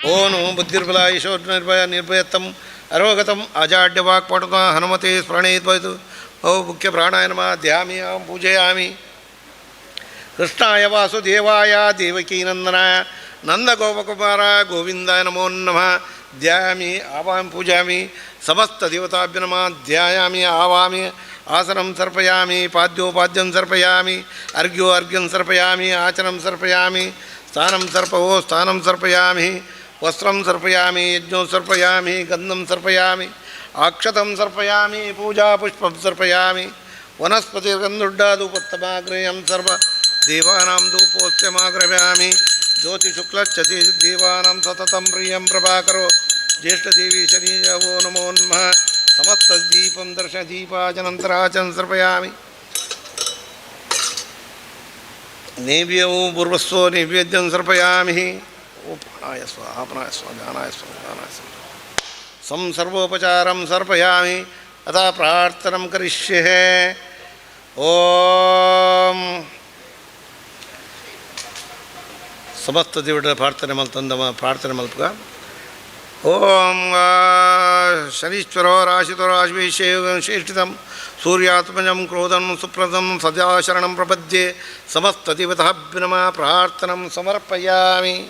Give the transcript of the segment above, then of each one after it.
ಓನು ಬುದ್ಧಿರ್ಬಲ ಈಶೋ ನಿರ್ಭಯ ನಿರ್ಭಯತ್ತಂ ಅರೋಗತಂ ಅಜಾಡ್ಯವಾಕ್ಪಟುತ ಹನುಮತೆ ಸ್ಮರಣೇದ್ವೈತು ಓ ಮುಖ್ಯ ಪ್ರಾಣಾಯ ನಮಃ ಧ್ಯಾಮಿ ಪೂಜಯಾಮಿ ಕೃಷ್ಣಾಯ ವಾಸುದೇವಾಯ ದೇವಕೀನಂದನಾಯ ನಂದಗೋಪಕುಮಾರ ಗೋವಿಂದಾಯ ನಮೋ ನಮಃ ಧ್ಯಾಯಾಮಿ ಆವಾಮಿ ಪೂಜಾಮಿ ಸಮಸ್ತ ದೇವತಾಭ್ಯ ನಮಃ ಧ್ಯಾಯಾಮಿ ಆವಾಮಿ ಆಸನಂ ಸರ್ಪಯಾಮಿ ಪಾದ್ಯೋಪಾದ್ಯಂ ಸರ್ಪಯಾಮಿ ಅರ್ಘ್ಯೋ ಅರ್ಘ್ಯಂ ಸರ್ಪಯಾಮಿ ಆಚನಂ ಸರ್ಪಯಾಮಿ ಸ್ಥಾನಂ ಸರ್ಪವೋ ಸ್ಥಾನಂ ಸರ್ಪಯಾಮಿ ವಸ್ತ್ರಂ ಸರ್ಪಯಾಮಿ ಯಜ್ಞೋ ಸರ್ಪಯಾಮಿ ಗಂಧಂ ಸರ್ಪಯಾಮಿ ಅಕ್ಷತಂ ಸರ್ಪಯಾಮಿ ಪೂಜಾಪುಷ್ಪಂ ಸರ್ಪಯಾಮಿ ವನಸ್ಪತಿರ್ಗಂಧುಡ್ಡಾಧೂಪತ್ತಮಾಗ್ರೇಯಂ ಸರ್ವ ದೇವಾನಾಂ ಧೂಪೋಸ್ತ್ಯಮಾಗ್ರವ್ಯಾಮಿ ಜ್ಯೋತಿಶುಕ್ಲಶ್ಚ ದೇವಾನಾಂ ಸತತಂ ಪ್ರಿಯಂ ಪ್ರಭಾಕರೋ ಜ್ಯೇಷ್ಠದೇವಿ ಶನೀಜವೋ ನಮೋ ನಮಃ ಸಮಸ್ತದೀಪಂ ದರ್ಶನದೀಪಾಚನಂತರಾಚನ ಸರ್ಪಯಾಮಿ ನೈವ್ಯವು ಪೂರ್ವಸ್ವೋ ನೈವೇದ್ಯಂ ಸರ್ಪಯಾಮಿ ಓ ಪ್ರಾಣಾಯ ಸ್ವ ಆಪನಾಯ ಸ್ವ ಜ್ಞಾನಾಯ ಸ್ವ ಜ್ಞಾನಾಯ ಸ್ವ ಸರ್ವೋಪಚಾರಂ ಸರ್ಪಯಾಮಿ ಅಥ ಪ್ರಾರ್ಥನಂ ಕರಿಷ್ಯೆ ಓಂ ಸಮಸ್ತ ದೇವರ ಪ್ರಾರ್ಥನೆ ಪ್ರಾರ್ಥನೆ ಮಲ್ಪಗ ಓಂ ಶನೀಶ್ವರೋ ರಾಶಿತೋ ರಾಶಿಷೇಷ್ಠಿತಂ ಸೂರ್ಯಾತ್ಮಜಂ ಕ್ರೋಧಂ ಸುಪ್ರದಂ ಸದಾ ಶರಣಂ ಪ್ರಪದ್ಯೆ ಸಮಸ್ತ ದೇವತಾಭ್ಯೋ ನಮಃ ಪ್ರಾರ್ಥನಂ ಸಮರ್ಪಯಾಮಿ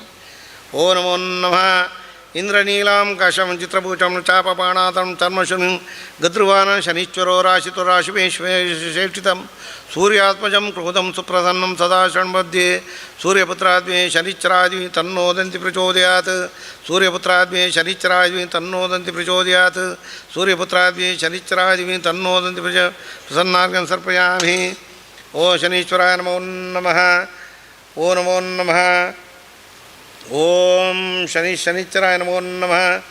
ಓ ನಮೋ ನಮಃ ಇಂದ್ರನೀಲಾಂ ಕಾಶಂ ಚಿತ್ರಭೂಷಂ ಚಾಪಪಾಣಾತಂ ಚರ್ಮಶುನಿಂ ಗದ್ರುವಾನ ಶನೀಶ್ವರೋ ರಾಶಿತೋ ರಾಶಿಷೇಷ್ಠಿತಂ ಸೂರ್ಯಾತ್ಮಜಂ ಕ್ರೋಧಂ ಸುಪ್ರಸನ್ನಂ ಸದಾ ಶಣ್ಮಧ್ಯೆ ಸೂರ್ಯಪುತ್ರಾದ್ಮೇ ಶನಿಶ್ಚರಾದ್ಮಿ ತನ್ನೋದಂತಿ ಪ್ರಚೋದಯಾತ್ ಸೂರ್ಯಪುತ್ರಾದ್ಮೇ ಶನಿಶ್ಚರಾದ್ಮಿ ತನ್ನೋದಂತಿ ಪ್ರಚೋದಯಾತ್ ಸೂರ್ಯಪುತ್ರಾದ್ಮೇ ಶನಿಶ್ಚರಾದ್ಮಿ ತನ್ನೋದಂತಿ ಪ್ರಸನ್ನಾರ್ಗಂ ಸರ್ಪಯಾಮಿ ಓ ಶನೀಶ್ವರಾಯ ನಮೋ ನಮಃ ಓ ನಮೋ ನಮಃ ಓಂ ಶನಿಶ್ಚರಾಯ ನಮೋ ನಮಃ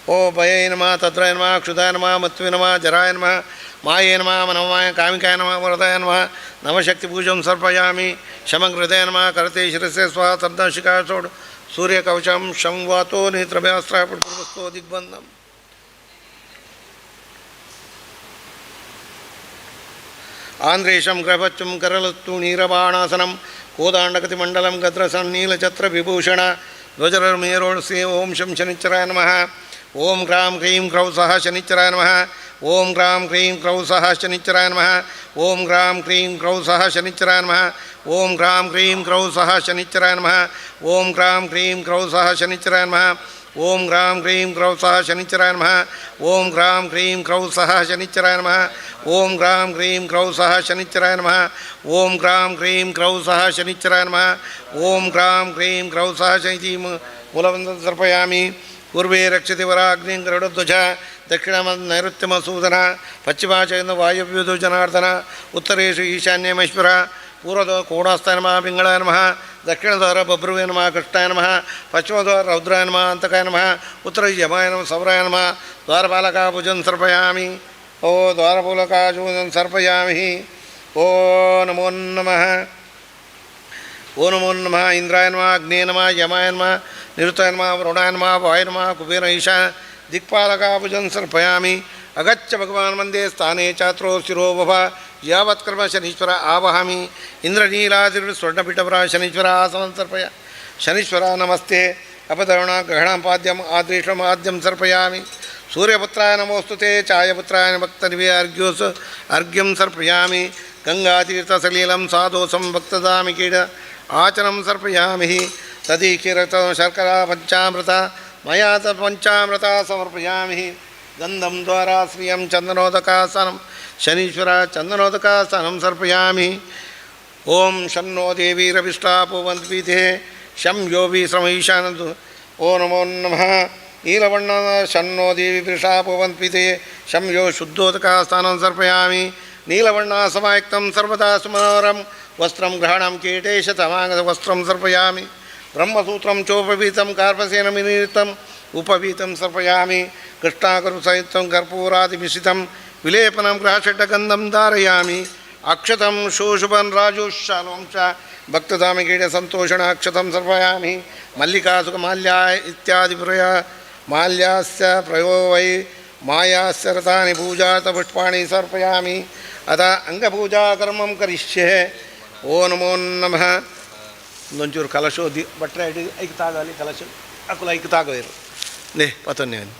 ಓ ಭಯೈ ನಮಃ ತದ್ರಾಯ ನಮಃ ಕ್ಷುಧಾಯ ನಮಃ ಮತ್ವೇ ನಮಃ ಜರಾಯ ನಮಃ ಮಾಯೇ ನಮಃ ಮನೋಮಾಯ ಕಾಮಿಕಾಯ ನಮಃ ವರದಾಯ ನಮಃ ನವಶಕ್ತಿ ಪೂಜಂ ಸರ್ಪಯಾಮಿ ಶಮಹೃದಯ ನಮಃ ಕರತೆ ಶಿರಸೆ ಸ್ವಾಹ ತರ್ದಶಿಕಾಸೋಡ್ ಸೂರ್ಯಕವಚಂ ಶಂ ವಾತೋ ನೇತ್ರಭ್ಯಾಸ್ತ್ರ ಪೂರ್ವಸ್ಥೋ ದಿಗ್ಬಂಧಂ ಆಂಧ್ರೇಶಂ ಗ್ರಹಪಚ್ಚಂ ಕರಲತ್ತು ನೀರಬಾಣಾಸನಂ ಕೋದಾಂಡಗತಿಮಂಡಲಂ ಗದ್ರಸನ್ನೀಲಛತ್ರ ವಿಭೂಷಣ ಧ್ವಜರಮೇರೋಣಸಿ ಓಂ ಶಂ ಶನಿಶ್ಚರಾಯ ನಮಃ ಓಂ ಗ್ರಾಂ ಕ್ರೀಂ ಕ್ರೌ ಸಹ ಶನಿಶ್ಚರಾಯ ನಮಃ ಓಂ ಗ್ರಾಂ ಕ್ರೀಂ ಕ್ರೌ ಸಹ ಶನಿಶ್ಚರಾಯ ನಮಃ ಓಂ ಗ್ರಾಂ ಕ್ರೀಂ ಕ್ರೌ ಸಹ ಶನಿಶ್ಚರಾಯ ನಮಃ ಓಂ ಗ್ರಾಂ ಕ್ರೀಂ ಕ್ರೌ ಸಹ ಶನಿಶ್ಚರಾಯ ನಮಃ ಓಂ ಗ್ರಾಂ ಕ್ರೀಂ ಕ್ರೌ ಸಹ ಶನಿಶ್ಚರಾಯ ನಮಃ ಓಂ ಗ್ರಾಂ ಕ್ರೀಂ ಕ್ರೌ ಸಹ ಶನಿಶ್ಚರಾಯ ನಮಃ ಓಂ ಗ್ರಾಂ ಕ್ರೀಂ ಕ್ರೌ ಸಹ ಶನಿಶ್ಚರಾಯ ನಮಃ ಓಂ ಗ್ರಾಂ ಕ್ರೀಂ ಕ್ರೌ ಸಹ ಶನಿಶ್ಚರಾಯ ನಮಃ ಓಂ ಗ್ರಾಂ ಕ್ರೀಂ ಕ್ರೌ ಸಹ ಶನಿಶ್ಚರಾಯ ನಮಃ ಓಂ ಗ್ರಾಂ ಕ್ರೀಂ ಕ್ರೌ ಸಹ ಶನಿ ಮೂಲವಂತ ಸರ್ಪಯಾಮಿ ಪೂರ್ವೇ ರಕ್ಷತೆ ವರಾಗ್ನಿಂ ಗರುಡಧ್ವಜ ದಕ್ಷಿಣ ನೈಋತ್ಯಮಸೂದನ ಪಶ್ಚಿಮಾಚೆಯಿಂದ ವಾಯವ್ಯದು ಜನಾರ್ದನ ಉತ್ತರೇಶು ಈಶಾನ್ಯಮೇಶ್ವರ ಪೂರ್ವದ ಕೋಣಾಸ್ಥಾಯ ನಮಃ ಪಿಂಗಳಾಯ ನಮಃ ದಕ್ಷಿಣದ್ವಾರ ಬಭ್ರುವೇ ನಮಃ ಕೃಷ್ಣಾಯ ನಮಃ ಪಶ್ಚಿಮದ್ವಾರ ರೌದ್ರಾಯ ನಮಃ ಅಂತಕಾಯ ನಮಃ ಉತ್ತರ ಯಮಾಯ ನಮಃ ಸೌರಾಯ ನಮಃ ದ್ವಾರಪಾಲಕ ಪೂಜನ್ ಸರ್ಪಯಾಮಿ ಓ ದ್ವಾರಪಾಲಕ ಪೂಜನ್ ಸರ್ಪಯಾಮಿ ಓ ನಮೋ ನಮಃ ಓ ನಮೋ ನಮಃ ಇಂದ್ರಾಯ ನಮಃ ಅಗ್ನೇ ನಮಃ ಯಮಾಯ ನಮಃ ನಿರುತಾಯ ನಮಃ ವರುಣಾಯ ನಮಃ ವಾಯ ನಮಃ ಕುಬೇರ ಈಶಾ ದಿಕ್ಪಾಲಕ ಪೂಜನ್ ಸರ್ಪಯಾಮಿ ಅಗಚ್ಚ ಭಗವಾನ್ ಮಂದೇ ಸ್ಥಾನೇ ಚಾತ್ರೋ ಶಿರೋ ಭವ ಯಾವತ್ಕರ್ಮ ಶನೀಶ್ವರ ಆವಹಾಮಿ ಇಂದ್ರನೀಲಾದಿರ್ ಸ್ವರ್ಣಪೀಠಪುರ ಶನೀಶ್ವರ ಆಸನಂ ಸರ್ಪಯ ಶನೀಶ್ವರ ನಮಸ್ತೆ ಅಪಧರಣ ಗ್ರಹಣಪಾದ್ಯಂ ಆದ್ರೇಷಮಾದ್ಯಂ ಸರ್ಪಯಾಮಿ ಸೂರ್ಯಪುತ್ರಾಯ ನಮೋಸ್ತುತೆ ಛಾಯಪುತ್ರಾಯ ಭಕ್ತನಿವೆ ಅರ್ಘ್ಯಂ ಸರ್ಪಯಾಮಿ ಗಂಗಾತೀರ್ಥಸಲೀಲಂ ಸಾಧೋಸಂ ಭಕ್ತದಾಮಿ ಕೀಡ ಆಚನಂ ಸರ್ಪಯಾಮಿ ತದೀಕ್ಷಿರತ ಶರ್ಕರಾ ಪಂಚಾಮೃತ ಮಯಾ ಪಂಚಾಮೃತ ಸಮರ್ಪಯಾಮಿ ಗಂಧಂ ದ್ವಾರಾ ಶ್ರಿಯಂ ಚಂದನೋದಕಾಸನಂ ಶನೀಶ್ವರ ಚಂದನೋದಕಾಸನಂ ಸರ್ಪಯಾಮಿ ಓಂ ಶನ್ನೋ ದೇವೀರವಿಷ್ಟಾಪುವಂತ್ಪೀತೆ ಶಂ ಯೋ ವಿ ಶ್ರಮೈಶಾನಂದು ಓ ನಮೋ ನಮಃ ನೀಲವಣ್ಣ ಶನ್ನೋ ದೇವಿ ವಿಷಾಪುವಂತ್ಪೀತೆ ಶಂ ಯೋ ಶುದ್ಧೋದಕಾಸ್ಥಾನಂ ಸರ್ಪಯಾಮಿ ನೀಲವಣ್ಣ ಸಮಾಯುಕ್ತಂ ಸರ್ವದಾ ಸುಮನೋರಂ ವಸ್ತ್ರಂ ಗ್ರಹಣಂ ಕೀಟೇಶ ತಮಾಂಗ ವಸ್ತ್ರಂ ಸರ್ಪಯಾಮಿ ಬ್ರಹ್ಮಸೂತ್ರಂ ಚೋಪವೀತಂ ಕಾರ್ಪಸೇನ ವಿನಿಯುಕ್ತಂ ಉಪವೀತಂ ಸರ್ಪಯಾಮಿ ಕೃಷ್ಣಾಕೃಸಯುಕ್ತಂ ಕರ್ಪೂರಾದಿಮಿಶ್ರಿತಂ ವಿಲೇಪನಂ ಗ್ರಹಷಡ್ಗಂಧಂ ಧಾರಯಾಮಿ ಅಕ್ಷತಂ ಶೋಷುಭನ್ ರಾಜೋಶಾಲಂ ಚ ಭಕ್ತಧಾಮಿ ಕೀಟ ಸಂತೋಷಣ ಅಕ್ಷತಂ ಸರ್ಪಯಾಮಿ ಮಲ್ಲಿಕಾಸುಕ ಮಾಲ್ಯ ಇತ್ಯಾದಿ ಮಾಲ್ಯಾಸ್ಯ ಪ್ರಯೋ ವೈ ಮಾಯಾಸ್ಯ ರಥಾನಿ ಪೂಜಾತ ಪುಷ್ಪಾಣಿ ಸಮರ್ಪಯಾಮಿ ಅಥ ಅಂಗಪೂಜಾ ಕರ್ಮಂ ಕರಿಷ್ಯೆ ಓ ನಮೋ ನಮಃ ಒಂಚೂರು ಕಲಶೋ ಬಟ್ಟರೆ ಐದು ತಾಗಲಿ ಕಲಶ అకులు ఐకి తాగవేరు నే పతను నేను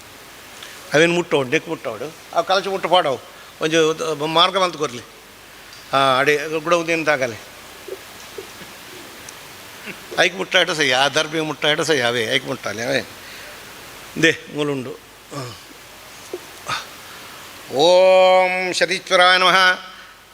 అవేನು ಮುಟ್ಟೋಡು ನೆಕ್ ಮುಟ್ಟೋಡು ಅವು ಕಲಚು ಮುಟ್ಟು ಪಾಡವು ಒಂದು ಮಾರ್ಗ ಬಂತು ಕೊರಲಿ ಅಡಿ ಕೂಡ ಉದೇನು ತಾಗಲೆ ಐಕ್ ಮುಟ್ಟಾಟ ಸಹಿ ಆ ದರ್ಬಿ ಮುಟ್ಟಾಟ ಸಹಿ ಅವೇ ಐಕ್ ಮುಟ್ಟಾಲೆ ಅವೇ ದೇ ಮೂಲುಂಡು ಓಂ ಶನೀಶ್ವರಾಯ ನಮಃ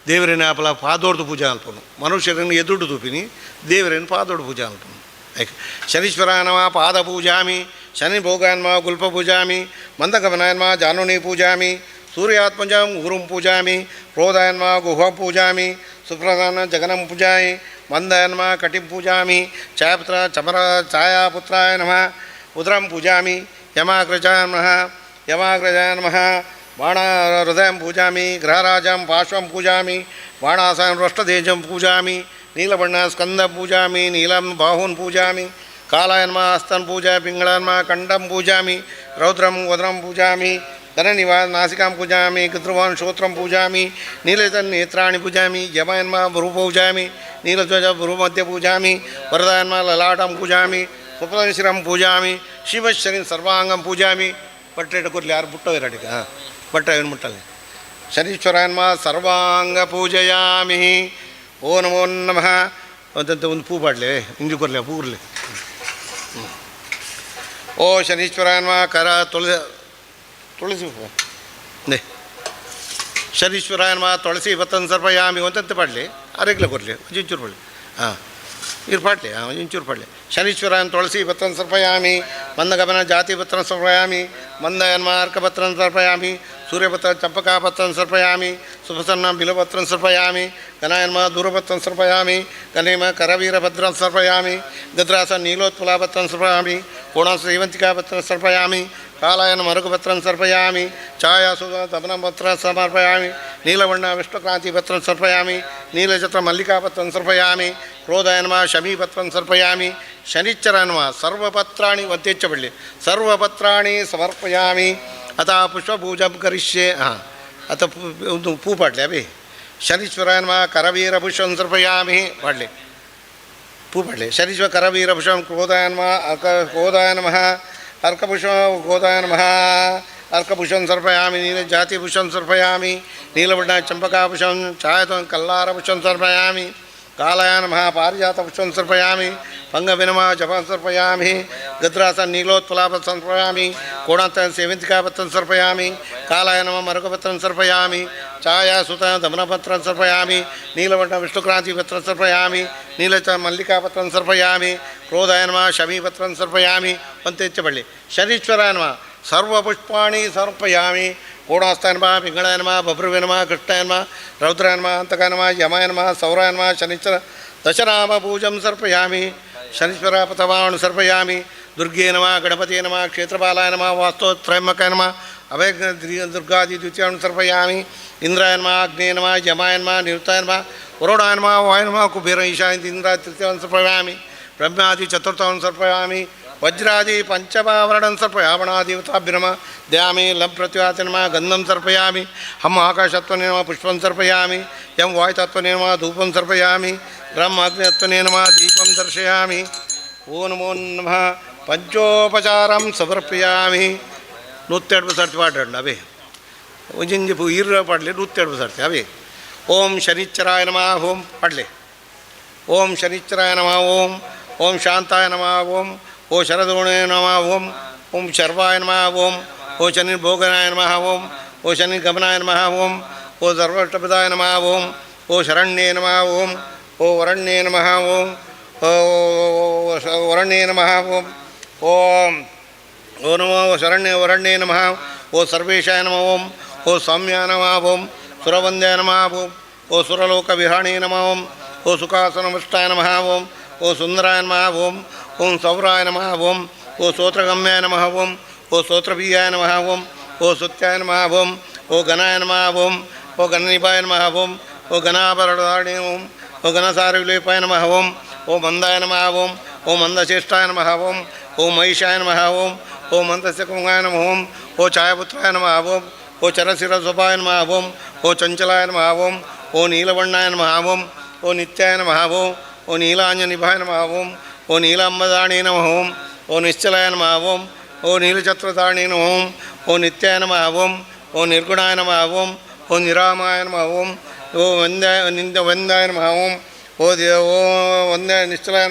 ದೇವರೇನ ಆಪಲ ಪಾದೋಡ್ದು ಪೂಜಾ ಅಲ್ಪನು ಮನುಷ್ಯರನ್ನು ಎದುಡು ತೂಪಿನಿ ದೇವರೇನು ಪಾದೋಡು ಪೂಜಾ ಅಲ್ಪನು ಐಕ್ ಶನೀಶ್ವರಾಯ ನಮಃ ಪಾದ ಪೂಜಾಮಿ ಶನಿ ಭೋಗಾನ್ಮ ಗುಲ್ಪ ಪೂಜಾಮಿ ಮಂದಗಮನಾಯನ್ಮ ಜಾನುನಿ ಪೂಜಾಮಿ ಸೂರ್ಯಾತ್ಮಜಂ ಗುರುಂ ಪೂಜಾಮಿ ಕ್ರೋಧಾಯನ್ಮ ಗುಹಂ ಪೂಜಾಮಿ ಸುಪ್ರಧಾನ ಜಗನಂ ಪೂಜಾಯಿ ಮಂದಯನ್ಮ ಕಟಿಂ ಪೂಜಾಮಿ ಛಾಯಾಪುತ್ರ ಚಮರ ಛಾಯಾಪುತ್ರಾಯ ನಮಃ ಉದ್ರಂ ಪೂಜಾಮಿ ಯಮಾಗ್ರಜಾಯ ನಮಃ ಯಮಾಗ್ರಜಾಯ ನಮಃ ಬಾಣ ಹೃದಯಂ ಪೂಜಾಮಿ ಗೃಹರಾಜಂ ಪಾರ್ಶ್ವಂ ಪೂಜಾಮಿ ಬಾಣಾಸನ ರೋಷ್ಟದೇಜಂ ಪೂಜಾಮಿ ನೀಲಬಣ್ಣ ಸ್ಕಂದಂ ಪೂಜಾಮಿ ನೀಲಂ ಬಾಹುನ್ ಪೂಜಾಮಿ ಕಾಲಾಯನ್ಮ ಹಸ್ತನ್ ಪೂಜಾ ಪಿಂಗಳನ್ಮ ಕಂಠಂ ಪೂಜಾಮಿ ರೌದ್ರಂ ವದ್ರಂ ಪೂಜಾಮಿ ಧನನಿವಾಸ ನಾಸಿಕಾಂ ಪೂಜಾಮಿ ಕೃತ್ರುವಾನ್ ಶ್ರೋತ್ರಂ ಪೂಜಾಮಿ ನೀಲತನ್ ನೇತ್ರಾಣಿ ಪೂಜಾಮಿ ಯಮಯನ್ಮ ಭ್ರೂ ಪೂಜಾಮಿ ನೀಲಧ್ವಜ ಭ್ರೂಮಧ್ಯ ಪೂಜಾಮಿ ವರದಾಯನ್ಮ ಲಲಾಟಂ ಪೂಜಾಮಿ ಸುಪ್ರಶಿರಂ ಪೂಜಾಮಿ ಶಿವಶರಿನ್ ಸರ್ವಾಂಗಂ ಪೂಜಾಮಿ ಬಟ್ಟೆ ಕೊರ್ಲಿ ಯಾರು ಬಿಟ್ಟೋಗಿರಡಿಗೆ ಬಟ್ಟೆ ಏನು ಮುಟ್ಟಲ್ಲಿ ಶನೀಶ್ವರನ್ಮ ಸರ್ವಾಂಗ ಪೂಜಯಾಮಿ ಓ ನಮೋ ನಮಃ ಅಂತ ಒಂದು ಪೂ ಪಾಡಲಿ ಇಂಜು ಕೊರಲಿ ಪೂ ಇರಲಿ ಓ ಶನೀಶ್ವರನ್ಮ ಕರ ತುಳಸಿ ನೇ ಶನೀಶ್ವರನ್ಮ ತುಳಸಿ ಬತ್ತನ್ ಸರ್ಪಯಾಮಿ ಒಂದಂತೆ ಪಾಡಲಿ ಅರೆಗ್ಲ ಕೊರಲಿ ಒಂಚೂರು ಪಡಲಿ ಇರು ಪಾಡಲಿ ಒಂಚೂರು ಪಡಲಿ ಶನೀಶ್ವರನ್ ತುಳಸಿ ಪತ್ರಂ ಸಮರ್ಪಯಾಮಿ ಮಂದಗಮನ ಜಾತಿ ಪತ್ರಂ ಸಮರ್ಪಯಾಮಿ ಮಂದಯನ್ಮ ಅರ್ಕಪತ್ರಂ ಸಮರ್ಪಯಾಮಿ ಸೂರ್ಯಪತ್ರ ಚಂಪಕಾಪತ್ರಂ ಸಮರ್ಪಯಾಮಿ ಸುಭಸನ್ನ ಬಿಲಪತ್ರಂ ಸಮರ್ಪಯಾಮಿ ಗಣಯನ್ಮ ದೂರಪತ್ರಂ ಸಮರ್ಪಯಾಮಿ ಗಣೇಮ ಕರವೀರಭದ್ರಂ ಸಮರ್ಪಯಾಮಿ ಗದ್ರಾಸ ನೀಲೋತ್ಪಲಾಪತ್ರಂ ಸಮರ್ಪಯಾಮಿ ಕೋಣಾಸ ಸೇವಂತಿಕಾಪತ್ರಂ ಸಮರ್ಪಯಾಮಿ ಕಾಲಾಯನ ಮರುಗಪತ್ರಂ ಸಮರ್ಪಯಾಮಿ ಛಾಯಾಸುಧ ದಮನಪತ್ರಂ ಸಮರ್ಪಯಾಮಿ ನೀಲವರ್ಣ ವಿಷ್ಣುಕ್ರಾಂತಿಪತ್ರಂ ಸಮರ್ಪಯಾಮಿ ನೀಲಚತ್ರ ಮಲ್ಲಿಕಾಪತ್ರಂ ಸಮರ್ಪಯಾಮಿ ಕ್ರೋಧಾಯನ್ಮ ಶಮೀಪತ್ರಂ ಸಮರ್ಪಯಾಮಿ ಶನಿಶ್ಚರನ್ಮ ಸರ್ವಪತ್ರಾಣಿ ಒತ್ತೆಚ್ಚಬಳ್ಳಿ ಸರ್ವಪತ್ರಾಣಿ ಸಮರ್ಪಯಾಮಿ ಅಥ ಪುಷ್ಪಪೂಜಂ ಕರಿಷ್ಯೆ ಅಥ ಒಂದು ಪೂ ಪಾಡಲಿ ಅಭಿ ಶನೀಶ್ವರನ್ಮ ಕರವೀರಭುಷಂ ಸಮರ್ಪಯಾಮಿ ಪಾಡಲಿ ಪೂ ಪಾಡಲಿ ಶನೀಶ್ವರ ಕರವೀರಭುಷಂ ಕ್ರೋಧಾಯ ನಮಃ ಅರ್ಕಭುಷ ಕ್ರೋಧಾಯ ನಮಃ ಅರ್ಕಭುಷಂ ಸಮರ್ಪಯಾಮಿ ನೀಲ ಜಾತಿಭುಷಂ ಸಮರ್ಪಯಾಮಿ ನೀಲವರ್ಣ ಚಂಪಕಾಭುಷಂ ಛಾಯತ ಕಲ್ಲಾರಭುಷಂ ಸಮರ್ಪಯಾಮಿ ಕಾಲಾಯ ನಮಃ ಪಾರಿಜಾತಪುಷ್ಪಂ ಸಮರ್ಪಯಾಮಿ ಪಂಗವಿನಮ ಜಪಂ ಸಮರ್ಪಯಾಮಿ ಗದ್ರಾಸ ನೀಲೋತ್ಪಲಾಪತ್ರಂ ಸಮರ್ಪಯಾಮಿ ಕೋಣಾತ ಸೇವಂತಿಕಾಪತ್ರಂ ಸಮರ್ಪಯಾಮಿ ಕಾಲಾಯ ನಮಃ ಮರುಗಪತ್ರಂ ಸಮರ್ಪಯಾಮಿ ಛಾಯಾಸುತ ದಮನಪತ್ರಂ ಸಮರ್ಪಯಾಮಿ ನೀಲವರ್ಣ ವಿಷ್ಣುಕ್ರಾಂತಿಪತ್ರಂ ಸಮರ್ಪಯಾಮಿ ನೀಲಚ ಮಲ್ಲಿಕಾಪತ್ರಂ ಸಮರ್ಪಯಾಮಿ ಕ್ರೋಧಾಯ ನಮಃ ಶಮೀಪತ್ರಂ ಸಮರ್ಪಯಾಮಿ ಒಂತೆಚ್ಚಬಳ್ಳಿ ಶನೀಶ್ವರಾಯ ನಮಃ ಸರ್ವಪುಷ್ಪಾಣಿ ಸಮರ್ಪಯಾಮಿ ಕೋಣಾಸ್ತಾಯ ನಮಃ ಪಿಂಗಳಾಯ ನಮಃ ಬಭ್ರುವೆ ನಮಃ ಕೃಷ್ಣಾಯ ನಮಃ ರೌದ್ರಾಯ ನಮಃ ಅಂತಕಾಯ ನಮಃ ಯಮಾಯ ನಮಃ ಸೌರಾಯ ನಮಃ ಶನಿಶ್ಚರ ದಶನಾಮ ಪೂಜಂ ಸಮರ್ಪಯಾಮಿ ಶನೀಶ್ವರ ಪಥವಾಣು ಸಮರ್ಪಯಾಮಿ ದುರ್ಗೆ ನಮಃ ಗಣಪತಿಯ ನಮಃ ಕ್ಷೇತ್ರಪಾಲಾಯ ನಮಃ ವಾಸ್ತೋತ್ರಯಂಬಕಾಯ ನಮಃ ಅಭಯ ದುರ್ಗಾದಿ ದ್ವಿತೀಯಾಣು ಸಮರ್ಪಯಾಮಿ ಇಂದ್ರಾಯ ನಮಃ ಅಗ್ನೇಯ ನಮಃ ಯಮಾಯ ನಮಃ ನಿರುತಾಯ ನಮಃ ವರುಣಾಯ ನಮಃ ವಾಯ ನಮಃ ಕುಬೇರ ಈಶಾನ್ಯ ಇಂದ್ರ ತೃತೀಯವನ್ನು ಸಮರ್ಪಯಾಮಿ ಬ್ರಹ್ಮಾದಿ ಚತುರ್ಥವನ್ನು ಸಮರ್ಪಯಾಮಿ ವಜ್ರಾದಿ ಪಂಚಮಾವರಣಂ ಸಮರ್ಪಯಾಮಣಾದೇವತಾಭ್ಯನಮ ದ್ಯಾಮಿ ಲಂ ಪ್ರತ್ಯುವಾಚನಮ ಗಂಧಂ ಸಮರ್ಪಯಾಮಿ ಹಂ ಆಕಾಶತ್ವನೇ ನಮಃ ಪುಷ್ಪಂ ಸಮರ್ಪಯಾಮಿ ಯಂ ವಾಯುತತ್ವನೇ ನಮಃ ಧೂಪಂ ಸಮರ್ಪಯಾಮಿ ಬ್ರಹ್ಮ ಅಗ್ನಿತತ್ವನೇ ನಮಃ ದೀಪಂ ದರ್ಶಯಾಮಿ ಓ ನಮೋ ನಮಃ ಪಂಚೋಪಚಾರಂ ಸಮರ್ಪಯಾಮಿ 102 ಸರ್ತಿ ಪಾಡ್ರಂడి అవే ಒಂಜಿಂಜಿ ಇರ ಪಾಡಲಿ 102 ಸರ್ತಿ అవే ಓಂ ಶನಿಶ್ಚರಾಯ ನಮಃ ಓಂ ಪಾಡಲಿ ಓಂ ಶನಿಶ್ಚರಾಯ ನಮಃ ಓಂ ಓಂ ಶಾಂತಾಯ ನಮಃ ಓಂ ಓ ಶರದೋಣೆ ನಮಃ ಓಂ ಓಂ ಶರ್ವಾಯ ನಮಃ ಓಂ ಓ ಶನಿ ಭೋಗನಾಯ ನಮಃ ಓಂ ಓ ಶನಿ ಗಮನಾಯ ನಮಃ ಓಂ ಓ ಸರ್ವಷ್ಟಪದಾಯ ನಮಃ ಓಂ ಓ ಶರಣ್ಯೇ ನಮಃ ಓಂ ಓ ವರಣ್ಯೇ ನಮಃ ಓಂ ಓ ವರಣ್ಯೇ ನಮಃ ಓಂ ಓಂ ಓ ನಮೋ ವರಣ್ಯೇ ನಮಃ ಓ ಸರ್ವೇಶಾಯ ನಮಃ ಓಂ ಓ ಸೌಮ್ಯಾಯ ನಮಃ ಓಂ ಸುರವಂದ್ಯಾಯ ನಮಃ ಓಂ ಓ ಸುರಲೋಕ ವಿಹಾಣೇ ನಮಃ ಓಂ ಓ ಸುಖಾಸನಮಷ್ಟಾಯ ನಮಃ ಓಂ ಓ ಸುಂದರಾಯ ನಮಃ ಓಂ ಓಂ ಸೌರಾಯ ನಮಃ ಓಂ ಓ ಸ್ತೋತ್ರಗಮ್ಯಾಯ ನಮಃ ಓಂ ಓ ಸ್ತೋತ್ರಬೀಯಾಯ ನಮಃ ಓಂ ಓ ಸುತ್ಯಾಯ ನಮಃ ಓಂ ಓ ಗಣಾಯ ನಮಃ ಓಂ ಓ ಗಣನಿಪಾಯ ನಮಃ ಓಂ ಓ ಗಣಾಭರಣಧಾರಣೆ ಓಂ ಓ ಗಣಸಾರವಿಲೇಪಾಯ ನಮಃ ಓಂ ಓ ಮಂದಾಯ ನಮಃ ಓಂ ಓ ಮಂದಶ್ರೇಷ್ಠಾಯ ನಮಃ ಓಂ ಓ ಮಹಿಷಾಯ ನಮಃ ಓಂ ಓ ಮಂದಸ್ಯ ಕುಂಗಾಯ ನಮಃ ಓಂ ಓ ಛಾಯಾಪುತ್ರಾಯ ನಮಃ ಓಂ ಓ ಚರಶಿರಸ್ವಪಾಯ ನಮಃ ಓಂ ಓ ಚಂಚಲಾಯ ನಮಃ ಓಂ ಓ ನೀಲವರ್ಣಾಯ ನಮಃ ಓಂ ಓ ನಿತ್ಯಾಯ ನಮಃ ಓಂ ಓ ನೀಲಾಂಜನಿಭಾಯ ನಮಃ ಓಂ ಓ ನೀಲಾಂಬದಾಣೇ ನಮಃ ಓಂ ಓಂ ನಿಶ್ಚಲಾಯ ನಮಃ ಓಂ. ಓಂ ನೀಲಛತ್ರಧಾರಣಿ ನಮಃ ಓಂ. ಓಂ ನಿತ್ಯಾಯ ನಮಃ ಓಂ. ಓಂ ನಿರ್ಗುಣಾಯ ನಮಃ ಓಂ. ಓಂ ನಿರಾಮಾಯ ನಮಃ ಓಂ. ಓಂ ವಂದಾಯ ನಮಃ ಓಂ. ಓ ವಂದ್ಯ ನಿಶ್ಚಲಾಯ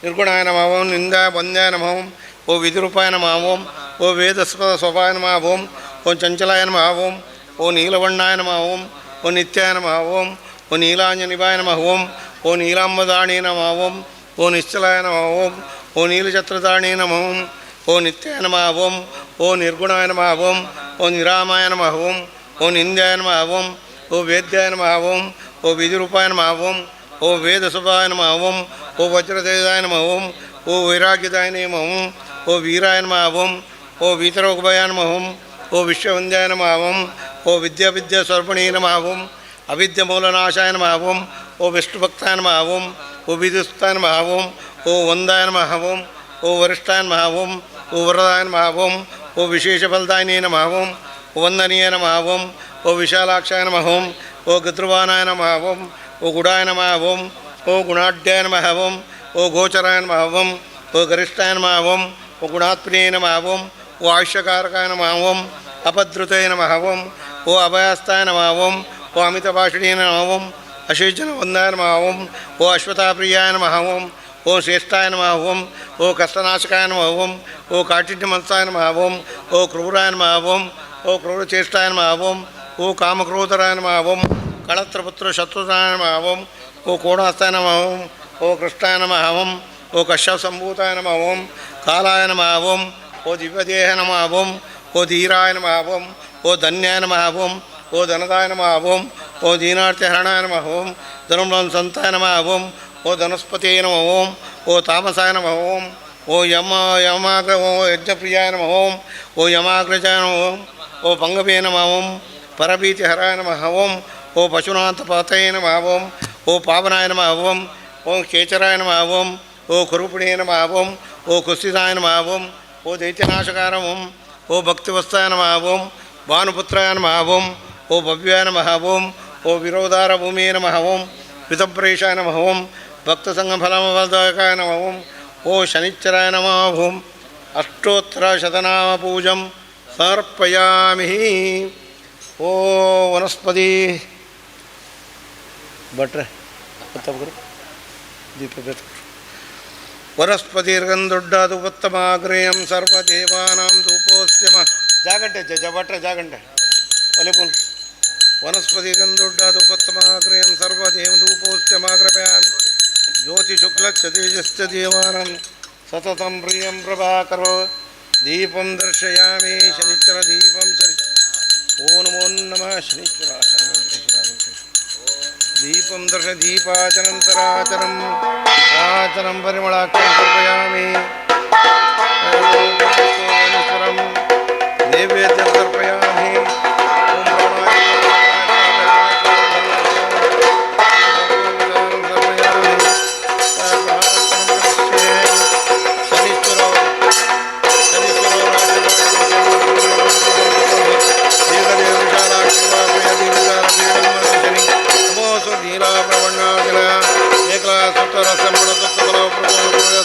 ನಿರ್ಗುಣಾಯ ನಮಃ ಓಂ. ವಂದ್ಯಾಯ ನಮಃ ಓಂ. ಓ ವಿಧಿರೂಪಾಯ ನಮಃ ಓಂ. ಓ ವೇದಸ್ಪದ ಸ್ವಭಾಯ ನಮಃ ಓಂ. ಓಂ ಚಂಚಲಾಯ ನಮಃ ಓಂ. ಓ ನೀಲವಣ್ಣಾಯ ನಮಃ ಓಂ. ಓ ನಿತ್ಯಾಯ ನಮಃ ಓಂ. ಓ ನೀಲಾಂಜನಿಭಾಯ ನಮಃ ಓಂ. ಓ ನೀಲಾಂಬಧಾರಣಿ ನಮಃ ಓಂ. ಓ ನಿಶ್ಚಲಾಯ ನಮಃ ಓಂ. ಓ ನೀಲಛತ್ರಧಾರಣಿ ನಮಃ ಓಂ. ಓ ನಿತ್ಯಾಯ ನಮಃ ಓಂ. ಓ ನಿರ್ಗುಣಾಯ ನಮಃ ಓಂ. ಓ ನಿರಾಮಾಯ ನಮಃ ಓಂ. ಓ ನಿಂದ್ಯಾಯ ನಮಃ ಓಂ. ಓ ವೇದ್ಯಾಯ ನಮಃ ಓಂ. ಓ ವಿಧಿರೂಪಾಯ ನಮಃ ಓಂ. ಓ ವೇದಸುಭಾಯ ನಮಃ ಓಂ. ಓ ವಜ್ರದೇವಾಯ ನಮಃ ಓಂ. ಓ ವೈರಾಗ್ಯದಾಯ ನಮಃ ಓಂ. ಓ ವೀರಾಯ ನಮಃ ಓಂ. ಓ ವೀತರೋಗಭಯ ನಮಃ ಓಂ. ಓ ವಿಶ್ವವಂದ್ಯಾಯ ನಮಃ ಓಂ. ಓ ವಿದ್ಯಾ ಸ್ವರ್ಪಣೀ ನಮಃ ಓಂ. ಅವಿದ್ಯ ಮೂಲನಾಶಾಯ ನಮಃ ಓಂ. ಓ ವಿಷ್ಣುಭಕ್ತಾಯ ನಮಃ ಓಂ. ಓ ವಿದುಸ್ತಾಯ ನಮಃ ಓಂ. ಓ ವಂದಾಯ ನಮಃ ಓಂ. ಓ ವರಿಷ್ಠಾಯ ನಮಃ ಓಂ. ಓ ವರದಾಯ ನಮಃ ಓಂ. ಓ ವಿಶೇಷ ಫಲದಾಯಿನೇ ನಮಃ ಓಂ. ಓ ವಂದನೀಯ ನಮಃ ಓಂ. ಓ ವಿಶಾಲಾಕ್ಷಾಯ ನಮಃ ಓಂ. ಓ ಗದ್ರುವಾನಾಯ ನಮಃ ಓಂ. ಓ ಗುಡಾಯ ನಮಃ ಓಂ. ಓ ಗುಣಾಢ್ಯಾಯ ನಮಃ ಓಂ. ಓ ಗೋಚರಾಯ ನಮಃ ಓಂ. ಓ ಗರಿಷ್ಠಾಯ ನಮಃ ಓಂ. ಓ ಗುಣಾತ್ಮನೇ ನಮಃ ಓಂ. ಓ ಆಯುಷ್ಯಕಾರಕಾಯ ನಮಃ ಓಂ. ಅಪದ್ರುತಾಯ ನಮಃ ಓಂ. ಓ ಅಭಯಸ್ಥಾಯ ನಮಃ ಓಂ. ಓ ಅಮಿತಭಾಷಿಣೀ ನಮಃ ಓಂ. ಅಶೇಷನ ವಂದಾಯ ನಮಃ ಓಂ. ಓ ಅಶ್ವತ್ಥಪ್ರಿಯಾಯ ನಮಃ ಓಂ. ಓ ಶ್ರೇಷ್ಠಾಯ ನಮಃ ಓಂ. ಓ ಕಷ್ಟನಾಶಕಾಯ ನಮಃ ಓಂ. ಓ ಕಾಠಿನ್ಯಮನಸಾಯ ನಮಃ ಓಂ. ಓ ಕ್ರೂರಾಯ ನಮಃ ಓಂ. ಓ ಕ್ರೂರಚೇಷ್ಟಾಯ ನಮಃ ಓಂ. ಓ ಕಾಮಕ್ರೋಧರಾಯ ನಮಃ ಓಂ. ಕಳತ್ರಪುತ್ರ ಶತ್ರುತಾಯ ನಮಃ ಓಂ. ಓ ಕೋಣಾಸ್ತಾಯ ನಮಃ ಓಂ. ಓ ಕೃಷ್ಣಾಯ ನಮಃ ಓಂ. ಓ ಕಶ್ಯಪಸಂಭೂತಾಯ ನಮಃ ಓಂ. ಕಾಲಾಯ ನಮಃ ಓಂ. ಓ ದಿವ್ಯದೇಹ ನಮಃ ಓಂ. ಓ ಧೀರಾಯ ನಮಃ ಓಂ. ಓ ಧನ್ಯಾಯ ನಮಃ ಓಂ. ಓ ಧನದಾಯ ನಮಃ ಓಂ. ಓ ದೀನಾರ್ಥಹರಣಾಯ ನಮಃ ಓಂ. ಧನುರ್ವಂಶಂತಾಯ ನಮಃ ಓಂ. ಓ ಧನುಸ್ಪತಿಯೇ ನಮಃ ಓಂ. ಓ ತಾಮಸಾಯ ನಮಃ ಓಂ. ಓ ಯಮಾಗ್ರ ಓ ಯಜ್ಞಪ್ರಿಯಾಯ ನಮಃ ಓಂ. ಓ ಯಮಾಗ್ರಜಾಯ ನಮಃ ಓಂ. ಓ ಪಂಗವೇ ನಮಃ ಓಂ. ಪರಭೀತಿಹರಾಯ ನಮಃ ಓಂ. ಓ ಪಶುನಾಥಪಾತಯೇ ನಮಃ ಓಂ. ಓ ಪಾವನಾಯ ನಮಃ ಓಂ. ಓಂ ಕೇಚರಾಯ ನಮಃ ಓಂ. ಓ ಕುರುಪಿಣೇ ನಮಃ ಓಂ. ಓ ಕುಸ್ತಿದಾಯ ನಮಃ ಓಂ. ಓ ದೈತ್ಯನಾಶಕಾರ ಓಂ. ಓ ಭಕ್ತಿವಸ್ತಾಯ ನಮಃ ಓಂ. ಭಾನುಪುತ್ರಾಯ ನಮಃ ಓಂ. ಓ ಭವ್ಯಾಯ ನಮಃ ಓಂ. ಓ ವಿರೋಧಾರ ಭೂಮಿಯೇ ನಮಃ ಓಂ. ವಿತಪ್ರೇಷಾಯ ನಮಃ ಓಂ. ಭಕ್ತಸಂಗಫಲಮವದಾಯಕಾಯ ನಮಃ ಓಂ. ಓ ಶನಿಶ್ಚರಾಯ ನಮಃ ಓಂ. ಅಷ್ಟೋತ್ತರ ಶತನಾಮ ಪೂಜಂ ಸಮರ್ಪಯಾಮಿ. ಓ ವನಸ್ಪತಿ ಭಟ್ರೆ ಗೊತ್ತಾಗ್ರು ದೀಪ ಬೇಕು. ವನಸ್ಪತಿರ್ಗಂದೊಡ್ಡದುಪತ್ತಮಾಗ್ರೇಯಂ ಸರ್ವದೇವಾನಾಂ ಧೂಪೋಸ್ಯಮ. ಜಾಗಂಟೆ ಭಟ್ರೆ ಜಾಗಂಟೆ ಒಲೆಪುನ್. ವನಸ್ಪತಿರ್ಗಂದೊಡ್ಡದುಪತ್ತಮಾಗ್ರೇಯಂ ಸರ್ವದೇವ ಧೂಪೋಸ್ಯಮಾಗ್ರವ್ಯಾಮಿ. ಜ್ಯೋತಿಶುಕ್ಲಚ್ಚ ತೇಜಶ್ಚ ದೇವಾನಾಂ ಸತತಂ ಪ್ರಿಯಂ ಪ್ರಭಾಕರೋ. ದೀಪಂ ದರ್ಶಯಾಮಿ ಶನಿಶ್ಚರ ದೀಪಂ ಶನಿ. ಓ ನಮೋ ನಮಃ ಶನಿಶ್ಚರಾಯ. ದೀಪಂ ದರ್ಶ ದೀಪಾಚನಂತರಾಚರಂ ಆಚರಂ ಪರಿಮಳಾಕ್ಷಂ ಸಮರ್ಪಯಾಮಿ. ನೈವೇದ್ಯಂ ಸಮರ್ಪಯಾಮಿ.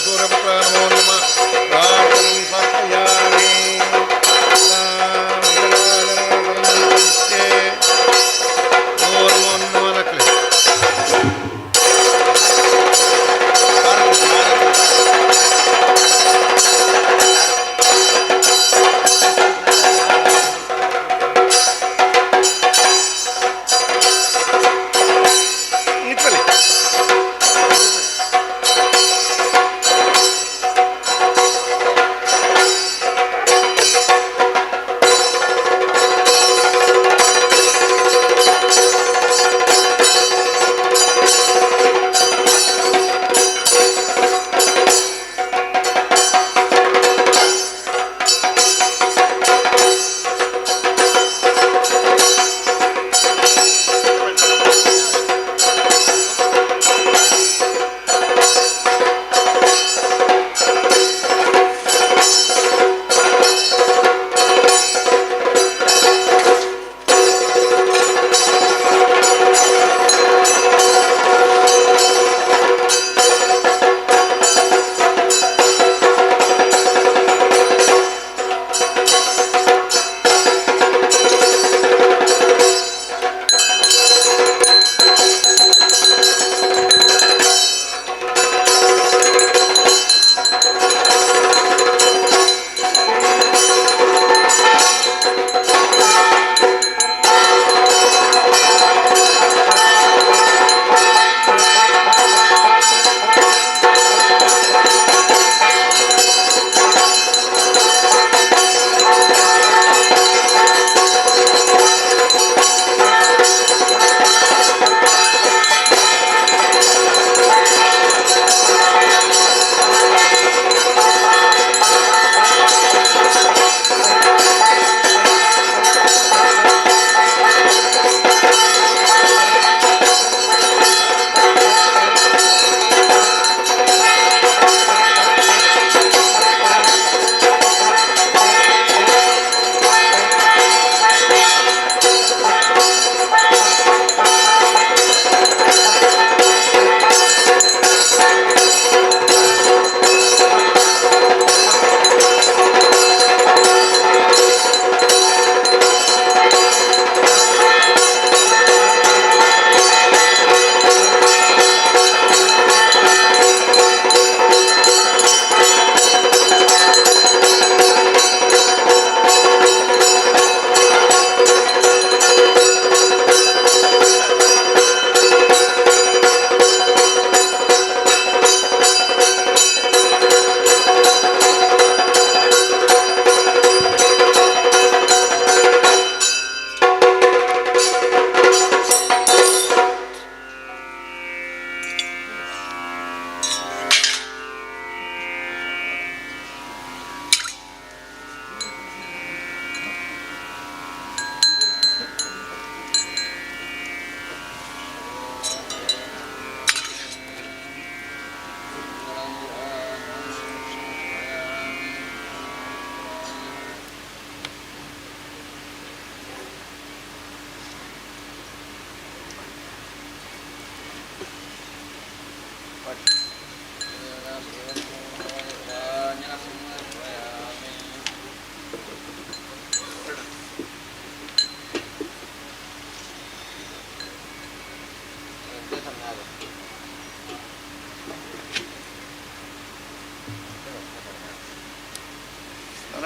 ಸೂರ್ಯಪುತ್ರ ನಮೋ ನಮಃ. ಪ್ರಾರ್ಥನೆ ಸಮರ್ಪಯಾಮಿ.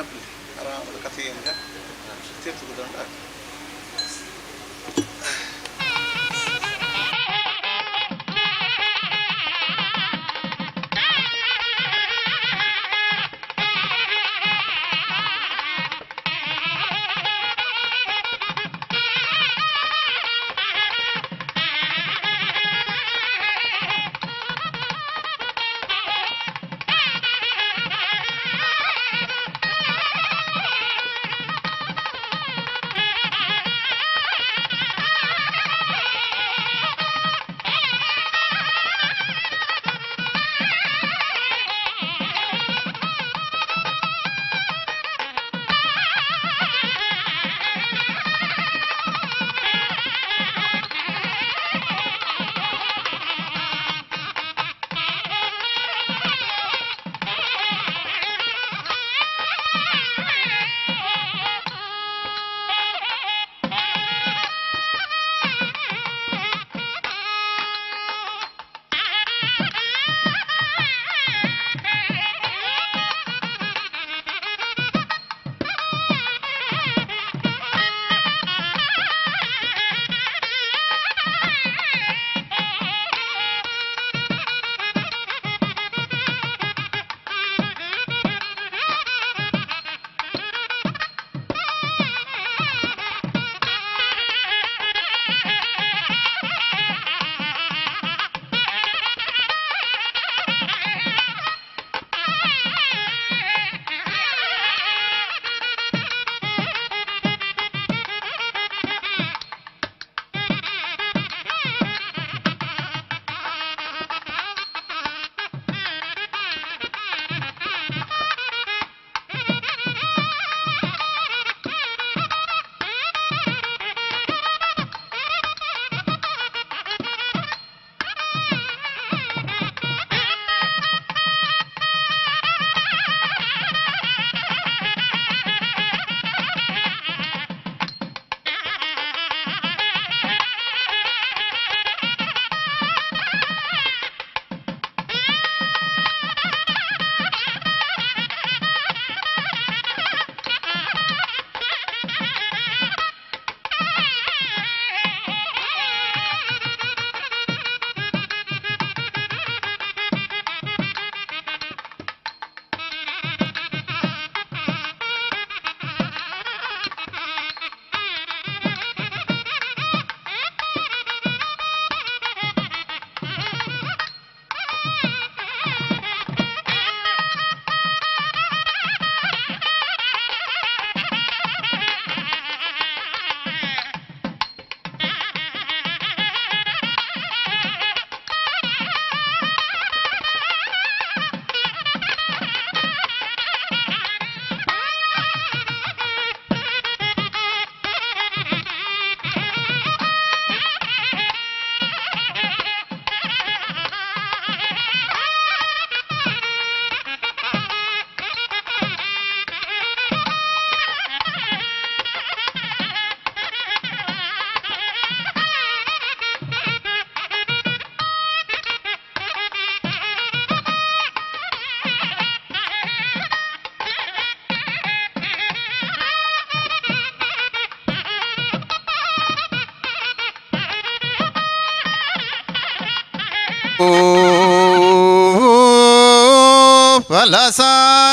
ನೆನಪಿಲ್ಲ ಆರಾಮದ ಕಥೆಯಿಂದ ತೀರ್ಥಗುದಂಡ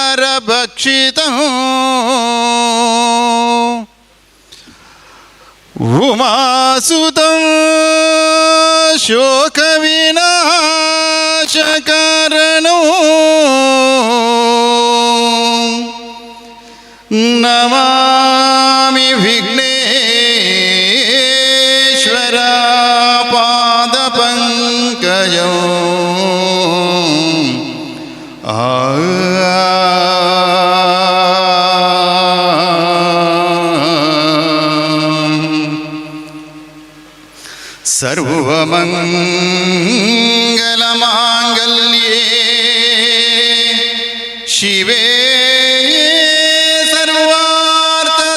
फलसारभक्षितं उमासुतं शोकविनाशकारणं नमामि विघ्नेश्वरा पादपङ्कजम् सर्वमङ्गलमाङ्गल्ये शिवे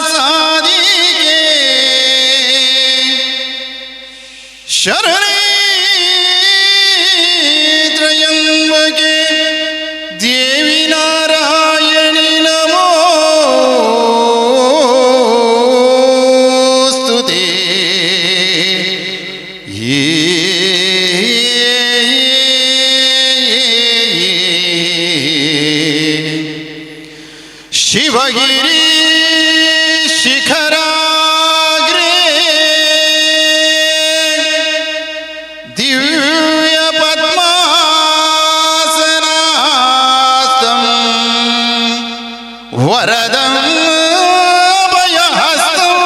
सर्वार्थसाधिके शरणे त्र्यम्बके देवी नारायणि नमोस्तुते। ಶಿವಗಿರಿ ಶಿಖರಾಗ್ರೇ ದಿವ್ಯ ಪದ್ಮಾಸನಾಸ್ತಂ ವರದಂ ಭಯಹಸ್ತಂ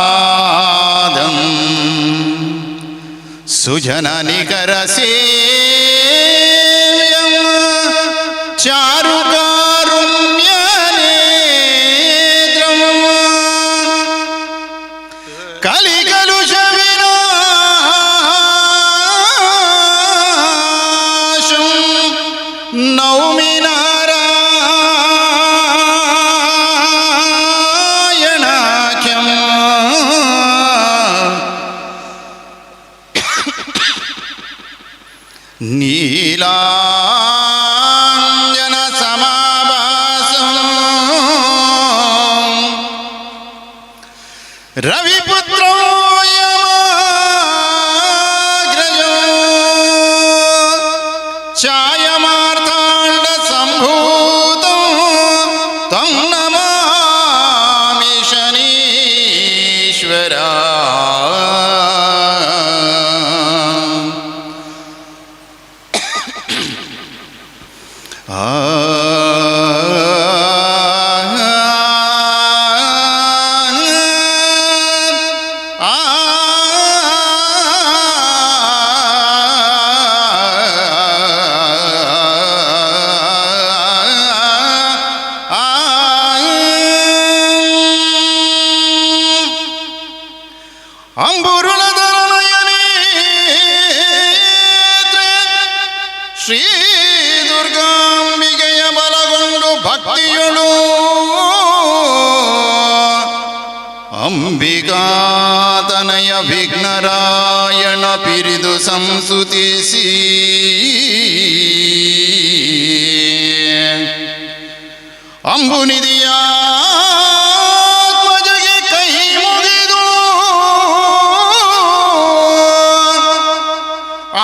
ಪಾಪವಿಧ್ವಂಸಪಾದಂ ಸುಜನನಿಕರಸೇವ್ಯಂ ಚಾರುಕಾರುಣ್ಯನೇತ್ರಂ ಕಲಿಕಲುಷವಿನಾಶಂ ನೌಮಿ ನಾರಾಯಣಾಖ್ಯಂ ನೀಲಾಂಜನ ಸಮಾಭಾಸಂ ರವಿಪುತ್ರೋ ಯಮಾಗ್ರಜೋ ಛಾಯಮಾರ್ತಾಂಡ ಸಂಭೂತಂ ತ್ವಂ ನಮಾಮಿ ಶನೀಶ್ವರ ಶ್ರೀ ದುರ್ಗಾಂಬಿಕೆಯ ಬಲಗೊಂಡು ಭಕ್ತಿಯೊಳು ಅಂಬಿಕಾತನಯ ವಿಘ್ನರಾಯಣ ಪಿರಿದು ಸಂಸುತಿಸಿ ಅಂಬುನಿಧಿಯ ಆತ್ಮಜಗೆ ಕೈ ಮುಗಿದು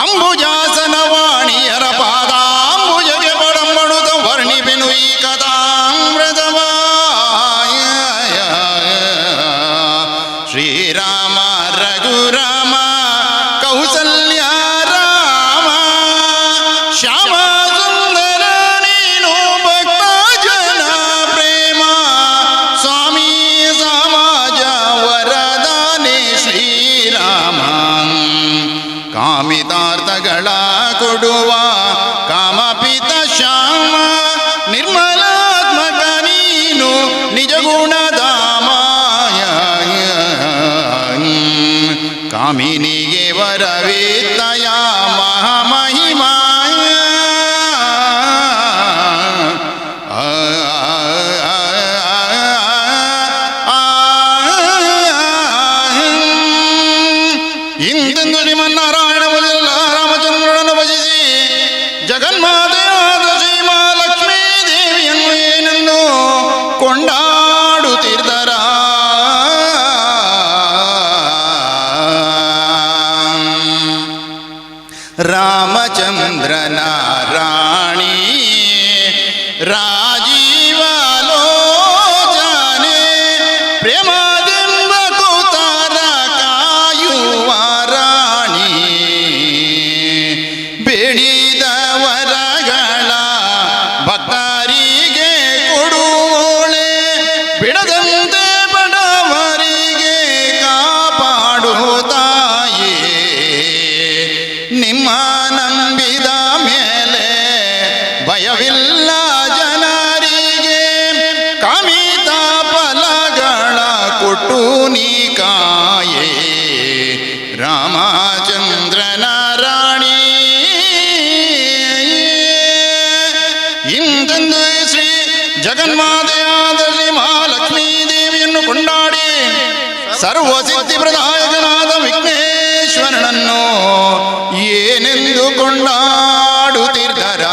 ಅಂಬುಜಾಸನ ವಾಣಿಯರ ಪಾದಾಂಬುಜಗೆ ಬಡಂಬಡುತ್ತ ವರ್ಣಿಪೆನು ಈ ಕಥಾಮೃತವ ಶ್ರೀರಾಮ ರಘುರಾಮ ಕೌಸಲ್ಯ ರಾಮ ಶ್ಯಾಮ ಸುಂದರ ನೀನು ಭಕ್ತ ಜನ ಪ್ರೇಮ ಸ್ವಾಮಿ ಸಮಾಜ ವರದಾನೆ ಶ್ರೀರಾಮ ಕಾಮಿತಾರ್ಥಗಳ ಕೊಡುವ ಕಾಮಪಿತ ಶ್ಯಾಮ ನಿರ್ಮಲಾತ್ಮಕ ನೀನು ನಿಜ ಗುಣಧಾಮಾಯ ಕಾಮಿನಿಗೆ ವರವೇತ್ತಯ ಮಹಾಮಹಿಮಾಯ ಇಂದೆಂದು ಶ್ರೀಮನ್ನಾರಾಯಣ ಮೊದಲ ರಾಮಚಂದ್ರನನ್ನು ಭಜಿಸಿ ಜಗನ್ಮಾತೆಯಾದ ಶ್ರೀಮಹಾಲಕ್ಷ್ಮೀ ದೇವಿಯನ್ನು ಏನೆಂದು ಕೊಂಡಾಡುತ್ತಿದ್ದರ ರಾಮಚಂದ್ರನ ರಾಣಿ ರಾಜೀವಲೋಚನೆ ಪ್ರೇಮದೆಂಬ ಕೂತಾರ ಕಾಯುವ ರಾಣಿ ಬೇಡಿದ ವರಗಳ ಭಕ್ತರಿಗೆ ಕೊಡುವೋಳೆ ಬಿಡದಂತೆ ಬಡವರಿಗೆ ಕಾಪಾಡುತ್ತಾಯೇ ನಿಮ್ಮ ನಂಬಿದ ಮೇಲೆ ಭಯವಿಲ್ಲ ಜನರಿಗೆ ಕಾಮಿತ ಫಲಗಳ ಕೊಟ್ಟು ನೀ ಕಾಯೇ ರಾಮಚಂದ್ರನ ರಾಣಿ ಇಂದೆಂದು ಶ್ರೀ ಜಗನ್ಮಾತೆಯಾದ ಶ್ರೀ ಮಹಾಲಕ್ಷ್ಮೀ ದೇವಿಯನ್ನು ಕೊಂಡಾಡಿ ಸರ್ವಸಿದ್ಧಿ ಪ್ರದಾಯಕನಾದ ವಿಘ್ನೇಶ್ವರನನ್ನು ಏನೆಂದು ಕೊಂಡಾಡುತ್ತಿದ್ದರ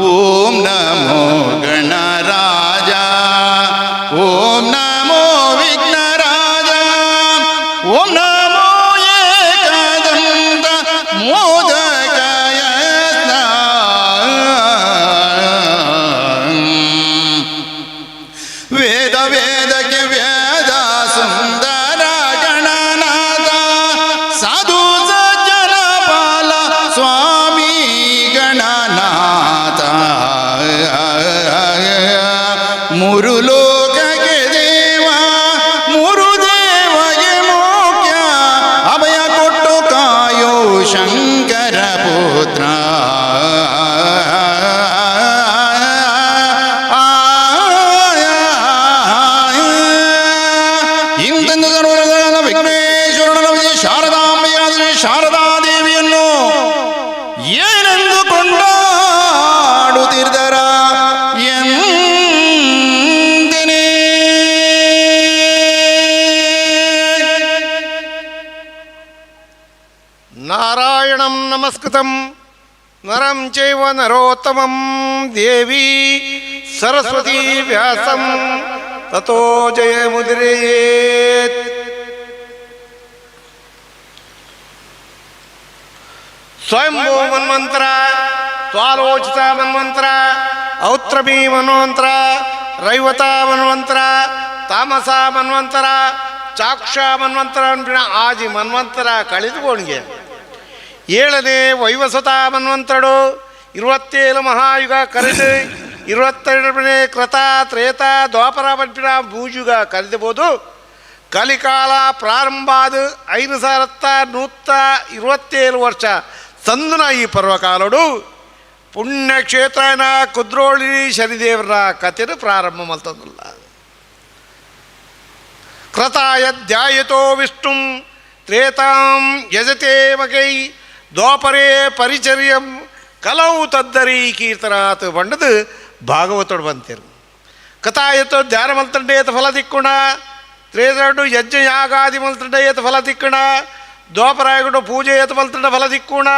ಓಂ ನಮೋ ಗಣರಾಜ ಓಂ ನಮೋ ವಿಘ್ನರಾಜ ಓಂ ನಮೋ ಏಕದಂಬ ವೇದಕ್ಕೆ ವೇದ ಸುಂದರ ಗಣನಾಥ ಸಾಧು ಸಜ್ಜನ ಪಾಲ ಸ್ವಾಮಿ ಗಣನಾಥ ಮೂರು ಲೋಕಕ್ಕೆ ದೇವ ಮೂರು ದೇವಗೆ ಮುಖ್ಯ ಅಭಯ ಕೊಟ್ಟು ಕಾಯೋ ಶಂಕರ ಪುತ್ರ ವಿಘ್ನೇಶ್ವರನ ವಿಜಯ ಶಾರದಾಂಬೆಯಾದರೆ ಶಾರದಾದೇವಿಯನ್ನು ಏನೆಂದು ಕೊಂಡಾಡುತ್ತಿದ್ದರ ಎಂದಿನೇ ನಾರಾಯಣಂ ನಮಸ್ಕೃತಂ ನರಂ ಚೈವ ನರೋತ್ತಮಂ ದೇವಿ ಸರಸ್ವತಿ ವ್ಯಾಸಂ ತಥೋ ಜಯಮುದಿರೇತ್. ಸ್ವಯಂಭೂ ಮನ್ವಂತರ, ಸ್ವಾಲೋಚಿತ ಮನ್ವಂತರ, ಔತ್ರಮೀ ಮನ್ವಂತರ, ರೈವತ ಮನ್ವಂತರ, ತಾಮಸ ಮನ್ವಂತರ, ಚಾಕ್ಷ ಮನ್ವಂತರ ಆಜಿ ಮನ್ವಂತರ ಕಳೆದುಕೊಂಡ್ಗೆ 7ನೇ ವೈವಸ್ವತ ಮನ್ವಂತರಡು 27 ಮಹಾಯುಗ ಕರೆದು 22ನೇ ಕೃತ ತ್ರೇತ ದ್ವಾಪರ ಪಂಪಿನ ಭೂಜುಗ ಕರೆದಬಹುದು. ಕಲಿಕಾಲ ಪ್ರಾರಂಭಾದ 5127 ವರ್ಷ ಸಂದುನ ಈ ಪರ್ವಕಾಲಡು ಪುಣ್ಯಕ್ಷೇತ್ರನ ಕುದ್ರೋಳಿ ಶನಿದೇವರ ಕಥೆನು ಪ್ರಾರಂಭ ಮಲ್ತಂದಿಲ್ಲ. ಕೃತಾಯ ಧ್ಯಾಯತೋ ವಿಷ್ಣು ತ್ರೇತಾಂ ಯಜತೆ ಮಗೈ ದ್ವಾಪರೇ ಪರಿಚರ್ಯಂ ಕಲೌ ತದ್ದರಿ ಕೀರ್ತನಾತ್ ಬಂಡದು ಭಾಗವತೋಡು ಬಂತೇರು. ಕಥಾಯತ್ತು ಧ್ಯಾನ ಮಲ್ತಂಡೇತ ಫಲ ದಿಕ್ಕುಣ, ತ್ರೇತಡು ಯಜ್ಞ ಯಾಗಾದಿ ಮಲ್ತಂಡೇತ ಫಲ ದಿಕ್ಕುಣ, ದ್ವಾಪರಾಯಗುಡು ಪೂಜೆ ಏತ ಮಲ್ತಂಡ ಫಲ ದಿಕ್ಕುಣ,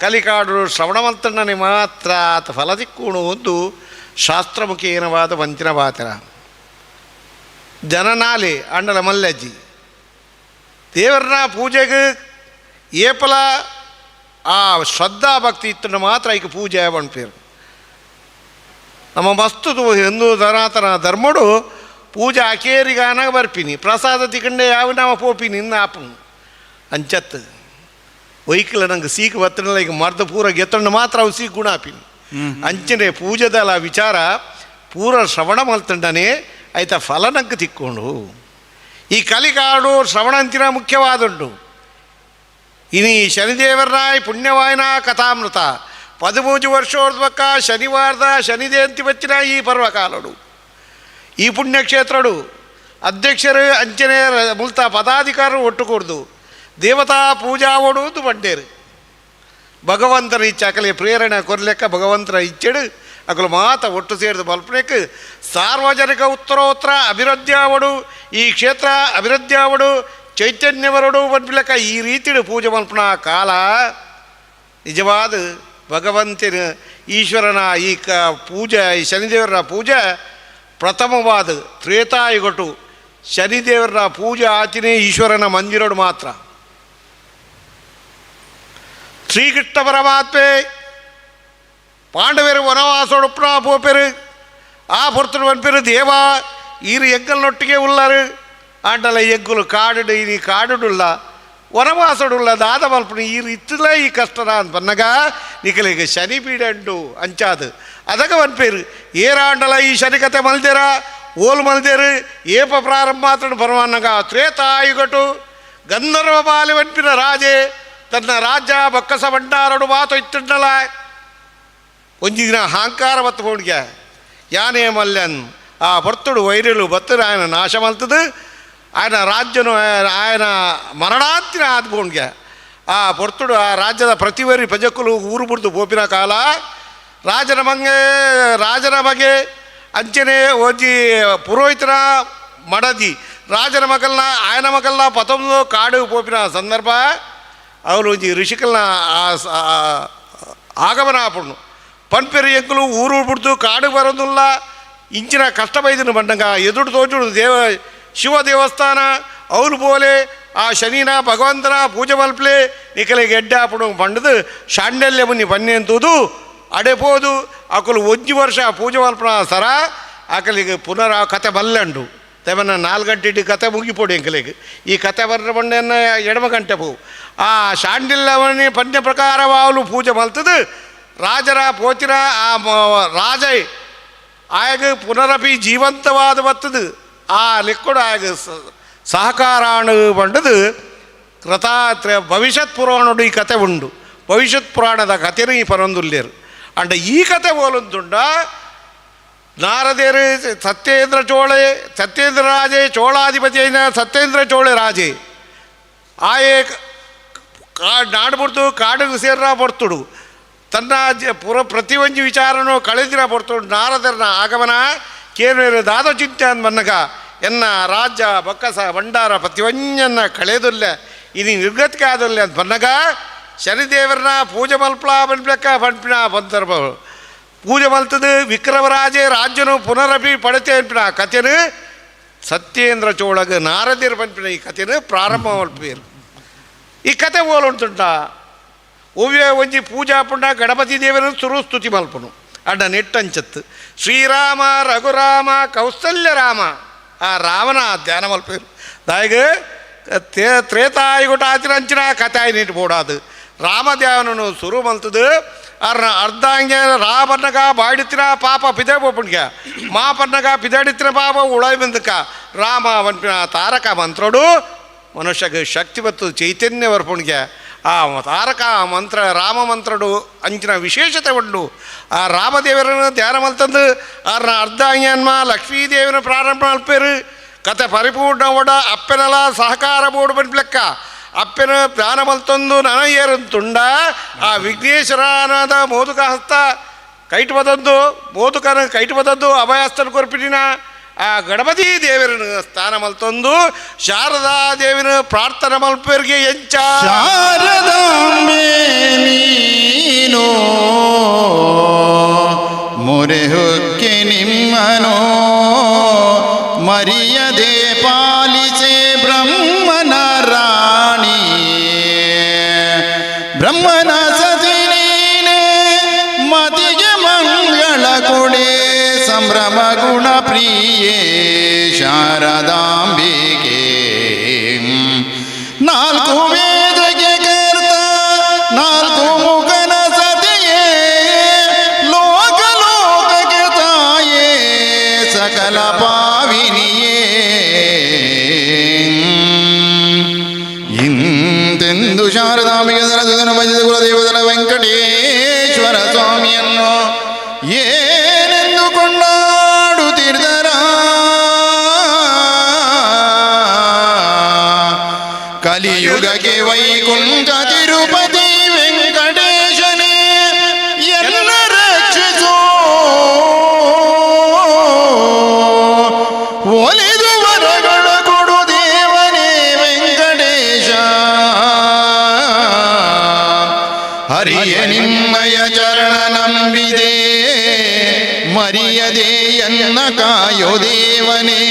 ಕಲಿಕಾಡು ಶ್ರವಣ ಮಲ್ತಂಡನೆ ಮಾತ್ರ ಆತ ಫಲ ದಿಕ್ಕುಣು ಒಂದು ಶಾಸ್ತ್ರಮುಖೇನವಾದ ವಂಚನ ಬಾತರ ಜನನಾಲಿ ಅಂಡಲ ಮಲ್ಲಜ್ಜಿ ದೇವರನ್ನ ಪೂಜೆಗೆ ಏಪಲ ಆ ಶ್ರದ್ಧಾ ಭಕ್ತಿ ಇತ್ತು ಮಾತ್ರ ಈಗ ಪೂಜೆ ಬಂಡ್ಪೇರು. ನಮ್ಮ ಮಸ್ತುದು ಹಿಂದೂ ಸನಾತನ ಧರ್ಮಡು ಪೂಜೆ ಅಕೇರಿಗಾನಾಗ ಬರ್ಪಿನಿ ಪ್ರಸಾದ ತಿಕಂಡೆ ಯಾವ ನಾವು ಪೋಪಿನಿ ಇನ್ನು ಆಪನು ಅಂಚತ್ತು ಒಯ್ಕಲ ನಂಗೆ ಸೀಕ್ ಬತ್ತನಲ್ಲ ಈಗ ಮರ್ದ ಪೂರ ಗೆತ್ತಂಡು ಮಾತ್ರ ಅವು ಸೀಕ್ ಗುಣ ಆಪಿನಿ ಅಂಚನೆ ಪೂಜೆದಲ್ಲ ವಿಚಾರ ಪೂರ ಶ್ರವಣ ಮಲ್ತಂಡನೆ ಆಯ್ತಾ ಫಲ ನಂಗೆ ತಿಕ್ಕೊಂಡು ಈ ಕಲಿಕಾಡು ಶ್ರವಣ ಅಂತಿನ ಮುಖ್ಯವಾದುಂಟು. ಇನಿ ಶನಿದೇವರಾಯ್ ಪುಣ್ಯವಾಯನ ಕಥಾಮೃತ 13 ವರ್ಷೋರ್ಧ್ವಕ್ಕ ಶನಿವಾರದ ಶನಿಜಯಂತಿ ಬಚ್ಚಿನ ಈ ಪರ್ವಕಾಲಡು ಈ ಪುಣ್ಯಕ್ಷೇತ್ರಡು ಅಧ್ಯಕ್ಷರು ಅಂಚನೆ ಮುಲ್ತ ಪದಾಧಿಕಾರರು ಒಟ್ಟು ಕೊಡ್ದು ದೇವತಾ ಪೂಜಾ ಓಡುವುದು ಬಂಡೇರು. ಭಗವಂತನ ಇಚ್ಛೆ ಅಕಲೆ ಪ್ರೇರಣೆ ಕೊರ್ಲೆಕ್ಕ ಭಗವಂತನ ಇಚ್ಛೆಡು ಅಕಲು ಮಾತ ಒಟ್ಟು ಸೇರಿದ ಬಲ್ಪನೆಕ್ ಸಾರ್ವಜನಿಕ ಉತ್ತರೋತ್ತರ ಅಭಿವೃದ್ಧಿ ಆವಡು ಈ ಕ್ಷೇತ್ರ ಅಭಿವೃದ್ಧಿ ಆವಡು ಚೈತನ್ಯವರಡು ಬಂದ್ಬಿಲಕ್ಕ ಈ ರೀತಿ ಪೂಜೆ ಮಲ್ಪನ ಕಾಲ ನಿಜವಾದ ಭಗವಂತನ ಈಶ್ವರನ ಈ ಪೂಜೆ ಈ ಶನಿದೇವರ ಪೂಜೆ ಪ್ರಥಮವಾದ ತ್ರೇತಾಯುಗಟು ಶನಿದೇವರ ಪೂಜೆ ಆಚನೆ ಈಶ್ವರನ ಮಂದಿರೋಡು ಮಾತ್ರ. ಶ್ರೀಕೃಷ್ಣ ಪರಮಾತ್ಮೆ ಪಾಂಡವರು ವನವಾಸೋಡುಪ್ಪ ಪೋಪೆರು ಆ ಪೊರ್ತರು ಬಂಪೆರು ದೇವ ಈರು ಎಗ್ಗಲ್ನೊಟ್ಟಿಗೆ ಉಳ್ಳರು ಆಂಡಲ ಎಗ್ಗುಲು ಕಾಡು ಈ ಕಾಡುಡುಲ್ಲ ವನವಾಸಡುಲ್ಲ ದಾದ ಮಲ್ಪನು ಈರು ಇತ್ತಲ ಈ ಕಷ್ಟನ ಅಂತ ಬನ್ನಗ ನಿಖಲಿಗೆ ಶನಿ ಪೀಡಂಡು ಅಂಚಾದು ಅದಕ್ಕೆ ಬಂಪೇರು ಏರಾಂಡಲ ಈ ಶನಿ ಕತೆ ಮಲ್ದೇರ ಓಲು ಮಲ್ದೇರು ಏಪ ಪ್ರಾರಂಭ ಮಾತ್ರ ಬರುವನ್ನಗ ತ್ರೇತಾಯುಗಟು ಗಂಧರ್ವ ಬಾಲಿ ಬಂಪಿನ ರಾಜೆ ತನ್ನ ರಾಜ್ಯ ಬಕ್ಕಸ ಭಂಡಾರಡು ಮಾತು ಇತ್ತುಂಡಲ ಒಂಜಿ ದಿನ ಅಹಂಕಾರ ಬತ್ತು ಹೋಡ್ಗೆ ಯಾನೇ ಮಲ್ಯನ್ ಆ ಬರ್ತುಡು ವೈರಲು ಬತ್ತರು ఆయన ನಾಶ ಮಲ್ತದು ఆయన ರಾಜ್ಯನು ఆయన ಮರಣಾಂತಿನ ಆದ್ಬೋಣ್ಗೆ ಆ ಬರ್ತುಡು ಆ ರಾಜ್ಯದ ಪ್ರತಿವರಿ ಪ್ರಜಕ್ಕಲು ಊರು ಬಿಡ್ದು ಪೋಪಿನ ಕಾಲ ರಾಜನ ಬಗ್ಗೆ ಅಂಚನೆ ಓದಿ ಪುರೋಹಿತರ ಮಡದಿ ರಾಜನ ಮಗಲ್ನ ఆయన ಮಗಲ್ನ ಪತೊಂದು ಕಾಡು ಪೋಪಿನ ಸಂದರ್ಭ ಅವರು ಒಂಜಿ ಋಷಿಕಲ್ನ ಆಗಮನ ಆಪುಣ್ಣು ಪನ್ಪೆರು ಎಂಕುಲು ಊರು ಬಿಡ್ದು ಕಾಡು ಬರೋದಿಲ್ಲ ಇಂಚಿನ ಕಷ್ಟ ಬೈದಿನ ಬಂಡಂಗ ಎದುರು ತೋಜುಡು ಶಿವ ದೇವಸ್ಥಾನ ಅವ್ರು ಬೋಲೆ ಆ ಶನಿನ ಭಗವಂತನ ಪೂಜೆ ಮಲ್ಪಲೆ ನಿಕಲಿಗೆ ಎಡ್ಡೆ ಆಪಡು ಬಂಡದು ಶಾಂಡಲ್ಯ ಮುನಿ ಬನ್ನಿ ಅಂತುದು ಅಡೆಪೋದು ಅಕಲು 1 ವರ್ಷ ಪೂಜೆ ಮಲ್ಪನ ಸರ ಆಕಲಿಗೆ ಪುನರ ಕತೆ ಬಲ್ಲಂಡು ತೆವನ 4 ಗಂಟೆ ಕತೆ ಮುಗಿಪೋಡಿ ಎಂಕಲೆಗೆ ಈ ಕತೆ ಬರ್ರ ಬಂಡೆಯನ್ನು ಎಡಮ ಗಂಟೆ ಪೋ ಆ ಶಾಂಡಿಲ್ಲವನಿ ಪಂಚ ಪ್ರಕಾರವಾವಲು ಪೂಜೆ ಮಲ್ತದು ರಾಜರ ಪೋಚಿರ ಆ ರಾಜ ಆಯಗ ಪುನರಪಿ ಜೀವಂತವಾದ ಬತ್ತದು ಆ ಲೆಕ್ಕಡು ಆಯಗ ಸಹಕಾರಾಣು ಬಂಡದು ಭವಿಷ್ಯತ್ ಪುರಾಣಡು ಈ ಕತೆ ಉಂಡು ಭವಿಷ್ಯತ್ ಪುರಾಣದ ಕಥೆನೂ ಈ ಪರೊಂದುಲ್ಲೇರು ಅಂಡ ಈ ಕತೆ ಹೋಲಂತುಂಡ ನಾರದೇರು ಸತ್ಯೇಂದ್ರ ರಾಜೇ ಚೋಳಾಧಿಪತಿಯೈನ ಸತ್ಯೇಂದ್ರ ಚೋಳ ರಾಜೇ ಆಯೇ ನಾಡು ಬಿಡ್ತು ಕಾಡಿಗೆ ಸೇರ ಬರ್ತುಡು ತನ್ನ ಪ್ರತಿಯೊಂದು ವಿಚಾರನೂ ಕಳೆದಿರ ಬರ್ತುಡು ನಾರದರನ ಆಗಮನ ಕೇರು ದಾದ ಚಿಂತೆ ಅಂದ್ ಬನ್ನಗ ಎನ್ನ ರಾಜ್ಯ ಬಕ್ಕಸ ಭಂಡಾರ ಪ್ರತಿಯೊಂದನ್ನು ಕಳೆದೊಲ್ಲೆ ಇದು ನಿರ್ಗತಿಕೆ ಆದೊಲ್ಲೆ ಅಂತ ಬನ್ನಗ ಶನಿದೇವರನ್ನ ಪೂಜೆ ಮಲ್ಪಳ ಬನ್ಬೇಕ ಬನ್ಪಿನ ಬಂದರ್ಬ ಪೂಜೆ ಮಲ್ತದು ವಿಕ್ರಮರಾಜೇ ರಾಜ್ಯನು ಪುನರಪಿ ಪಡತೆ ಅನ್ಪಿನ ಕಥೆನು ಸತ್ಯೇಂದ್ರ ಚೋಳಗ ನಾರದಿರು ಬನ್ಪಿನ ಈ ಕಥೆನು ಪ್ರಾರಂಭ ಮಲ್ಪೇರು ಈ ಕತೆ ಓಲುಂಟುಂಟ ಓವ್ಯ ಒಂಜಿ ಪೂಜಾ ಪುಂಡ ಗಣಪತಿ ದೇವರನ್ನು ಸುರುಸ್ತುತಿ ಮಲ್ಪನು ಅಡ್ಡ ನೆಟ್ಟಂಚತ್ತು ಶ್ರೀರಾಮ ರಘುರಾಮ ಕೌಸಲ್ಯ ರಾಮ ಆ ರಾಮನ ಧ್ಯಾನ ಮಲ್ಪೇರು ದಾಯಿಗ ತ್ರೇತಾಯುಗುಟ ಆತಿರಂಚಿನ ಕಥಾಯಿ ನೀಟ್ಟು ಬೋಡಾದು ರಾಮಧ್ಯಾನನು ಸುರು ಮಲ್ತದು ಅರ್ಧಾಂಗ ರಾಮನ್ನಗ ಬಾಡಿತ್ತಿನ ಪಾಪ ಪಿದೆ ಬೋಪುಣ್ಗೆ ಮಾಪನ್ನಗ ಪಿದಾಡಿತ್ತಿನ ಪಾಪ ಉಳಾಯ್ ಬಂದಕ ರಾಮ ಅವನ್ಪಿನ ತಾರಕ ಮಂತ್ರಡು ಮನುಷ್ಯಗೆ ಶಕ್ತಿ ಬತ್ತು ಚೈತನ್ಯ ವರ್ಪುಣ್ಗೆ ಆ ತಾರಕ ಮಂತ್ರ ರಾಮ ಮಂತ್ರಡು ಅಂಚಿನ ವಿಶೇಷತೆ ಉಂಡು ಆ ರಾಮದೇವರನ್ನು ಧ್ಯಾನ ಮಲ್ತಂದು ಅವ್ರನ್ನ ಅರ್ಧಾಂಗ್ಯನ್ಮ ಲಕ್ಷ್ಮೀದೇವಿನ ಪ್ರಾರಂಭ ಮಲ್ಪೇರು ಕತೆ ಪರಿಪೂರ್ಣ ಒಡ ಅಪ್ಪೆನಲ ಸಹಕಾರ ಬೋರ್ಡು ಬನ್ಲೆಕ್ಕ ಅಪ್ಪೆನ ಧ್ಯಾನ ಮಲ್ತೊಂದು ನನಗೇರಂತುಂಡ ಆ ವಿಘ್ನೇಶ್ವರನಾದ ಮೋದುಕ ಹಸ್ತ ಕೈಟ್ ಬದದ್ದು ಮೋದುಕನ ಕೈಟ್ ಬದದ್ದು ಅಭಯಸ್ತನ ಕೊರ್ಪಿಟಿನ ಆ ಗಣಪತಿ ದೇವರನ್ನು ಸ್ಥಾನ ಮಲ್ತೊಂದು ಶಾರದಾ ದೇವಿನ ಪ್ರಾರ್ಥನೆ ಮಲ್ಪೇರಿಗೆ ಎಂಚ ಶಾರದಾಂಬೆ ನೀನು ಮೊರೆ ಹೊಕ್ಕೆ ನಿಮ್ಮನೋ ಮರಿಯದೆ ಪಾಲಿಸೆ ಬ್ರಹ್ಮನ ರಾಣಿ ಬ್ರಹ್ಮನ ಸತಿ ನೀನೆ ಮತಿಗೆ ಮಂಗಳ ಕೊಡೆ ಸಂಭ್ರಮ ಗುಣ ಪ್ರಿಯೇ ಶಾರದಾಂಬಿಕೆ ನಾಲ್ಕು ವೇದಕ್ಕೆ ಕರ್ತ ನಾಲ್ಕು ಮುಖನ ಸತಿಯೇ ಲೋಕ ಲೋಕಕ್ಕೆ ತಾಯೇ ಸಕಲ ಪಾವಿನಿಯೇ ಇಂತೆಂದು ಶಾರದಾಂಬಿಕೆ ಸರಸುದನ ಭಜಿದ ಕುಲದೇವದನ ವೆಂಕಟೇಶ್ವರ ಸ್ವಾಮಿಯನ್ನು ಏನೆಂದು ಕೊಂಡಾಡುತ್ತಿರ್ದರ ಕಲಿಯುಗಕ್ಕೆ ವೈಕುಂಠ ತಿರುಪತಿ ವೆಂಕಟೇಶನೇ ಎಲ್ಲ ರಕ್ಷಿಸೋ ಒಲಿದು ವರಗಳ ಕೊಡು ದೇವನೇ ವೆಂಕಟೇಶ ಹರಿಯ ನಿಮ್ಮಯ ಚರಣ ನಂಬಿದೆ ಮರಿಯದೆ ಎನ್ನ ಕಾಯೋ ದೇವನೇ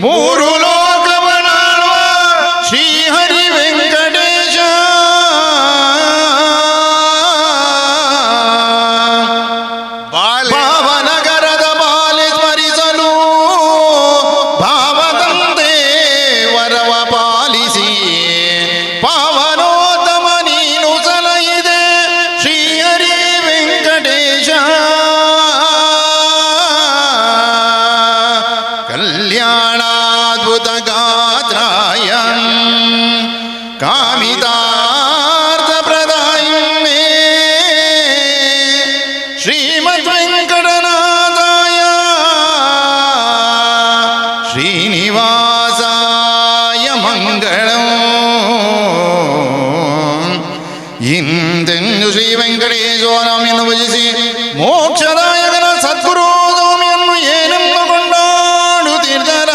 ಮೂರು ಲೋಕವನಾಳುವ ಶ್ರೀಹರಿ ವೆಂಕಟೇಶ ಭಾವನಗರದ ಬಾಲೆ ಸ್ಮರಿಸಲು ಭಾವದಂತೆ ವರವ ಪಾಲಿಸಿ ಪಾವನೋತ್ತಮ ನೀನು ಸಲಹಿದೆ ಶ್ರೀಹರಿ ವೆಂಕಟೇಶ ಕಲ್ಯಾಣಾದ್ಭುತ ಗಾತ್ರಾಯ ಕಾಮಿತಾರ್ಥ ಪ್ರದಾಯಿನೇ ಶ್ರೀಮದ್ ವೆಂಕಟನಾಥಾಯ ಶ್ರೀನಿವಾಸಾಯ ಮಂಗಳಂ ಇಂದೆಂದು ಶ್ರೀ ವೆಂಕಟೇಶ್ವರನನ್ನು ಭಜಿಸಿ ಮೋಕ್ಷದಾಯಕನ ಸದ್ಗುರು ಸ್ವಾಮಿಯನ್ನು ಏನೆಂದು ಕೊಂಡಾಡುತ್ತಿದ್ದರ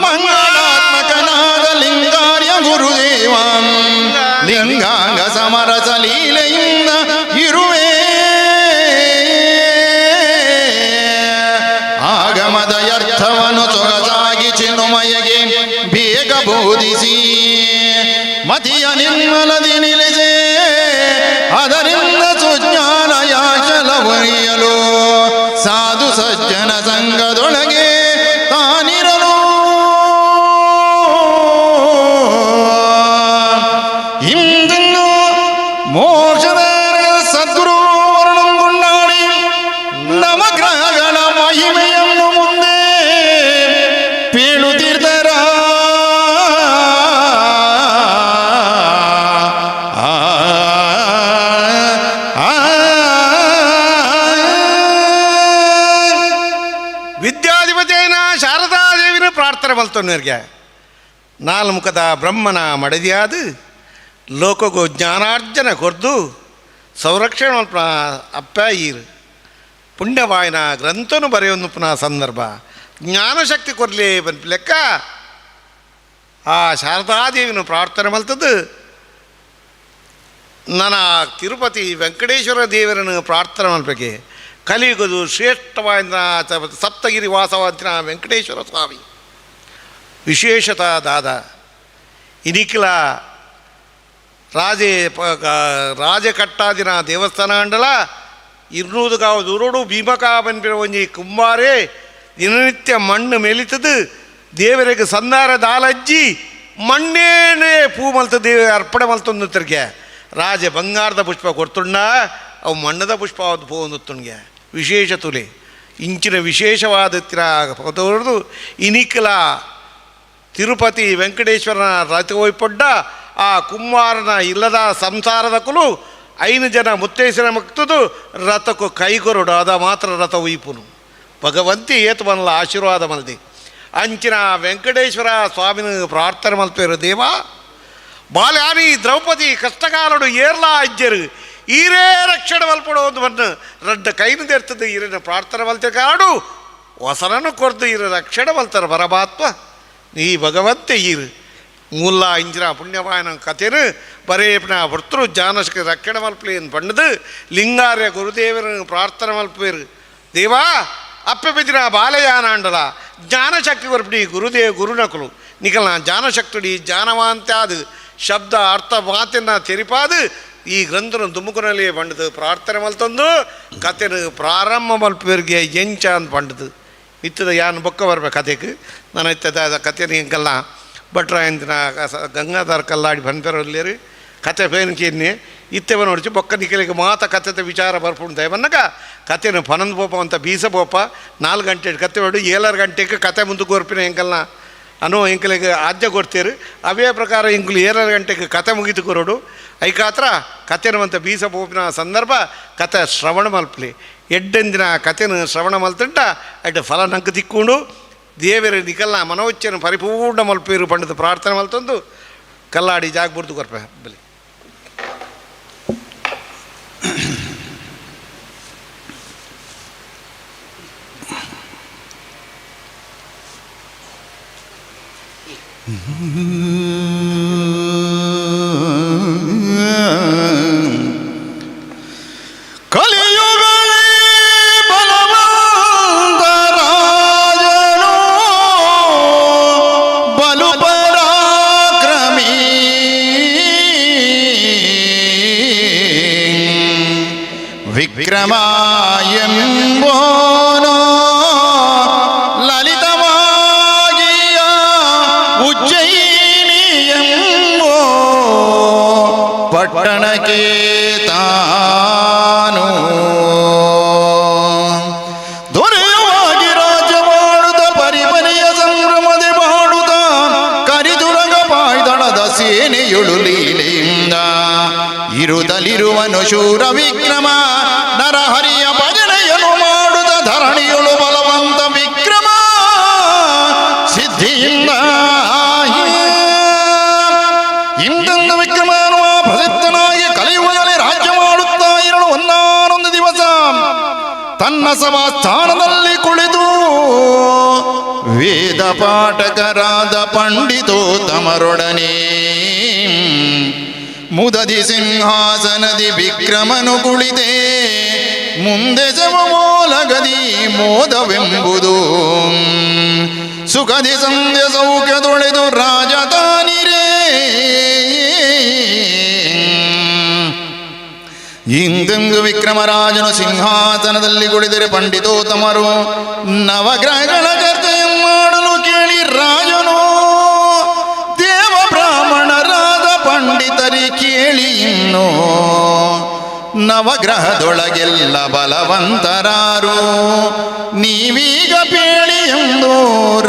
ಮಂಗಳಾತ್ಮಕನಾದ ಲಿಂಗಾರ್ಯ ಗುರುದೇವಂ ಲಿಂಗಾಂಗ ಸಮರಸ ಲೀಲೆಯಿಂದ ಇರುವೆ ಆಗಮದ ಅರ್ಥವನ್ನು ಸೊಗಸಾಗಿ ಚಿನ್ಮಯಗೆ ಬೇಗ ಬೋಧಿಸಿ ಮತಿಯ ನಿರ್ಮಲದಿ ನಿಲ್ಲಿಸೆ ಅದರಿಂದ ಸುಜ್ಞಾನ ಯಾಚಲವರಿಯಲು ಸಾಧು ಸಜ್ಜನ ಸಂಘದೊಳಗೆ ಪೇಳುತ್ತಿರ್ದರ ವಿದ್ಯಾಧಿಪತಿಯನ ಶಾರದಾದೇವಿನ ಪ್ರಾರ್ಥನೆ ಮಲ್ತೊನ್ನರ್ಗೆ ನಾಲ್ ಮುಖದ ಬ್ರಹ್ಮನ ಮಡದಿಯಾದ ಲೋಕಗೂ ಜ್ಞಾನಾರ್ಜನ ಕೊರ್ದು ಸಂರಕ್ಷಣೆ ಮಲ್ಪನ ಅಪ್ಪ ಈರು ಪುಣ್ಯವಾಯನ ಗ್ರಂಥನು ಬರೆಯೊಂದುಪನ ಸಂದರ್ಭ ಜ್ಞಾನಶಕ್ತಿ ಕೊರಲಿ ಬಂದ ಲೆಕ್ಕ ಆ ಶಾರದಾದೇವಿನ ಪ್ರಾರ್ಥನೆ ಮಲ್ತದ್ದು ನನ್ನ ತಿರುಪತಿ ವೆಂಕಟೇಶ್ವರ ದೇವರನ್ನು ಪ್ರಾರ್ಥನೆ ಮಲ್ಪಕ್ಕೆ ಕಲಿಯುಗದು ಶ್ರೇಷ್ಠವಾದ ಸಪ್ತಗಿರಿ ವಾಸವಾದಿನ ವೆಂಕಟೇಶ್ವರ ಸ್ವಾಮಿ ವಿಶೇಷತಾದಾದ ಇನಿಕಿಲ ರಾಜಕಟ್ಟಾದಿನ ದೇವಸ್ಥಾನ ಅಂಡಲ ಇರ್ನೂದು ಕಾವು ದೂರೋಡು ಭೀಮಕಾ ಬಂದಿರ ಒಂಜಿ ಕುಂಬಾರೇ ದಿನನಿತ್ಯ ಮಣ್ಣು ಮೆಲಿತದು ದೇವರಿಗೆ ಸಂದಾರ ದಾಲಜ್ಜಿ ಮಣ್ಣೇನೇ ಪೂ ಮಲ್ತ ದೇವ ಅರ್ಪಣೆ ಮಲ್ತೊಂದು ತಿರ್ಗೆ ರಾಜ ಬಂಗಾರದ ಪುಷ್ಪ ಕೊಡ್ತುಂಡ ಅವು ಮಣ್ಣದ ಪುಷ್ಪ ಅದು ಪೂ ಒಂದುತ್ತುಣ್ಗೆ ವಿಶೇಷ ತುಲೆ ಇಂಚಿನ ವಿಶೇಷವಾದ ಹೊರದು ಇನಿಕಲ ತಿರುಪತಿ ವೆಂಕಟೇಶ್ವರನ ರಥ ಒಯ್ಪೊಡ್ಡ ಆ ಕುಮಾರನ ಇಲ್ಲದ ಸಂಸಾರದ ಕುಲು 5 ಜನ ಮುತ್ತೈಸಿನ ಮಕ್ತದು ರಥಕ್ಕೂ ಕೈಗೊರಡು ಅದ ಮಾತ್ರ ರಥ ಒಯ್ಪುನು ಭಗವಂತಿ ಏತು ಮನಲ ಆಶೀರ್ವಾದ ಮಲ್ದಿ ಅಂಚಿನ ವೆಂಕಟೇಶ್ವರ ಸ್ವಾಮಿನ ಪ್ರಾರ್ಥನೆ ಮಲ್ಪೇರು ದೇವ ಬಾಲ್ಯಾನಿ ದ್ರೌಪದಿ ಕಷ್ಟಕಾಲಡು ಏರ್ಲಾ ಅಜ್ಜರು ಈರೇ ರಕ್ಷಣೆ ಮಲ್ಪಡೋದು ಬನ್ನು ರಡ್ಡ ಕೈನದು ಇರ್ತದೆ ಈರಿನ ಪ್ರಾರ್ಥನೆ ಮಲ್ತೆ ಕಾಡು ಹೊಸರನ್ನು ಕೊರ್ದು ಈರ ರಕ್ಷಣೆ ಮಲ್ತಾರೆ ಪರಮಾತ್ಮ ಈ ಭಗವಂತೆ ಈರು ಮೂಲ ಇಂಜಿನ ಪುಣ್ಯವಾಯನ ಕಥೆನು ಬರೇಪನ ಭರ್ತೃ ಜಾನಶಕ ರಕ್ಷಣೆ ಮಲ್ಪಲೇನು ಪಂಡದು ಲಿಂಗಾರ್ಯ ಗುರುದೇವರನ್ನು ಪ್ರಾರ್ಥನೆ ಮಲ್ಪೇರು ದೇವಾ ಅಪ್ಪೆ ಬಿದ್ದಿನ ಬಾಲಯಾನ ಅಂಡಲ ಜ್ಞಾನಶಕ್ತಿ ಕೊರ್ಪಡಿ ಗುರುನಕಲು ನಿಕಲ್ನ ಜ್ಞಾನಶಕ್ತಿ ಜ್ಞಾನವಾಂತ್ಯಾದ ಶಬ್ದ ಅರ್ಥ ಮಾತಿನ ತೆರಿಪಾದು ಈ ಗ್ರಂಥನ ತುಮಕೂರಲ್ಲಿ ಪಂಡದು ಪ್ರಾರ್ಥನೆ ಮಲ್ತಂದು ಕಥೆನು ಪ್ರಾರಂಭ ಮಲ್ಪೇರಿಗೆ ಎಂಚ ಅಂತ ಪಂಡದು ಇತ್ತದ ಯಾನು ಬೊಕ್ಕ ಬರ್ಬೇಕು ಕಥೆಗೆ ನಾನು ಇತ್ತದ ಕಥೆನ ಹಿಂಗಲ್ಲ ಭಟ್ರಾಯಂತಿನ ಗಂಗಾಧರ ಕಲ್ಲಾಡಿ ಬಂದಿರೋಲ್ಲೇರಿ ಕತೆ ಪೇನ್ಕೇನೆ ಇತ್ತೆವ ನೋಡಿಸಿ ಬೊಕ್ಕ ನಿಖಲಿಗೆ ಮಾತ ಕಥೆದ ವಿಚಾರ ಬರ್ಪುಂಡೆ ಬನ್ನಗ ಕಥೆನು ಪನಂದು ಬೋಪ ಅಂತ ಬೀಸ ಬೋಪ 4 ಗಂಟೆ ಕತೆ ಹೊಡು 7 ಗಂಟೆಗೆ ಕತೆ ಮುಂದಕ್ಕೆ ಕೊರ್ಪಿನ ಹೆಂಗಲ್ಲ ಅನ್ನೋ ಹೆಂಕಲಿಗೆ ಆಜ್ಞೆ ಕೊಡ್ತೀರಿ ಅವೇ ಪ್ರಕಾರ ಹಿಂಗ್ಲು 7 ಗಂಟೆಗೆ ಕತೆ ಮುಗಿದು ಕೊರೋಡು ಐಕಾತ್ರ ಕಥೆನು ಅಂತ ಬೀಸ ಬೋಪಿನ ಸಂದರ್ಭ ಕತೆ ಶ್ರವಣ ಮಲ್ಪಲಿ ಎಡ್ಡೆಂದಿನ ಕಥೆನು ಶ್ರವಣ ಮಲ್ತಂಟ ಅಡ್ಡ ಫಲ ನಂಗೆ ತಿಕ್ಕೊಂಡು ದೇವರ ನಿಕಲ್ನ ಮನೋಚ್ಚನ ಪರಿಪೂರ್ಣ ಮಲ್ಪೇರು ಪಂಡದ ಪ್ರಾರ್ಥನೆ ಮಲ್ತಂದು ಕಲ್ಲಾಡಿ ಜಾಗ ಬುರ್ದು ಕೊರ್ಪೆ ಬಲಿ ವಿಕ್ರಮಾಯಂಬೋನೋ ಲಲಿತವಾಗಿಯ ಉಜ್ಜಯಿನಿಯಂಬೋ ಪಟ್ಟಣಕ್ಕೆ ತಾನು ದೊರೆಯುವಾಗಿ ರಾಜ್ಯ ಮಾಡುತ್ತ ಪರಿಪರಿಯ ಸಂಭ್ರಮದೆ ಮಾಡುತ್ತ ಕರಿದುರಗ ಪಾಯ್ದಳದ ಸೇನೆಯೊಳು ಲೀಲೆಯಿಂದ ಇರುತ್ತಲಿರುವನು ಶೂರ ವಿಕ್ರಮ ನರಹರಿಯ ಭಜನೆಯನ್ನು ಮಾಡುತ್ತ ಧರಣಿಯೊಳು ಬಲವಂತ ವಿಕ್ರಮ ಸಿದ್ಧಿಯಿಂದ ಇಂದೊಂದು ವಿಕ್ರಮ ಅನ್ನುವ ಪ್ರಸಿದ್ಧನಾಗಿ ಕಲಿಯುಗದಲ್ಲಿ ರಾಜ್ಯ ಮಾಡುತ್ತಾ ಇರಲು ಒಂದಾನೊಂದು ದಿವಸ ತನ್ನ ಸಭಾಸ್ಥಾನದಲ್ಲಿ ಕುಳಿತು ವೇದ ಪಾಠಕರಾದ ಪಂಡಿತೋತ್ತಮರೊಡನೆ ಮುದದಿ ಸಿಂಹಾಸನದಿ ವಿಕ್ರಮನು ಕುಳಿತೆ ಮುಂದೆ ಜವಮೂಲಗದಿ ಮೋದವೆಂಬುದು ಸುಖದಿ ಸಂಧ್ಯ ಸೌಖ್ಯದೊಳೆದು ರಾಜಧಾನಿರೇ ಇಂದೆಂದು ವಿಕ್ರಮರಾಜನು ಸಿಂಹಾಸನದಲ್ಲಿ ಕುಳಿದರೆ ಪಂಡಿತೋತ್ತಮರು ನವಗ್ರಹಗಳ ಚರ್ಚೆಯನ್ನು ಮಾಡಲು ಕೇಳಿ ರಾಜನು ದೇವ ಬ್ರಾಹ್ಮಣರಾದ ಪಂಡಿತರಿ ಕೇಳಿ ಇನ್ನು ನವಗ್ರಹದೊಳಗೆಲ್ಲ ಬಲವಂತರಾರು ನೀವೀಗ ಪೇಳಿ ಎಂದು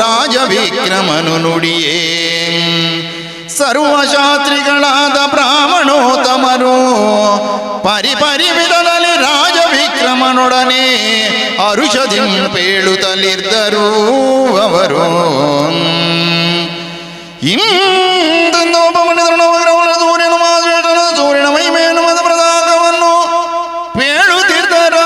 ರಾಜ ರಾಜವಿಕ್ರಮನು ನುಡಿಯೇ. ಸರ್ವಶಾಸ್ತ್ರಿಗಳಾದ ಬ್ರಾಹ್ಮಣೋತ್ತಮರು ಪರಿವಿಧದಲ್ಲಿ ರಾಜವಿಕ್ರಮನೊಡನೆ ಅರುಷದಿ ಪೇಳುತ್ತಲಿದ್ದರು ಅವರು. ಸೂರ್ಯನ ಮಹಿಮೆಯನ್ನು ಮದ ಪ್ರದಾಗವನ್ನು ಪೇಳುತ್ತಿದ್ದರ.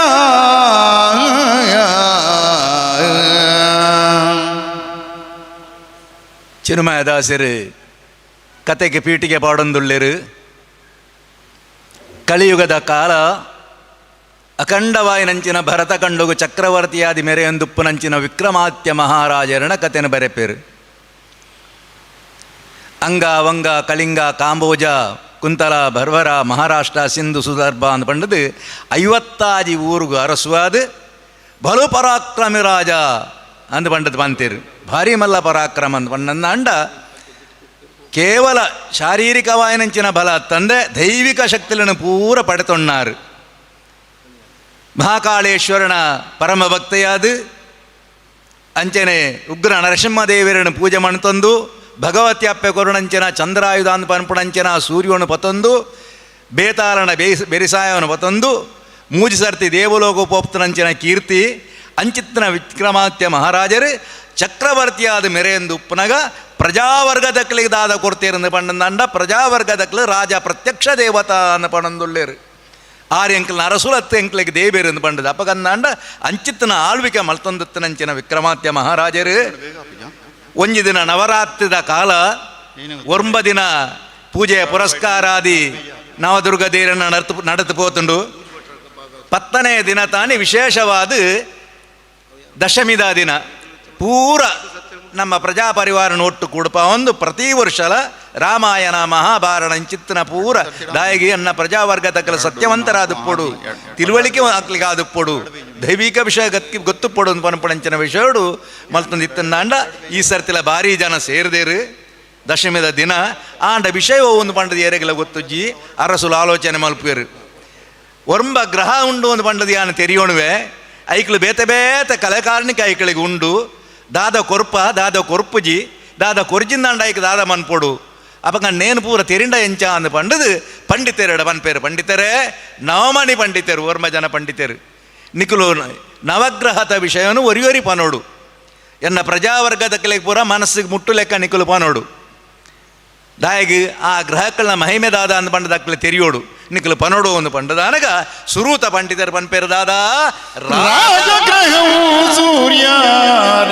ಚಿನ್ಮಯದಾಸರು ಕತೆಗೆ ಪೀಠಿಗೆ ಪಾಡೊಂದುಳ್ಳೆರು. ಕಲಿಯುಗದ ಕಾಲ ಅಖಂಡವಾಯಿ ನಂಚಿನ ಭರತ ಕಂಡುಗು ಚಕ್ರವರ್ತಿಯಾದಿ ಮೆರೆಯೊಂದುಪ್ಪು ನಂಚಿನ ವಿಕ್ರಮಾದ್ಯ ಮಹಾರಾಜರನ ಕತೆನ ಬರೆಪೇರು. ಅಂಗ ವಂಗ ಕಳಿಂಗ ಕಾಂಬೋಜ ಕುಂತಲ ಬರ್ವರ ಮಹಾರಾಷ್ಟ್ರ ಸಿಂಧು ಸುದರ್ಭ ಅಂತ ಪಂಡದು 50 ಊರಿಗೂ ಅರಸುವಾದ ಬಲು ಪರಾಕ್ರಮಿ ರಾಜ ಅಂದು ಪಂಡದು ಬಂತೀರು. ಭಾರಿ ಮಲ್ಲ ಪರಾಕ್ರಮ ಅಂತ ಪಂಡ ಅಂಡ ಕೇವಲ ಶಾರೀರಿಕವಾಯಿನಂಚಿನ ಬಲ ತಂದೆ ದೈವಿಕ ಶಕ್ತಿಗಳನ್ನು ಪೂರ ಪಡೆತೊಣ್ಣಾರು. ಮಹಾಕಾಳೇಶ್ವರನ ಪರಮ ಭಕ್ತೆಯಾದು ಅಂಚನೆ ಉಗ್ರ ನರಸಿಂಹದೇವರನ್ನು ಪೂಜೆ ಮಣ್ತಂದು ಭಗವತಿ ಅಪ್ಪೆ ಕೊರುಣಂಚನ ಚಂದ್ರಾಯುಧಾನ್ ಪನ್ಪುಣಂಚನ ಸೂರ್ಯನು ಪತೊಂದು ಬೇತಾಳನ ಬೆರಿಸಾಯವನ್ನು ಪತೊಂದು ಮೂಜಿ ಸರ್ತಿ ದೇವಲೋಕ ಪೋಪ್ತನಂಚಿನ ಕೀರ್ತಿ ಅಂಚಿತ್ತನ ವಿಕ್ರಮಾದ್ಯ ಮಹಾರಾಜರು ಚಕ್ರವರ್ತಿಯಾದ ಮೆರೆಯಂದು ಉಪ್ಪನಗ ಪ್ರಜಾವರ್ಗದಕ್ಕಲಿಗೆ ದಾದ ಕೊಡ್ತೇರಂದು ಪಂಡಂದ ಪ್ರಜಾವರ್ಗದಕ್ಕಲು ರಾಜ ಪ್ರತ್ಯಕ್ಷ ದೇವತಾ ಅನ್ನ ಪಣಂದುಳ್ಳೇರು. 6 ಎಂಕ್ಲಿನ ಅರಸುಲ 10 ಎಂಕ್ಲಿಗೆ ದೇಬೇರೆಂದು ಪಂಡದು ಅಪಗಂದಾಂಡ ಅಂಚಿತ್ತನ ಆಳ್ವಿಕೆ ಮಲ್ತೊಂದತ್ತನಂಚಿನ ವಿಕ್ರಮಾದ್ಯ ಮಹಾರಾಜರು ಒಂಜಿ ದಿನ ನವರಾತ್ರಿದ ಕಾಲ 9 ದಿನ ಪೂಜೆಯ ಪುರಸ್ಕಾರಾದಿ ನವದುರ್ಗ ದೇರನ್ನು ನಡೆತು ಪೋತುಂಡು. 10ನೇ ದಿನ ತಾನೇ ವಿಶೇಷವಾದ ದಶಮಿದ ದಿನ ಪೂರ ನಮ್ಮ ಪ್ರಜಾಪರಿವಾರನ ಒಟ್ಟು ಕೂಡಪ ಒಂದು ಪ್ರತಿ ವರ್ಷಲ ರಾಮಾಯಣ ಮಹಾಭಾರತ ಚಿತ್ತನ ಪೂರ ದಾಯಿಗೆ ಅನ್ನ ಪ್ರಜಾವರ್ಗದ ಸತ್ಯವಂತರಾದ ಪೊಡು ತಿಳುವಳಿಕೆ ಹಾಕ್ಲಿಕ್ಕೆ ಆದ ಪೊಡು ದೈವಿಕ ವಿಷಯ ಗೊತ್ತು ಪೊಡು ಪನಪಣಂಚಿನ ವಿಷಯಡು ಮಲ್ತೊಂದು ಇತ್ತಂದಾಂಡ ಈ ಸರ್ತಿಲ ಭಾರಿ ಜನ ಸೇರಿದೇರು. ದಶಮಿದ ದಿನ ಆಂಡ ವಿಷಯ ಒಂದು ಪಂಡದ ಏರೆಗೆಲ್ಲ ಗೊತ್ತುಜ್ಜಿ ಅರಸುಲು ಆಲೋಚನೆ ಮಲ್ಪೇರು. ಒರ್ಂಬ ಗ್ರಹ ಉಂಡು ಒಂದು ಪಂಡದ ಯಾನ ತೆರಿಯೋಣುವೆ ಐಕ್ಳು ಬೇತೆ ಬೇತೆ ಕಲೆಕಾರಣಿಕ ಐಕ್ಳಿಗೆ ಉಂಡು ದಾದ ಕೊರ್ಪುಜಿ ದಾದ ಕೊರ್ಜಿಂದಾಂಡ ಐಕ್ ದಾದ ಮನ್ಪೊಡು ಅಪಂಗ ನೇನು ಪೂರ ತೆರಿಂಡ ಎಂಚ ಅಂದು ಪಂಡದು ಪಂಡಿತರೆಡ ಪನ್ಪೇರು. ಪಂಡಿತರೇ ನವಮಣಿ ಪಂಡಿತರು ಓರ್ಮ ಜನ ಪಂಡಿತರು ನಿಖುಲು ನವಗ್ರಹದ ವಿಷಯವನ್ನು ಒರಿಯೊರಿ ಪನೋಡು ಎನ್ನ ಪ್ರಜಾವರ್ಗದ ಕೆಲೆಗೆ ಪೂರ ಮನಸ್ಸಿಗೆ ಮುಟ್ಟು ಲೆಕ್ಕ ನಿಖುಲು ಪನೋಡು ದಾಯಿಗೆ ಆ ಗ್ರಹಗಳನ್ನ ಮಹಿಮೆ ದಾದ ಅಂದು ಪಂಡದಕ್ಕಲೆ ತೆರಿಯೋಡು ನಿಖಲು ಪನೋಡು ಒಂದು ಪಂಡದಾನಗ ಸುರೂತ ಪಂಡಿತರು ಪನ್ಪೇರು ದಾದ ರಾಜಗ್ರಹವು ಸೂರ್ಯ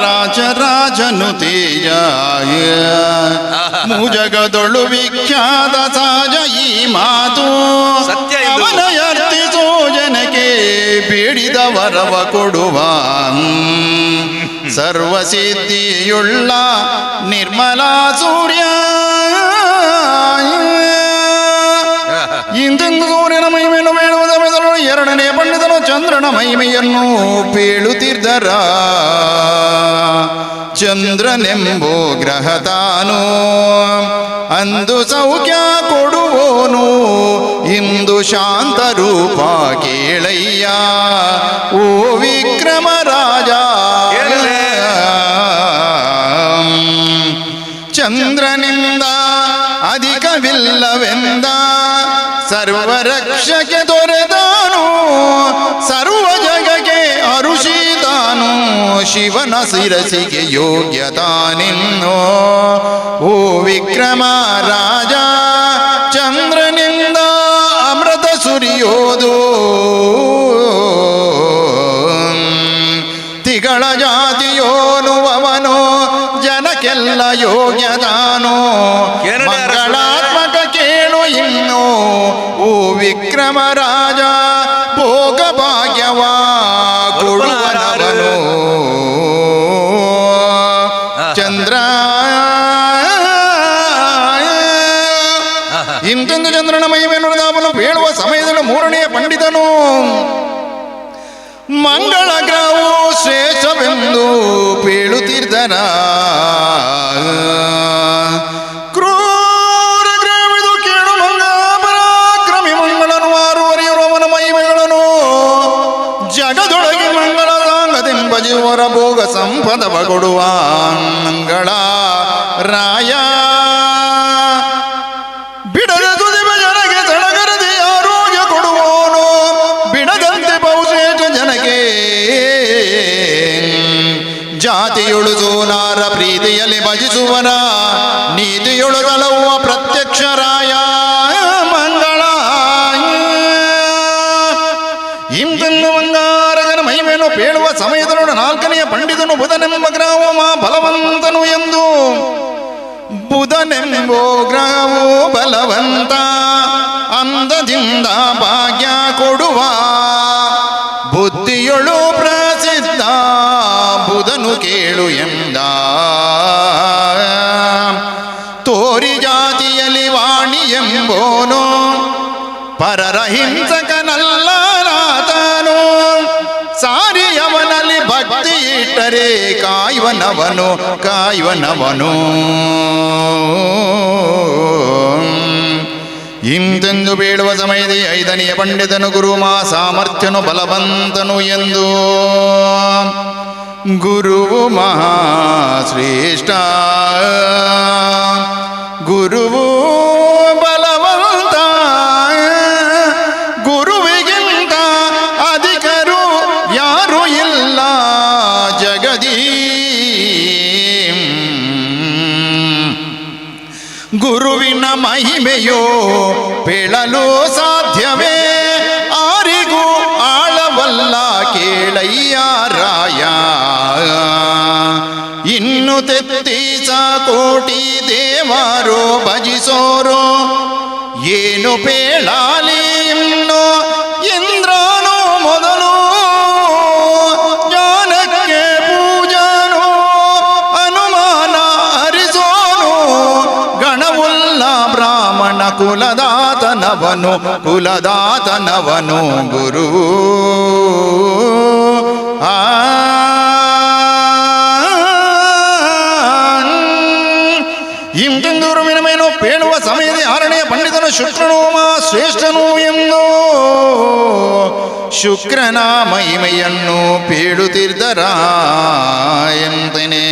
ರಾಜರಾಜನು ತೇಜ ಮುಜಗದೊಳು ವಿಖ್ಯಾತ ಸಹಜ ಈ ಮಾತು ಸತ್ಯ. ಅವನಯರ್ತಿಸೋ ಜನಕ್ಕೆ ಬೇಡಿದ ವರವ ಕೊಡುವ ಸರ್ವಸಿದ್ಧಿಯುಳ್ಳ ನಿರ್ಮಲ ಸೂರ್ಯ ಇಂದೆಂದು ಸೂರ್ಯನ ಮಹಿಮೆಯನ್ನು ಬೇಡುವುದ ಮೆದಲು 2ನೇ ಪಂಡಿತನು ಚಂದ್ರನ ಮಹಿಮೆಯನ್ನು ಪೇಳುತ್ತಿದ್ದರ. ಚಂದ್ರನೆಂಬೋ ಗ್ರಹ ತಾನು ಅಂದು ಸೌಖ್ಯ ಕೊಡುವೋನು ಇಂದು ಶಾಂತ ರೂಪ ಕೇಳಯ್ಯ ಓ ವಿಕ್ರಮ ರಾಜ. ಚಂದ್ರನಿಂದ ಅಧಿಕವಿಲ್ಲವೆಂದ ಸರ್ವರಕ್ಷಕ್ಕೆ ದೊರೆತಾನು ಸರ್ವ ಜಗಕ್ಕೆ ಅರುಷಿತಾನು ಶಿವನ ಶಿರಸಿಗೆ ಯೋಗ್ಯತಾನಿನ್ನೋ ಓ ವಿಕ್ರಮ ರಾಜ. ಚಂದ್ರನಿಂದ ಅಮೃತ ಸುರಿಯೋದು ತಿಗಳ ಜಾತಿಯೋನು ಅವನು ಜನಕ್ಕೆಲ್ಲ ಯೋಗ್ಯದಾನೋ ಮಂಗಳಾತ್ಮಕ ಕೇಳು ಇನ್ನು ಓ ವಿಕ್ರಮ ರಾಜ ಭೋಗ ಭಾಗ್ಯವ ಕೊಡುವನವನು ಚಂದ್ರ. ಇಂತೆಂದು ಚಂದ್ರನ ಮಹಿಮೆಯನ್ನು ಅವನು ಹೇಳುವ ಸಮಯದಲ್ಲಿ 3ನೇ ಪಂಡಿತನು ಮಂಗಳ ಗ್ರಹವು ಶ್ರೇಷ್ಠವೆಂದು ಪೇಳುತ್ತಿದ್ದರ. ಕ್ರೂರ ಗ್ರಹವಿದು ಕೇಳು ಮಂಗ ಪರಾಕ್ರಮಿ ಮಂಗಳನು ಆರುವರಿಯುವವನ ಮಹಿಮೆಗಳನ್ನು ಜಗದೊಳಗೆ ಮಂಗಳ ಸಾಂಗದೆಂಬ ಜೀವರ ಭೋಗ ಸಂಪ ಪದವ ಕೊಡುವ ಮಂಗಳ ರಾಯ ಬಿಡದ ತುದಿವ ಜನಗೆ ಸಡಗರದಿ ಆರೋಗ್ಯ ಕೊಡುವೋನು ಬಿಡದಂತೆ ಬಹುಶೇಷ ಜನಗೆ ಜಾತಿಯೊಳು ಸೋನಾರ ಪ್ರೀತಿಯಲ್ಲಿ ಭಜಿಸುವನ ನೀತಿಯೊಳು ತಲುವ ಪ್ರತ್ಯಕ್ಷ ರಾಯ ಮಂಗಳ ಇಂದನ್ನು ಬಂಗಾರಗನ ಮಹಿಮೆಯನ್ನು ಪೇಳುವ ಸಮಯದೊಳಗೆ ನಾಲ್ಕನೆಯ ಪಂಡಿತನು ಬುಧನೆಂಬ ಗ್ರಹವು ಬಲವಂತನು ಎಂದು ಬುಧನೆಂಬೋ ಗ್ರಹವು ಬಲವಂತ ಅಂದದಿಂದ ಭಾಗ್ಯ ಕೊಡುವ ಬುದ್ಧಿಯೊಳು ಪ್ರಸಿದ್ಧ ಬುಧನು ಕೇಳು ಎಂದ ತೋರಿ ಜಾತಿಯಲ್ಲಿ ವಾಣಿ ಎಂಬೋನು ಪರರ ಹಿಂಸಕನಲ್ಲನಾತನು ಸಾರಿಯವನಲ್ಲಿ ಭಕ್ತಿ ಇಟ್ಟರೆ ಕಾಯುವನವನು ಇಂತೆಂದು ಬೀಳುವ ಸಮಯದಲ್ಲಿ ಐದನೆಯ ಪಂಡಿತನು ಗುರುಮಾ ಸಾಮರ್ಥ್ಯನು ಬಲವಂತನು ಎಂದು ಗುರುವು ಮಹಾಶ್ರೇಷ್ಠ ಗುರುವು ಬಲವಂತ ಗುರುವಿಗಿಂತ ಅಧಿಕರು ಯಾರು ಇಲ್ಲ ಜಗದೀ ಗುರುವಿನ ಮಹಿಮೆಯೋ ಪೇಳಲು ಸಾಧ್ಯವೇ ಆರಿಗೂ ಆಳವಲ್ಲ ಕೇಳಯ್ಯ ರಾಯ ಇನ್ನು ತೆತ್ತೀಸ ಕೋಟಿ ದೇವಾರೋ ಭಜಿಸೋರೋ ಏನು ಪೇಳಾಲಿ ಇನ್ನು ಇಂದ್ರನು ಮೊದಲು ಜ್ಞಾನಕ್ಕೆ ಪೂಜಾನು ಅನುಮಾನ ಹರಿಸೋನು ಗಣವುಲ್ಲ ಬ್ರಾಹ್ಮಣ ಕುಲದಾತನವನು ಗುರು ಇಂತೆಂದೂರು ವಿನಮೇನು ಪೇಳುವ ಸಮಯದ ಆರನೆಯ ಪಂಡಿತನು ಶುಕ್ರನು ಶ್ರೇಷ್ಠನು ಎಂದು ಶುಕ್ರನ ಮಹಿಮೆಯನ್ನು ಪೇಳುತ್ತಿದ್ದರ ಎಂತನೇ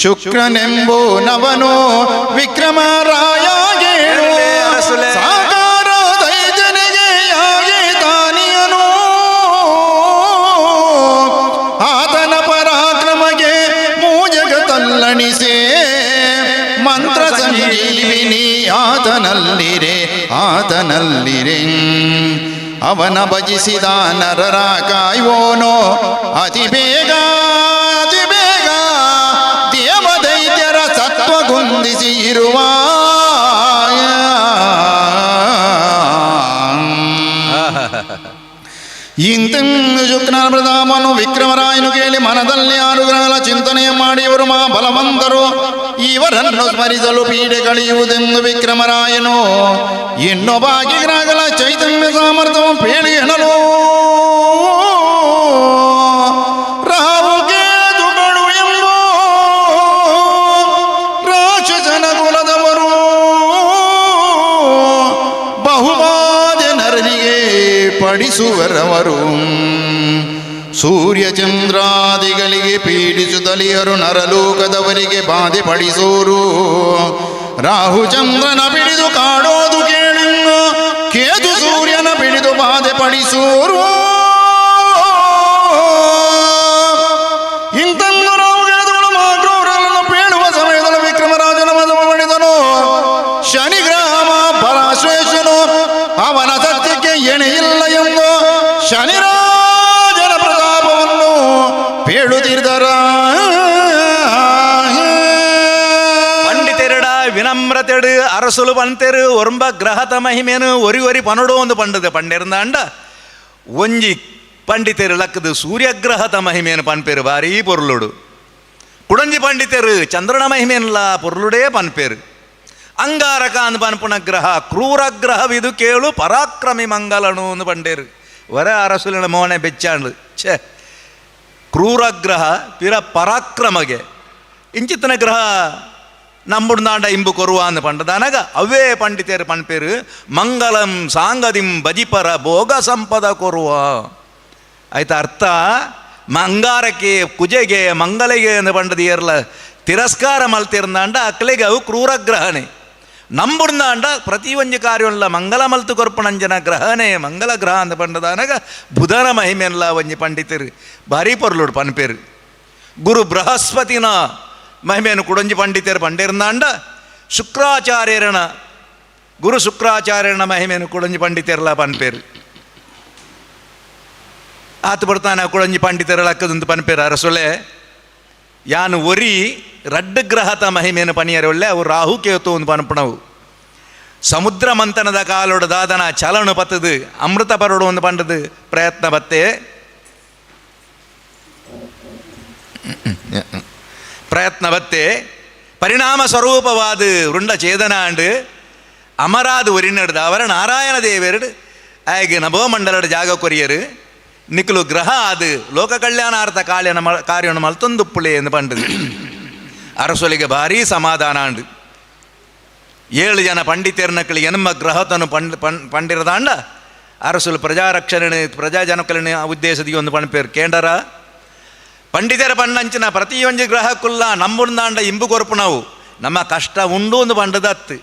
ಶುಕ್ರನೆಂಬೋ ನವನು ವಿಕ್ರಮರಾಯ ಸಾಕಾರ ದೈತ್ಯನಿಗೆ ಯಾಗೆ ತಾನಿಯನು ಆತನ ಪರಾಕ್ರಮಗೆ ಮೂಜಗ ತಲ್ಲಣಿಸೆ ಮಂತ್ರ ಸಂಜೀವಿನಿ ಆತನಲ್ಲಿರೆ ಅವನ ಭಜಿಸಿದ ನರರ ಕಾಯುವೋನೋ ಅತಿ ಬೇಗ ದೇವದೈತ್ಯರ ಸತ್ವಗುಂದಿಸಿ ಇರುವ ಇಂತೆಂದು ಶುಕ್ರನ ಪ್ರತಾಪನು ವಿಕ್ರಮರಾಯನು ಕೇಳಿ ಮನದಲ್ಲಿ ಆರುಗ್ರಹಗಳ ಚಿಂತನೆ ಮಾಡಿ ಇವರು ಮಾ ಬಲವಂತರು ಇವರನ್ನು ಸ್ಮರಿಸಲು ಪೀಡೆ ಕಳೆಯುವುದೆಂದು ವಿಕ್ರಮರಾಯನು ಇನ್ನೊಬ್ಬಾಗಿ ಗ್ರಹಗಳ ಚೈತನ್ಯ ಸಾಮರ್ಥ್ಯವು ಪೇಳಿ ಎನ್ನಲು ರಾಹು ಕೇತುಗಳು ಎಂಬ ರಾಕ್ಷಸನ ಕುಲದವರು ಬಹುಬಾಧೆ ನರನಿಗೆ ಪಡಿಸುವರವರು ಸೂರ್ಯ ಚಂದ್ರಾದಿಗಳಿಗೆ ಪೀಡಿಸುತ್ತಲಿಯರು ನರಲೋಕದವರಿಗೆ ಬಾಧೆ ಪಡಿಸೋರು ರಾಹು ಚಂದ್ರನ ಬಿಡಿದು ಕಾಡೋದು ಕೇಳಿನ್ನ ಕೇತು ಸೂರ್ಯನ ಬಿಡಿದು ಬಾಧೆ ಪಡಿಸೋರು ಇಂತಂದು ರಾಹುಗಳು ಮಾಕ್ರೂರನ್ನು ಪೇಳುವ ಸಮಯದಲ್ಲಿ ವಿಕ್ರಮರಾಜನ ಮದವ ಮಾಡಿದನು ಶನಿಗ್ರಹ ಪರಾಶ್ರೇಷ್ಠನು ಅವನ ಸತ್ಯಕ್ಕೆ ಎಣೆಯಿಲ್ಲ ಎಂದು ಶನಿರಾಜನ ಪ್ರತಾಪವನ್ನು ಪೇಳುತ್ತಿದ್ದರ ಪಂಡಿತೆರಡ ವಿನಮ್ರತೆಡು ಅರಸುಲು ಪಂತೆರು ಒರಂಬ ಗ್ರಹದ ಮಹಿಮೇನು ಒರಿ ಪನಡು ಒಂದು ಪಂಡದ ಪಂಡಿರಂದ ಒಂಜಿ ಪಂಡಿತೆರು ಲಕ್ಕದು ಸೂರ್ಯಗ್ರಹದ ಮಹಿಮೇನು ಪನ್ಪೇರು ಭಾರೀ ಪೊರ್ಲುಡು ಕುಡಂಜಿ ಪಂಡಿತೆರು ಚಂದ್ರನ ಮಹಿಮೇನಲ್ಲ ಪೊರ್ಲುಡೇ ಪನ್ಪೇರು ಅಂಗಾರಕ ಅಂದು ಪನ್ಪುಣ ಗ್ರಹ ಕ್ರೂರಗ್ರಹವಿದು ಕೇಳು ಪರಾಕ್ರಮಿ ಮಂಗಲನು ಅಂದು ಪಂಡೇರು ವರ ಅರಸುಲಿನ ಮೋನೆ ಬೆಚ್ಚಾಂಡು ಛೇ ಕ್ರೂರಗ್ರಹ ಪಿರ ಪರಾಕ್ರಮಗೆ ಇಂಚಿತ್ತನ ಗ್ರಹ ನಂಬುಡ್ದಾಂಡ ಇಂಬು ಕೊರುವ ಅಂದು ಪಂಡದಾನಗ ಅವೇ ಪಂಡಿತೇರು ಪನ್ಪೇರು ಮಂಗಲಂ ಸಾಂಗದಿಂ ಬಜಿಪರ ಭೋಗ ಸಂಪದ ಕೊರುವ ಆಯ್ತಾ ಅರ್ಥ ಅಂಗಾರಕ್ಕೆ ಕುಜೆಗೆ ಮಂಗಲಿಗೆ ಎಂದು ಪಂಡದು ಏರ್ಲ ತಿರಸ್ಕಾರ ಮಲ್ತಿರ್ನಾಂಡ ಅಕ್ಲೆಗೆ ಅವು ಕ್ರೂರಗ್ರಹಣೆ ನಂಬುರ್ನಾಂಡ ಪ್ರತಿ ಒಂಜಿ ಕಾರ್ಯಲ್ಲ ಮಂಗಲ ಮಲ್ತು ಕೊರ್ಪಣಂಜನ ಗ್ರಹಣೆ ಮಂಗಲ ಗ್ರಹ ಅಂತ ಪಂಡದಾನಾಗ ಬುಧನ ಮಹಿಮೆಲ್ಲ ಒಂಜಿ ಪಂಡಿತರು ಭಾರಿ ಪೊರ್ಲುಡು ಪನ್ಪೇರು ಗುರು ಬೃಹಸ್ಪತಿನ ಮಹಿಮೆಯನ್ನು ಕುಡೊಂಜಿ ಪಂಡಿತರು ಪಂಡಿರ್ನಾಂಡ ಶುಕ್ರಾಚಾರ್ಯರನ ಗುರು ಶುಕ್ರಾಚಾರ್ಯನ ಮಹಿಮೆಯನ್ನು ಕುಡೊಂಜಿ ಪಂಡಿತರಲ್ಲ ಪನ್ಪೇರು ಆತು ಬರ್ತಾನೆ ಕುಡೊಂಜಿ ಪಂಡಿತರಲ್ಲ ಅಕ್ಕದಂದು ಪನ್ಪೇರು ಅರಸೊಲೆ ಯಾನು ಒರಿ ರಡ್ಡು ಗ್ರಹದ ಮಹಿಮೆಯನ್ನು ಪಣಿಯರೆ ಒಳ್ಳೆ ಅವು ರಾಹು ಕೇತು ಒಂದು ಪನ್ಪಣವು ಸಮುದ್ರ ಮಂಥನದ ಕಾಲೋಡ ದಾದನ ಚಲನು ಪತ್ತದು ಅಮೃತ ಪರೋಡು ಒಂದು ಪಂಡದು ಪ್ರಯತ್ನ ಬತ್ತೆ ಪರಿಣಾಮ ಸ್ವರೂಪವಾದ ರುಂಡ ಚೇದನ ಅಂಡು ಅಮರಾದು ಒರಿನಡ್ದು ಅವರ ನಾರಾಯಣ ದೇವರಡು ಆಗ ನಭೋಮಂಡಲದ ಜಾಗ ಕೊರಿಯರು ನಿಖಲು ಗ್ರಹ ಅದು ಲೋಕ ಕಲ್ಯಾಣಾರ್ಥ ಕಾರ್ಯವನ್ನು ಮಲ್ತೊಂದು ಪುಳೆ ಎಂದು ಪಂಡದು ಅರಸೊಲಿಗೆ ಭಾರೀ ಸಮಾಧಾನ ಅಂಡು 7 ಜನ ಪಂಡಿತರ್ನಕ್ಕಳಿ ಎನ್ಮ ಗ್ರಹತನು ಪಂಡಿರದಾಂಡ ಅರಸಲು ಪ್ರಜಾರಕ್ಷಣೆ ಪ್ರಜಾಜನಕಲನೆ ಉದ್ದೇಶದಿಗೆ ಒಂದು ಪಣಪೇರು ಕೇಂಡರ ಪಂಡಿತರ ಪಂಡಂಚಿನ ಪ್ರತಿಯೊಂದು ಗ್ರಹಕ್ಕುಲ್ಲ ನಂಬುಂದಾಂಡ ಇಂಬು ಕೊರಪು ನಾವು ನಮ್ಮ ಕಷ್ಟ ಉಂಡು ಒಂದು ಪಂಡದತ್ತು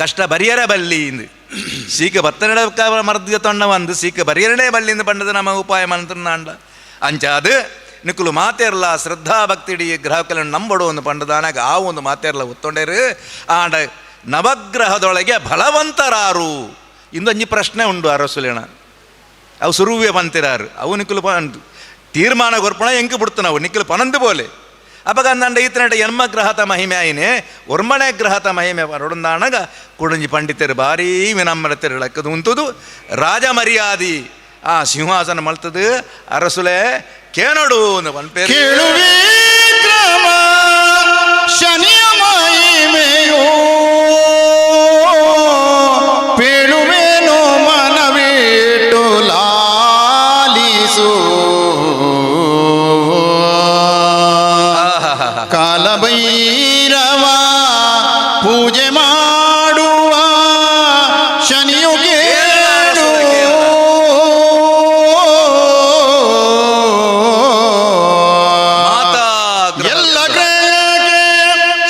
ಕಷ್ಟ ಬರಿಯರ ಬಲ್ಲಿ ಇಂದು ಸೀಕ ಬತ್ತನಡ ಮರ್ದ ತೊಂಡ ಒಂದು ಸೀಕ ಬರಿಯರನೇ ಬಲ್ಲಿಂದ ಪಂಡದ ನಮ್ಮ ಉಪಾಯ ಮಂತ್ರಾಂಡ ಅಂಚಾದು ನಿಕ್ಕಲು ಮಾತೇರ್ಲ ಶ್ರದ್ಧಾ ಭಕ್ತಿಡಿ ಗ್ರಹಕలను ನಂಬಡು ಒಂದು ಪಂಡದಾನಾಗ ಆ ಒಂದು ಮಾತೇರ್ಲ ಒತ್ತೊಂಡೇರು ಆಂಡ ನವಗ್ರಹದೊಳಗೆ ಬಲವಂತರಾರು ಇಂದೊಂಜಿ ಪ್ರಶ್ನೆ ಉಂಡು ಅರಸುಲೇಣ ಅವು ಸುರುವೆ ಪಂತಿರಾರು ಅವು ನಿಕ್ಕಲು ತೀರ್ಮಾನ ಕೊರ್ಪಣ ಎಂಕು ಬಿಡ್ತು ನಾವು ನಿಕ್ಕಲು ಪನಂದು ಬೋಲೆ ಅಪಗ ಅಂದಂಡ ಈತನಟ ಎನ್ಮ ಗ್ರಹದ ಮಹಿಮೆ ಆಯಿನೆ ಒರ್ಮನೆ ಗ್ರಹದ ಮಹಿಮೆ ಹೊರಡಂದಾಣಗ ಕುಡಂಜಿ ಪಂಡಿತರು ಭಾರೀ ವಿನಮ್ರತೆರು ಲೆಕ್ಕದು ಉಂತುದು ರಾಜ ಮರ್ಯಾದಿ ಆ ಸಿಂಹಾಸನ ಮಲ್ತದು ಅರಸುಲೆ ಕೇನೋಡು ಪನ್ಪೇರು ಕೇಳುವೆ ಕ್ರಮ ಶನಿಯ ಮಹಿಮೆಯೋ ಪೇಳುವೇನೋ ಮನವಿಟ್ಟು ಲಾಲಿಸು ಕಾಲಭೈರವ ಪೂಜೆ ಮಾಡುವ ಶನಿಯು ಕೇಳು ಎಲ್ಲ ಗ್ರಹಕ್ಕೆ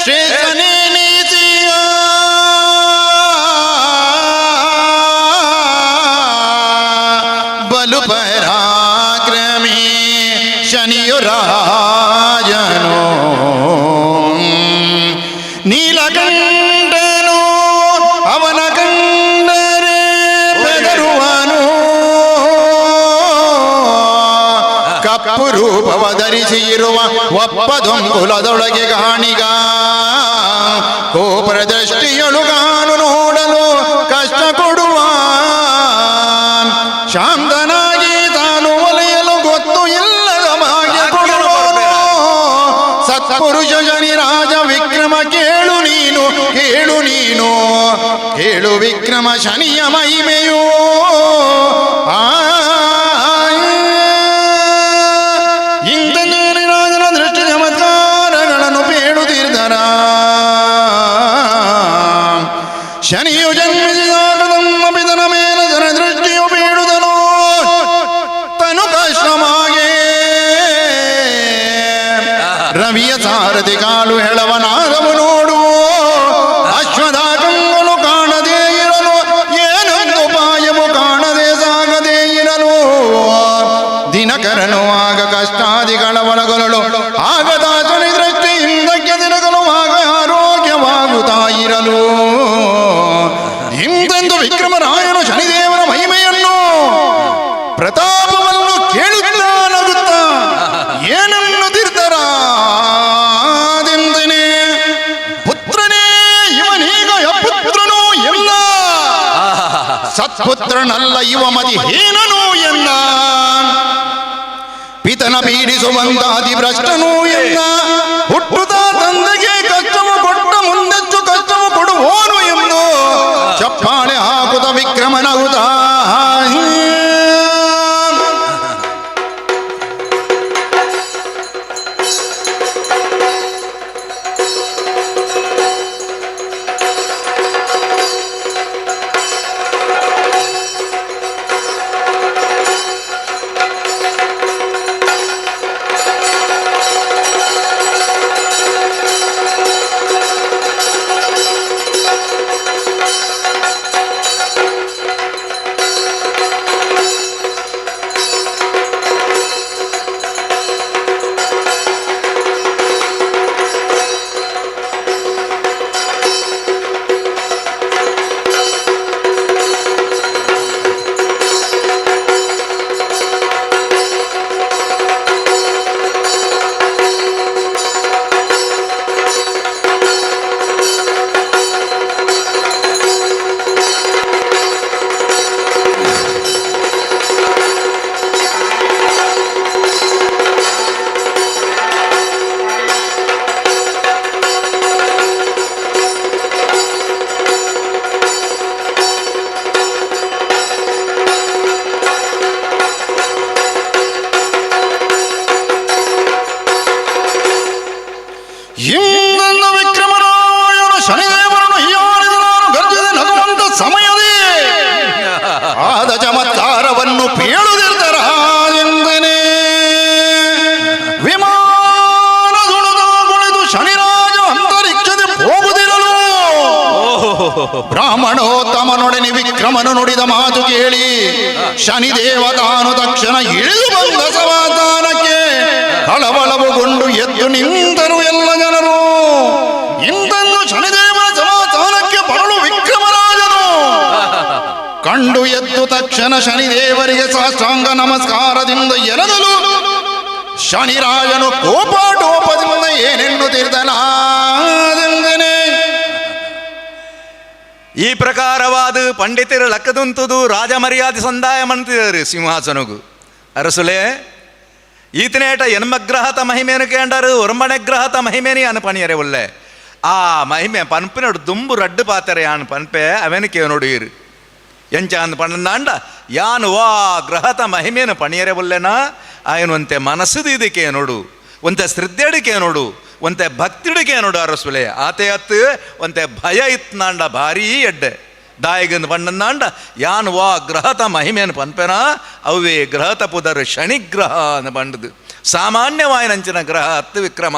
ಶ್ರೇಷ್ಠನೇ ನೀತಿಯ ಬಲು ಪರಾಕ್ರಮಿ ಶನಿಯು ರಾಜನು ನೀಲಕಂಠನು ಅವನ ಕಂಡರೆ ಬೆದರುವನು ಕಪ್ಪು ರೂಪವ ಧರಿಸಿರುವ ಒಪ್ಪದೊಂಗುಲದೊಳಗೆ ಗಾಣಿಗ ಕೋಪರ ದೃಷ್ಟಿಯಳು ಗಾನು ನೋಡಲು ಕಷ್ಟ ಕೊಡುವ ಶಾಂತನಾಗಿ ತಾನು ಒಲೆಯಲು ಗೊತ್ತು ಇಲ್ಲದ ಭಾಗ್ಯ ಕೊಡುವನು ಸತ್ಪುರುಷ ಶನಿ ರಾಜ ವಿಕ್ರಮ ಕೇಳು ನೀನು ಕೇಳು ವಿಕ್ರಮ ಶನಿಯ ಮಹಿಮೆಯೋ ಇಂದ್ರನೇ ರಾಜನ ದೃಷ್ಟಿ ಚಮತ್ಕಾರಗಳನ್ನು ಬೇಡುತ್ತಿದ್ದರ ಶನಿಯು ಜನ್ಮಿಸಿದಾಗ ನಮ್ಮ ಪಿತನ ಮೇಲೆ ಜನ ದೃಷ್ಟಿಯು ಬೇಡುದನು ತನು ಕಷ್ಟಮಾಗೆ ರವಿಯ ಸಾರಥಿ ಕಾಲು ಹೆಳವನಾದವು ನೋಡುವ ಅಶ್ವದ ಕಂಗಳು ಕಾಣದೇ ಇರಲು ಏನೊಂದು ಉಪಾಯವು ಕಾಣದೆ ಸಾಗದೇ ಇರಲು ದಿನಕರನು ಆಗ ಕಷ್ಟಾದಿಗಳ ಒಳಗೊಳಲು ಆಗ ದಾಸನಿ ದೃಷ್ಟಿಯಿಂದಕ್ಕೆ ದಿನಗಳು ಆಗ ಆರೋಗ್ಯವಾಗುತ್ತಾ ಇರಲು ಹಿಂದೆಂದು ವಿಕ್ರಮರಾಯನು ಶನಿದೇವರ ಮಹಿಮೆಯನ್ನು ಪ್ರತಾಪವನ್ನು ಕೇಳುತ್ತಾನಗುತ್ತಾ ಏನನ್ನು ತೀರ್ಥರಾದೆಂದನೆ ಪುತ್ರನೇ ಇವನೀಗ ಪುತ್ರನೂ ಎಲ್ಲ ಸತ್ಪುತ್ರನಲ್ಲ ಇವ ಮದಿ ಹೀನನು ಎಂದ ಪಿತನ ಪೀಡಿಸುವಂತ ಅತಿಭ್ರಷ್ಟನೂ ಎಂದ ಹುಟ್ಟುತ್ತಾ ತಂದೆಗೆ ಕಷ್ಟವು ಕೊಟ್ಟ ಮುಂದೆಚ್ಚು ಕಷ್ಟವು ಕೊಡುವೋನು ಎಂದು ಚಪ್ಪಾಳೆ ಹಾಕುತ್ತ ವಿಕ್ರಮನಗುತ್ತಾ ಶನಿದೇವರನ್ನು ಹೀಯಾಳಿದ ನಾನು ಗರ್ಜಿಸಿ ನಗುವಂತ ಸಮಯದೇ ಆದ ಚಮತ್ಕಾರವನ್ನು ಪೇಳುದಿರ್ದರಾಜೆಂದನೇ ವಿಮಾನದುಳಿದು ಕುಳಿತು ಶನಿರಾಜ ಅಂತರಿಕ್ಷದೆ ಹೋಗುದಿರಲು ಬ್ರಾಹ್ಮಣೋತ್ತಮನೊಡನೆ ವಿಕ್ರಮನು ನುಡಿದ ಮಾತು ಕೇಳಿ ಶನಿದೇವ ತಾನು ತಕ್ಷಣ ಇಳಿದು ಬಂದ ಸಮಾಧಾನಕ್ಕೆ ಕಳವಳವುಗೊಂಡು ಎದ್ದು ನಿಂತರು ಎಲ್ಲ ಜನರು. ಇಂತಂದು ಶನಿದೇವನ ಸಮಾಧಾನಕ್ಕೆ ಬರಲು ವಿಕ್ರಮರಾಜನು ಕಂಡು ಎದ್ದು ತಕ್ಷಣ ಶನಿದೇವರಿಗೆ ಸಾಷ್ಟಾಂಗ ನಮಸ್ಕಾರದಿಂದ ಎರಗಲು ಶನಿರಾಜನು ಕೋಪಾಟೋಪದಿಂದ ಏನೆನ್ನುತ್ತಿರ್ದನಾದೆಂದನೇ. ಈ ಪ್ರಕಾರವಾದ ಪಂಡಿತರು ಲೆಕ್ಕದಂತದು ರಾಜ ಮರ್ಯಾದೆ ಸಂದಾಯ ಮಂತಿದ್ದಾರೆ ಸಿಂಹಾಸನಗೂ. ಅರಸುಲೆ ಈತನೇಟ ಎನ್ಮಗ್ರಹತ ಮಹಿಮೇನು ಕೇಂಡರು ಒರಂಬಣೆಗ್ರಹತ ಮಹಿಮೇನಿ ಅನು ಪಣಿಯರೆ ಒಳ್ಳೆ ಆ ಮಹಿಮೆ ಪನ್ಪಿನೋಡು ದುಂಬು ರಡ್ಡು ಪಾತಾರೆ ಯಾನ್ ಪನ್ಪೆ ಅವನಿಕೆ ನೋಡಿರು ಎಂಚ ಅಂದು ಪಣ್ಣಂದಾಂಡ ಯಾನು ವಾ ಗ್ರಹತ ಮಹಿಮೇನು ಪಣಿಯರೆ ಒಳ್ಳೆನಾ ಆಯನು ಒಂತೆ ಮನಸ್ಸದು ಇದಕ್ಕೆ ನೋಡು, ಒಂತೆ ಶ್ರದ್ಧೆಡಿಕೆ ನೋಡು, ಒಂತೆ ಭಕ್ತಿಡಿಕೆ ನೋಡು ಅರಸುಲೆ ಆತೆ ಹತ್ತು ಒಂತೆ ಭಯ ಇತ್ನಾಂಡ ಭಾರೀ ಎಡ್ಡೆ ದಾಯಿಗಂದು ಪಣ್ಣಂದಾಂಡ ಯಾನು ವಾ ಗ್ರಹತ ಮಹಿಮೇನು ಪನ್ಪೆನ ಅವೇ ಗ್ರಹತ ಪುದರ್ ಶನಿಗ್ರಹ ಅನ್ನು ಪಂಡದು ಸಾಮಾನ್ಯವಾಯಿನಂಚಿನ ಗ್ರಹ ಹತ್ತು ವಿಕ್ರಮ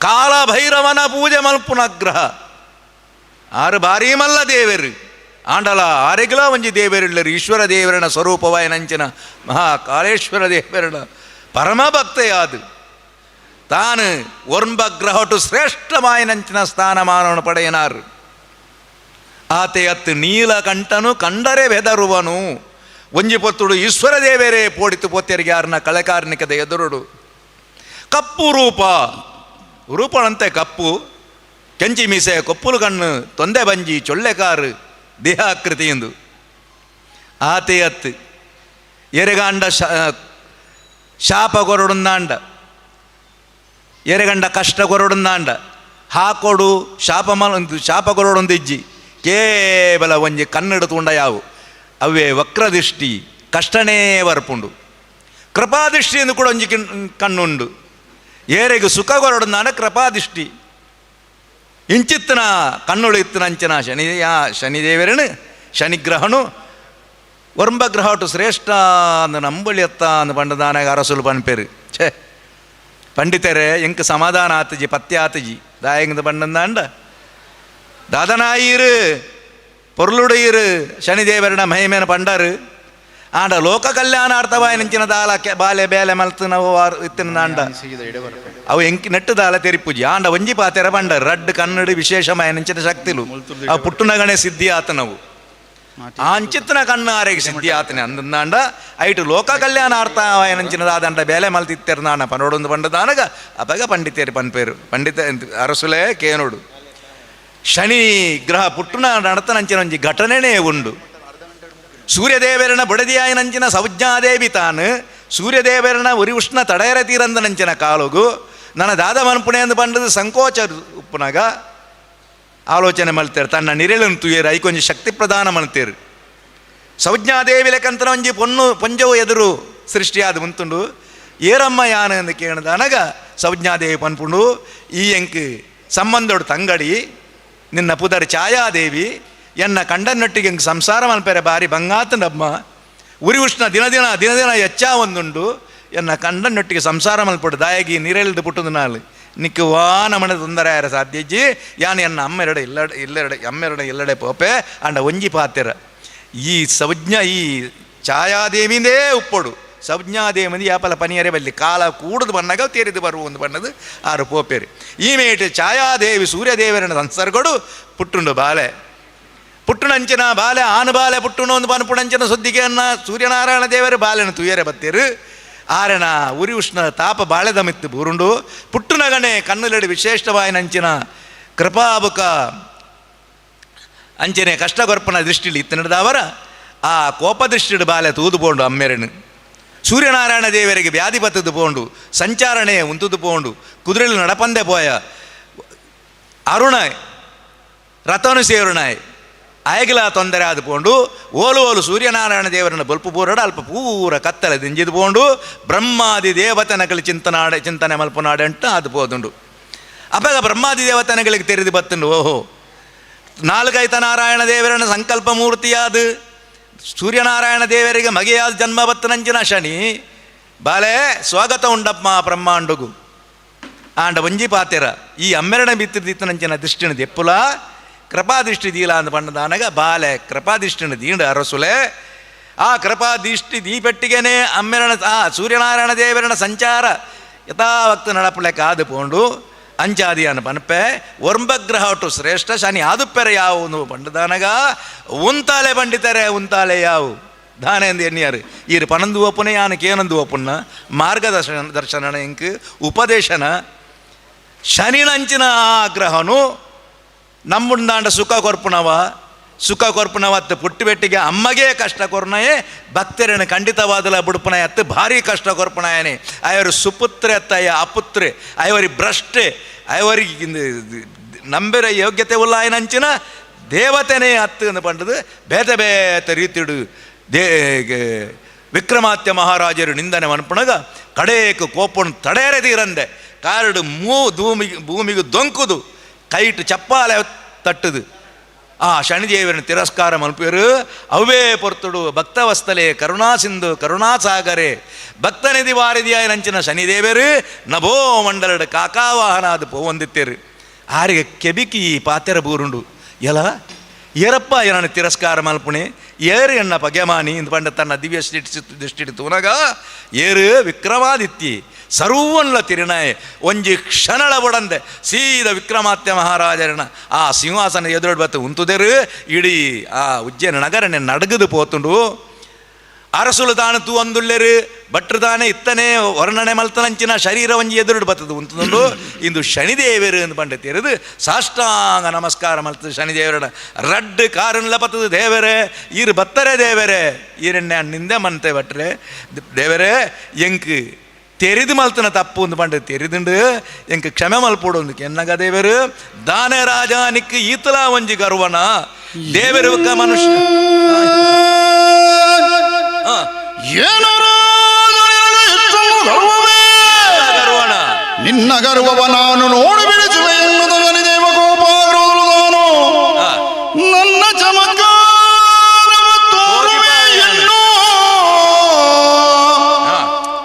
ಕಾಲ ಭೈರವನ ಪೂಜೆ ಮಲ್ಪುನ ಗ್ರಹ ಆರು ಭಾರೀ ಮಲ್ಲ ದೇವರು ಆಂಡಲ ಆರೆಗಲ ಒಂಜಿ ದೇವರಿಲ್ಲರು ಈಶ್ವರ ದೇವರನ ಸ್ವರೂಪವಾಯಿನಂಚಿನ ಮಹಾಕಾಲೇಶ್ವರ ದೇವರನ ಪರಮ ಭಕ್ತೆಯಾದು ತಾನು ಒರ್ಂಬ ಗ್ರಹಟು ಶ್ರೇಷ್ಠವಾಯಿನಂಚಿನ ಸ್ಥಾನಮಾನವನ್ನು ಪಡೆಯನಾರು ಆತೆ ಅತ್ತು ನೀಲಕಂಠನು ಕಂಡರೆ ಬೆದರುವನು ಒಂಜಿ ಪೊತ್ತುಡು ಈಶ್ವರ ದೇವರೇ ಪೋಡಿತು ಪೊತ್ಯರಿಗೆ ಯಾರನ್ನ ಕಳೆಕಾರ್ಣಿಕದ ಎದುರುಡು ಕಪ್ಪು ರೂಪನಂತೆ ಕಪ್ಪು ಕೆಂಚಿ ಮೀಸೆ ಕೊಪ್ಪುಲು ಕಣ್ಣು ತೊಂದೆ ಬಂಜಿ ಚೊಳ್ಳೆಕಾರು ದೇಹಾಕೃತಿಯೆಂದು ಆತೆ ಅತ್ತು ಎರೆಗಾಂಡ ಶಾಪ ಕೊರಡುಂದಾಂಡ ಎರೆಗಂಡ ಕಷ್ಟ ಕೊರಡುಂದಾಂಡ ಹಾಕೊಡು ಶಾಪ ಕೊರಡೊಂದು ಇಜ್ಜಿ ಕೇವಲ ಒಂಜಿ ಕನ್ನಡ ತುಂಡ ಯಾವು ಅವೇ ವಕ್ರದೃಷ್ಟಿ ಕಷ್ಟನೇ ಬರ್ಪುಂಡು ಕೃಪಾದೃಷ್ಟಿಯಿಂದ ಕೂಡ ಒಂಜಿ ಕಣ್ಣುಂಡು ಏರೆಗೆ ಸುಖ ಕೊರಡುಂದಾಂಡ ಕೃಪಾದೃಷ್ಟಿ ಇಂಚಿತ್ತನ ಕಣ್ಣುಳು ಇತ್ತನ ಅಂಚನ ಶನಿದೇವರನು ಶನಿಗ್ರಹನು ಒರಂಬ ಗ್ರಹಟು ಶ್ರೇಷ್ಠ ಅಂದು ನಂಬಳಿ ಅತ್ತ ಅಂದು ಪಂಡದಾನಾಗ ಅರಸುಲು ಪನ್ಪೇರು ಛೇ ಪಂಡಿತರೇ ಎಂಕ್ ಸಮಾಧಾನ ಆತಜಿ ಪತ್ಯ ಆತಜಿ ದಾಯಂಗದ ಪಂಡಂದಾಂಡ ದಾದನಾಯಿರು ಪೊರ್ಲುಡೆಯಿರು ಶನಿದೇವರನ ಮಹಿಮೇನ ಪಂಡರು ಆಂಡ ಲೋಕ ಕಲ್ಯಾಣಾರ್ಥವಾಯಿ ನಿಂಚಿನ ದಾಲ ಬಾಲೆ ಬೇಲೆ ಮಲ್ತು ನಾವು ಇತ್ತಿನ ಆಂಡ ಅವು ಎಂಕಿ ನೆಟ್ಟು ದಾಲ ತೆರಿಪುಜಿ ಆಂಡ ಒಂಜಿ ಪಾತೆರ ಪಂಡರು ರಡ್ಡು ಕನ್ನಡಿ ವಿಶೇಷಮಯ ನಿಂಚಿನ ಶಕ್ತಿಲು ಅವು ಪುಟ್ಟುನಗಣೆ ಸಿದ್ಧಿ ಆತನವು ಅಂಚಿತ್ತಿನ ಕಣ್ಣು ಆರೆಗೆ ಸಿದ್ಧಿ ಆತನೆ ಅಂದಂದಾಂಡ ಐಟು ಲೋಕ ಕಲ್ಯಾಣಾರ್ಥವಾಯ ನಂಚಿನದಾದಂಡ ಬೇಲೆ ಮಲ್ತಿತ್ತರ್ನಾಣ ಪನೋಡೊಂದು ಪಂಡದಾನಗ ಅಪಗ ಪಂಡಿತೇರಿ ಪನ್ಪೇರು ಪಂಡಿತ ಅರಸುಲೆ ಕೇನೋಡು ಶನಿ ಗ್ರಹ ಪುಟ್ಟುನ ನಡತನಂಚಿನ ಒಂಜಿ ಘಟನೆನೇ ಉಂಡು. ಸೂರ್ಯದೇವರನ ಬುಡದಿಯಾಯಿನಂಚಿನ ಸೌಜ್ಞಾದೇವಿ ತಾನು ಸೂರ್ಯದೇವರನ ಉರಿ ಉಷ್ಣ ತಡೆಯರ ತೀರಂದನಂಚಿನ ಕಾಲುಗು ನನ್ನ ದಾದ ಮನ್ಪುಣೆ ಎಂದು ಪಂಡದು ಸಂಕೋಚ ಉಪ್ಪುನಾಗ ಆಲೋಚನೆ ಮಲ್ತೇರು ತನ್ನ ನಿರೆಳನ್ನು ತುಯ್ಯರು ಐಕೊಂಜಿ ಶಕ್ತಿ ಪ್ರದಾನ ಮಲ್ತೇರು ಸೌಜ್ಞಾದೇವಿ ಲೆಕ್ಕಂತನ ಒಂಜಿ ಪೊಂಜವು ಎದುರು ಸೃಷ್ಟಿಯಾದ ಮುಂತುಂಡು ಏರಮ್ಮ ಯಾನ ಎಂದು ಕೇಳಿದನಗ ಸೌಜ್ಞಾದೇವಿ ಪನ್ಪುಂಡು ಈ ಎಂಕ್ ಸಂಬಂಧೋಡು ತಂಗಡಿ ನಿನ್ನ ಪುದರ್ ಛಾಯಾದೇವಿ ಎನ್ನ ಕಂಡನೊಟ್ಟಿಗೆ ಎಂಕ್ ಸಂಸಾರ ಮಲ್ಪೇರೆ ಬಾರಿ ಬಂಗಾತನಮ್ಮ ಉರಿ ಉಷ್ಣ ದಿನ ದಿನ ಎಚ್ಚ ಒಂದುಂಡು ಎನ್ನ ಕಂಡನೊಟ್ಟಿಗೆ ಸಂಸಾರ ಮಲ್ಪಡು ದಾಯಗಿ ನೀರೆಳ್ದು ಪುಟ್ಟದು ನಾಳು ನಿಕ್ಕು ವಾನ ಮನೆ ತೊಂದರೆ ಆರ ಸಾಧ್ಯಜ್ಜಿ ಯಾನು ಎನ್ನ ಅಮ್ಮೆರಡೆ ಅಮ್ಮೆರಡೆ ಎಲ್ಲಡೆ ಪೋಪೆ ಅಂಡ ಒಂಜಿ ಪಾತೆರ ಈ ಈ ಛಾಯಾದೇವಿಂದೇ ಉಪ್ಪಡು ಸೌಜ್ಞಾದೇವಿ ಯಾಪಲ ಪನಿಯರೆ ಬಲ್ಲಿ ಕಾಲ ಕೂಡದು ಬಣ್ಣಗ ತೇರಿದು ಬರುವ ಒಂದು ಬಣ್ಣದು ಆರು ಪೋಪೇರಿ ಈ ಮೇಟು ಛಾಯಾದೇವಿ ಸೂರ್ಯದೇವರನ ಸಂಸರ್ಗಡು ಪುಟ್ಟುಂಡು ಬಾಲೆ ಪುಟ್ಟುನಂಚಿನ ಬಾಲೆ ಆನು ಬಾಲೆ ಪುಟ್ಟುಣ ಒಂದು ಪನ್ಪುಣಂಚಿನ ಸುದ್ದಿಗೆಯನ್ನ ಸೂರ್ಯನಾರಾಯಣ ದೇವರು ಬಾಲೆನ ತುಯ್ಯರೆ ಬತ್ತೇರು ಆರೆನ ಉರಿ ಉಷ್ಣ ತಾಪ ಬಾಳೆದ ಮಿತ್ತು ಬೂರುಂಡು ಪುಟ್ಟುನಗಣೆ ಕಣ್ಣುಲಡಿ ವಿಶೇಷವಾಯಿ ನಂಚಿನ ಕೃಪಾಬುಕ ಅಂಚನೆ ಕಷ್ಟಗೊರ್ಪನ ದೃಷ್ಟಿಲಿ ಇತ್ತು ನಡೆದವರ ಆ ಕೋಪ ದೃಷ್ಟಿಡು ಬಾಲೆ ತೂದು ಪೋಂಡು ಅಮ್ಮೆರನು ಸೂರ್ಯನಾರಾಯಣ ದೇವರಿಗೆ ವ್ಯಾಧಿ ಬತ್ತದು ಪೋಂಡು ಸಂಚಾರಣೆ ಉಂತುದು ಪೋಂಡು ಕುದುರೆಲು ನಡಪಂದೆ ಪೋಯ ಅರುಣಾಯ್ ರಥನು ಸೇರುಣಾಯ್ ಆಯ್ಗಲ ತೊಂದರೆ ಆದು ಪೋಂಡು ಓಲು ಸೂರ್ಯನಾರಾಯಣ ದೇವರನ್ನು ಬಲ್ಪು ಪೂರಡ ಅಲ್ಪ ಪೂರ ಕತ್ತಲೆ ದಿಂಜಿದು ಪೋಂಡು ಬ್ರಹ್ಮಾದಿ ದೇವತನಕಲಿ ಚಿಂತನೆ ಮಲ್ಪನಾಡೆ ಅಂತ ಅದು ಪೋದುಂಡು ಅಪಗ ಬ್ರಹ್ಮಾದಿ ದೇವತನಗಳಿಗೆ ತೆರೆದು ಬತ್ತಂಡು. ಓಹೋ, ನಾಲ್ಕೈತ ನಾರಾಯಣ ದೇವರನ್ನ ಸಂಕಲ್ಪ ಮೂರ್ತಿಯಾದ ಸೂರ್ಯನಾರಾಯಣ ದೇವರಿಗೆ ಮಗೆಯಾದ ಜನ್ಮ ಬತ್ತನಂಚಿನ ಶನಿ ಬಾಲೆ ಸ್ವಾಗತ ಉಂಡಪ್ಪ ಬ್ರಹ್ಮಾಂಡಗು ಆಂಡ ಒಂಜಿ ಪಾತೆರ ಈ ಅಮ್ಮೆರಣ ಬಿತ್ತಿದಿತ್ತನಂಚಿನ ದೃಷ್ಟಿನ ದೆಪ್ಪುಲ ಕೃಪಾದೃಷ್ಟಿ ದೀಲ ಅಂದ ಪಂಡದಾನಗ ಬಾಲೆ ಕೃಪಾದೃಷ್ಟಿನ ದೀಂಡ ಅರಸುಲೆ ಆ ಕೃಪಾದೃಷ್ಟಿ ದೀಪೆಟ್ಟಿಗೆನೇ ಅಮ್ಮೆರಣ ಆ ಸೂರ್ಯನಾರಾಯಣ ದೇವರನ ಸಂಚಾರ ಯಥಾವಕ್ತ ನಡಪಲೆ ಕಾದು ಪೋಂಡು ಅಂಚಾದಿಯನ್ನು ಪನಪೆ ವರ್ಮಗ್ರಹ ಒಟ್ಟು ಶ್ರೇಷ್ಠ ಶನಿ ಆದುಪ್ಪೆರೆ ಯಾವು ಪಂಡದಾನಗ ಉಂತಾಲೆ ಪಂಡಿತರೆ ಉಂತಾಲೆ ಯಾವು ದಾನೆ ಎಂದು ಎನ್ನಿಯಾರು ಈರು ಪನಂದು ಒಪ್ಪುನ ಯಾನಕ್ಕೆ ಏನಂದು ಒಪ್ಪುನ್ನ ಮಾರ್ಗದರ್ಶನ ಇಂಕ್ ಉಪದೇಶನ ಶನಿನಂಚಿನ ಆಗ್ರಹನು ನಮ್ಮುಂದಾಂಡ ಸುಖ ಕೊರ್ಪುನವತ್ತು ಪುಟ್ಟಿಬೆಟ್ಟಿಗೆ ಅಮ್ಮಗೆ ಕಷ್ಟ ಕೊರ್ನಯೇ ಭಕ್ತರನ್ನು ಖಂಡಿತವಾದಲ ಬುಡುಪನ ಅತ್ತು ಭಾರಿ ಕಷ್ಟ ಕೊರ್ಪಣಯನೇ ಅವರು ಸುಪುತ್ರೆ ಅತ್ತಯ್ಯ ಅಪುತ್ರೆ ಐವರಿ ಭ್ರಷ್ಟೆ ಐವರಿಗೆ ನಂಬಿರ ಯೋಗ್ಯತೆ ಉಲ್ಲಾಯನಂಚಿನ ದೇವತೆನೇ ಅತ್ತು ಎಂದು ಪಂಡದು ಬೇತೆ ಬೇತೆ ರೀತಿಡು ವಿಕ್ರಮಾತ್ಯ ಮಹಾರಾಜರು ನಿಂದನೆ ಮನ್ಪುಣಗ ಕಡೇಕು ಕೋಪಣ್ ತಡೆಯರೆದಿರಂದೆ ಕಾರಡು ಭೂಮಿಗೆ ದೊಂಕುದು ಕೈಟು ಚಪ್ಪಾಲೆ ತಟ್ಟುದು ಆ ಶನಿದೇವರನ್ನು ತಿರಸ್ಕಾರ ಮಲ್ಪಿರು ಅವೇ ಪೊರ್ತುಡು ಭಕ್ತವಸ್ತಲೆ ಕರುಣಾಸಿಂಧು ಕರುಣಾಸಾಗರೆ ಭಕ್ತನಿಧಿ ವಾರಿದಿಯಾಯ ನಂಚಿನ ಶನಿದೇವರು ನಭೋ ಮಂಡಲದ ಕಾಕಾವಾಹನ ಅದು ಪೋವಂದಿತ್ತೇರು ಆರಿಗೆ ಕೆಬಿಕಿ ಪಾತೆರ ಬೂರುಂಡು ಎಲ ಏರಪ್ಪ ಏನನ್ನು ತಿರಸ್ಕಾರ ಮಲ್ಪುಣೆ ಏರು ಎಣ್ಣ ಪಗೆಮಾನಿ ಇಂದು ಪಂಡ ತನ್ನ ದಿವ್ಯ ದೃಷ್ಟಿ ತೂನಗ ಏರು ವಿಕ್ರಮಾದಿತ್ಯ ಸರ್ವನ್ಲ ತಿರುನಾಯ ಒಂಜಿ ಕ್ಷಣಳ ಬಡಂದೆ ಸೀದ ವಿಕ್ರಮಾತ್ಯ ಮಹಾರಾಜರನ ಆ ಸಿಂಹಾಸನ ಎದುರು ಬತ್ತು ಉಂತುದೇರು ಇಡೀ ಆ ಉಜ್ಜಯಿನ ನಗರನೆ ನಡಗದು ಪೋತುಂಡು ಅರಸುಲು ತಾನು ತೂ ಒಂದುಲ್ಲೆರು ಭಟ್ರು ತಾನೇ ಇತ್ತನೇ ವರ್ಣನೆ ಮಲ್ತನಂಚಿನ ಶರೀರ ಒಂಜಿ ಎದುರು ಬತ್ತದು ಉಂತುಂಡು ಇಂದು ಶನಿದೇವರು ಎಂದು ಪಂಡ ತೆರೆದು ಸಾಷ್ಟಾಂಗ ನಮಸ್ಕಾರ ಮಲ್ತದು ಶನಿದೇವರನ ರಡ್ಡು ಕಾರನ್ಲ ಬತ್ತದು ದೇವರೇ ಈರು ಬತ್ತರೆ ದೇವರೇ ಈರೆಣ್ಣೆ ನಿಂದೆ ಮನ್ತೆ ಭಟ್ರೆ ದೇವರೇ ಎಂಕ್ ತೆರಿದು ಮಲ್ತನ ತಪ್ಪು ಒಂದು ಪಂಡ ತೆರಿದುಂಡು ಎಂಕ್ ಕ್ಷಮೆ ಮಲ್ಪೋಡು ಒಂದು ಎನ್ನಗ ದೇವರು ದಾನೆ ರಾಜಾನಿಕ್ ಈತಲ ಒಂಜಿ ಗರ್ವನ ದೇವರು ಮನುಷ್ಯ ಗರ್ವನ ನಿನ್ನ ಗರ್ವವ ನಾನು ನೋಡಿ ಬಿಡಿಸುವೆ ಎನ್ನುವುದು ಶನಿದೇವ ಕೋಪಾಗ್ರಹದಳು ನಾನು ನನ್ನ ಚಮತ್ಕಾರ ತೋರುವೆ ಎನ್ನು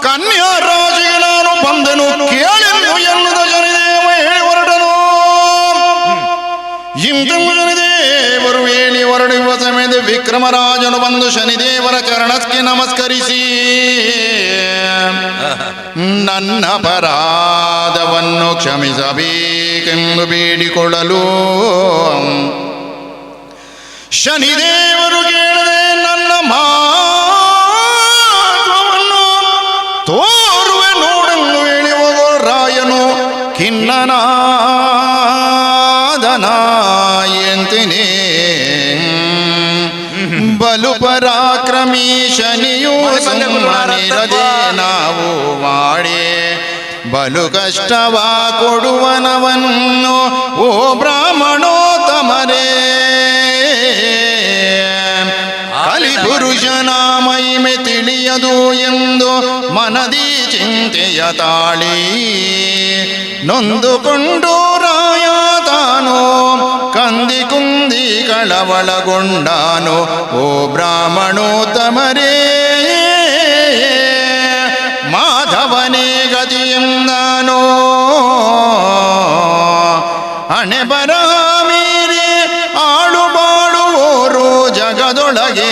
ಕನ್ಯಾ ರಾಶಿಗೆ ನಾನು ಬಂದೆನು ಕೇಳೆನ್ನು ಎನ್ನುವುದು ಶನಿದೇವ ಹೇಳಿ ಹೊರಟನು ಇಂತೆಂಬ ಶನಿದೇವರು ಹೇಳಿ ಹೊರಡುವ ಸಮಯದ ವಿಕ್ರಮರಾಜನು ಬಂದು ಶನಿದೇವರ ಚರಣಕ್ಕೆ ನಮಸ್ಕರಿಸಿ ನನ್ನ ಅಪರಾಧವನ್ನು ಕ್ಷಮಿಸಬೇಕೆಂದು ಬೇಡಿಕೊಳ್ಳಲು ಶನಿದೇವರು ಕೇಳದೆ ನನ್ನ ಮಾತವನ್ನು ತೋರುವೆ ನೋಡೆಂದು ಹೇಳಿ ಹೋಗೋ ರಾಯನು ಖಿನ್ನನಾದನ ಎಂತಿನೇ ಬಲು ಪರಾಕ್ರಮಿ ಶನಿಯು ಸುಮ್ಮನಿರದೆ ನಾವು ಮಾಡಿ ಬಲು ಕಷ್ಟವ ಕೊಡುವನವನ್ನು ಓ ಬ್ರಾಹ್ಮಣೋತ್ತಮರೇ ಕಲಿಪುರುಷನ ಮಹಿಮೆ ತಿಳಿಯದು ಎಂದು ಮನದಿ ಚಿಂತೆಯ ತಾಳಿ ನೊಂದುಕೊಂಡು ರಾಯ ತಾನು ಕಂದಿ ಕುಂದಿ ಕಳವಳಗೊಂಡಾನು ಓ ಬ್ರಾಹ್ಮಣೋತ್ತಮರೇ ಮಾಧವನೇ ಗತಿಯಿಂದಾನೋ ಹಣೆ ಬರ ಮೀರಿ ಆಳು ಬಾಳುವೋರು ಜಗದೊಳಗೆ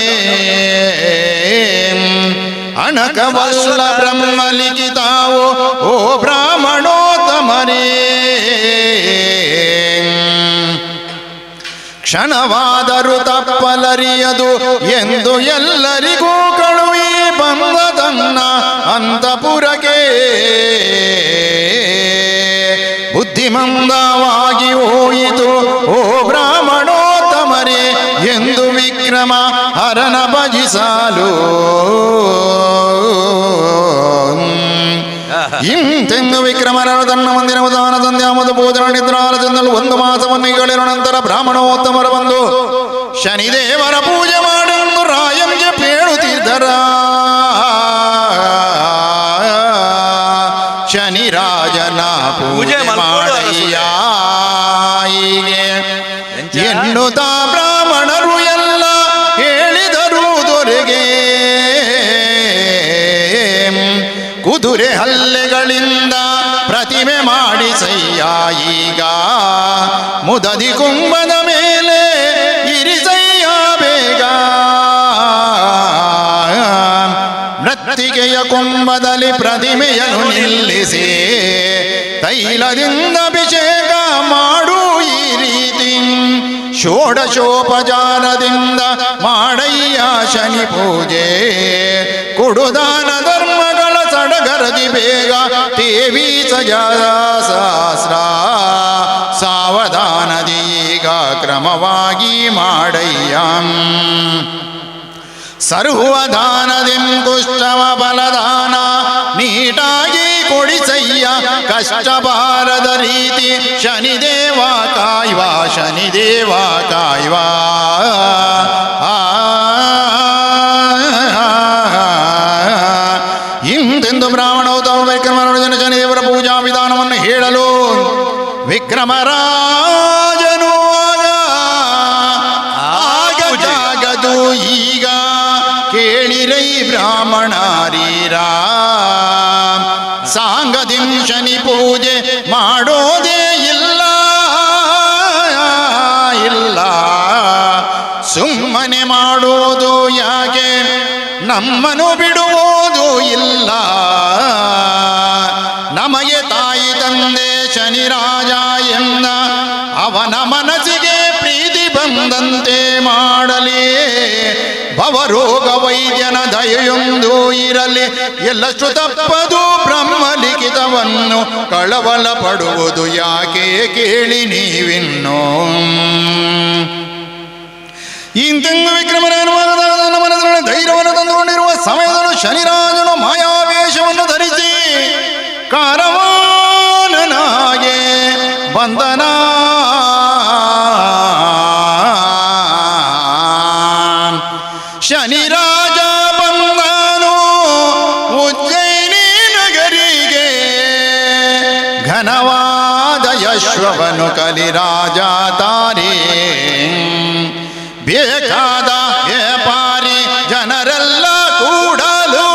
ಅಣಕವಲ್ಲ ಬ್ರಹ್ಮಲಿಖಿತಾವೋ ಓ ಬ್ರಾಹ್ಮಣೋತ್ತಮರೇ ಕ್ಷಣವಾದರೂ ತಪ್ಪಲರಿಯದು ಎಂದು ಎಲ್ಲರಿಗೂ ಕಳುಹಿ ಬಂದ ತನ್ನ ಅಂತಪುರಕ್ಕೆ ಬುದ್ಧಿಮಂದವಾಗಿ ಹೋಯಿತು ಓ ಬ್ರಾಹ್ಮಣೋತ್ತಮರೇ ಎಂದು ವಿಕ್ರಮ ಹರನ ಭಜಿಸಲು ಇಂತೆಂದು ವಿಕ್ರಮರನು ತನ್ನ ಮುಂದಿನ ಉದಾನ ಸಂಧ್ಯಾಮದ ಭೋಜನ ನಿದ್ರಾಲ ಚೆಂದಲು ಒಂದು ಮಾಸವನ್ನು ಹೇಳಿದ ನಂತರ ಬ್ರಾಹ್ಮಣೋತ್ತಮರು ಬಂದು ಶನಿದೇವರ ಪೂಜೆ ಮಾಡೆಂದು ರಾಯಂಗೆ ಪೇಳುತ್ತಿದ್ದರ ಶನಿರಾಜನ ಪೂಜೆ ಮಾಡಯ್ಯ ಈಗ ಮುದದಿ ಕುಂಭದ ಮೇಲೆ ಇರಿಸಯ್ಯ ಬೇಗ. ಮೃತ್ತಿಗೆಯ ಕುಂಭದಲ್ಲಿ ಪ್ರತಿಮೆಯನ್ನು ನಿಲ್ಲಿಸಿ ತೈಲದಿಂದ ಅಭಿಷೇಕ ಮಾಡು ಈ ರೀತಿ. ಷೋಡಶೋಪಚಾರದಿಂದ ಮಾಡಯ್ಯ ಶನಿ ಪೂಜೆ. ಕೊಡುದಾನ ಧರ್ಮಗಳ ಸಡಗರದಿ ಬೇಗ ದೇವಿ ಸಹಸ್ರ. ಸಾವಧಾನದಿ ಈಗ ಕ್ರಮವಾಗಿ ಮಾಡಯ್ಯ. ಸರ್ವದಾನದಿಂ ಕುಷ್ಟವ ಬಲದಾನ ನೀಟಾಗಿ ಕೊಡಿಸಯ್ಯ. ಕಷ್ಟ ಬಾರದ ರೀತಿ ಶನಿದೇವ ಕಾಯ್ವ, ಶನಿದೇವ ಕಾಯ್ವ. ಇಂತೆಂದು ಬ್ರಾಹ್ಮಣೋತ್ತಮ ವಿಕ್ರಮರಾಜನ ಶನಿದೇವರ ಪೂಜಾ ವಿಧಾನವನ್ನು ಹೇಳಲು ವಿಕ್ರಮರಾಜನು ಆಗದು ಈಗ ಕೇಳಿರೈ ಬ್ರಾಹ್ಮಣಾರೀರ. ಸಾಂಗದಿಂ ಶನಿ ಪೂಜೆ ಮಾಡೋದೇ ಇಲ್ಲ ಇಲ್ಲ. ಸುಮ್ಮನೆ ಮಾಡೋದು ಯಾಕೆ, ನಮ್ಮನು ಬಿಡುವುದು ಇಲ್ಲ. ನಮಗೆ ತಾಯಿ ತಂದೆ ಶನಿರಾಜ ಎಂದ ಅವನ ಮನಸ್ಸಿಗೆ ಪ್ರೀತಿ ಬಂದಂತೆ ಮಾಡಲಿ. ಭವರೋಗ ವೈದ್ಯನ ದಯೆಯೊಂದು ಇರಲಿ. ಎಲ್ಲಷ್ಟು ತಪ್ಪದು ಬ್ರಹ್ಮಲಿಖಿತವನ್ನು ಕಳವಳ ಪಡುವುದು ಯಾಕೆ ಕೇಳಿ ನೀವಿನ್ನು. ಇಂತೆಂದು ವಿಕ್ರಮನ ಮನದಲ್ಲಿ ಧೈರ್ಯವನ್ನು ತಂದುಕೊಂಡಿರುವ ಸಮಯದಲ್ಲೂ ಶನಿರಾಜನು ಮಾಯಾವೇಶವನ್ನು ಧರಿಸಿ ಕಾರವಾನನಾಗೆ ಬಂದನ. ಶನಿರಾಜ ಬಂದನು ಉಜ್ಜಯಿನಿ ನಗರಿಗೆ. ಘನವಾದ ಯಶ್ವವನು ಕಲಿರಾಜ ತಾರೇ. ಬೇಕಾದ ವ್ಯಾಪಾರಿ ಜನರೆಲ್ಲ ಕೂಡಲು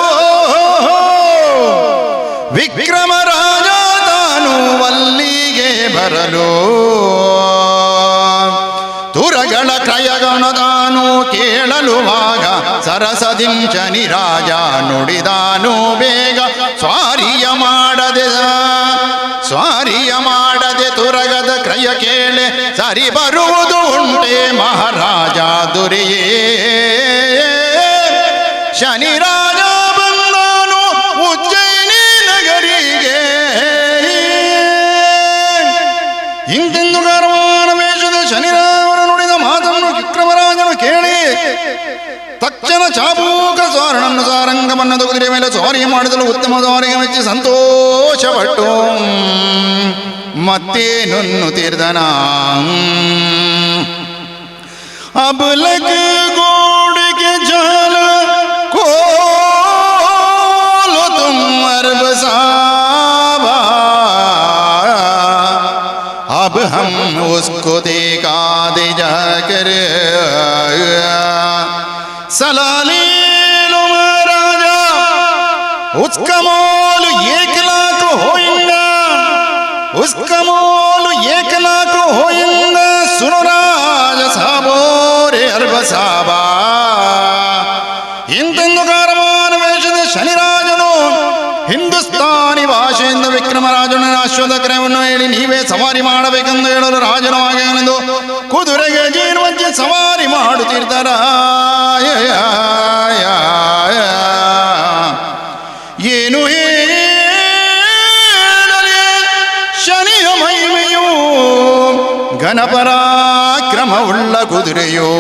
ವಿಕ್ರಮರಾಜ ತಾನು ಅಲ್ಲಿಗೆ ಬರಲು. ತುರಗಳ ಕ್ರಯಗಣ ತಾನು ಕೇಳಲುವಾಗ ಸರಸದಿಂ ಶನಿರಾಜ ನುಡಿದಾನು ಬೇಗ. ಸ್ವಾರಿಯ ಮಾಡದೆ ತುರಗದ ಕ್ರಯ ಕೇಳೆ ಸರಿ ಬರುವುದು ಉಂಟೆ ಮಹಾರಾಜ ದುರಿಯೇ. ಶನಿರಾಜ ಬಂದನು ಉಜ್ಜಯಿನಿ ನಗರಿಗೆ. ಇಂತೆಂದು ಗರ್ವಾನ ವೇಷದ ಶನಿರಾಜರು ನುಡಿದ ಮಾತನ್ನು ವಿಕ್ರಮರಾಜನು ಕೇಳಿ ತಕ್ಷಣ ಚಾಬೂಕ ಸ್ವಾರಣನ್ನು ಸಾರಂಗಮನ್ನದ ಕುದುರೆ ಮೇಲೆ ಸ್ವಾರಿ ಮಾಡಿದಲು ಉತ್ತಮ ಸ್ವಾರಿಗೆ ಮೆಚ್ಚಿ ಸಂತೋಷಪಟ್ಟು ಮತ್ತೇನನ್ನು ತೀರ್ದನ. ಅಬಲಕ ಗೋಡಿಗೆ ಜಾಲ ಕೋಲು ತುಮ್ಮರ್ ಬಸಾಬಾ. अब हम उसको देखा दे जाकर सलालीलो महाराजा. उसका मोल 1 लाख होएगा, उसका मोल 1 लाख होएगा. सुनो राज साबो रे अरब साबा. ಇಂತೆಂದು ಗಾರವಾನ ವೇಷದ ಶನಿರಾಜನು ಹಿಂದೂಸ್ತಾನಿ ಭಾಷೆಯಿಂದ ವಿಕ್ರಮರಾಜನ ಅಶ್ವದ ಕ್ರಯವನ್ನು ಹೇಳಿ ನೀವೇ ಸವಾರಿ ಮಾಡಬೇಕೆಂದು ಹೇಳಲು ರಾಜನು ಹಾಗೆಂದು ಕುದುರೆಗೆ ಜೀರ್ವಂಚಿ ಸವಾರಿ ಮಾಡುತ್ತಿರ್ತಾರ. ಏನು ಹೇಳಲಿ ಶನಿಯ ಮಹಿಮೆಯು ಘನಪರಾಕ್ರಮವುಳ್ಳ ಕುದುರೆಯೋ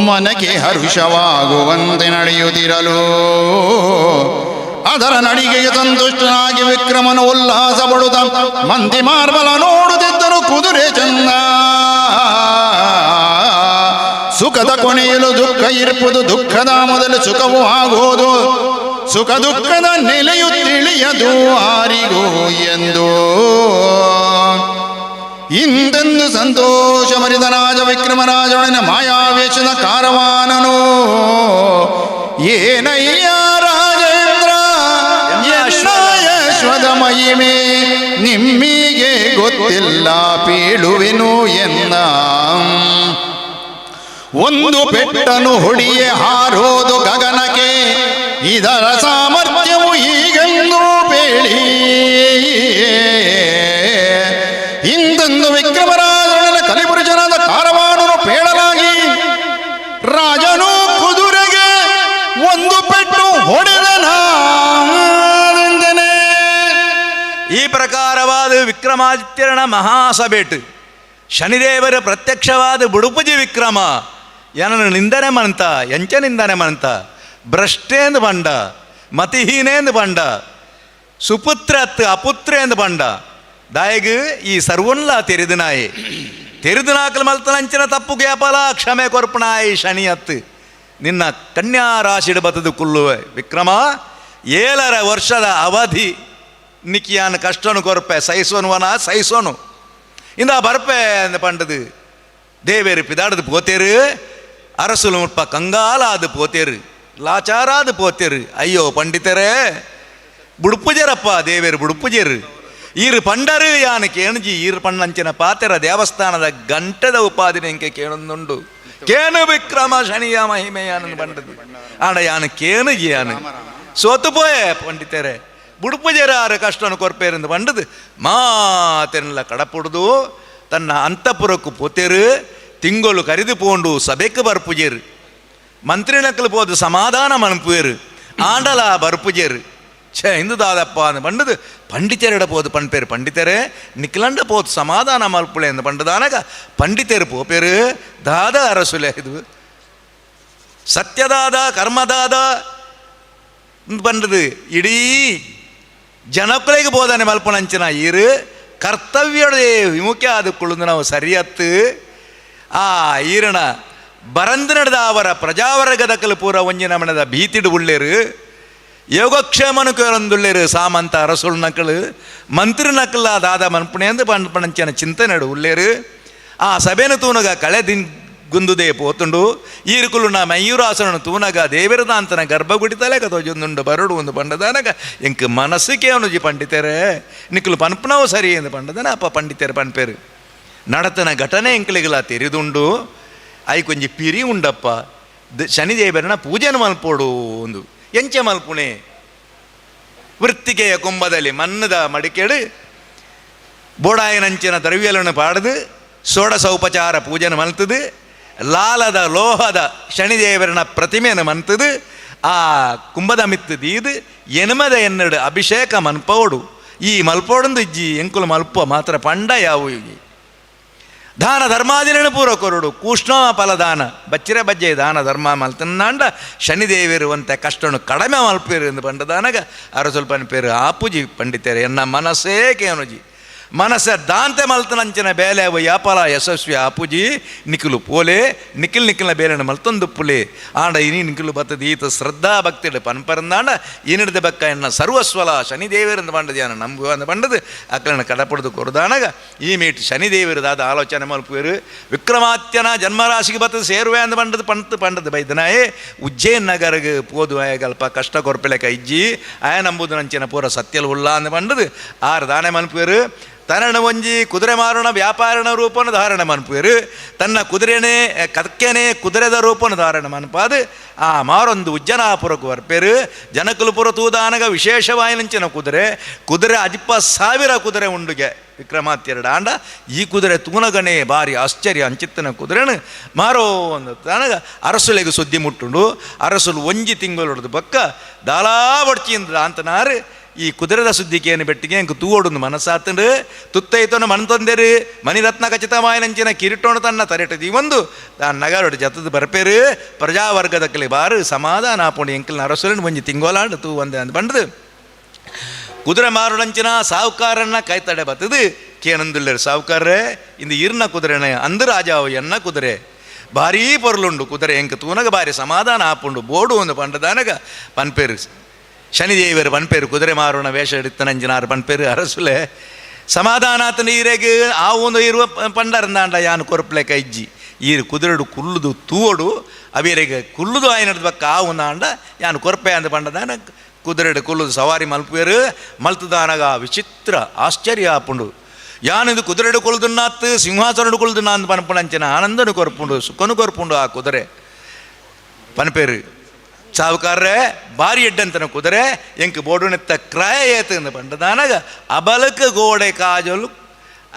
ಮನಕ್ಕೆ ಹರುಷವಾಗುವಂತೆ ನಡೆಯುತ್ತಿರಲು. ಅದರ ನಡಿಗೆಗೆ ಸಂತುಷ್ಟನಾಗಿ ವಿಕ್ರಮನು ಉಲ್ಲಾಸ ಪಡುತ್ತ ಮಂದಿ ಮಾರ್ಬಲ ನೋಡುತ್ತಿದ್ದರು. ಕುದುರೆ ಚಂದ ಸುಖದ ಕೊನೆಯಲು ದುಃಖ ಇರ್ಪುದು, ದುಃಖದ ಮೊದಲು ಸುಖವೂ ಆಗೋದು, ಸುಖ ದುಃಖದ ನೆಲೆಯು ತಿಳಿಯದು ಆರಿಗೂ ಎಂದು. ಇಂದೆಂದು ಸಂತೋಷ ಮರಿದ ರಾಜ ವಿಕ್ರಮರಾಜನ ಮಾಯಾವೇಶದ ಕಾರವಾನನು. ಏನಯ್ಯ ರಾಜೇಂದ್ರ ಯಶ್ವದ ಮಹಿಮೆ ನಿಮ್ಮಿಗೆ ಗೊತ್ತಿಲ್ಲ ಪೀಳುವೆನು ಎನ್ನ. ಒಂದು ಪೆಟ್ಟನು ಹೊಡಿಯೇ ಹಾರೋದು ಗಗನಕ್ಕೆ, ಇದರ ಸಾಮರ್ಥ್ಯವು ಈಗೆಂದು ಬೇಳಿ. ಇಂದೊಂದು ವಿಕ್ರಮರಾಜನ ಕಲಿಪುರುಷನಾದ ಕಾರವಾಣನು ಪೇಳಲಾಗಿ, ರಾಜನು ಕುದುರೆಗೆ ಒಂದು ಪೆಟ್ಟು ಹೊಡೆದನೆಂದನೆ. ಈ ಪ್ರಕಾರವಾದ ವಿಕ್ರಮಾದಿತ್ಯನ ಮಹಾಸಭೆಟ್ ಶನಿದೇವರ ಪ್ರತ್ಯಕ್ಷವಾದ ಬುಡುಪುಜಿ ವಿಕ್ರಮ ಏನನ್ನು ನಿಂದನೆ ಮಂತ ಎಂಚ ನಿಂದನೆ ಮಂತ ಭ್ರಷ್ಟೇಂದು ಬಂಡ, ಮತಿಹೀನೇಂದು ಬಂಡ, ಸುಪುತ್ರತ್ ಅಪುತ್ರೇಂದು ಬಂಡ. ದಾಯಿಗೆ ಈ ಸರ್ವನ್ಲ ತೆರೆದಿನಾಯಿ ತೆರೆದಿನಾಕಲು ಮಲ್ತನಂಚಿನ ತಪ್ಪು ಗ್ಯಾಪಲ ಕ್ಷಮೆ ಕೊರ್ಪಣಾಯಿ ಶನಿಯತ್. ನಿನ್ನ ಕನ್ಯಾ ರಾಶಿಡ್ ಬತದು ಕುಲ್ಲುವೆ ವಿಕ್ರಮ 7 ವರ್ಷದ ಅವಧಿ ನಿಕ್ಕಿಯಾನ ಕಷ್ಟನು ಕೊರ್ಪೆ ಸಹಿಸೋನುವನ ಸಹಿಸೋನು ಇಂದ ಬರ್ಪೆ ಅಂದ ಪಂಡದು ದೇವೇರು ಪಿದಾಡದು ಪೋತೇರು, ಅರಸುಲು ಮುಟ್ಪ ಕಂಗಾಲಾದು ಪೋತೇರು, ಲಾಚಾರಾದು ಪೋತೇರು. ಅಯ್ಯೋ ಪಂಡಿತರೇ ಬುಡುಪುಜರಪ್ಪ ದೇವೇರು ಬುಡುಪುಜರು ಈರು ಪಂಡರು ಯಾನು ಕೇಣಜಿ ಈರು ಪಣ್ಣಂಚಿನ ಪಾತೆರ ದೇವಸ್ಥಾನದ ಗಂಟದ ಉಪಾಧಿನ ಎಂಕೆ ಕೇಳೊಂದುಂಡು. ಕೇನು ವಿಕ್ರಮ ಶನಿಯ ಮಹಿಮೆಯಾನು ಪಂಡದು ಆಡ ಯಾನು ಕೇಣಜಿ ಯಾನು ಸೋತುಪೋಯೆ ಪಂಡಿತರೇ ಬುಡುಪುಜರ ಆರು ಕಷ್ಟನು ಕೊರ್ಪೇರಿಂದ ಪಂಡದು ಮಾತೆಲ್ಲ ಕಡಪುಡ್ದು ತನ್ನ ಅಂತಪುರಕ್ಕೂ ಪೋತೇರು. ತಿಂಗಳು ಕರಿದು ಪೋಂಡು ಸಭೆக்கு ಬರ್ಪುಜೇರು, ಮಂತ್ರಿನಕ್ಕಲು ಪೋದು ಸಮಾಧಾನ ಮನ್ಪುವೇರು, ಆಂಡಲ ಬರ್ಪುಜೇರು. ಇಂದು ದಾದಪ್ಪ ಅಂದು ಪಂಡದು ಪಂಡಿತರಿಡ ಪೋದು ಪಣ್ಪೇರು ಪಂಡಿತರೇ ನಿಕ್ಲಂಡ ಪೋದು ಸಮಾಧಾನ ಮಲ್ಪುಳೆ ಎಂದು ಪಂಡದಾನಗ ಪಂಡಿತರು ಪೋಪೇರು ದಾದ ಅರಸುಲೆ. ಇದು ಸತ್ಯದಾದ ಕರ್ಮದಾದ ಪಂಡದು ಇಡೀ ಜನಕ್ಕಳಿಗೆ ಬೋಧನೆ ಮಲ್ಪನಂಚಿನ ಈರು ಕರ್ತವ್ಯದೇ ವಿಮುಖ ಆದುಕೊಳ್ಳುದು ನಾವು ಸರಿಯತ್ತು. ಆ ಈರಣ ಬರಂದು ನಡೆದ ಅವರ ಪ್ರಜಾವರ್ಗದಕ್ಕಲು ಪೂರ ಒಂಜಿನ ಮನದ ಭೀತಿಡು ಉಳ್ಳೇರು, ಯೋಗಕ್ಷೇಮನು ಕೇಳೊಂದುಳ್ಳೇರು. ಸಾಮಂತ ಅರಸುಳು ನಕ್ಕಳು ಮಂತ್ರಿ ನಕ್ಕಲ ದಾದ ಮನ್ಪುಣೆ ಎಂದು ಪಂಪಣಂಚಿನ ಚಿಂತನೆ ಉಳ್ಳೇರು. ಆ ಸಭೆನು ತೂನಗ ಕಳೆ ಗುಂದುದೇ ಪೋತುಂಡು ಈರುಕುಲು ನಾ ಮಯೂರಾಸನ ತೂನಗ ದೇವಿರದಾಂತನ ಗರ್ಭಗುಡಿತಲೇ ಕತೋಜೊಂದುಂಡು ಬರಡು ಒಂದು ಪಂಡದಾನಗ ಎಂಕ್ ಮನಸ್ಸಿಗೆ ಅವನುಜಿ ಪಂಡಿತರೇ ನಿಕ್ಕಲು ಪನ್ಪನವು ಸರಿ ಎಂದು ಪಂಡದಾನ ಅಪ್ಪ ಪಂಡಿತರು ಪನ್ಪೇರು ನಡತನ ಘಟನೆ ಎಂಕ್ಲಿಗಲ ತೆರೆದುಂಡು ಐ ಕೊಂಚ ಪಿರಿ ಉಂಡಪ್ಪ ಶನಿದೇವರನ ಪೂಜೆನ ಮಲ್ಪೋಡು ಒಂದು ಎಂಚೆ ಮಲ್ಪುಣೆ ವೃತ್ತಿಗೆಯ ಕುಂಭದಲ್ಲಿ ಮನ್ನದ ಮಡಿಕೆಡು ಬೋಡಾಯನಂಚಿನ ದ್ರವ್ಯಗಳನ್ನು ಪಾಡದು ಷೋಡಶ ಉಪಚಾರ ಪೂಜೆನ ಮಲ್ತದು ಲಾಲದ ಲೋಹದ ಶನಿದೇವರನ ಪ್ರತಿಮೆಯನ್ನು ಮನ್ತದು ಆ ಕುಂಭದ ಮಿತ್ತು ದೀದು ಎನ್ಮದ ಎನ್ನಡು ಅಭಿಷೇಕ ಮನ್ಪೋಡು ಈ ಮಲ್ಪೋಡಂದು ಇಜ್ಜಿ ಎಂಕುಲು ಮಲ್ಪ ಮಾತ್ರ ಪಂಡ ಯಾವು ಇಗಿ ದಾನ ಧರ್ಮಾದಿನ ಪೂರ ಕೊರಡು ಕೂಷ್ಣ ಫಲದಾನ ಬಚ್ಚಿರೆ ಬಜ್ಜೆ ದಾನ ಧರ್ಮ ಮಲ್ತನ್ನಾಂಡ ಶನಿದೇವಿರುವಂತೆ ಕಷ್ಟನು ಕಡಿಮೆ ಮಲ್ಪೇರು ಎಂದು ಪಂಡದಾನಗ ಅರ ಸ್ವಲ್ಪ ಪೇರು ಆಪುಜಿ ಪಂಡಿತೇರು ಎನ್ನ ಮನಸ್ಸೇ ಕೇನುಜಿ ಮನಸ್ಸ ದಾಂತೆ ಮಲ್ತನಂಚಿನ ಬೇಲೆ ಅವು ಯಾಪಲ ಯಶಸ್ವಿ ಆಪುಜಿ ನಿಖಿಲು ಪೋಲೆ ನಿಖಿಲ್ನ ಬೇಲೆನ ಮಲ್ತೊಂದು ಪುಲೆ ಆಂಡ ಇನಿ ನಿಖಿಲು ಬತ್ತದ ಈತ ಶ್ರದ್ಧಾ ಭಕ್ತಿಡು ಪನ್ಪರಂದಾಂಡ ಇನಿಡ್ದ ಬಕ್ಕ ಎನ್ನ ಸರ್ವಸ್ವಲ ಶನಿದೇವರಿಂದ ಪಂಡದ್ಯಾನ ನಂಬುವ ಅಂದ ಪಂಡದು ಅಕ್ಕಳನ್ನ ಕಡಪಡ್ದು ಕೊರದಾನಗ ಈ ಮೀಟ್ ಶನಿದೇವರದಾದ ಆಲೋಚನೆ ಮಲ್ಪುವರು ವಿಕ್ರಮಾತ್ಯನ ಜನ್ಮರಾಶಿಗೆ ಬತ್ತದ ಸೇರುವೆ ಅಂದ ಪಂಡದು ಪಂಡದು ಬೈದನಾಯೇ ಉಜ್ಜಯಿನ್ ನಗರಗೆ ಪೋದು ಅಲ್ಪ ಕಷ್ಟ ಕೊರ್ಪೆಲೆಕ ಇಜ್ಜಿ ಆಯ ನಂಬುದು ನಂಚಿನ ಪೂರ ಸತ್ಯಲು ಉಲ್ಲ ಅಂದ ಪಂಡದು ಆರು ದಾನೆ ಮಲ್ಪುವರು ತನ್ನ ಒಂಜಿ ಕುದುರೆ ಮಾರಣ ವ್ಯಾಪಾರಣ ರೂಪನ ಧಾರಣ ಮನ್ಪುವರು ತನ್ನ ಕುದುರೆನೇ ಕತ್ಕೆನೇ ಕುದುರೆದ ರೂಪನ ಧಾರಣ ಮನ್ಪಾದು ಆ ಮಾರೊಂದು ಉಜ್ಜನಾಪುರಕ್ಕೆ ಬರ್ಪೇರು ಜನಕುಲಪುರ ತೂದಾನಗ ವಿಶೇಷವಾಯಿನಂಚಿನ ಕುದುರೆ 10,000 ಕುದುರೆ ಉಂಡುಗೆ ವಿಕ್ರಮಾತ್ಯರಡ ಆಂಡ ಈ ಕುದುರೆ ತೂನಗಣೆ ಭಾರಿ ಆಶ್ಚರ್ಯ ಅಂಚಿತ್ತನ ಕುದುರೆನು ಮಾರೋ ಒಂದು ತಾನಗ ಅರಸುಲೆಗೆ ಸುದ್ದಿ ಮುಟ್ಟುಂಡು ಅರಸುಲು ಒಂಜಿ ತಿಂಗಳು ಹೊಡೆದು ಬಕ್ಕ ದಾಲಾ ಬಡ್ಚಿಂದ ಅಂತನಾರು ಈ ಕುದುರೆದ ಸುದ್ದಿಕೇನು ಬೆಟ್ಟಿಗೆ ಎಂಕು ತೂವೊಡು ಮನಸ್ಸಾತಂಡು ತುತ್ತೈತೋನ ಮಣ್ತೊಂದೇರು ಮಣಿರತ್ನ ಖಚಿತವಾಯಿನಂಚಿನ ಕಿರೀಟೋಣ ತನ್ನ ತರೆಟದಿ ಒಂದು ತಾನು ನಗರೊಡು ಜತದ ಬರ್ಪೇರು ಪ್ರಜಾವರ್ಗದ ಕಲೆ ಬಾರು ಸಮಾಧಾನ ಆಪುಂಡು ಎಂಕಲ್ನ ಅರಸುಲನ್ನು ಒಂಜಿ ತಿಂಗೋಲಾಂಡು ತೂ ಒಂದೇ ಅಂದು ಬಂಡದು ಕುದುರೆ ಮಾರುಡಂಚಿನ ಸಾವುಕಾರನ್ನ ಕೈತಡೆ ಬತ್ತದು ಕೇನಂದುಳ್ಳರು ಸಾವುಕಾರ್ರೆ ಇಂದು ಈರ್ನ ಕುದುರೆನ ಅಂದು ರಾಜಾವು ಎನ್ನ ಕುದುರೆ ಭಾರೀ ಪೊರ್ಲುಂಡು ಕುದುರೆ ಎಂಕ ತೂನಗ ಬಾರಿ ಸಮಾಧಾನ ಆಪುಂಡು ಬೋಡು ಒಂದು ಪಂಡದಾನಗ ಪನ್ಪೇರು ಶನಿದೇವರು ಪನ್ಪೇರು ಕುದುರೆ ಮಾರೋಣ ವೇಷ ಹಿಡಿತನಂಜಿನಾರು ಪನ್ಪೇರು ಅರಸುಲೆ ಸಮಾಧಾನಾತ ನೀರೆಗೆ ಆ ಒಂದು ಇರುವ ಪಂಡರಂದಾಂಡ ಯಾನು ಕೊರಪ್ಲೆ ಕೈಜ್ಜಿ ಈರು ಕುದುರೆಡು ಕುಲ್ಲುದು ತೂವಡು ಅವರಿಗೆ ಕುಲ್ಲುದು ಆಯ್ನಡ್ದು ಬಕ್ಕ ಆ ಒಂದಾಂಡ ಯಾನು ಕೊರಪೆ ಅಂದ ಪಂಡದಾನ ಕುದುರೆಡು ಕುಲ್ಲುದು ಸವಾರಿ ಮಲ್ಪೇರು ಮಲ್ತದಾನಗ ವಿಚಿತ್ರ ಆಶ್ಚರ್ಯ ಆಪುಂಡು ಯಾನಿದು ಕುದುರೆ ಹಿಡ್ಕೊಳ್ದುನ್ನಾತ್ ಸಿಂಹಾಸನ ಹಿಡ್ಕೊಳ್ದುನ್ನ ಅಂದ್ ಪನ್ಪುಣಂಚನ ಆನಂದನು ಕೊರ್ಪುಂಡು ಸುಖನು ಕೊರ್ಪುಂಡು ಆ ಕುದುರೆ ಪನ್ಪೇರು ಸಾವುಕಾರ್ರೆ ಭಾರಿ ಎಡ್ಡಂತನ ಕುದುರೆ ಎಂಕ್ ಬೋಡುನೆತ್ತ ಕ್ರಾಯ ಏತಂದು ಪಂಡದಾನಾಗ ಅಬಲಕ ಗೋಡೆ ಕಾಜಲು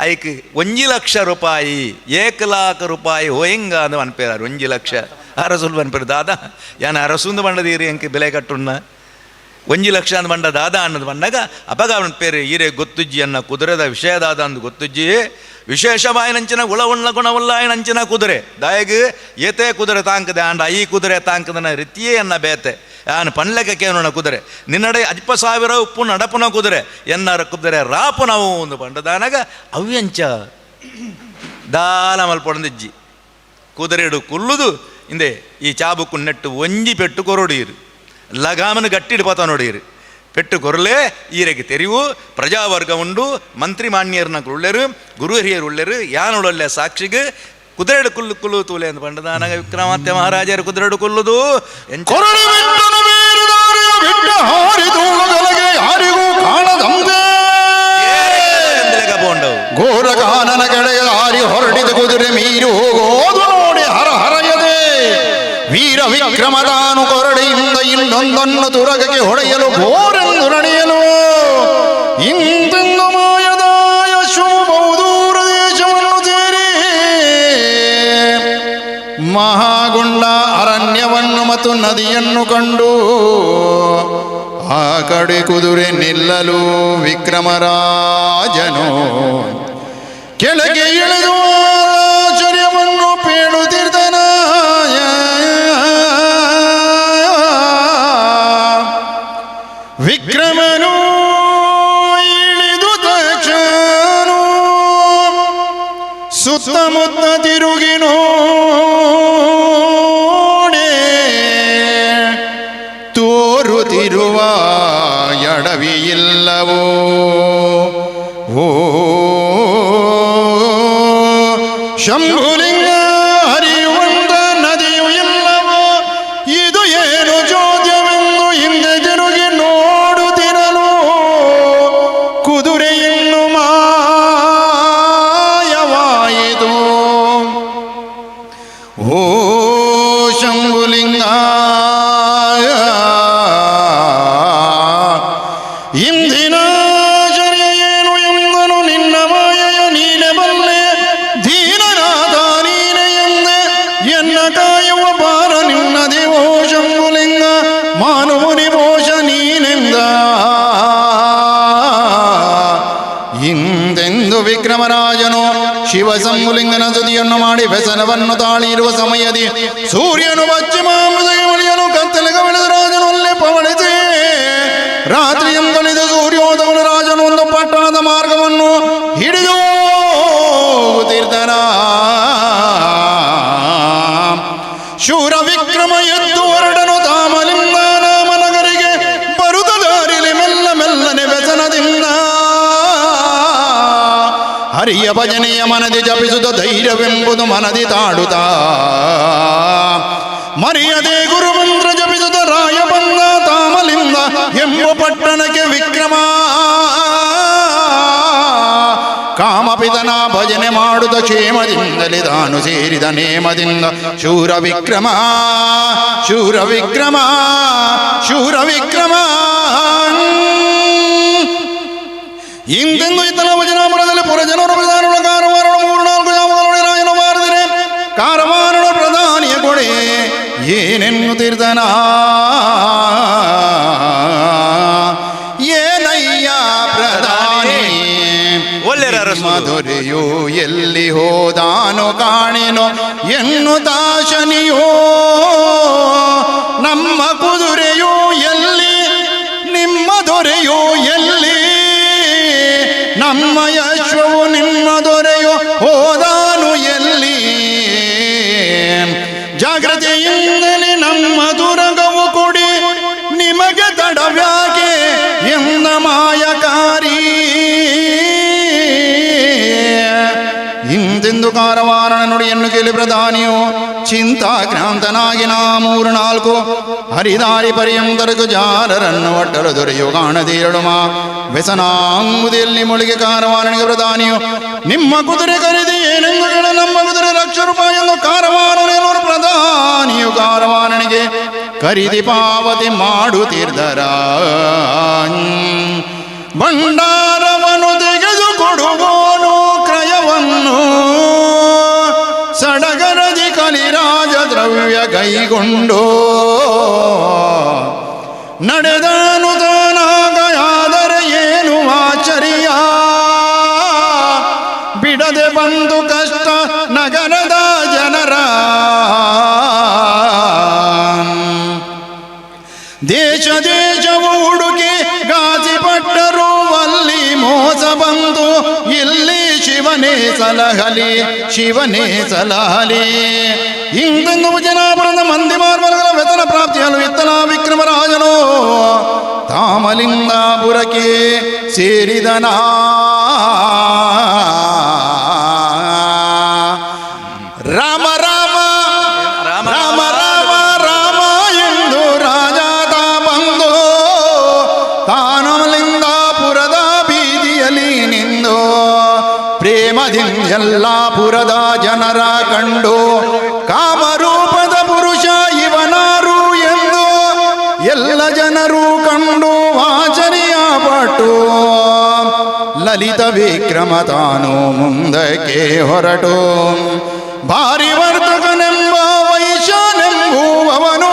ಐಕ್ 1 ಲಕ್ಷ ರೂಪಾಯಿ 1 ಲಾಖ ರೂಪಾಯಿ ಹೋಯಂಗ ಅಂದು ಪನ್ಪೇರು 1 ಲಕ್ಷ ಅರಸುಲ್ ಪನ್ಪೇರು ದಾದಾ ಯಾನ ಅರಸುಂದು ಬಂಡದೀರಿ ಎಂಕ್ ಬೆಲೆ ಕಟ್ಟುನ್ನ 1 ಲಕ್ಷ ಅಂದು ಬಂಡ ದಾದ ಅನ್ನೋದು ಬಂದಾಗ ಅಪಗ ಅವನ ಪೇರು ಈರೆ ಗೊತ್ತುಜ್ಜಿ ಅನ್ನ ಕುದುರೆದ ವಿಷಯದಾದ ಅಂದು ಗೊತ್ತುಜ್ಜಿ ವಿಶೇಷವಾಯಿನಂಚಿನ ಗುಣವುಳ್ಳ ಗುಣವುಳ್ಳಾಯಿನಂಚಿನ ಕುದುರೆ ದಾಯಗ್ ಏತೇ ಕುದುರೆ ತಾಂಕದೆ ಆಂಡ ಈ ಕುದುರೆ ತಾಂಕದನ ರೀತಿಯೇ ಅನ್ನ ಬೇತೆ ಆನ್ ಪಣ್ಲೆಕ್ಕೆ ನೋಣ ಕುದುರೆ ನಿನ್ನಡೆ 20,000 ಉಪ್ಪು ನಡಪುನ ಕುದುರೆ ಎನ್ನಾರ ಕುದುರೆ ರಾಪು ನಾವು ಒಂದು ಬಂಡದಾನಾಗ ಅವ್ಯಂಚ ದಾಲ ಮಲ್ಪೊಂದಿಜ್ಜಿ ಕುದುರೆಡು ಕುಲ್ಲುದು ಹಿಂದೆ ಈ ಚಾಬುಕ್ಕು ನೆಟ್ಟು ಒಂಜಿ ಪೆಟ್ಟು ಕೊರಡೀರು ಲಗಾಮನು ಗಟ್ಟಿಡು ಪತ ನೋಡೀರು ಪೆಟ್ಟು ಕೊರಲೆ ಈರೆಗೆ ತೆರಿವು ಪ್ರಜಾವರ್ಗ ಉಂಡು ಮಂತ್ರಿ ಮಾನ್ಯರ್ನ ಉಳ್ಳೆರು ಗುರು ಹಿರಿಯರು ಉಳ್ಳೆರು ಯಾನೊಳ್ಳೆ ಸಾಕ್ಷಿಗೆ ಕುದುರೆಡು ಕುಲ್ಲು ಕುಲ್ಲು ತೂಲೆ ಅಂತ ಪಂಡದಾನಾಗ ವಿಕ್ರಮಾತ್ಯ ಮಹಾರಾಜರು ಕುದುರೆಡು ಕುಲ್ಲುದು ಘೋರಗಾನನ ಕಡೆಗೆ ಹಾರಿ ಹೊರಟಿದ ಕುದುರೆ ಮೀರಿ ಹೋಗೋದು ನೋಡಿ ಹರ ಹರಯದೆ ವೀರ ವಿಕ್ರಮದಾನು ಕೊರಡೆಯಿಂದ ಇನ್ನೊಂದನ್ನು ತುರಗಕ್ಕೆ ಹೊಡೆಯಲು ಘೋರೆಂದು ನಡೆಯಲು ಇಂದೆಂದು ಮಾಯದಾಯ ಶುಭಬಹುದೂರ ದೇಶವನ್ನು ಸೇರಿ ಮಹಾಗುಂಡ ಅರಣ್ಯವನ್ನು ಮತ್ತು ನದಿಯನ್ನು ಕಂಡು ಆ ಕಡೆ ಕುದುರೆ ನಿಲ್ಲಲು ವಿಕ್ರಮರಾಜನು ಕೆಳಗೆ ಇಳಿದು ಆಶ್ಚರ್ಯವನ್ನು ಪೇಳುತ್ತಿರ್ತಾನ. ವಿಕ್ರಮನು ಇಳಿದು ತಕ್ಷಣ ಸುತ್ತಮುತ್ತ ತಿರುಗಿ ನೋಡಿ ತೋರುತ್ತಿರುವ ಎಡವಿಯಿಲ್ಲವೋ ಓ ಶಂಭುಲಿಂಗ ಹರಿಯುವಂತ ನದಿಯು ಇಲ್ಲವೋ ಇದು ಏನು ಚೋದ್ಯವೆಂದು ಹಿಂದೆ ತಿರುಗಿ ನೋಡುತ್ತಿರಲು ಕುದುರೆಯನ್ನು ಮಾಯವಾಯಿತು. ಓ ಶಂಭುಲಿಂಗ ಇಂದಿನ ಚರ್ಯ ಏನು ಎಂದನು ನಿನ್ನ ಮಾಯೆಯ ನೀನೆ ಬಲ್ಲೆ ದೀನನಾದ ನೀನೆ ಎಂದೆ ಎನ್ನ ಕಾಯುವ ಬಾರ ನಿನ್ನದಿ ಓ ಶಂಭುಲಿಂಗ ಮಾನುಮುನಿ ಮೋಷ ನೀನೆಂದ ಇಂದೆಂದು ವಿಕ್ರಮರಾಜನು ಶಿವ ಶಂಭುಲಿಂಗನ ತುದಿಯನ್ನು ಮಾಡಿ ವ್ಯಸನವನ್ನು ತಾಳಿರುವ ಸಮಯದಿ ಸೂರ್ಯನು ಪಶ್ಚಿಮಾಂಬುದಿಗೆ ಮುಳಿಯಲು ಕತ್ತಲೆಗೆ ಬೆಳೆದ ರಾಜನು ಅಲ್ಲೇ ಪವಳಿಸಿ ರಾತ್ರಿಯಂದಲಿದ ಸೂರ್ಯೋದಯನು ರಾಜನು ಒಂದು ಪಟ್ಟಣದ ಮಾರ್ಗವನ್ನು ಹಿಡಿದು ಹೋಗುತ್ತಿರ್ತಾನ. ಶೂರ ವಿಕ್ರಮ ಎದ್ದು ಹೊರಡನು ತಾಮಲಿಂಗ ನಾಮ ನಗರಿಗೆ ಬರುತ್ತ ದಾರಿಲಿ ಮೆಲ್ಲ ಮೆಲ್ಲನೆ ವ್ಯಸನದಿಂದ ಹರಿಯ ಭಜನೆಯ ಮನದಿ ಜಪಿಸುತ್ತ ಧೈರ್ಯವೆಂಬುದು ಮನದಿ ತಾಡುತ್ತಾ ಮರೆಯದೆ ಗುರು ಮಂತ್ರ ಜಪಿಸುತ್ತ ರಾಯ ಬಂದ ತಾಮಲಿಂಗ ಎಂಬ ಪಟ್ಟಣಕ್ಕೆ ವಿಕ್ರಮ ಕಾಮಪಿತನ ಭಜನೆ ಮಾಡುತ್ತ ಕ್ಷೇಮದಿಂದಲೇ ತಾನು ಸೇರಿದ ನೇಮದಿಂದ ಶೂರ ವಿಕ್ರಮ ಶೂರ ವಿಕ್ರಮ ಶೂರ ವಿಕ್ರಮ ಇಂದೆಂದು ಇತನ ಭಜನಾಪುರದಲ್ಲಿ ಪುರಜನರ ಪ್ರಧಾನಗಳ ಕಾರವಾರಣ 3-4 ಜಾಮಗಳಲ್ಲಿ ರಾಯನು ಬಾರದಿರೆ ಕಾರವಾರಣ ಪ್ರಧಾನಿಯ ಕೊಡೆ ಏನೆನ್ನುತ್ತಿರ್ತಾನ. ಏನಯ್ಯ ಪ್ರಧಾನಿ ಮಧುರೆಯು ಎಲ್ಲಿ ಹೋದಾನು ಕಾಣೆನೋ ಎನ್ನುತ್ತಾ ಶನಿಯೋ ನಮ್ಮ ಕುದುರೆಯು ಎಲ್ಲಿ ನಿಮ್ಮ ದೊರೆಯೋ ಎಲ್ಲಿ ನಮ್ಮ ಯಶ್ವವು ನಿಮ್ಮ ದೊರೆಯೋ ಹೋದಾನು ಎಲ್ಲಿ ಜಾಗ್ರತೆಯಿಂದಲೇ ನಮ್ಮ ದುರಗವು ಕೊಡಿ ನಿಮಗೆ ತಡವ್ಯಾಕೆ ಎಂದ ಮಾಯಕಾರಿ ಇಂದೆಂದು ಕಾರವಾರಣ ನುಡಿಯನ್ನು ಕೇಳಿ ಪ್ರಧಾನಿಯು ಚಿಂತಾಕ್ರಾಂತನಾಗಿ 3-4 ಹರಿದಾರಿ ಪರ್ಯಂತರಕು ಜಾರರನ್ನು ಒಟ್ಟಲು ದೊರೆಯು ಕಾಣದಿರಳು ವ್ಯಸನಾಂಬುದಿಯಲ್ಲಿ ಮುಳಿಗೆ ಕಾರವಾರನಿಗೆ ಪ್ರಧಾನಿಯು ನಿಮ್ಮ ಕುದುರೆ ಖರೀದಿ ಏನೆಂದು ಹೇಳ ನಮ್ಮ ಕುದುರೆ ₹1,00,000 ಎಂದು ಕಾರವಾರನೇನವರು ಪ್ರಧಾನಿಯು ಕಾರವಾರನಿಗೆ ಖರೀದಿ ಪಾವತಿ ಮಾಡುತ್ತಿದ್ದರ ಭಂಡಾರವನ್ನು ತೆಗೆದು ಕೊಡುವನು ಕ್ರಯವನ್ನು ಸಡಗರದಿ ಕಲಿರಾಜ ದ್ರವ್ಯ ಕೈಗೊಂಡು ನಡೆದನು ತಾನಾಗಯಾದರೆ ಏನು ಆಶ್ಚರ್ಯ ಬಿಡದೆ ಬಂದು ಕಷ್ಟ ನಗರದ ಜನರ ದೇಶ ದೇಶವು ಹುಡುಕಿ ಗಾಸಿಪಟ್ಟರು ಅಲ್ಲಿ ಮೋಸ ಬಂದು ಇಲ್ಲಿ ಶಿವನೇ ಸಲಹಲಿ ಇಂದೆಂದು ಜನಾಪುರದ ಮಂದಿ ಮಾರ್ಬಲಗಳ ವೇತನ ಪ್ರಾಪ್ತಿಯಲು ಇತ್ತಲ ವಿಕ್ರಮರಾಜನು ತಾಮಲಿಂಗಾಪುರಕ್ಕೆ ಸೇರಿದನ ರಾಮ ರಾಮ ರಾಮ ರಾಮ ರಾಮ ಎಂದು ರಾಜ ತಾ ಬಂದು ತಾನಮಲಿಂಗಾಪುರದ ಬೀದಿಯಲ್ಲಿ ನಿಂದು ಪ್ರೇಮದಿಂದ ಯಲ್ಲಾಪುರದ ಜನರ ಕಂಡು ಕಾಮರೂಪದ ಪುರುಷ ಇವನಾರು ಎಂದು ಎಲ್ಲ ಜನರು ಕಂಡು ಆಶ್ಚರ್ಯಪಟ್ಟು ಲಲಿತ ವಿಕ್ರಮ ತಾನು ಮುಂದಕ್ಕೆ ಹೊರಟು ಭಾರಿ ವರ್ತಕನೆಂಬ ವೈಶ್ಯನೆಂಬುವವನು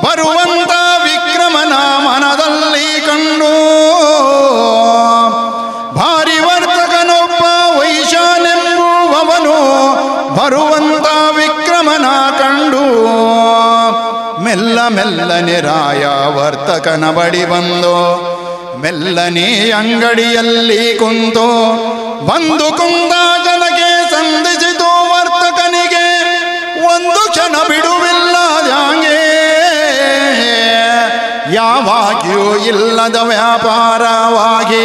ಬರುವಂತ ವಿಕ್ರಮನ ಮನದಲ್ಲಿ ಕಂಡು ಭಾರಿ ವರ್ತಕನೊಬ್ಬ ವೈಶ್ಯನೆಂಬುವವನು ಬರುವಂತ ವಿಕ್ರಮನ ಕಂಡು ಮೆಲ್ಲನೆ ರಾಯ ವರ್ತಕನ ಬಳಿ ಬಂದು ಮೆಲ್ಲನೆ ಅಂಗಡಿಯಲ್ಲಿ ಕುಂತು ಬಂದು ಕುಂದ ಜನಕ್ಕೆ ಸಂಧಿಸಿತು ವರ್ತಕನಿಗೆ ಒಂದು ಕ್ಷಣ ಬಿಡುವಿಲ್ಲದಂಗೆ ಯಾವಾಗಿಯೂ ಇಲ್ಲದ ವ್ಯಾಪಾರವಾಗಿ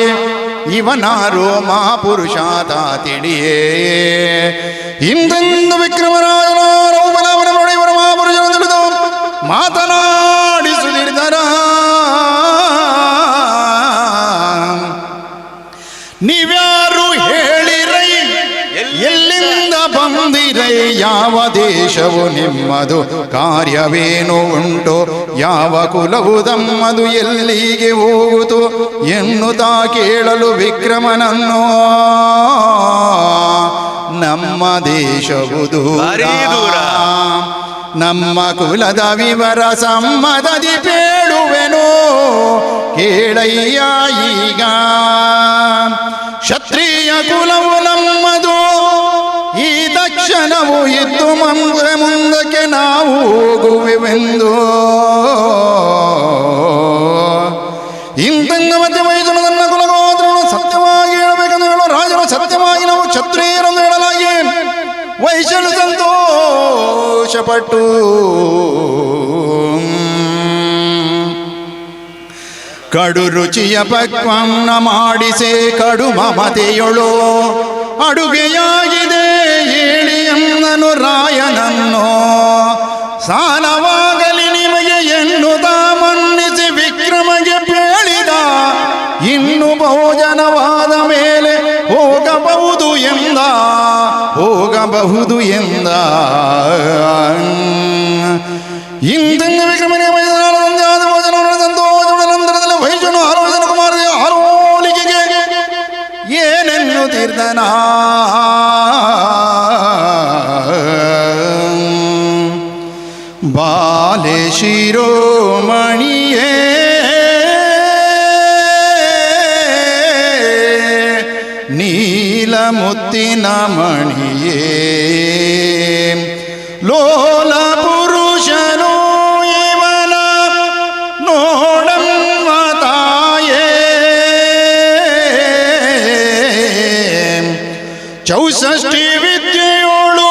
ಇವನಾರು ಮಹಾಪುರುಷ ತಿಳಿಯೇ ಹಿಂದೆಂದು ವಿಕ್ರಮರಾಜನ ರೌಬಲವನ ಇವರ ಮಹಾಪುರುಷನ ತಿಳಿದು ಮಾತನಾಡಿಸುತ್ತಿದ್ದರ ನೀವ್ಯಾರು ಹೇಳಿರೈ ಎಲ್ಲಿಂದ ಬಂದಿರೈ ಯಾವ ದೇಶವು ನಿಮ್ಮದು ಕಾರ್ಯವೇನು ಉಂಟು ಯಾವ ಕುಲವು ತಮ್ಮದು ಎಲ್ಲಿಗೆ ಹೋಗುತ್ತು ಎನ್ನುತ್ತಾ ಕೇಳಲು ವಿಕ್ರಮನನ್ನು ನಮ್ಮ ದೇಶವು ದೂರ ನಮ್ಮ ಕುಲದ ವಿವರ ಸಮ್ಮದದಿ ಬೇಡುವೆನು ಕೇಳಯ್ಯ ಈಗ ಕ್ಷತ್ರಿಯ ಕುಲವು ನಮ್ಮದು ಈ ತಕ್ಷಣವು ಇದ್ದು ಮುಂದಕ್ಕೆ ನಾವು ಹೋಗುವೆವೆಂದು ಇಂತಂಗ ಮಧ್ಯ ವಯಸ್ಸು ನನ್ನ ಕುಲಗೋತ್ರನು ಸತ್ಯವಾಗಿ ಹೇಳಬೇಕೆಂದು ಹೇಳೋ ರಾಜನು ಸತ್ಯವಾಗಿ ನಾವು ಕ್ಷತ್ರಿಯರೆಂದು ಹೇಳಲಾಗಿ ವೈಶ್ಯನು ಸಂತೋಷಪಟ್ಟು ಕಡು ರುಚಿಯ ಪಕ್ವನ್ನ ಮಾಡಿಸೆ ಕಡು ಮಮತೆಯೊಳು ಅಡುಗೆಯಾಗಿದೆ ಹೇಳಿ ಅನ್ನನು ರಾಯನನ್ನು ಸಾಲವಾಗಲಿ ನಿಮಗೆ ಎನ್ನುತ್ತ ಮನ್ನಿಸಿ ವಿಕ್ರಮಗೆ ಹೇಳಿದ ಇನ್ನು ಭೋಜನವಾದ ಮೇಲೆ ಹೋಗಬಹುದು ಎಂದ ಇಂದಂಗ ವಿಕ್ರಮನಿಗೆ ಭೋಜನ ಸಂತೋಷದ ವೈಶ್ಯನು ಆಲೋಚನ ಕುಮಾರ ಆರೋಲಿಕೆಗೆ ಏನೆನ್ನು ತೀರ್ಧನ ಬಾಲೆ ಶಿರೋಮಣಿಯೇ ನೀಲ ಮುತ್ತಿನ ಮಣಿಯೇ ಲೋಲ ಪುರುಷನು ಇವನ ನೋಡಮ್ಮ ತಾಯೇ ಚೌಷಷ್ಠಿ ವಿದ್ಯೆಯೋಳು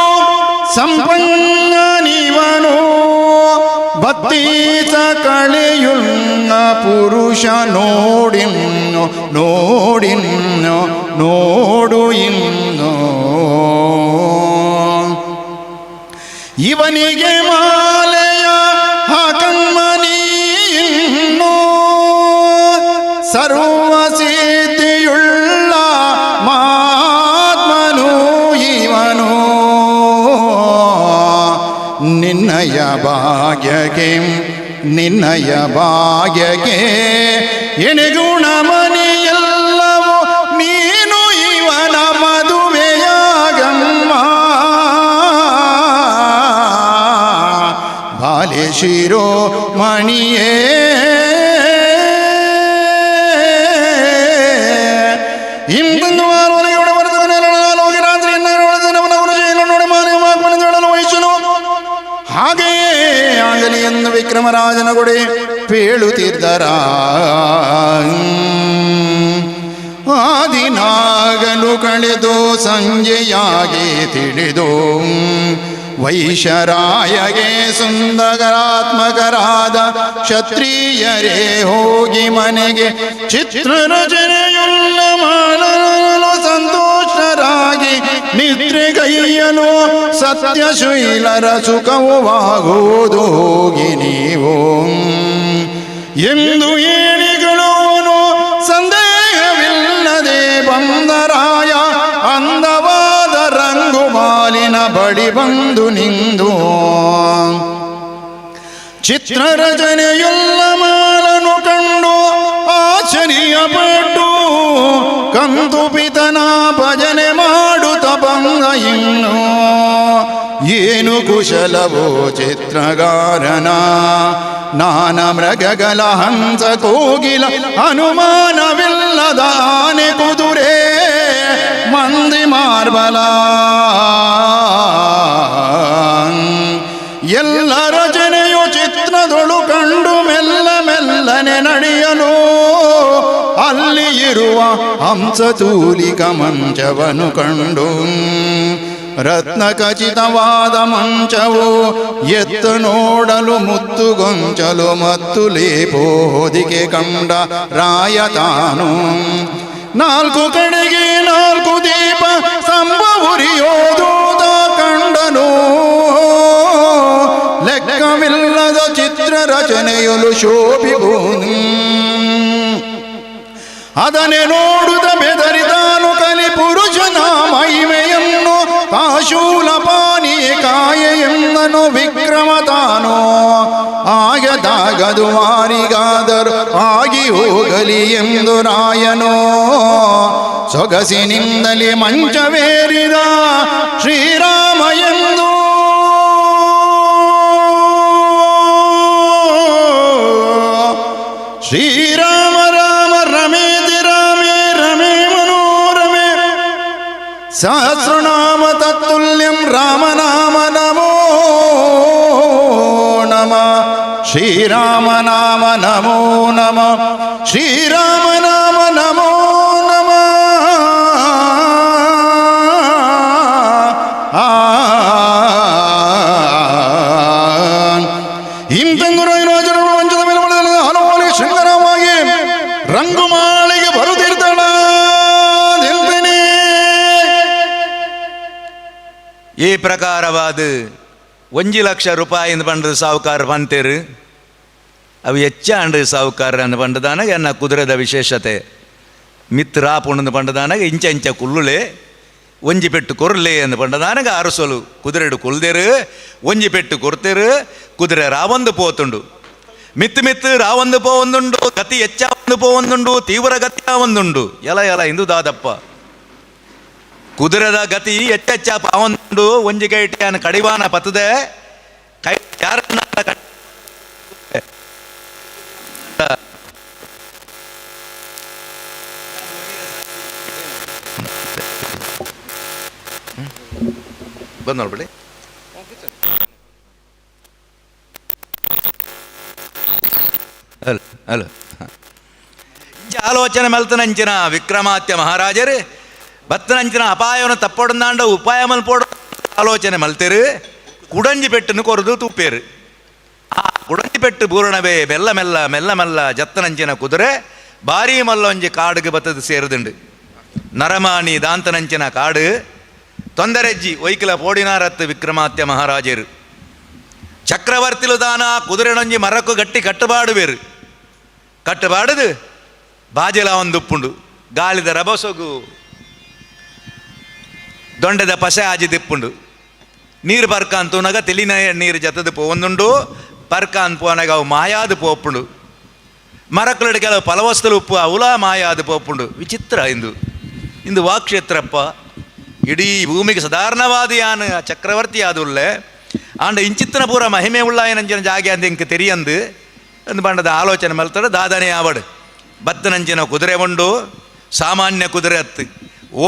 ಸಂಪನ್ನನಿವನು ಭಕ್ತೀಸ ಕಳೆಯುಳ್ಳ ಪುರುಷ ನೋಡು ಇನ್ನು ಇವನಿಗೆ ಮಾಲೆಯ ಹಾಕನ್ಮನಿ ಇನ್ನು ಸರ್ವ ನಿನ್ನಯ ಭಾಗ್ಯಕ್ಕೆ ನಿನ್ನಯ ಭಾಗ್ಯಕ್ಕೆ ಎಣೆಗುಣ ಮನೆಯೆಲ್ಲವೋ ನೀನು ಇವನ ಮದುವೆಯಾಗಮ್ಮ ಬಾಲೆ ಶಿರೋ ಮಣಿಯೇ ಇಂದು ಹಾಗೆಯೇ ಆಗಲಿ ಎಂದು ವಿಕ್ರಮರಾಜನ ಗುಡಿ ಪೇಳುತ್ತಿದ್ದರ ಆದಿನಾಗಲು ಕಳೆದು ಸಂಜೆಯಾಗಿ ತಿಳಿದು ವೈಶರಾಯಗೆ ಸುಂದರಾತ್ಮಕರಾದ ಕ್ಷತ್ರಿಯರೇ ಹೋಗಿ ಮನೆಗೆ ಚಿತ್ರರಚನೆಯುಳ್ಳ ಮಾಡಲು ಸಂತೋಷರಾಗಿ ನಿದ್ರೆಗೈಯಲು ಸತ್ಯಶೀಲರ ಸುಖವಾಗುವುದು ಹೋಗಿ ನೀವು ಎಂದು ಹೇಳಿಗಳೋನು ಸಂದೇಹವಿಲ್ಲದೆ ಬಂದರಾಯ ಅಂದವಾದ ರಂಗುಮಾಲಿನ ಬಳಿ ಬಂದು ನಿಂದು ಚಿತ್ರರಚನೆಯುಳ್ಳ ಮಾಲನು ಕಂಡು ಆಶ್ಚರ್ಯಪಟ್ಟು ಕಂದುಪಿತನ ಭಜನೆ ಮಾಡುತ್ತ ಬಂದ ಇನ್ನು ಏನು ಕುಶಲವೋ ಚಿತ್ರಗಾರನ ನಾನ ಮೃಗಗಳ ಹಂಸ ಕೋಗಿಲ ಅನುಮಾನವಿಲ್ಲದ ಆನೆ ಕುದುರೆ ಮಂದಿ ಮಾರ್ಬಲ ಎಲ್ಲ ರಚನೆಯು ಚಿತ್ರದೊಳು ಕಂಡು ಮೆಲ್ಲ ಮೆಲ್ಲನೆ ನಡೆಯಲು ಅಲ್ಲಿ ಇರುವ ಹಂಸತೂಲಿಕ ಮಂಚವನ್ನು ಕಂಡು ರತ್ನ ಖಚಿತವಾದ ಮಂಚವು ಎತ್ತ ನೋಡಲು ಮುತ್ತು ಗೊಂಚಲು ಮತ್ತು ಲೇಪೋ ಹೊದಿಕೆ ಕಂಡ ರಾಯ ತಾನು ನಾಲ್ಕು ಕಡೆಗೆ ನಾಲ್ಕು ದೀಪ ಸಂಭವರಿಯೋದೂತ ಕಂಡನು ಲೆಕ್ಕವಿಲ್ಲದ ಚಿತ್ರ ರಚನೆಯಲು ಶೋಭಿಗೂನು ಅದನ್ನೇ ನೋಡುತ್ತ ಬೆದರಿದಾನು ಕಲಿ ಪುರುಷನ ಮಹಿಮೆಯನ್ನು ಪಾಶೂಲಪಾನಿಯ ಕಾಯ ಎಂದನು ವಿಕ್ರಮ ತಾನು ಆಗದಾಗದು ವಾರಿಗಾದರು ಆಗಿ ಹೋಗಲಿ ಎಂದು ರಾಯನೋ ಸೊಗಸಿನಿಂದಲೇ ಮಂಚವೇರಿದ ಶ್ರೀರಾಮ ಎಂದು ಶ್ರೀರಾಮ ರಾಮ ರಮೇತಿ ರಾಮೇ ರಮೇ ಮನೋರಮೆ ಸಹಸ್ರನಾಮ ತತ್ತುಲ್ಯಂ ರಾಮನಾಮ ನಮೋ ನಮ ಶ್ರೀರಾಮ ನಾಮ ನಮೋ ನಮ ಶ್ರೀರಾಮ ನಾಮ ನಮೋ ನಮ ಇಂತೆಂದು ರಾಜರು ವಂಚದ ಮೇಲೆ ಹೊಡೆದ ಹಲವಾರು ಶೃಂಗರವಾಗಿ ರಂಗುಮಾಳಿಗೆ ಬರುತ್ತಿರ್ತಾಳ ಈ ಪ್ರಕಾರವಾದ 1 ಲಕ್ಷ ರೂಪಾಯಿ ಪಂಡದ ಸಾಹುಕಾರ ಬಂತೇರು ಅವು ಹೆಚ್ಚಾಂಡು ಸಾಹುಕಾರ ಪಂಡದಾನಾಗ ಎನ್ನ ಕುದುರೆದ ವಿಶೇಷತೆ ಮಿತ್ರ ಪುಣ್ಣದ ಪಂಡದಾನಾಗ ಇಂಚ ಇಂಚ ಕುಲ್ಲುಳೆ ಒಂಜಿ ಪೆಟ್ಟು ಕೊರ್ಲೆ ಎಂದು ಪಂಡದಾನಾಗ ಅರಸಲು ಕುದುರೆಡು ಕೊಲ್ದೇರು ಒಂಜಿ ಪೆಟ್ಟು ಕೊರ್ತೇರು ಕುದುರೆ ರಾವಂದು ಪೋತುಂಡು ಮಿತ್ತು ಮಿತ್ತು ರಾವಂದು ಪೋ ಒಂದುಂಡು ಗತಿ ಹೆಚ್ಚ ಒಂದು ಪೋ ಒಂದುಂಡು ತೀವ್ರ ಗತಿಯ ಒಂದುಂಡು ಎಲ ಎಲ ಇಂದು ದಾದಪ್ಪ ಕುದುರೆದ ಗತಿ ಹೆಚ್ಚೆಚ್ಚ ಪಾವೊಂದುಂಡು ಒಂಜಿ ಕೈಟಿಯನ ಕಡಿವಾನ ಪತ್ತದೆ ಕೈ ಯಾರನ್ನ ಬಂದು ನೋಡ್ಬಿಡಿ ಅಲ್ಲ ಅಲ್ಲ ಆಲೋಚನೆ ಮಲ್ತನಂಚಿನ ವಿಕ್ರಮಾತ್ಯ ಮಹಾರಾಜರು ಬತ್ತನಂಚಿನ ಅಪಾಯವನ್ನು ತಪ್ಪೊಡಂದಾಂಡ ಉಪಾಯ ಮಲ್ಪೋಡ ಆಲೋಚನೆ ಮಲ್ತೇರು ಕುಡಂಜಿ ಪೆಟ್ಟನ್ನು ಕೊರದು ತುಪ್ಪೇರು ಆ ಕುಡಂಜಿ ಪೆಟ್ಟು ಬೂರಣವೇ ಮೆಲ್ಲ ಮೆಲ್ಲ ಮೆಲ್ಲ ಮೆಲ್ಲ ಜತ್ತನಂಚಿನ ಕುದುರೆ ಭಾರೀ ಮಲ್ಲೊಂಜಿ ಕಾಡಿಗೆ ಬತ್ತದು ಸೇರಿದುಂಡು ನರಮಾನಿ ದಾಂತನಂಚಿನ ಕಾಡು ತೊಂದರೆಜ್ಜಿ ಒಯ್ಕಿಲ ಪೋಡಿನಾರತ್ತು ವಿಕ್ರಮಾತ್ಯ ಮಹಾರಾಜರು ಚಕ್ರವರ್ತಿಲು ದಾನ ಕುದುರೆನೊಂಜಿ ಮರಕ್ಕು ಗಟ್ಟಿ ಕಟ್ಟುಬಾಡುವೇರು ಕಟ್ಟುಬಾಡುದು ಬಾಜಿಲ ಒಂದು ಉಪ್ಪುಂಡು ಗಾಳಿದ ರಭಸೊಗು ದೊಂಡೆದ ಪಸೆ ಆಜಿ ದಿಪ್ಪುಂಡು ನೀರು ಪರ್ಕಾಂತೂನಾಗ ತೆಲಿನ ನೀರು ಜತದು ಪೋವಂದುಂಡು ಪರ್ಕಾನ್ ಪೋನಾಗ ಅವು ಮಾಯಾದು ಪೋಪುಂಡು ಮರಕ್ಕಲಡು ಕೆಲವು ಫಲವಸ್ತುಲು ಉಪ್ಪು ಅವಲ ಮಾಯಾದು ಪೋಪುಂಡು ವಿಚಿತ್ರ ಇಂದು ವಾಕ್ಷೇತ್ರಪ್ಪ ಇಡೀ ಭೂಮಿಗೆ ಸಾಧಾರಣವಾದಿಯಾನ ಚಕ್ರವರ್ತಿ ಆದುಲ್ಲೆ ಆಂಡ ಇಂಚಿತ್ತನ ಪೂರ ಮಹಿಮೆ ಉಳ್ಳಾಯನಂಚಿನ ಜಾಗೆ ಅಂತ ಇಂಕ ತೆರಿಯಂದು ಅಂದು ಬಂಡದ ಆಲೋಚನೆ ಮಲ್ತಡ ದಾದನೆ ಆವಡು ಬತ್ತನಂಚಿನ ಕುದುರೆ ಉಂಡು ಸಾಮಾನ್ಯ ಕುದುರೆ ಹತ್ತು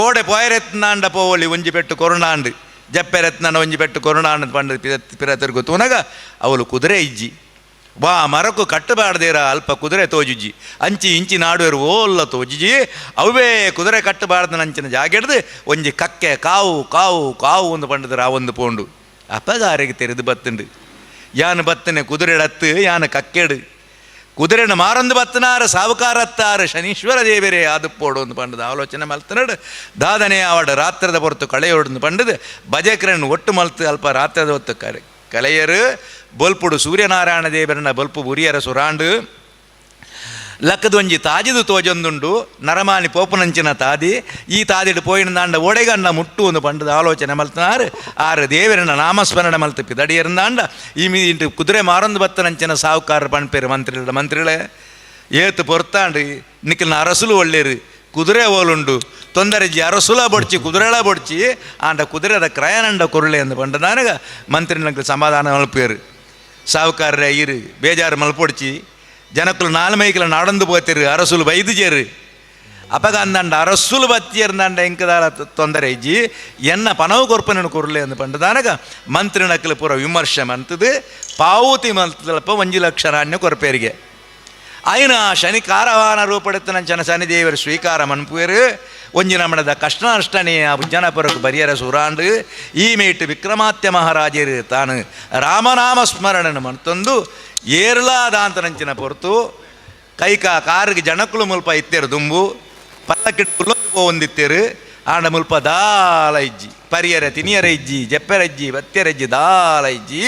ಓಡೆ ಪೋಯರೆತ್ನಾಂಡ ಪೋವಳಿ ಒಂಜಿ ಪೆಟ್ಟು ಕೊರೋನಾಂಡು ಜಪ್ಪೆರೆತ್ನಾಂಡ ಒಂಜಿ ಪೆಟ್ಟು ಕೊರೋನಾಂಡ್ ಪಂಡ ಪಿರ ತಿರುಗು ತೂನಗ ಅವಳು ಕುದುರೆ ಇಜ್ಜಿ ಬಾ ಮರಕ್ಕೂ ಕಟ್ಟಬಾರ್ದೇರ ಅಲ್ಪ ಕುದುರೆ ತೋಜುಜ್ಜಿ ಅಂಚಿ ಇಂಚಿ ನಾಡುವರು ಓಲ್ಲ ತೋಜುಜಿ ಅವೇ ಕುದುರೆ ಕಟ್ಟಬಾರ್ದು ನಂಚಿನ ಜಾಗೆಡ್ದು ಒಂಜಿ ಕಕ್ಕೆ ಕಾವು ಕಾವು ಕಾವು ಒಂದು ಪಂಡದ್ರ ಆ ಒಂದು ಪೋಂಡು ಅಪಗಾರಿಗೆ ತೆರೆದು ಬತ್ತುಂಡು ಯಾನು ಬತ್ತನೆ ಕುದುರೆ ಹತ್ತು ಯಾನು ಕಕ್ಕೆಡು ಕುದುರೆನ ಮಾರೊಂದು ಬತ್ತನಾರು ಸಾವುಕಾರತ್ತಾರು ಶನೀಶ್ವರ ದೇವರೇ ಅದು ಪೋಡು ಒಂದು ಪಂಡದ ಆಲೋಚನೆ ಮಲ್ತನಡು ದಾದನೆ ಆವಡ ರಾತ್ರದ ಹೊರತು ಕಳೆಯೋಡು ಪಂಡದು ಭಜಕ್ರನ್ನು ಒಟ್ಟು ಮಲ್ತು ಅಲ್ಪ ರಾತ್ರದ ಹೊತ್ತು ಕಳೆಯರು ಬೊಲ್ಪುಡು ಸೂರ್ಯನಾರಾಯಣ ದೇವರನ್ನ ಬೊಲ್ಪು ಬುರಿಯರ ಸುರಾಂಡು ಲಕ್ಕದೊಂಜಿ ತಾಜಿದು ತೋಜೊಂದುಂಡು ನರಮಾನಿ ಪೋಪುನಂಚಿನ ತಾದಿ ಈ ತಾದಿಡು ಪೋಯಿನಂದಾಂಡ ಒಡೆಗಣ್ಣ ಮುಟ್ಟು ಒಂದು ಪಂಡದ ಆಲೋಚನೆ ಮಲ್ತನಾರು ಆರು ದೇವರನ್ನ ನಾಮಸ್ಮರಣೆ ಮಲ್ತು ಪಿದಡಿಯರಂದಾಂಡ ಈ ಇಂಟು ಕುದುರೆ ಮಾರೊಂದು ಬತ್ತನಂಚಿನ ಸಾವುಕಾರ ಪಣ್ಪೇರು ಮಂತ್ರಿಗಳೇ ಏತು ಪೊರ್ತಾಂಡು ನಿಖಿಲ್ನ ಅರಸುಲು ಒಳ್ಳೇರು ಕುದುರೆ ಓಲುಂಡು ತೊಂದರೆಜ್ಜಿ ಅರಸುಲ ಬೊಡ್ಚಿ ಕುದುರೆಳ ಬೊಡ್ಚಿ ಆಂಡ ಕುದುರೆದ ಕ್ರಯನಂಡ ಕೊರಳೆ ಎಂದು ಪಂಡನಾನಗ ಮಂತ್ರಿನಕ್ಕೆ ಸಮಾಧಾನ ಮಲ್ಪೇರು ಸಾವುಕಾರ್ರೆ ಇರು ಬೇಜಾರು ಮಲ್ಪೊಡ್ಚಿ ಜನಕ್ಕಲು ನಾಲ್ಮೈಕಲ ನಾಡೊಂದು ಪೋತಿರು ಅರಸುಲು ಬೈದುಜೇರು ಅಪಗ ಅಂದಂಡ ಅರಸುಲು ಬತ್ತಿಯರ್ದಂಡ ಎಂಕದಾಲ ತೊಂದರೆ ಇಜ್ಜಿ ಎನ್ನ ಪನವು ಕೊರ್ಪನನ್ನು ಕೊರಲೆ ಎಂದು ಪಂಡದಾನಗ ಮಂತ್ರಿನಕ್ಕಲು ಪೂರ ವಿಮರ್ಶೆ ಮಂತದು ಪಾವತಿ ಮಲ್ತಲ್ಪ 1 ಲಕ್ಷ ನಾಣ್ಯ ಕೊರಪೇರಿಗೆ ಆಯ್ನ ಶನಿ ಕಾರವಾನ ರೂಪಡೆತ್ತನಂಚನ ಶನಿದೇವರು ಸ್ವೀಕಾರ ಮನ್ಪುವೇರು ಒಂಜಿ ನಮ್ಮಡದ ಕಷ್ಟ ನಷ್ಟನೇ ಆ ಜನಪುರಕ್ಕೆ ಬರಿಯರ ಸುರಾಂಡು ಈ ಮೇಟು ವಿಕ್ರಮಾತ್ಯ ಮಹಾರಾಜರು ತಾನು ರಾಮನಾಮ ಸ್ಮರಣೆಯನ್ನು ಮನ್ತೊಂದು ಏರ್ಲಾದಾಂತನಂಚಿನ ಪೊರ್ತು ಕೈಕ ಕಾರಿಗೆ ಜನಕ್ಕಳು ಮುಲ್ಪ ಇತ್ತೇರು ದುಂಬು ಪಲ್ಲಕ್ಕಿಟ್ಟು ಒಂದಿತ್ತೇರು ಆಂಡ ಮುಲ್ಪ ದಾಲ ಇಜ್ಜಿ ಪರಿಯರ ತಿನಿಯರ ಇಜ್ಜಿ ಜಪ್ಪೆರಜ್ಜಿ ಬತ್ತೆರಜ್ಜಿ ದಾಲ ಇಜ್ಜಿ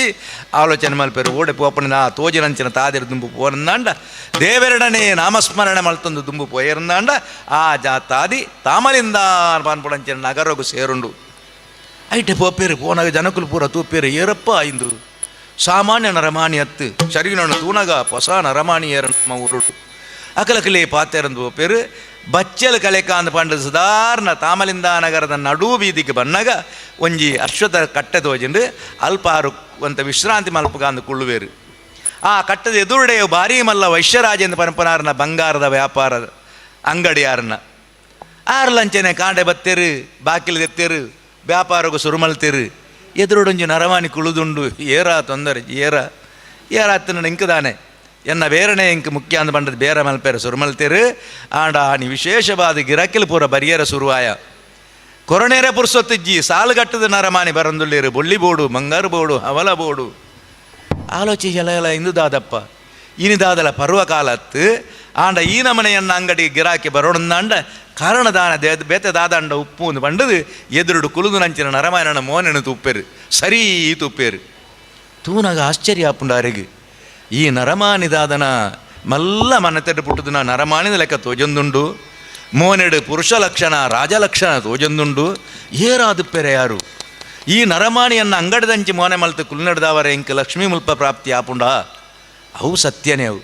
ಆಲೋಚನೆ ಮಲ್ಪೇರು ಓಡೆ ಪೋಪನ ತೋಜಿನಂಚಿನ ತಾದಿರ ದುಂಬು ಪೋರಂದಾಂಡ ದೇವೆರಡನೇ ನಾಮಸ್ಮರಣೆ ಮಲ್ತೊಂದು ದುಂಬು ಪೋಯರಂದಾಂಡ ಆ ತಾದಿ ತಾಮಲಿಂದ ಪಾನ್ಪುಡಂಚಿನ ನಗರಗು ಸೇರುಂಡು ಐಟೆ ಪೋಪೇರು ಪೋನಾಗ ಜನಕ್ಕಲು ಪೂರ ತೂಪೇರು ಏರಪ್ಪ ಐಂದು ಸಾಮಾನ್ಯ ನರಮಾಣಿ ಹತ್ತು ಶರೀರನು ತೂನಗ ಹೊಸ ನರಮಾಣಿ ಏರಮ್ಮ ಉರುಡು ಅಕಲಕಲೆ ಪಾತೆರಂದು ಪೋಪೇರು ಬಚ್ಚಲು ಕಲೆಕ ಅಂದ ಪಂಡ ಸಾಧಾರಣ ತಾಮಲಿಂದ ನಗರದ ನಡು ಬೀದಿಗೆ ಬನ್ನಾಗ ಒಂಜಿ ಅಶ್ವತ ಕಟ್ಟೆ ತೋಜಿಂಡು ಅಲ್ಪಾರು ಅಂತ ವಿಶ್ರಾಂತಿ ಮಲ್ಪಗ ಅಂದು ಕುಳ್ಳುವೇರು ಆ ಕಟ್ಟದ ಎದುರುಡೆಯ ಭಾರೀ ಮಲ್ಲ ವೈಶ್ಯರಾಜೇಂದ್ರ ಪರಂಪರಾರನ ಬಂಗಾರದ ವ್ಯಾಪಾರದ ಅಂಗಡಿಯಾರನ್ನ ಆರ್ಲಂಚನೆ ಕಾಂಡೆ ಬತ್ತೇರು ಬಾಕಿಲು ತೆತ್ತೇರು ವ್ಯಾಪಾರಗೂ ಸುರುಮಲ್ತೇರು ಎದುರುಡೊಂಜಿ ನರವಾಣಿ ಕುಳುದುಂಡು ಏರ ತೊಂದರೆ ಏರ ಹತ್ತಿನ ಇಂಕದಾನೆ ಎನ್ನ ಬೇರನೆ ಇಂಕ ಮುಖ್ಯ ಅಂದು ಬಂಡದ ಬೇರೆ ಮಲ್ಪೇರ ಸುರುಮಲ್ತೇರು ಆಂಡ ಆನಿ ವಿಶೇಷವಾದ ಗಿರಾಕಿಲು ಪೂರ ಬರಿಯರ ಸುರುವಾಯ ಕೊರನೇರ ಪುರ್ಸೊತ್ತಿಜ್ಜಿ ಸಾಲುಗಟ್ಟದ ನರಮಾನಿ ಬರಂದುಳ್ಳೇರು ಬೊಳ್ಳಿ ಬೋಡು ಮಂಗಾರು ಬೋಡು ಹವಲ ಬೋಡು ಆಲೋಚಿ ಎಲ್ಲ ಇಂದು ದಾದಪ್ಪ ಇನಿದಾದಲ ಪರ್ವಕಾಲತ್ತು ಆಂಡ ಈ ನಮನೆಯನ್ನ ಅಂಗಡಿ ಗಿರಾಕಿ ಬರೋಣಂದಾಂಡ ಕಾರಣದಾನ ಬೇತೆ ದಾದಂಡ ಉಪ್ಪು ಒಂದು ಬಂಡದು ಎದುರುಡು ಕುಲುದು ನಂಚಿನ ನರಮಾಯಣ ಮೋನೆನು ತುಪ್ಪೇರು ಸರಿ ತುಪ್ಪೇರು ತೂನಾಗ ಆಶ್ಚರ್ಯ ಆಪುಂಡಾರಿಗೆ ಈ ನರಮಾನಿದಾದನ ಮಲ್ಲ ಮನತೆಡು ಪುಟ್ಟದನ ನರಮಾನಿದ ಲೆಕ್ಕ ತೋಜೊಂದುಂಡು ಮೋನೆಡು ಪುರುಷ ಲಕ್ಷಣ ರಾಜಲಕ್ಷಣ ತೋಜೊಂದುಂಡು ಏರಾದುಪ್ಪೆರೆ ಯಾರು ಈ ನರಮಾಣಿಯನ್ನು ಅಂಗಡದಂಚಿ ಮೋನೆ ಮಲ್ತು ಕುಲ್ನಡ್ದವರೆ ಇಂಕ ಲಕ್ಷ್ಮೀ ಮುಲ್ಪ ಪ್ರಾಪ್ತಿ ಆಪುಂಡ ಅವು ಸತ್ಯನೇ ಅವು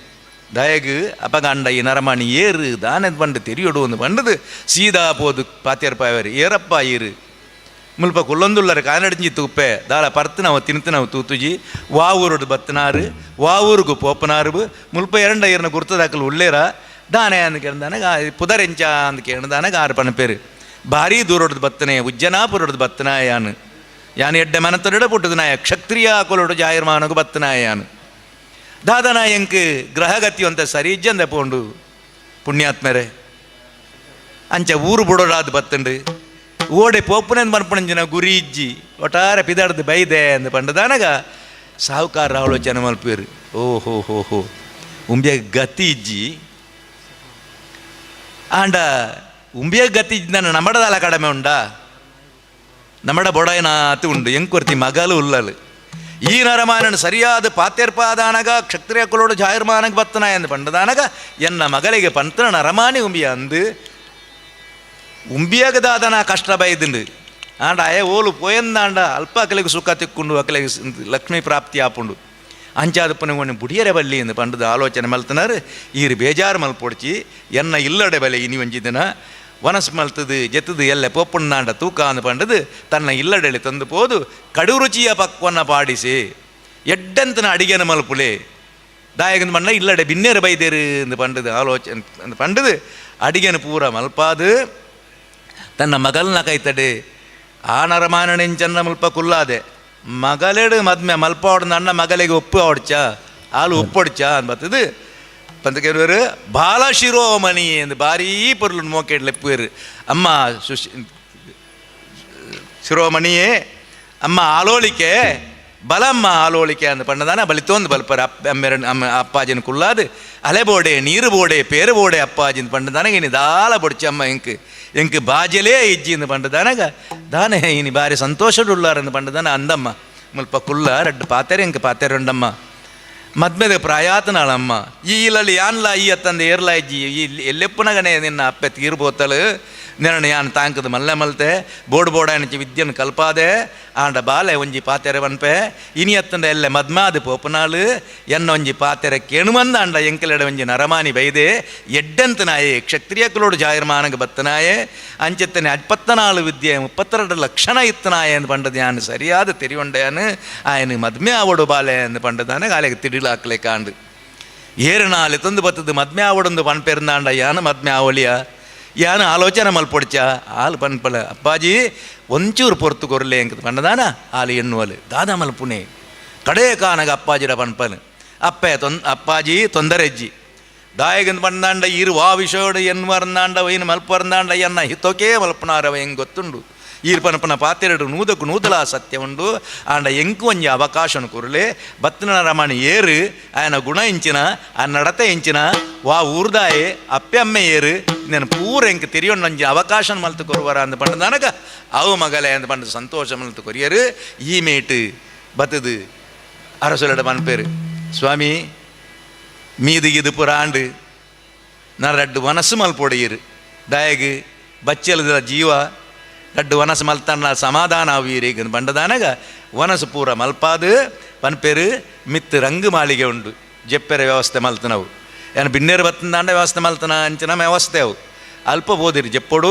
ದಯಗು ಅಪಗಂಡ ಈ ನರಮಾಣಿ ಏರು ದಾನದ ಬಂಡು ತೆರಿಯೋಡು ಒಂದು ಬಂಡದು ಸೀದಾ ಪೋದು ಪಾತ್ಯರ್ಪಾಯವರು ಏರಪ್ಪ ಏರು ಮುಲ್ಪ ಕುಲ್ಲೊಂದುಳ್ಳರು ಕಾನಡಿಂಜಿ ತೂಪೆ ದಾಳ ಪರ್ತು ತಿಂತು ತೂತುಜಿ ವಾವೂರುಡು ಬತ್ತನಾರು ವಾವೂರುಗು ಪೋಪನಾರು ಮುಲ್ಪ ಎರಡ ಏರ್ನ ಗುರ್ತದಾಕಲು ಉಳ್ಳೇರ ದಾನೆ ಅಂದು ಕೇಳಿದಾನಾಗ ಪುದರೆಂಚ ಅಂದು ಕೇಳಿದಾನಾಗ ಆರು ಪಣಪೇರು ಭಾರೀ ದೂರೊಡ್ದು ಬತ್ತನೆ ಉಜ್ಜನಾಪುರೊಡ್ದು ಬತ್ತನಾಯ ಯಾನು ಎಡ್ಡೆ ಮನತೊಡ ಪುಟ್ಟದು ನಾಯ ಕ್ಷತ್ರಿಯ ಕೊಲೊಡು ಜಾಯಿರ್ಮಾನಗು ಬತ್ತನಾಯ ಯಾನು ದಾದನ ಎಂಕ್ ಗ್ರಹಗತಿ ಅಂತ ಸರಿ ಇಜ್ಜಂದ ಪೋಂಡು ಪುಣ್ಯಾತ್ಮರೇ ಅಂಚ ಊರು ಬುಡೋಡಾದು ಬತ್ತಂಡು ಓಡೆ ಪೋಪುನೆಂದು ಮನ್ಪುಣಂಜಿನ ಗುರಿ ಇಜ್ಜಿ ಒಟ್ಟಾರೆ ಪಿದಾಡ್ದು ಬೈದೆ ಅಂದು ಪಂಡದಾನಾಗ ಸಾಹುಕಾರ ಆಲೋಚನೆ ಮಲ್ಪೇರು ಓಹೋ ಉಂಬಿಯ ಗತಿ ಇಜ್ಜಿ ಆಂಡ ಉಂಬಿಯ ಗತಿ ಇಜ್ಜ ನಮ್ಮಡದಾಲ ಕಡಿಮೆ ಉಂಡಾ ನಮ್ಮಡ ಬೊಡಾಯನ ಅತಿ ಉಂಡು ಎಂಕೊರ್ತಿ ಮಗಲು ಉಲ್ಲಲು ಈ ನರಮಾನನು ಸರಿಯಾದ ಪಾತ್ಯರ್ಪಾದಾನಗ ಕ್ಷತ್ರಿಯ ಕುಲೋಡು ಜಾಯಿರ್ಮಾನಗೆ ಬತ್ತನ ಎಂದು ಪಂಡದಾನಗ ಎನ್ನ ಮಗಳಿಗೆ ಪಂತನ ನರಮಾನಿ ಉಂಬಿಯ ಅಂದು ಉಂಬಿಯಗದಾದನ ಕಷ್ಟ ಬೈದುಂಡು ಆಂಡ ಅಯ ಓಲು ಪೋಯಂದಾಂಡ ಅಲ್ಪ ಅಕಲೆಗೆ ಸುಖ ತಿಕ್ಕೊಂಡು ಅಕಲೆಗೆ ಲಕ್ಷ್ಮೀ ಪ್ರಾಪ್ತಿ ಆಪುಂಡು ಅಂಚಾದ ಪುನಗೊಂಡು ಬುಡಿಯರೆ ಬಲ್ಲಿ ಎಂದು ಪಂಡದ ಆಲೋಚನೆ ಮಲ್ತನಾರು ಈರು ಬೇಜಾರು ಮಲ್ಪೊಡ್ಚಿ ಎನ್ನ ಇಲ್ಲಡೆ ಬಲೆ ಇನಿ ಒಂಜಿದಿನ ವನಸ್ ಮಲ್ತದು ಜೆತ್ತದು ಎಲ್ಲ ಪೊಪ್ಪುಣ್ಣಾಂಡ ತೂಕ ಅಂದು ಪಂಡದು ತನ್ನ ಇಲ್ಲಡೆಳಿ ತಂದು ಪೋದು ಕಡು ರುಚಿಯ ಪಕ್ವನ್ನ ಪಾಡಿಸಿ ಎಡ್ಡಂತನ ಅಡಿಗೆನ ಮಲ್ಪುಲೆ ದಾಯಗಂದು ಮಣ್ಣ ಇಲ್ಲಡೆ ಬಿನ್ನೇರು ಬೈದೇರು ಎಂದು ಪಂಡದು ಆಲೋಚನೆ ಅಂದು ಪಂಡದು ಅಡಿಗೆನ ಪೂರ ಮಲ್ಪಾದು ತನ್ನ ಮಗಲ್ನ ಕೈತಡೆ ಆ ನರಮಾನನೆಂಚನ್ನ ಮುಲ್ಪ ಕುಲ್ಲಾದೆ ಮಗಲೆಡು ಮದ್ಮೆ ಮಲ್ಪ ಹೊಡೆದ ಅಣ್ಣ ಮಗಲಿಗೆ ಉಪ್ಪು ಹೊಡ್ಚ ಹಾಲು ಉಪ್ಪು ಹೊಡ್ಚ ಅನ್ಬತ್ತದು ಪಂತ ಕೆಲವರು ಬಾಲ ಶಿರೋಮಣಿ ಎಂದು ಭಾರೀ ಪೊರ್ಲು ಮೋಕೆಡ್ಲೆಪ್ಪುವರು ಅಮ್ಮ ಶಿರೋಮಣಿಯೇ ಅಮ್ಮ ಆಲೋಳಿಕೆ ಬಲಮ್ಮ ಆಲೋಳಿಕೆ ಅಂದು ಪಂಡದಾನ ಬಲಿತೊಂದು ಬಲ್ಪರ ಅಮ್ಮ ಅಪ್ಪಾಜಿನ ಕುಲ್ಲಾದು ಅಲೆ ಬೋಡೆ ನೀರು ಬೋಡೆ ಪೇರು ಬೋಡೆ ಅಪ್ಪಾಜಿನ ಪಂಡದಾನಗೆ ಇನಿ ದಾಲ ಬೊಡ್ಚಿ ಅಮ್ಮ ಎಂಕ್ ಬಾಜಲೇ ಇಜ್ಜಿಂದು ಪಂಡದಾನಗ ದಾನೆ ಇನಿ ಬಾರಿ ಸಂತೋಷಡುಳ್ಳಾರಂದು ಪಂಡದಾನ ಅಂದಮ್ಮ ಮುಲ್ಪ ಕುಲ್ಲ ರಡ್ಡು ಪಾತೆರೆ ಎಂಕ್ ಪಾತೆರೆ ಉಂಡಮ್ಮ ಮದ್ಮೆದ ಪ್ರಾಯಾತನಾಳಮ್ಮ ಈ ಇಲ್ಲಲ್ಲಿ ಯಾನ್ಲ ಈ ಅತ್ತಂದು ಏರ್ಲ ಇಜ್ಜಿ ಈ ಎಲ್ಲೆಪ್ಪುನಗನೆ ನಿನ್ನ ಅಪ್ಪೆ ತೀರ್ಬೋತಲು ನೆರಣ ಯಾನ್ ತಾಂಕದ ಮಲ್ಲೆ ಮಲ್ತೆ ಬೋಡ್ ಎಣಚಿ ವಿದ್ಯನ್ ಕಲ್ಪಾದೆ ಆಂಡ ಬಾಲೆ ಒಂಜಿ ಪಾತೆರೆ ವನ್ಪೆ ಇನಿ ಅತ್ತಂಡ ಎಲ್ಲೆ ಮದ್ಮಾದು ಪೋಪನಾಳು ಎನ್ನ ಒಂಜಿ ಪಾತೆರೆ ಕೇಣುಮಂದ ಅಂಡ ಎಂಕಲೆಡೆ ಒಂಜಿ ನರಮಾನಿ ಬೈದೆ ಎಡ್ಡಂತನಾಯೆ ಕ್ಷತ್ರಿಯಕಲೋಡು ಜಾಯರ್ಮಾನಗ ಬತ್ತನಾಯೆ ಅಂಚೆತ್ತನೆ 24 ವಿದ್ಯೆ 32 ಲಕ್ಷಣ ಇತ್ತನಾಯೆ ಎಂದು ಪಂಡದ ಯಾನು ಸರಿಯಾದ ತೆರಿಯೊಂಡೆಯಾನು ಆಯನು ಮದ್ಮೆ ಆವಡು ಬಾಲೆ ಎಂದು ಪಂಡದಾನೆ ಗಾಲೆಗೆ ತಿಡಿಲಾಕ್ಲೆ ಕಾಂಡು ಏರನಾಲೆ ತಂದು ಬತ್ತದು ಮದ್ಮೆ ಆವಡೊಂದು ಪಣ್ಪೆರ್ನಾಂಡ ಯಾನು ಮದ್ಮೆ ಆವಳಿಯ ಯಾನು ಆಲೋಚನೆ ಮಲ್ಪೊಡ್ಚ ಹಾಲು ಪನ್ಪಲ ಅಪ್ಪಾಜಿ ಒಂಚೂರು ಪೊರ್ತು ಕೊರ್ಲೆ ಎಂಕ ಪಂಡದಾನ ಹಾಲು ಎನ್ನುವಲು ದಾದ ಮಲ್ಪುನೆ ಕಡೇ ಕಾನಗ ಅಪ್ಪಾಜಿರ ಪನ್ಪಲು ಅಪ್ಪಾಜಿ ತೊಂದರೆಜ್ಜಿ ದಾಯಗಂದು ಪಂಡಾಂಡ ಈರು ವಾ ವಿಷೋಡು ಎನ್ನುವರ್ನಾಂಡ ವೈನು ಮಲ್ಪರ್ನಾಂಡ ಎನ್ನ ಹಿತೋಕೇ ಮಲ್ಪನಾರವ ಹೆಂಗೆ ಗೊತ್ತುಂಡು ಈರು ಪನಪನ ಪಾತೆರಡು ನೂದಕ್ಕು ನೂದಲ ಸತ್ಯ ಉಂಡು ಆಂಡ ಎಂಕು ಒಂಜಿ ಅವಕಾಶನು ಕುರುಲೆ ಬತ್ತನ ರಮಣಿ ಏರು ಆಯನ ಗುಣ ಇಂಚಿನ ಆ ನಡತೆ ಇಂಚಿನ ವಾ ಊರ್ದಾಯೆ ಅಪ್ಪೆ ಅಮ್ಮೆ ಏರು నేను ಪೂರ ಎಂಕ್ ತಿರಿಯೊಂಡು ಒಂಜಿ ಅವಕಾಶ ಮಲ್ತು ಕೊರುವರ ಅಂದು ಪಂಡ ನನಗ ಅವು ಮಗಲೆ ಅಂದು ಪಂಡ ಸಂತೋಷ ಮಲ್ತು ಕೊರಿಯರು ಈ ಮೇಟು ಬತ್ತದು அரசுலட பண்பேரு சுவாமி மீதுகிது புறாண்டு நான் 2 ವನಸ್ಸು ಮಲ್ಪೊಡೆಯಿರು ದಯಗೆ ಬಚ್ಚಲದ ಜೀವ 2 ವನಸ್ಸು ಮಲ್ತನ್ನ ಸಮಾಧಾನ ಅವೀರಿಗೆ ಬಂಡದಾನಾಗ ವನಸ್ಸು ಪೂರ ಮಲ್ಪಾದು ಪನ್ಪೇರು ಮಿತ್ತು ರಂಗು ಮಾಳಿಗೆ ಉಂಡು ಜೆಪ್ಪೆರೆ ವ್ಯವಸ್ಥೆ ಮಲ್ತನವು ಏನು ಬಿನ್ನೇರು ಬತ್ತಂದಾಂಡ ವ್ಯವಸ್ಥೆ ಮಲ್ತನ ಅಂಚಿನ ವ್ಯವಸ್ಥೆ ಅವು ಅಲ್ಪ ಬೋದಿರಿ ಜೆಪ್ಪೊಡು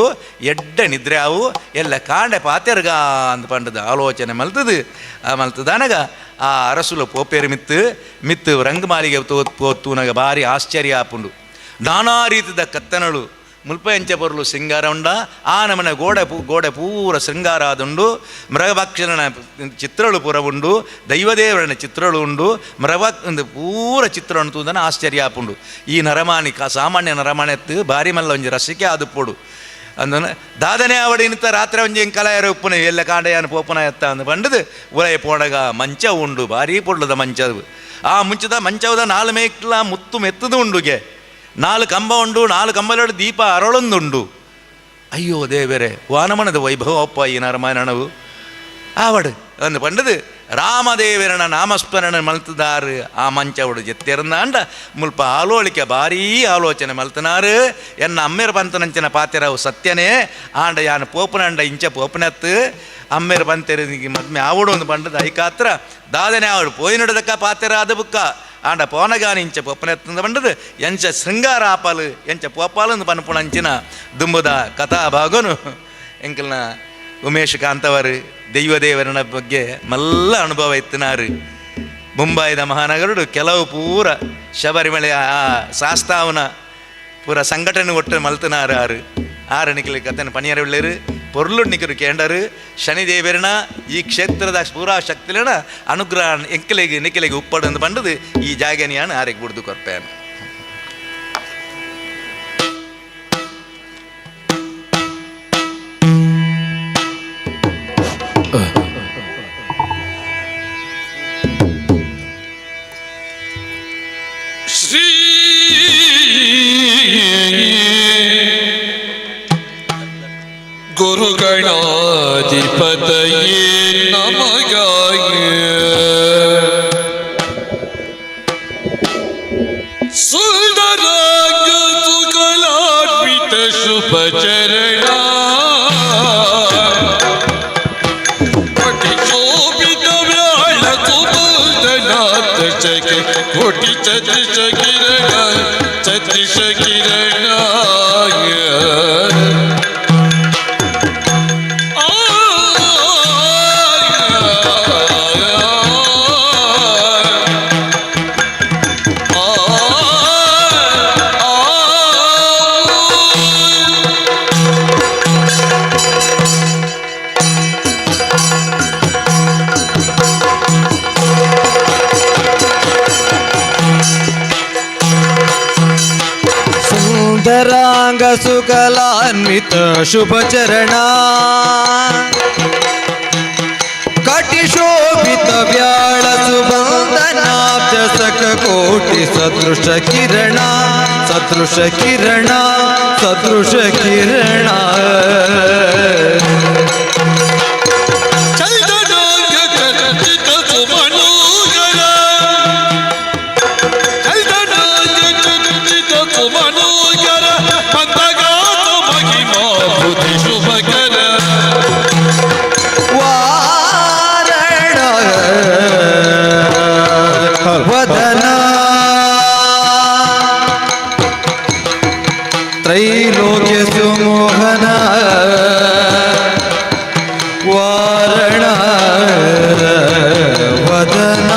ಎಡ್ಡ ನಿದ್ರೆ ಅವು ಎಲ್ಲ ಕಾಂಡೆ ಪಾತೆರ್ಗ ಅಂದು ಪಂಡದ ಆಲೋಚನೆ ಮಲ್ತದು ಮಲ್ತದಾನಾಗ ಆ ಅರಸುಲ ಪೋಪೇರು ಮಿತ್ತು ರಂಗು ಮಾಳಿಗೆ ತೂನಗ ಭಾರಿ ಆಶ್ಚರ್ಯ ಆಪುಂಡು ನಾನಾ ರೀತಿದ ಕತ್ತನಳು ಮುಲ್ಪ ಎಂಚ ಬರಲು ಶೃಂಗಾರ ಉಂಡ ಆ ನಮನ ಗೋಡೆ ಪೂರ ಶೃಂಗಾರ ಆದುಂಡು ಮೃಗಭಕ್ಷಣ ಚಿತ್ರಳು ಪೂರ ಉಂಡು ದೈವದೇವರನ ಚಿತ್ರಳು ಉಂಡು ಒಂದು ಪೂರ ಚಿತ್ರ ತೂದನ ಆಶ್ಚರ್ಯ ಆಪುಂಡು ಈ ನರಮಾನಿ ಸಾಮಾನ್ಯ ನರಮಾನೆತ್ತು ಭಾರಿ ಮಲ್ಲ ಒಂಜಿ ರಸಿಕೆ ಆದುಪ್ಪೋಡು ಅಂದನ ದಾದನೆ ಆವಡಿ ನಿಂತ ರಾತ್ರಿ ಒಂಜಿ ಕಲಾಯರ ಉಪ್ಪುನ ಎಲ್ಲ ಕಾಂಡೆಯಾನ ಪೋಪನ ಎತ್ತ ಅಂದು ಪಂಡದು ಉಲಯ ಪೋಡಗ ಮಂಚ ಉಂಡು ಭಾರಿ ಪೊಡ್ಲದ ಮಂಚದು ಆ ಮುಂಚದ ಮಂಚವದ 4 ಮೇಕ್ಲ ಮುತ್ತು ಮೆತ್ತದು ಉಂಡುಗೆ 4 ಕಂಬ ಉಂಡು 4 ಕಂಬಲೋಡು ದೀಪ ಅರಳೊಂದುಂಡು ಅಯ್ಯೋ ದೇವರೇ ವಾನಮನದ ವೈಭವ ಅಪ್ಪ ಈ ನರಮಾಯಣವು ಆವಡು ಅಂದು ಪಂಡದು ರಾಮದೇವರನ ನಾಮಸ್ಮರಣ ಮಲ್ತದಾರು ಆ ಮಂಚವಡು ಜೆತ್ತಿರಂದಾಂಡ ಮುಲ್ಪ ಆಲೋಳಿಕೆ ಭಾರೀ ಆಲೋಚನೆ ಮಲ್ತನಾರು ಎನ್ನ ಅಮ್ಮೇರು ಪಂತನಂಚಿನ ಪಾತೆರವು ಸತ್ಯನೇ ಆಂಡ ಯಾನು ಪೋಪನಂಡ ಇಂಚ ಪೋಪನತ್ತು ಅಮ್ಮೇರು ಪಂತೆರಿಗೆ ಮದ್ಮೆ ಆವಡು ಒಂದು ಪಂಡದ ಐಕಾತ್ರ ದಾದನೆ ಆವಡು ಪೋಯಿನಡದಕ್ಕ ಪಾತೆರ ಅದು ಬುಕ್ಕ ಆಂಡ ಪೋನಗಾನಿ ಇಂಚ ಪೊಪ್ಪನೆತ್ತಂದ ಪಂಡದು ಎಂಚ ಶೃಂಗಾರ ಆಪಾಲು ಎಂಚ ಪೋಪಾಲಂದು ಪನ್ಪುಣಂಚಿನ ದುಂಬುದ ಕಥಾ ಭಾಗನು ಎಂಕಲ್ನ ಉಮೇಶ್ ಕಾಂತವರು ದೈವದೇವರನ ಬಗ್ಗೆ ಮಲ್ಲ ಅನುಭವ ಎತ್ತಿನಾರು ಮುಂಬೈದ ಮಹಾನಗರಡು ಕೆಲವು ಪೂರ ಶಬರಿಮಲೆ ಆ ಶಾಸ್ತಾವನ ಪೂರ ಸಂಘಟನೆ ಒಟ್ಟು ಮಲ್ತನಾರು ಆರು ನಿಖಿಲಿ ಕಥೆನ ಪಣಿಯರ ಒಳ್ಳೆರು ಪೊರ್ಲು ನಿಖರು ಕೇಂಡರು ಶನಿದೇವರನ ಈ ಕ್ಷೇತ್ರದ ಪೂರಾ ಶಕ್ತಿಲನ ಅನುಗ್ರಹ ಎಂಕಲೆಗೆ ನಿಖಿಲೆಗೆ ಉಪ್ಪಡು ಅಂತ ಪಂಡದು ಈ ಜಾಗನಿಯಾನು ಆರೆಗೆ ಬಿಡ್ದು ಕೊರ್ಪೇನು ಶ್ರೀ ಗುರುಗಣಾಧಿಪತಯೇ ನಮಗಾಯ ಸುಂದರಾಂಗ ಸುಕಲಾನ್ವಿತ ಶುಭಚರಣ ಚತಿಶ ಕಿರಣ ಚತಿಶ ಕಿರಣ ಸುಂದರಾಂಗ ಸುಕಲಾನ್ವಿತ ಶುಭ ಚರಣ ಕಟಿಶೋಭಿತ ವ್ಯಾಳ ಸುಬಂಧನಾಬ್ಜ ಸಖ ಕೋಟಿ ಸದೃಶ ಕಿರಣ ಸದೃಶ ಕಿರಣ ಸದೃಶ ಕಿರಣ ವದನ ತ್ರೈಲೋಕ್ಯ ಸುಮೋಹನ ವಾರಣ ವದನ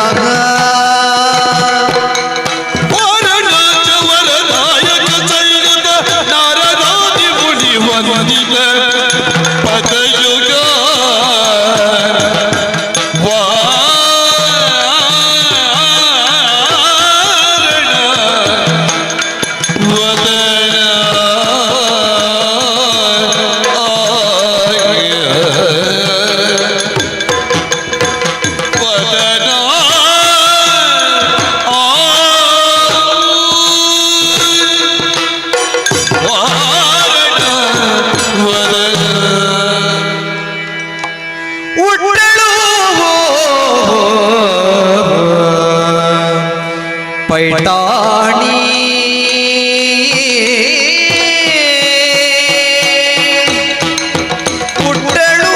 ಪೈಟಾಣಿ ಪುಟ್ಟಳು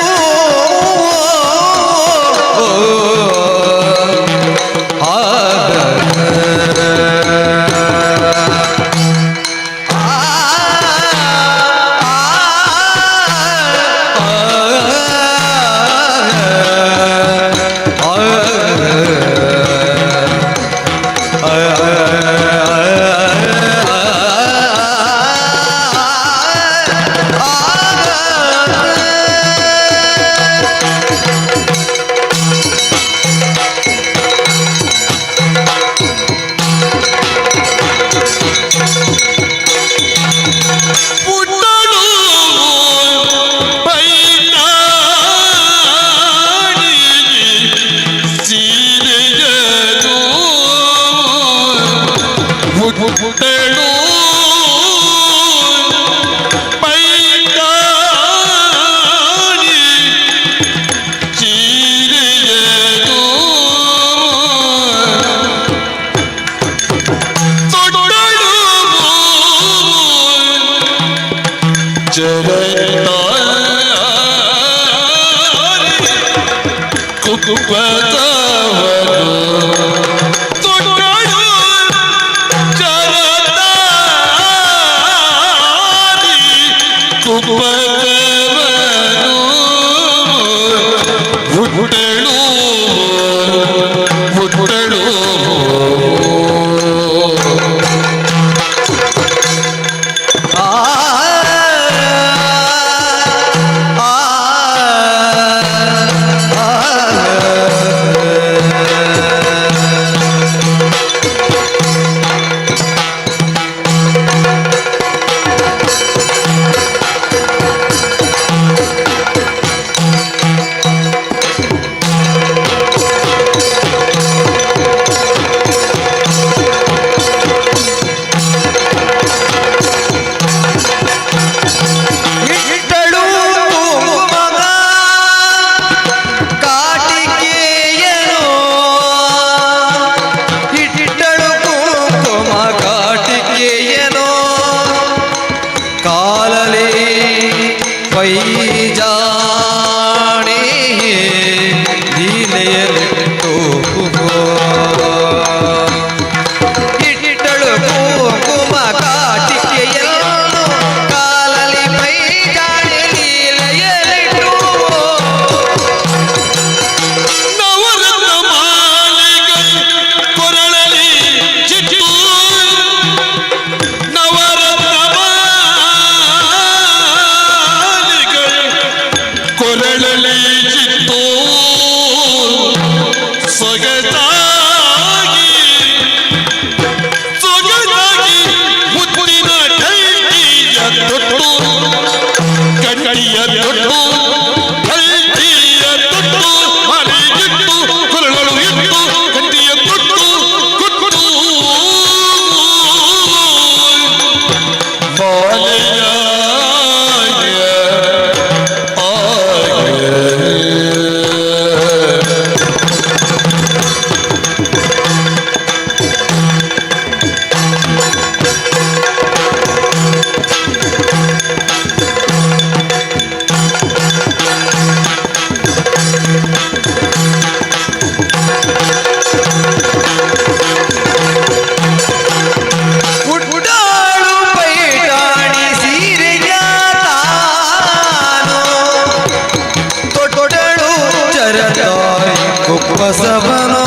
ತಾಯಿ ಕುಪ್ಪಸವನು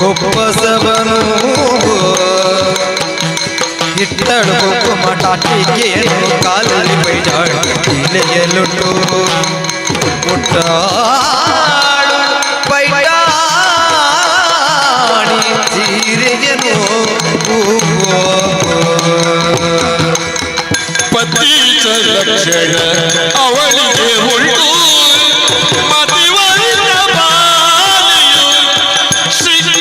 ಕುಪ್ಪಸವನು ಇಟ್ಟಳು ಕುಂಕುಮ ಟಾಟಿಕೆಯನ್ನು ಕಾಲಲ್ಲಿ ಬೈದಾಳು ಇಲೆಯಲುಂಟು ಮುಟ್ಟಾಳು ಬೈದಾಣಿ ಸೀರೆಯನು ಪತೀತ ಲಕ್ಷಣ ಅವಳಿಗೆ ಉಂಟು ಮತಿವರಿತ ಬಾಲೆಯು ಶೃಂಗಾರದಿ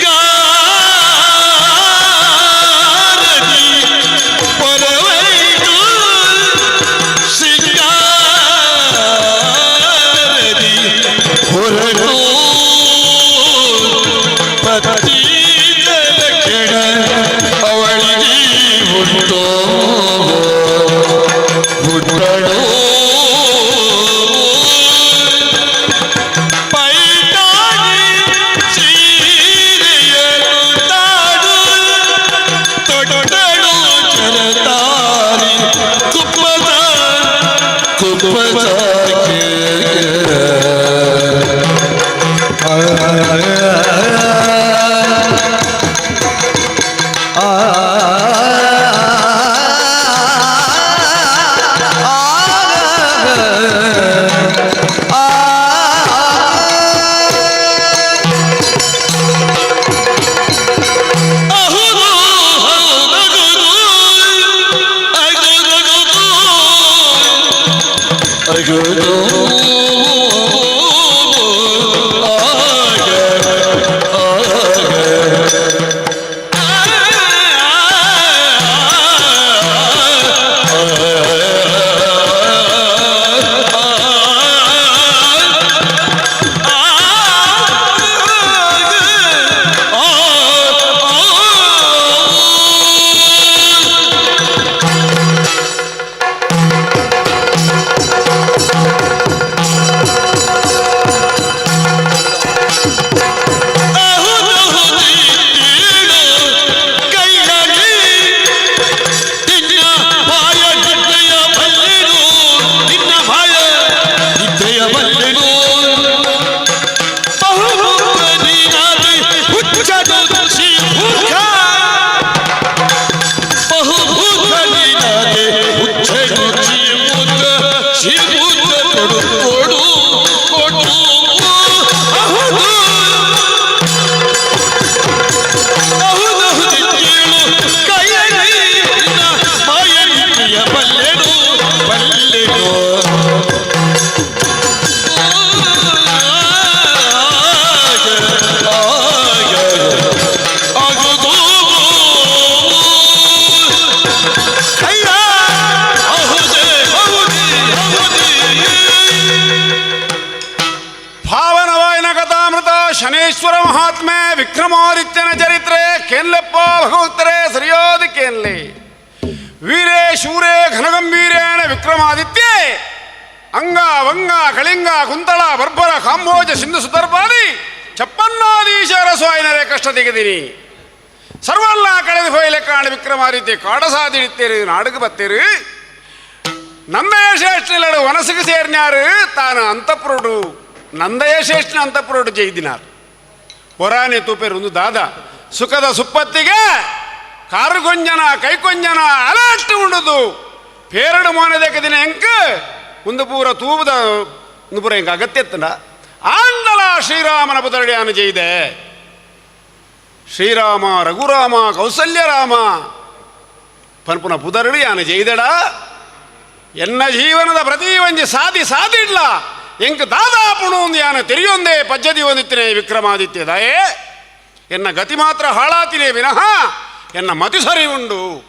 ಪೊರವೈತು ಶೃಂಗಾರದಿ ಹೊರಟು ಪತೀತ ಲಕ್ಷಣ ಅವಳಿಗೆ ಉಂಟು ಹುಟ್ಟಳು ಪೈಟಾಗಿ ಸೀರೆಯನು ತಾಡು ತೊಟ್ಟಳು ಚರತಾರಿ ಕುಪ್ಪದ ಶನೇಶ್ವರ ಮಹಾತ್ಮೆ ವಿಕ್ರಮಾದಿತ್ಯನ ಚರಿತ್ರೆ ಕೇನ್ಲೆಪ್ಪ ಭಗವತ್ತರೆ ಸರಿಯಾದ ಕೇನ್ಲೆ ವೀರೇ ಶೂರೇ ಘನಗಂಭೀರೇಣ ವಿಕ್ರಮಾದಿತ್ಯೆ ಅಂಗ ವಂಗ ಕಳಿಂಗ ಕುಂತಳ ಬರ್ಬರ ಕಾಂಬೋಜ ಸಿಂಧು ಸುದರ್ಪಾದಿ ಚಪ್ಪನ್ನಾದೀಶರ ಸ್ವಾಯಿನರೇ ಕಷ್ಟ ತೆಗೆದಿರಿ ಸರ್ವಲ್ಲ ಕಳೆದು ಹೋಯಲೆ ಕಾಣ ವಿಕ್ರಮಾದಿತ್ಯ ಕಾಡಸಾದಿಡ್ತೀರಿ ನಾಡುಗೆ ಬತ್ತೀರಿ ನಂದಯ ಶ್ರೇಷ್ಠನಡು ವನಸಿಗೆ ಸೇರ್ನ್ಯಾರು ತಾನು ಅಂತಃಪುರುಡು ನಂದಯ ಶ್ರೇಷ್ಠನ ಅಂತಃಪುರುಡು ಜೈದಿನಾರು ಹೊರಾನೆ ತೂಪೇರೊಂದು ದಾದ ಸುಖದ ಸುಪ್ಪತ್ತಿಗೆ ಕಾರು ಕೊಂಜನ ಕೈ ಕೊಂಜನ ಅಲಟ್ಟು ಉಂಡುದು ಪೇರಡು ಮೋನದಕ್ಕೆ ದಿನ ಎಂಕ ಒಂದು ಪೂರ ತೂಬದ ಒಂದು ಪೂರ ಎಂಕ ಅಗತ್ಯತ್ತನ ಆಂಡಲ ಶ್ರೀರಾಮನ ಪುತರಡಿಯಾನು ಜೈದೆ ಶ್ರೀರಾಮ ರಘುರಾಮ ಕೌಸಲ್ಯರಾಮ ಪನ್ಪುನ ಪುತರಡಿ ಯಾನು ಜೈದಡ ಎನ್ನ ಜೀವನದ ಪ್ರತಿ ಒಂಜಿ ಸಾಧಿಡ್ಲ ಎಂಕ್ ದಾದಾಪುಣು ಒಂದು ಯಾನ ತೆರೆಯೊಂದೇ ಪಜ್ಜದಿ ಒಂದಿತ್ತಿನೇ ವಿಕ್ರಮಾದಿತ್ಯ ದಯೆ ಎನ್ನ ಗತಿ ಮಾತ್ರ ಹಾಳಾತಿನೇ ವಿನಃ ಎನ್ನ ಮತಿ ಸರಿ ಉಂಡು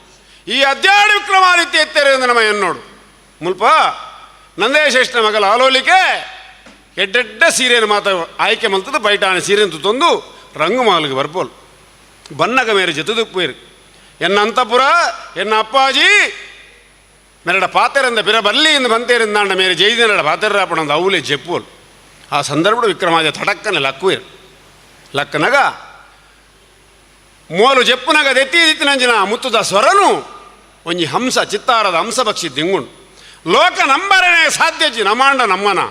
ಈ ಅದ್ಯಾಡಿ ವಿಕ್ರಮಾದಿತ್ಯ ಎತ್ತರೆ ನಮ್ಮ ಎನ್ನೋಡು ಮುಲ್ಪ ನಂದೇಶ್ರೇಷ್ಠನ ಮಗಲ ಆಲೋಲಿಕೆ ಎಡ್ಡೆಡ್ಡ ಸೀರೆಯನ್ನು ಮಾತ ಆಯ್ಕೆ ಮಲ್ತದ ಬೈಟಾಣ ಸೀರೆಂತು ತಂದು ರಂಗುಮಾಲಿಗೆ ಬರ್ಪೋಲ್ ಬನ್ನಗ ಮೇರೆ ಜತುದುಪ್ಪೇರು ಎನ್ನ ಅಂತಪುರ ಎನ್ನ ಅಪ್ಪಾಜಿ మెరడ పాతెరంద పిర బల్లి ఇందు బంతేరిందాండ మేరు జైదినడ పాతెర్రాపడంద అవులే చెప్పులు ఆ సందర్భుడు విక్రమాదిత్య తటక్కని లక్కువేరు లక్కనగా మోలు చెప్పునగా దెత్తినంచిన ಮುತ್ತುದ ಸ್ವರನು ಒಂಜಿ ಹಂಸ ಚಿತ್ತಾರದ ಹಂಸಪಕ್ಷಿ ದಿಂಗುಂಡು ಲೋಕ ನಂಬರನೇ ಸಾಧ್ಯಜಿ ನಮಾಂಡ ನಮ್ಮನ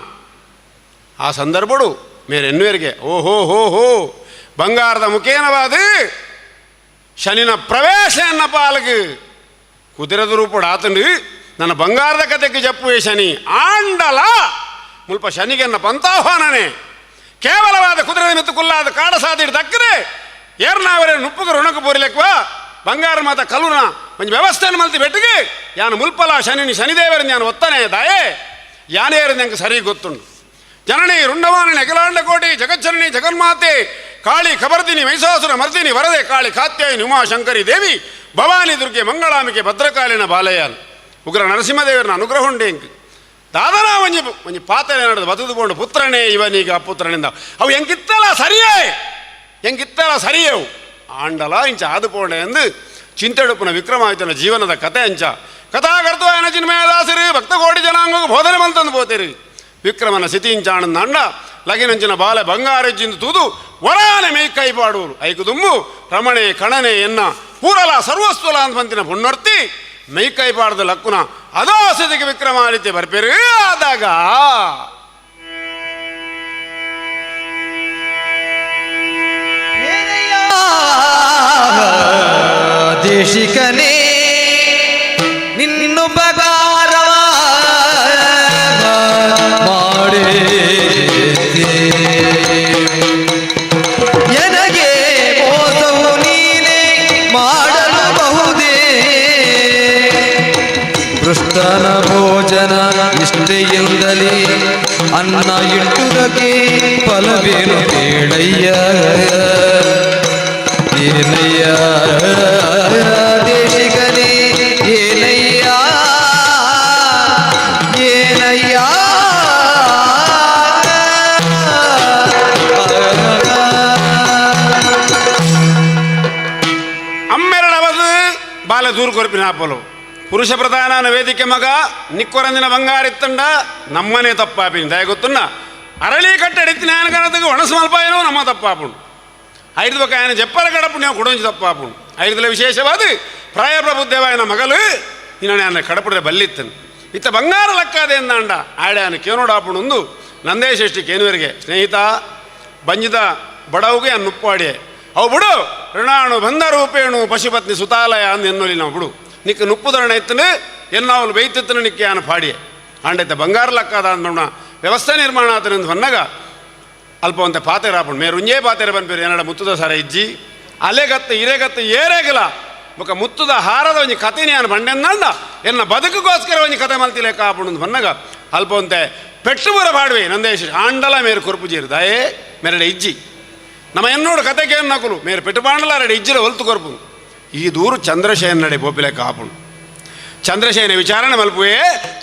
ಆ ಸಂದರ್ಭಡು ಮೇರೆನ್ನುವರಿಗೆ ಓಹೋ ಹೋ ಹೋ ಬಂಗಾರದ ಮುಖೇನವಾದ ಶನಿನ ಪ್ರವೇಶ ಎನ್ನ ಪಾಲಕು ಕುದಿರದ ರೂಪಡು ಆತಂಡು ನನ್ನ ಬಂಗಾರದ ಕತೆಗೆ ಜಪ್ಪುವೆ ಶನಿ ಆಂಡಲ ಮುಲ್ಪ ಶನಿಗೆನ್ನ ಪಂತಾಹ್ವಾನನೇ ಕೇವಲವಾದ ಕುದುರೆ ಮಿತ್ತು ಕುಲ್ಲಾದ ಕಾಡ ಸಾದಿಡ್ ದಕ್ಕದೆ ಏರ್ನಾವರೇ ನುಪ್ಪುಗ ಋಣಕ್ಕೆ ಬೋರಿಲೆಕ್ವಾ ಬಂಗಾರ ಮಾತ ಕಲುನ ಒಂದು ವ್ಯವಸ್ಥೆಯನ್ನು ಮಲ್ತಿ ಬೆಟ್ಟಿಗೆ ಯಾನು ಮುಲ್ಪಲ ಶನಿದೇವರ ನಾನು ಒತ್ತನೆ ದಾಯೇ ಯಾನೇರು ನಂಗೆ ಸರಿ ಗೊತ್ತುಂಡು ಜನನಿ ರುಂಡವಾಣಿ ಅಖಿಲಾಂಡ ಕೋಟಿ ಜಗಜ್ಜನನಿ ಜಗನ್ಮಾತೆ ಕಾಳಿ ಖಬರ್ದಿನಿ ಮೈಸಾಸುರ ಮರ್ದಿನಿ ವರದೆ ಕಾಳಿ ಕಾತ್ಯಾಯಿನಿ ಉಮಾಶಂಕರಿ ದೇವಿ ಭವಾನಿ ದುರ್ಗೆ ಮಂಗಳಾಂಬಿಕೆ ಭದ್ರಕಾಳಿನ ಬಾಲಯ್ಯನ್ ಉಗ್ರ ನರಸಿಂಹದೇವರನ ಅನುಗ್ರಹ ಉಂಡೆಂಕ್ ದಾದನ ಒಂಜಿ ಪಾತ್ರೆ ನಡೆದು ಬದುದುಕೊಂಡು ಪುತ್ರನೇ ಇವನೀಗ ಅಪುತ್ರನಿಂದ ಅವು ಹೆಂಗಿತ್ತಲ ಸರಿಯವು ಆಂಡಲ ಇಂಚ ಆದುಪೋಣೆ ಎಂದು ಚಿಂತೆಡುಪುನ ವಿಕ್ರಮಾದಿತ್ಯನ ಜೀವನದ ಕತೆ ಅಂಚ ಕಥಾಕರ್ತು ಆಯನ ಚಿನ್ಮಯದಾಸರಿ ಭಕ್ತ ಕೋಟಿ ಜನಾಂಗ ಬೋಧನೆ ಮಲ್ತಂದು ಪೋತಿರಿ ವಿಕ್ರಮನ ಸ್ಥಿತಿಂಚಾಣಂದ ಅಂಡ ಲಗಿನಂಚಿನ ಬಾಲೆ ಬಂಗಾರಜ್ಜಿಂದು ತೂದು ವರಾನೆ ಮೇಯ್ಕೈ ಪಾಡುವರು ಐಕು ದುಮ್ಮು ರಮಣೆ ಕಣನೆ ಎನ್ನ ಪೂರಲ ಸರ್ವಸ್ವಲ ಅಂತ ಬಂತಿನ ಪುಣ್ಣರ್ತಿ ಮೇಯ್ಕೈ ಪಾಡ್ದ ಲಕ್ಕುನ ಅದೋ ಸ್ಥಿತಿಗೆ ವಿಕ್ರಮಾದಿತ್ಯ ಬರ್ಪೇರು ಆದಾಗ ದೇಶಿಕನೇ ನಿನ್ನು ಬಗಾರ ಮಾಡೇ ನನಗೆ ಮೋಸವು ನೀನೇ ಮಾಡಲಬಹುದೇ ಕೃಷ್ಣನ ಭೋಜನ ಇಷ್ಟೆಯಿಂದಲೇ ಅನ್ನ ಇಟ್ಟುದಕ್ಕೆ ಫಲವೇನು ಕೇಳಯ್ಯ ಏನಯ್ಯ ದೇಶಿಕನೇ ಏನಯ್ಯ ಏನಯ್ಯ ಅಮ್ಮೆರಡವದು ಬಾಲ ದೂರು ಕೊರಪಿನ ಹಾಪಲು ಪುರುಷ ಪ್ರಧಾನ ವೇದಿಕೆ ಮಗ ನಿಕ್ಕೊರಂದಿನ ಬಂಗಾರಿತ್ತಂಡ ನಮ್ಮನೆ ತಪ್ಪಾಪಿನ ದಯ ಗೊತ್ತುನ್ನ ಅರಳಿ ಕಟ್ಟೆಡಿತ್ತಿನ ఆయన కనతకు ಒಣಸು ಮಲ್ಪಾಯನೋ ನಮ್ಮ ತಪ್ಪಾಪುಂಡು ಐದು ಬಕ್ಕ ఆయన చెప్పల గడపు నేను కొడొంచి తప్పాపుండు ఐదుల విశేషవాది ಪ್ರಾಯಪ್ರಬುದ್ಧವಾಯನ ಮಗಲು ಇನ್ನೊಂದು ఆయన ಕಡಪುಡ್ರೆ ಬಲ್ಲಿತ್ತನು ಇತ್ತ ಬಂಗಾರ ಲಕ್ಕಾದೆಂದಂಡ ಆಡೆ ఆయన ಕೇನೋಡಾಪುಂಡು ನಂದೇಶೆಷ್ಟಿ ಕೇನುವರಿಗೆ ಸ್ನೇಹಿತ ಬಂಜಿದ ಬಡವುಗೆ ಅನ್ನು ಉಪ್ಪಾಡಿಯೆ ಅವು ಬಿಡು ಋಣಾಣು ಬಂದ ರೂಪೇಣು ಪಶುಪತ್ನಿ ಸುತಾಲಯ ಅಂದು ಎನ್ನೊಲಿ ನಾವು ಬಿಡು ನಿಕ್ಕ ನುಪ್ಪುದರಣ ಎತ್ತನು ಎನ್ನವಲು ಬೈತಿತ್ತನು ನಿಕ್ಕೆ ಆನ ಪಾಡಿಯೆ ಆಂಡೈತೆ ಬಂಗಾರ ಲಕ್ಕಾದ ಅಂದೋಣ ವ್ಯವಸ್ಥೆ ನಿರ್ಮಾಣ ಆತನೆಂದು ಹೊನ್ನಾಗ ಅಲ್ಪ ಒಂತೆ ಪಾತೆರ ಹಾಪುಂಡು ಮೇರು ಉಂಜೇ ಪಾತೆರ ಬಂದ್ಪೇರು ಏನಡ ಮುತ್ತುದ ಸರ ಇಜ್ಜಿ ಅಲೆಗತ್ತು ಇರೆಗತ್ತು ಏರೇಗಲ ఒక ముత్తుద హాರದ ಒಂಜಿ ಕಥೆನಿ ನಾನು ಬಂಡೆಂದಂಡ ಎನ್ನ ಬದುಕುಗೋಸ್ಕರ ಒಂಜಿ ಕತೆ ಮಲ್ತಿಲೆಕ್ಕ ಆಪುಂಡು ಬನ್ನಗ ಅಲ್ಪೊಂತೆ ಪೆಟ್ಟುಬುರ ಪಾಡುವೆ ನಂದೇಶ ಆಂಡಲ ಮೇರು ಕೊರ್ಪುಜೀರು ದಯೇ ಮೇರೆಡೆ ಇಜ್ಜಿ ನಮ್ಮ ಎನ್ನೋಡು ಕತೆಗೆ ನಕುಲು ಮೇರು ಪೆಟ್ಟು ಪಾಂಡಲ ರೆಡೆ ಇಜ್ಜಿರ ಹೊಲ್ತು ಕೊರ್ಪು ಈ ದೂರು ಚಂದ್ರಶಯನ ನಡೆ ಬೋಪಿಲೆಕ್ಕ ಆಪುಂಡು ಚಂದ್ರಶಯನ ವಿಚಾರಣೆ ಮಲ್ಪುವೆ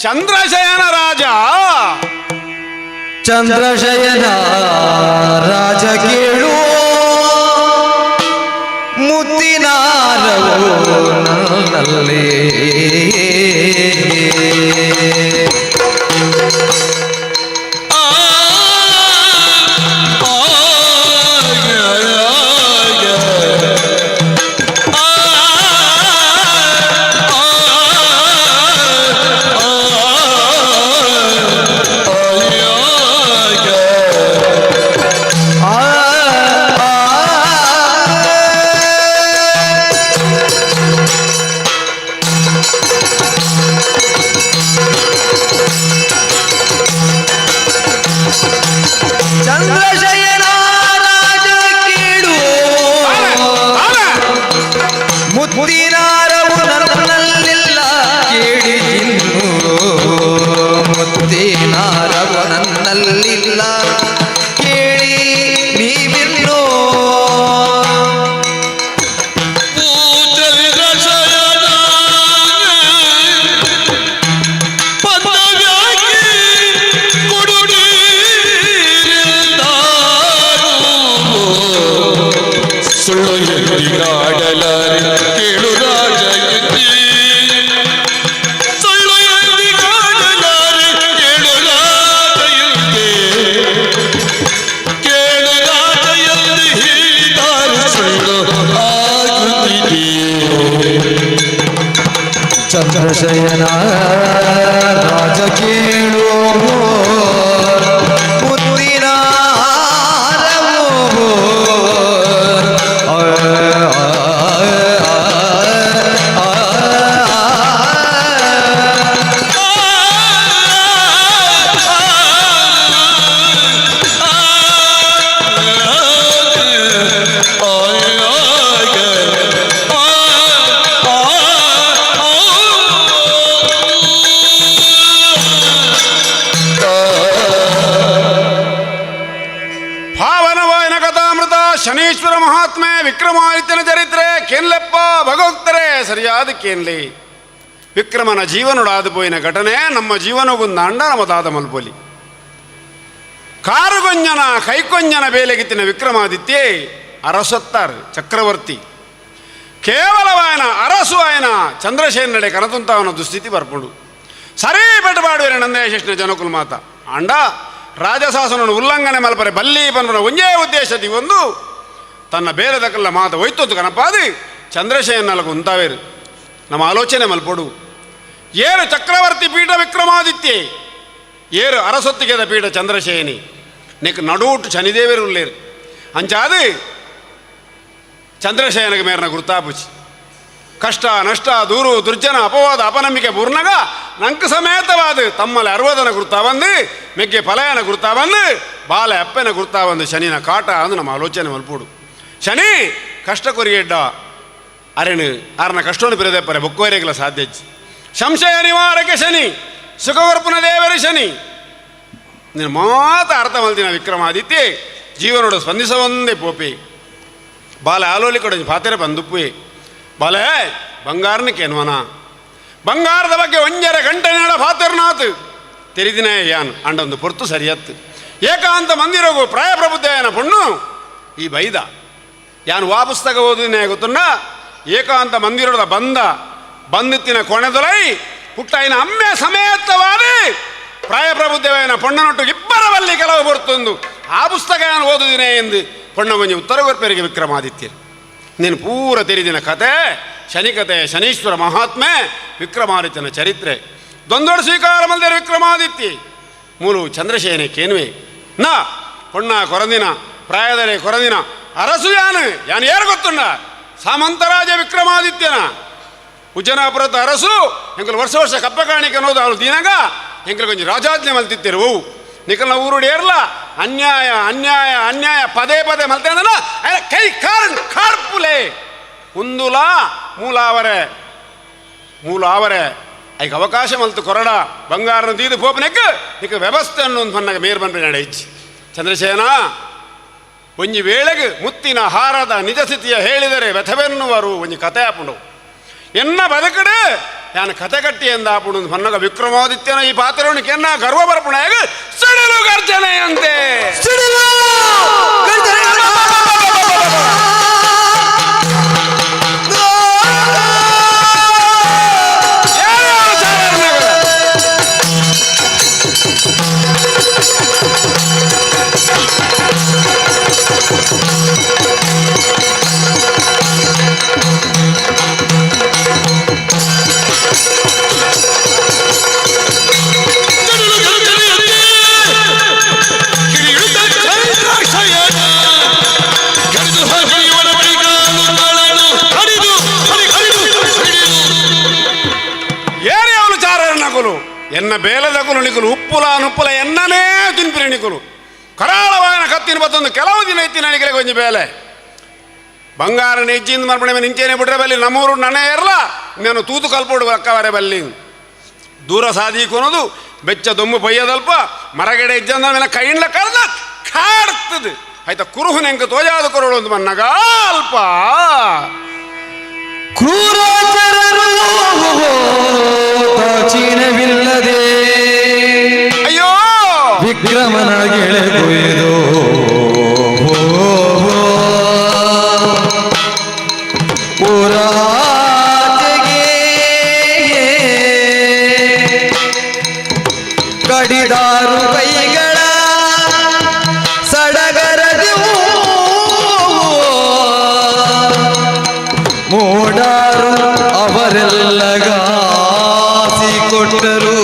ಚಂದ್ರಶಯನ ರಾಜ ಚಂದ್ರಶಯನ ರಾಜ ಕೇಳು ಮುತ್ತಿನಾರವು ನನ್ನಲ್ಲಿ ಮುತ್ತಿನಾರವು ನನ್ನಲ್ಲಿಲ್ಲ ಕೇಳಿ ಇನ್ನು ಮುತ್ತಿನಾರವು ನನ್ನಲ್ಲಿಲ್ಲ ಕೇಳಿ ನೀವಿನ್ನು ಸುಳ್ಳು ಎಂದಿಗಾಡಲಾರೆ ಕೇಳು ರಾಜ ಸುಳ್ಳು ಎಂದಿಗಾಡಲಾರೆ ಕೇಳು ರಾಜ ಕೇಳು ರಾಜ ಎಂದು ಹೇಳಿದ್ದಾರೆ ಸುಳ್ಳು ಆಗುತ್ತಿದೆ ಚಂದ್ರಶಯನ ಮುತ್ತಿನ ಹಾರವೋ ಭಾವನವಾಯನ ಕಥಾಮೃತ ಶನೀಶ್ವರ ಮಹಾತ್ಮೆ ವಿಕ್ರಮಾದಿತ್ಯನ ಚರಿತ್ರೆ ಕೇನ್ಲೆಪ್ಪ ಭಗವಕ್ತರೇ ಸರಿಯಾದ ಕೇನ್ಲಿ ವಿಕ್ರಮನ ಜೀವನೊಡಾದು ಪೋಯಿನ ಘಟನೆ ನಮ್ಮ ಜೀವನಗುಂದಾಂಡ ನಮದಾದ ಮಲ್ಪೊಲಿ ಕಾರುಗೊಂಜನ ಕೈಕೊಂಜನ ಬೇಲೆಗಿತ್ತಿನ ವಿಕ್ರಮಾದಿತ್ಯೆ ಅರಸತ್ತಾರ್ ಚಕ್ರವರ್ತಿ ಕೇವಲವಾಯನ ಅರಸು ಆಯನ ಚಂದ್ರಶೇನಡೆ ಕನತುಂತಾವನ ದುಸ್ಥಿತಿ ಬರ್ಪುಡು ಸರಿ ಬೆಟ್ಟಬಾಡುವೆ ನಂದೇಶಿಷ್ಣ ಜನಕುಲ್ ಮಾತ ಅಂಡ ರಾಜಶಾಸನವನ್ನು ಉಲ್ಲಂಘನೆ ಮಲ್ಪರೆ ಬಲ್ಲಿ ಪನ್ಪನ ಒಂದೇ ಉದ್ದೇಶದಿ ಒಂದು ತನ್ನ ಬೇರೆದಕ್ಕೆಲ್ಲ ಮಾತ ಒಯ್ತೊತ್ತು ಕನಪಾದಿ ಚಂದ್ರಶೇನಲ್ಗ ಉಂತಾವೇರು ನಮ್ಮ ಆಲೋಚನೆ ಮಲ್ಪೊಡು ಏರು ಚಕ್ರವರ್ತಿ ಪೀಠ ವಿಕ್ರಮಾದಿತ್ಯ ಏರು ಅರಸೊತ್ತಿಗೆದ ಪೀಠ ಚಂದ್ರಶೇನಿ ನಿಕ್ ನಡೂಟು ಶನಿದೇವರು ಉಳ್ಳೇರು ಅಂಚಾದು ಚಂದ್ರಶೇನಗೆ ಮೇರನ ಗುರ್ತಾಪುಚಿ ಕಷ್ಟ ನಷ್ಟ ದೂರು ದುರ್ಜನ ಅಪವಾದ ಅಪನಂಬಿಕೆ ಬೂರ್ನಗ ನಂಕು ಸಮೇತವಾದ ತಮ್ಮಲ್ಲಿ ಅರ್ವದನ ಗುರ್ತಾ ಬಂದು ಮೆಗ್ಗೆ ಫಲಯನ ಗುರ್ತಾ ಬಂದು ಬಾಲೆ ಅಪ್ಪನ ಗುರ್ತಾ ಬಂದು ಶನಿನ ಕಾಟ ಅಂದು ನಮ್ಮ ಆಲೋಚನೆ ಮಲ್ಪುಡು ಶನಿ ಕಷ್ಟ ಕೊರಿಗೆಡ್ಡ ಅರೆನು ಆರನ ಕಷ್ಟವನ್ನು ಬಿರದೆಪ್ಪರೆ ಬೊಕ್ಕೋರೆಗಲ ಸಾಧ್ಯಜ್ಜಿ ಸಂಶಯ ನಿವಾರಕ್ಕೆ ಶನಿ ಸುಖವರ್ಪುನ ದೇವರಿ ಶನಿ ನೀನು ಮಾತ ಅರ್ಥ ಮಲ್ದಿನ ವಿಕ್ರಮಾದಿತ್ಯ ಜೀವನೋಡು ಸ್ಪಂದಿಸವಂದೇ ಪೋಪಿ ಬಾಲೆ ಆಲೋಲಿ ಕೊಡ ಪಾತೆರೆ ಬಂದುಪ್ಪುವೆ ಬಾಲೆ ಬಂಗಾರನ ಕೇನ್ವನ ಬಂಗಾರದ ಬಗ್ಗೆ ಒಂಜರ ಗಂಟೆ ನೇಡ ಪಾತೆರ್ನಾಥ್ ತೆರಿದಿನೇ ಯಾನ್ ಅಂಡೊಂದು ಪೊರ್ತು ಸರಿಯತ್ತು ಏಕಾಂತ ಮಂದಿರೋಗು ಪ್ರಾಯಪ್ರಬುದ್ಧಯನ ಪೊಣ್ಣು ಈ ಬೈದ ಯಾನು ವಾ ಪುಸ್ತಕ ಓದಿನೇ ಗೊತ್ತುಂಡ ಏಕಾಂತ ಮಂದಿರದ ಬಂದಿತ್ತಿನ ಕೊನೆದೊಲೈ ಪುಟ್ಟಾಯಿನ ಅಮ್ಮೆ ಸಮೇತವಾದ ಪ್ರಾಯಪ್ರಬುದ್ಧವೈನ ಪೊಣ್ಣನೊಟ್ಟು ಇಬ್ಬರವಲ್ಲಿ ಕೆಲವು ಬರ್ತೊಂದು ಆ ಪುಸ್ತಕ ನಾನು ಓದುದಿನೇ ಎಂದು ಪೊಣ್ಣ ಕೊಂಚ ಉತ್ತರ ಗೊರ್ಪೆರಿಗೆ ವಿಕ್ರಮಾದಿತ್ಯರು ನೀನು ಪೂರ ತೆರಿದಿನ ಕತೆ ಶನಿಕತೆ ಶನೀಶ್ವರ ಮಹಾತ್ಮೆ ವಿಕ್ರಮಾದಿತ್ಯನ ಚರಿತ್ರೆ ದೊಂದೊಡು ಸ್ವೀಕಾರ ಮಲ್ದೇರು ವಿಕ್ರಮಾದಿತ್ಯ ಮೂಲು ಚಂದ್ರಶೇನೆ ಕೇನ್ವೆ ನಾ ಪೊಣ್ಣ ಕೊರಂದಿನ ಪ್ರಾಯದಲ್ಲಿ ಕೊರಂದಿನ ಅರಸು ಯಾನು ಏರು ಗೊತ್ತುಂಡ ಸಾಮಂತರಾಜ ವಿಕ್ರಮಾದಿತ್ಯನ ಉಜ್ಜನಾಪುರದ ಅರಸು ಎಂಕಲು ವರ್ಷ ವರ್ಷ ಕಪ್ಪ ಕಾಣಿಕೆ ಅನ್ನೋದು ಅವಳು ದಿನಾಗ ಎಂಕಲು ಕೊಂಚ ರಾಜಾಜ್ಞೆ ಮಲ್ತಿತ್ತಿರು ಅವು ನಿಕಲ್ನ ಊರುಡಿ ಏರ್ಲ ಅನ್ಯಾಯ ಅನ್ಯಾಯ ಅನ್ಯಾಯ ಪದೇ ಪದೇ ಮಲ್ತೇಂದನ ಕೈ ಕಾರ್ಪುಲೆ ಉಂದುಲ ಮೂಲ ಅವರೆ ಐಗ ಅವಕಾಶ ಮಲ್ತು ಕೊರಡ ಬಂಗಾರನ ದೀದು ಪೋಪನೆಕ್ ನಿಕ ವ್ಯವಸ್ಥೆ ಅನ್ನೊಂದು ಮನ್ನಾಗ ಮೇರ್ ಬಂದ್ರೆ ನಡೆ ಇಚ್ಚಿ ಚಂದ್ರಶೇನ ಒಂಜಿ ವೇಳೆಗೆ ಮುತ್ತಿನ ಹಾರದ ನಿಜ ಸ್ಥಿತಿಯ ಹೇಳಿದರೆ ವ್ಯಥವೆನ್ನುವರು ಒಂಜಿ ಕತೆ ಆಪುಂಡು ಎನ್ನ ಬದುಕಡೆ ಯಾನ ಕತೆ ಕಟ್ಟಿ ಎಂದ ಆಪುಂಡು ಮನ್ನಗ ವಿಕ್ರಮಾದಿತ್ಯನ ಈ ಪಾತ್ರವನಿಗೆ ಎನ್ನ ಗರ್ವ ಬರ್ಪುಣ ಹೇಗೆ ಸಿಡಿಲು ಗರ್ಜನೆ ಅಂತೆ ಎನ್ನ ಬೇಲದಕುಲು ನಿಕುಲು ಉಪ್ಪುಲ ನುಪ್ಪುಲ ಎನ್ನನೇ ತಿನ್ಪಿರಿ ನಿಕುಲು ಕರಾಳವಾಯನ ಕತ್ತಿನ ಬತ್ತೊಂದು ಕೆಲವು ದಿನ ಇತ್ತಿ ನನಗೆ ಕೊಂಚ ಬೇಲೆ ಬಂಗಾರ ನೆಜ್ಜಿಂದ ಮರ್ಪಣೆ ನಿಂಚೇನೆ ಬಿಟ್ರೆ ಬಲ್ಲಿ ನಮ್ಮೂರು ನನೇ ಇರಲ್ಲ ನಾನು ತೂತು ಕಲ್ಪೋಡು ಅಕ್ಕವರೆ ಬಲ್ಲಿ ದೂರ ಸಾದಿ ಕೊನೋದು ಬೆಚ್ಚ ದೊಮ್ಮು ಬಯ್ಯದಲ್ಪ ಮರಗಡೆ ಇಜ್ಜಂದ ಮೇಲೆ ಕೈಂಡ್ಲ ಕರ್ದ ಕಾಡ್ತದೆ ಆಯ್ತಾ ಕುರುಹು ನೆಂಕ ತೋಜಾದ ಕೊರಳು ಒಂದು ಮನ್ನಗ ಅಲ್ಪ ದಾಕ್ಷಿಣ್ಯವಿಲ್ಲದೆ ಅಯ್ಯೋ ವಿಕ್ರಮನ ಗೆಳೆದು ಊರಾಚೆಗೆ ಕಡಿದಾರು ಕೈಗಳ ಸಡಗರದೆವು ಮೂಡಾರು ಅವರೆಲ್ಲಗಾಸಿ ಕೊಟ್ಟರು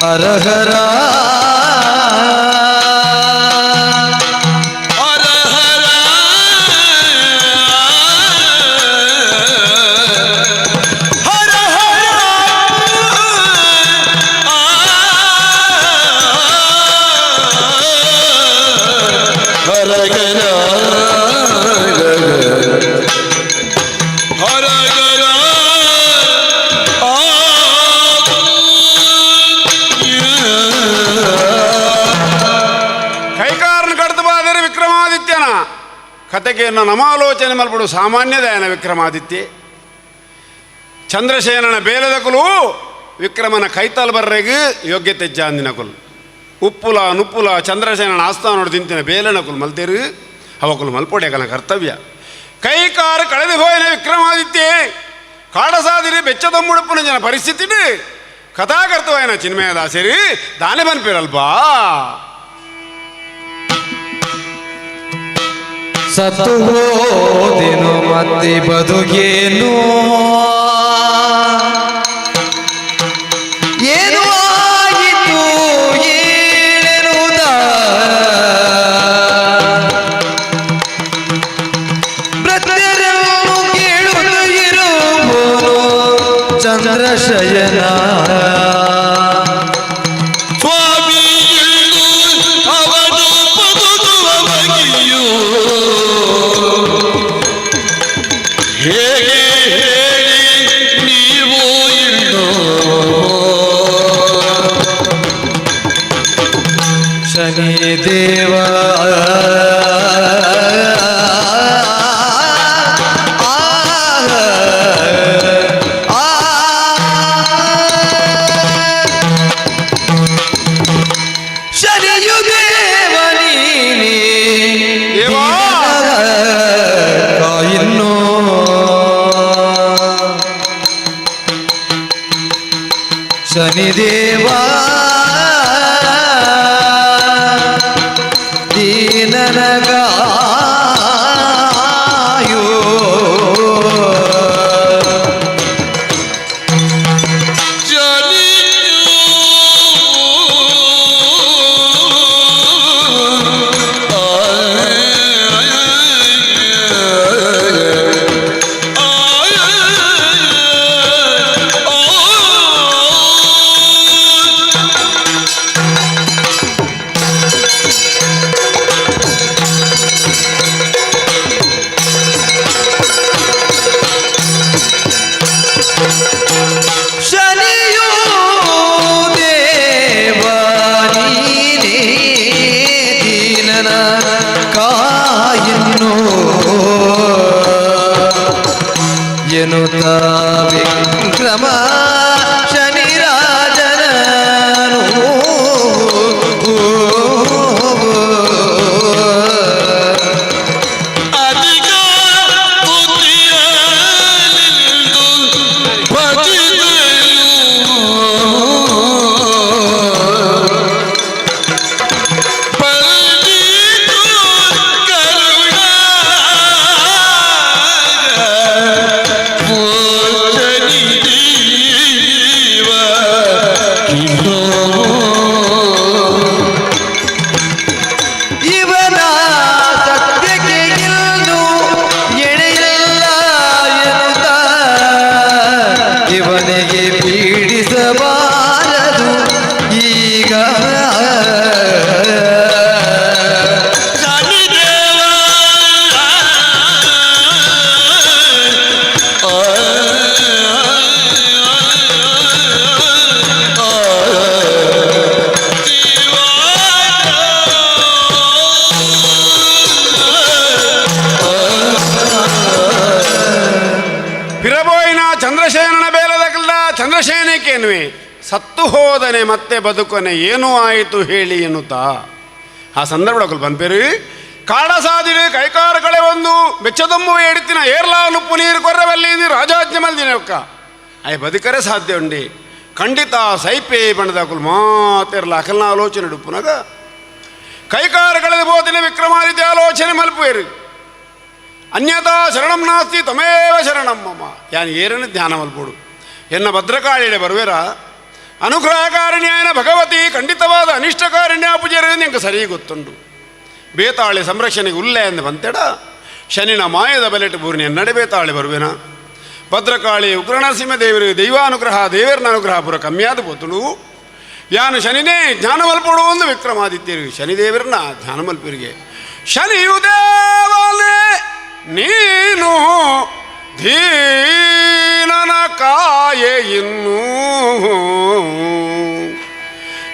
ಹರ ಹರ ಹರ ಹರ ಹರ ಹರ ಹರ ಕೈಕಾರನ ಕಡ್ದು ಬಾದರೆ ವಿಕ್ರಮಾದಿತ್ಯನ ಕತೆಗೆಯನ್ನು ನಮಾಲೋಚನೆ ಮಲ್ಪಡು ಸಾಮಾನ್ಯದಯನ ವಿಕ್ರಮಾದಿತ್ಯ ಚಂದ್ರಸೇನನ ಬೇಲದ ಕುಲು ವಿಕ್ರಮನ ಕೈತಲ್ ಬರ್ರೆಗೆ ಯೋಗ್ಯತೆ ಜಾಂದಿನ ಕುಲು ಉಪ್ಪುಲ ನುಪ್ಪುಲ ಚಂದ್ರಸೇನನ ಆಸ್ಥಾನೋಡು ತಿಂತಿನ ಬೇಲನ ಕುಲು ಮಲ್ತೇರು ಅವಕುಲು ಮಲ್ಪೊಡೆಗನ ಕರ್ತವ್ಯ ಕೈಕಾರ ಕಳೆದು ಹೋಯಿನ ವಿಕ್ರಮಾದಿತ್ಯ ಕಾಡಸಾದಿರಿ ಬೆಚ್ಚದೊಮ್ಮುಡುಪ್ಪುನ ಜನ ಪರಿಸ್ಥಿತಿ ಕಥಾಕರ್ತವಾಯನ ಚಿನ್ಮಯದಾಸರಿ ದಾನೆ ಬನ್ಪಿರಲ್ಬಾ ಸತ್ತು ಹೋದೆನು ಮತ್ತೆ ಬದುಕೇನು ಏನು ಆಯಿತು ಏನೆನುವುದ ಪ್ರತ್ಯರನ್ನು ಕೇಳುವುದು ಇರುವನು ಚಂದ್ರಶಯನ ಸ್ವಾಮಿ ಅವನು ಬದುಕುವ ಬಗೆಯು ಹೇಗೆ ಹೇಳಿ ನೀವು ಇಲ್ಲೋ ಶನಿ ದೇವ ಶನಿಯು ದೇವ ನೀನೇ ದೇವಾ! ಕಾಯಿನ್ನು ಶನಿದೇವ ದೀನನಗಾಯೋ ಶನಿಯು ದೇವ ನೀನೇ ದೀನನ ಕಾಯನ್ನು ಎನ್ನುತ್ತ ವಿಕ್ರಮ ಶನಿರಾಜನನು ಅಧಿಕ ಬುದ್ಧಿಯಲ್ಲಿಂದು ಪಂಡಿತು ಕರುಣ ಮೋಚನಿ ಜೀವ ಕಿನ್ನೋ ಇವನ ಸತ್ಯಕ್ಕೆ ಗೆಲ್ಲು ಎಣೆಯಿಲ್ಲ ಎನ್ನುತ್ತ ಇವನಿಗೆ ಪೀಡಿಸಬಾರದು ಈಗ ಶನಿದೇವ ಪಿರಬೋಯಿನ ಚಂದ್ರಸೇನನ ಬೇಲದ ಕಲ್ಲ ಚಂದ್ರಸೇನಕ್ಕೇನ್ವಿ ಸತ್ತು ಹೋದನೆ ಮತ್ತೆ ಬದುಕನೆ ಏನೂ ಆಯಿತು ಹೇಳಿ ಎನ್ನುತ್ತಾ ಆ ಸಂದರ್ಭದಲ್ಲಿ ಬಂದ್ಪೇರು ಕಾಡಸಾದಿರಿ ಕೈಕಾರ ಕಳೆ ಒಂದು ಬೆಚ್ಚದೊಮ್ಮು ಎಡಿತಿನ ಏರ್ಲಾ ನುಪ್ಪು ನೀರು ಕೊರ್ರವಲ್ಲಿ ರಾಜಾಜ್ಞೆ ಮಲ್ದಿನ ಒಕ್ಕ ಅಯ್ಯ ಬದುಕರೆ ಸಾಧ್ಯ ಉಂಡಿ ಖಂಡಿತ ಸೈಪೆ ಬಣ್ಣದ ಕುಲ್ ಮಾತೆರ್ಲ ಅಕಲ್ನ ಆಲೋಚನೆ ಡುಪ್ಪುನಾಗ ಕೈಕಾರ ಕಳೆದು ಹೋದಿನ ವಿಕ್ರಮಾದಿತ್ಯ ಆಲೋಚನೆ ಮಲ್ಪುವೇರು ಅನ್ಯತಾ ಶರಣಂ ನಾಸ್ತಿ ತಮೇವ ಶರಣಂ ಮಮ ಯಾನ್ ಏರನ್ನು ಧ್ಯಾನ ಮಲ್ಪೋಡು ಎನ್ನ ಭದ್ರಕಾಳಿಡೆ ಬರುವೇರ ಅನುಗ್ರಹಕಾರಿಣಿಯಾಯನ ಭಗವತಿ ಖಂಡಿತವಾದ ಅನಿಷ್ಟಕಾರಿಣ್ಯ ಪೂಜೆರೇ ನಿಂಗೆ ಸರಿ ಗೊತ್ತುಂಟು. ಬೇತಾಳಿ ಸಂರಕ್ಷಣೆಗೆ ಉಲ್ಲೆ ಎಂದು ಬಂತೆಡ ಶನಿನ ಮಾಯದ ಬಲೆಟ್ ಪೂರ್ಣಿ ನಡೆ ಬೇತಾಳಿ ಬರುವೆನ. ಭದ್ರಕಾಳಿ ಉಗ್ರನರಸಿಂಹ ದೇವರಿಗೆ ದೈವಾನುಗ್ರಹ ದೇವರನ ಅನುಗ್ರಹ ಪುರ ಕಮ್ಮಿಯಾದ ಪೋತುಳು. ಯಾನು ಶನಿನೇ ಜ್ಞಾನ ಮಲ್ಪಡು ಒಂದು ವಿಕ್ರಮಾದಿತ್ಯರಿಗೆ ಶನಿದೇವರನ್ನ ಜ್ಞಾನ ಮಲ್ಪಿರಿಗೆ ಶನಿಯು ದೇವನೇ ನೀನು ಧೀನನ ಕಾಯೆ ಇನ್ನು.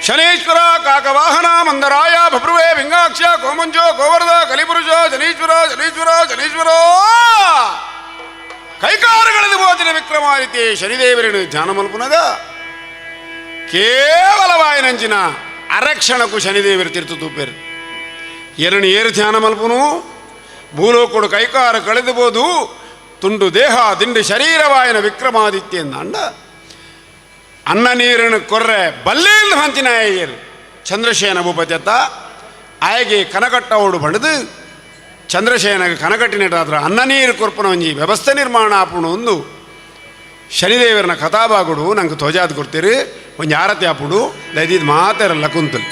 ಶನೇಶ್ವರ ಕಾಕವಾಹನ ಮಂದರಾಯ ಭಬ್ರುವೆ ಭಿಂಗಾಕ್ಷ ಕೋಮಂಜೋ ಗೋವರ್ಧ ಕಲಿಪುರುಷ ಶನೀಶ್ವರ ಶನೀಶ್ವರ ಶನೀಶ್ವರ ಕೈಕಾರಗಳದು ಬೋಧಿನ ವಿಕ್ರಮಾದಿತ್ಯ ಶನಿದೇವರನ್ನು ಧ್ಯಾನ ಮಲ್ಪುನಗ ಕೇವಲವಾಯನಂಚಿನ ಅರಕ್ಷಣಕ್ಕೂ ಶನಿದೇವರು ತಿರ್ತು ತೂಪೇರು ಎರಡನೇ ಏರು ಧ್ಯಾನ ಮಲ್ಪುನು ಭೂಲೋಕೊಡು ಕೈಕಾರ ಕಳೆದುಬೋದು ತುಂಡು ದೇಹ ದಿಂಡು ಶರೀರವಾಯನ ವಿಕ್ರಮಾದಿತ್ಯ ಅಂದ ಅನ್ನ ನೀರನ್ನು ಕೊರ್ರೆ ಬಲ್ಲಿಂದ ಹಂಚಿನ ಏರು ಚಂದ್ರಶೇನ ಭೂಪತ್ಯತ್ತ ಆಯಗೆ ಕನಕಟ್ಟವಡು ಬಣದು ಚಂದ್ರಶೇನಗೆ ಕನಕಟ್ಟಿನಟಾದ್ರ ಅನ್ನ ನೀರು ಕೊರ್ಪನ ಒಂಜಿ ವ್ಯವಸ್ಥೆ ನಿರ್ಮಾಣ ಆಪುಣು ಒಂದು ಶನಿದೇವರನ ಕಥಾಭಾಗುಡು ನಂಗೆ ಧ್ವಜಾದ ಕೊಡ್ತೀರಿ ಒಂದು ಆರತಿ ಆಪುಡು ದಯದಿದ್ದು ಮಾತಾರಲ್ಲ ಕುಂತಲು.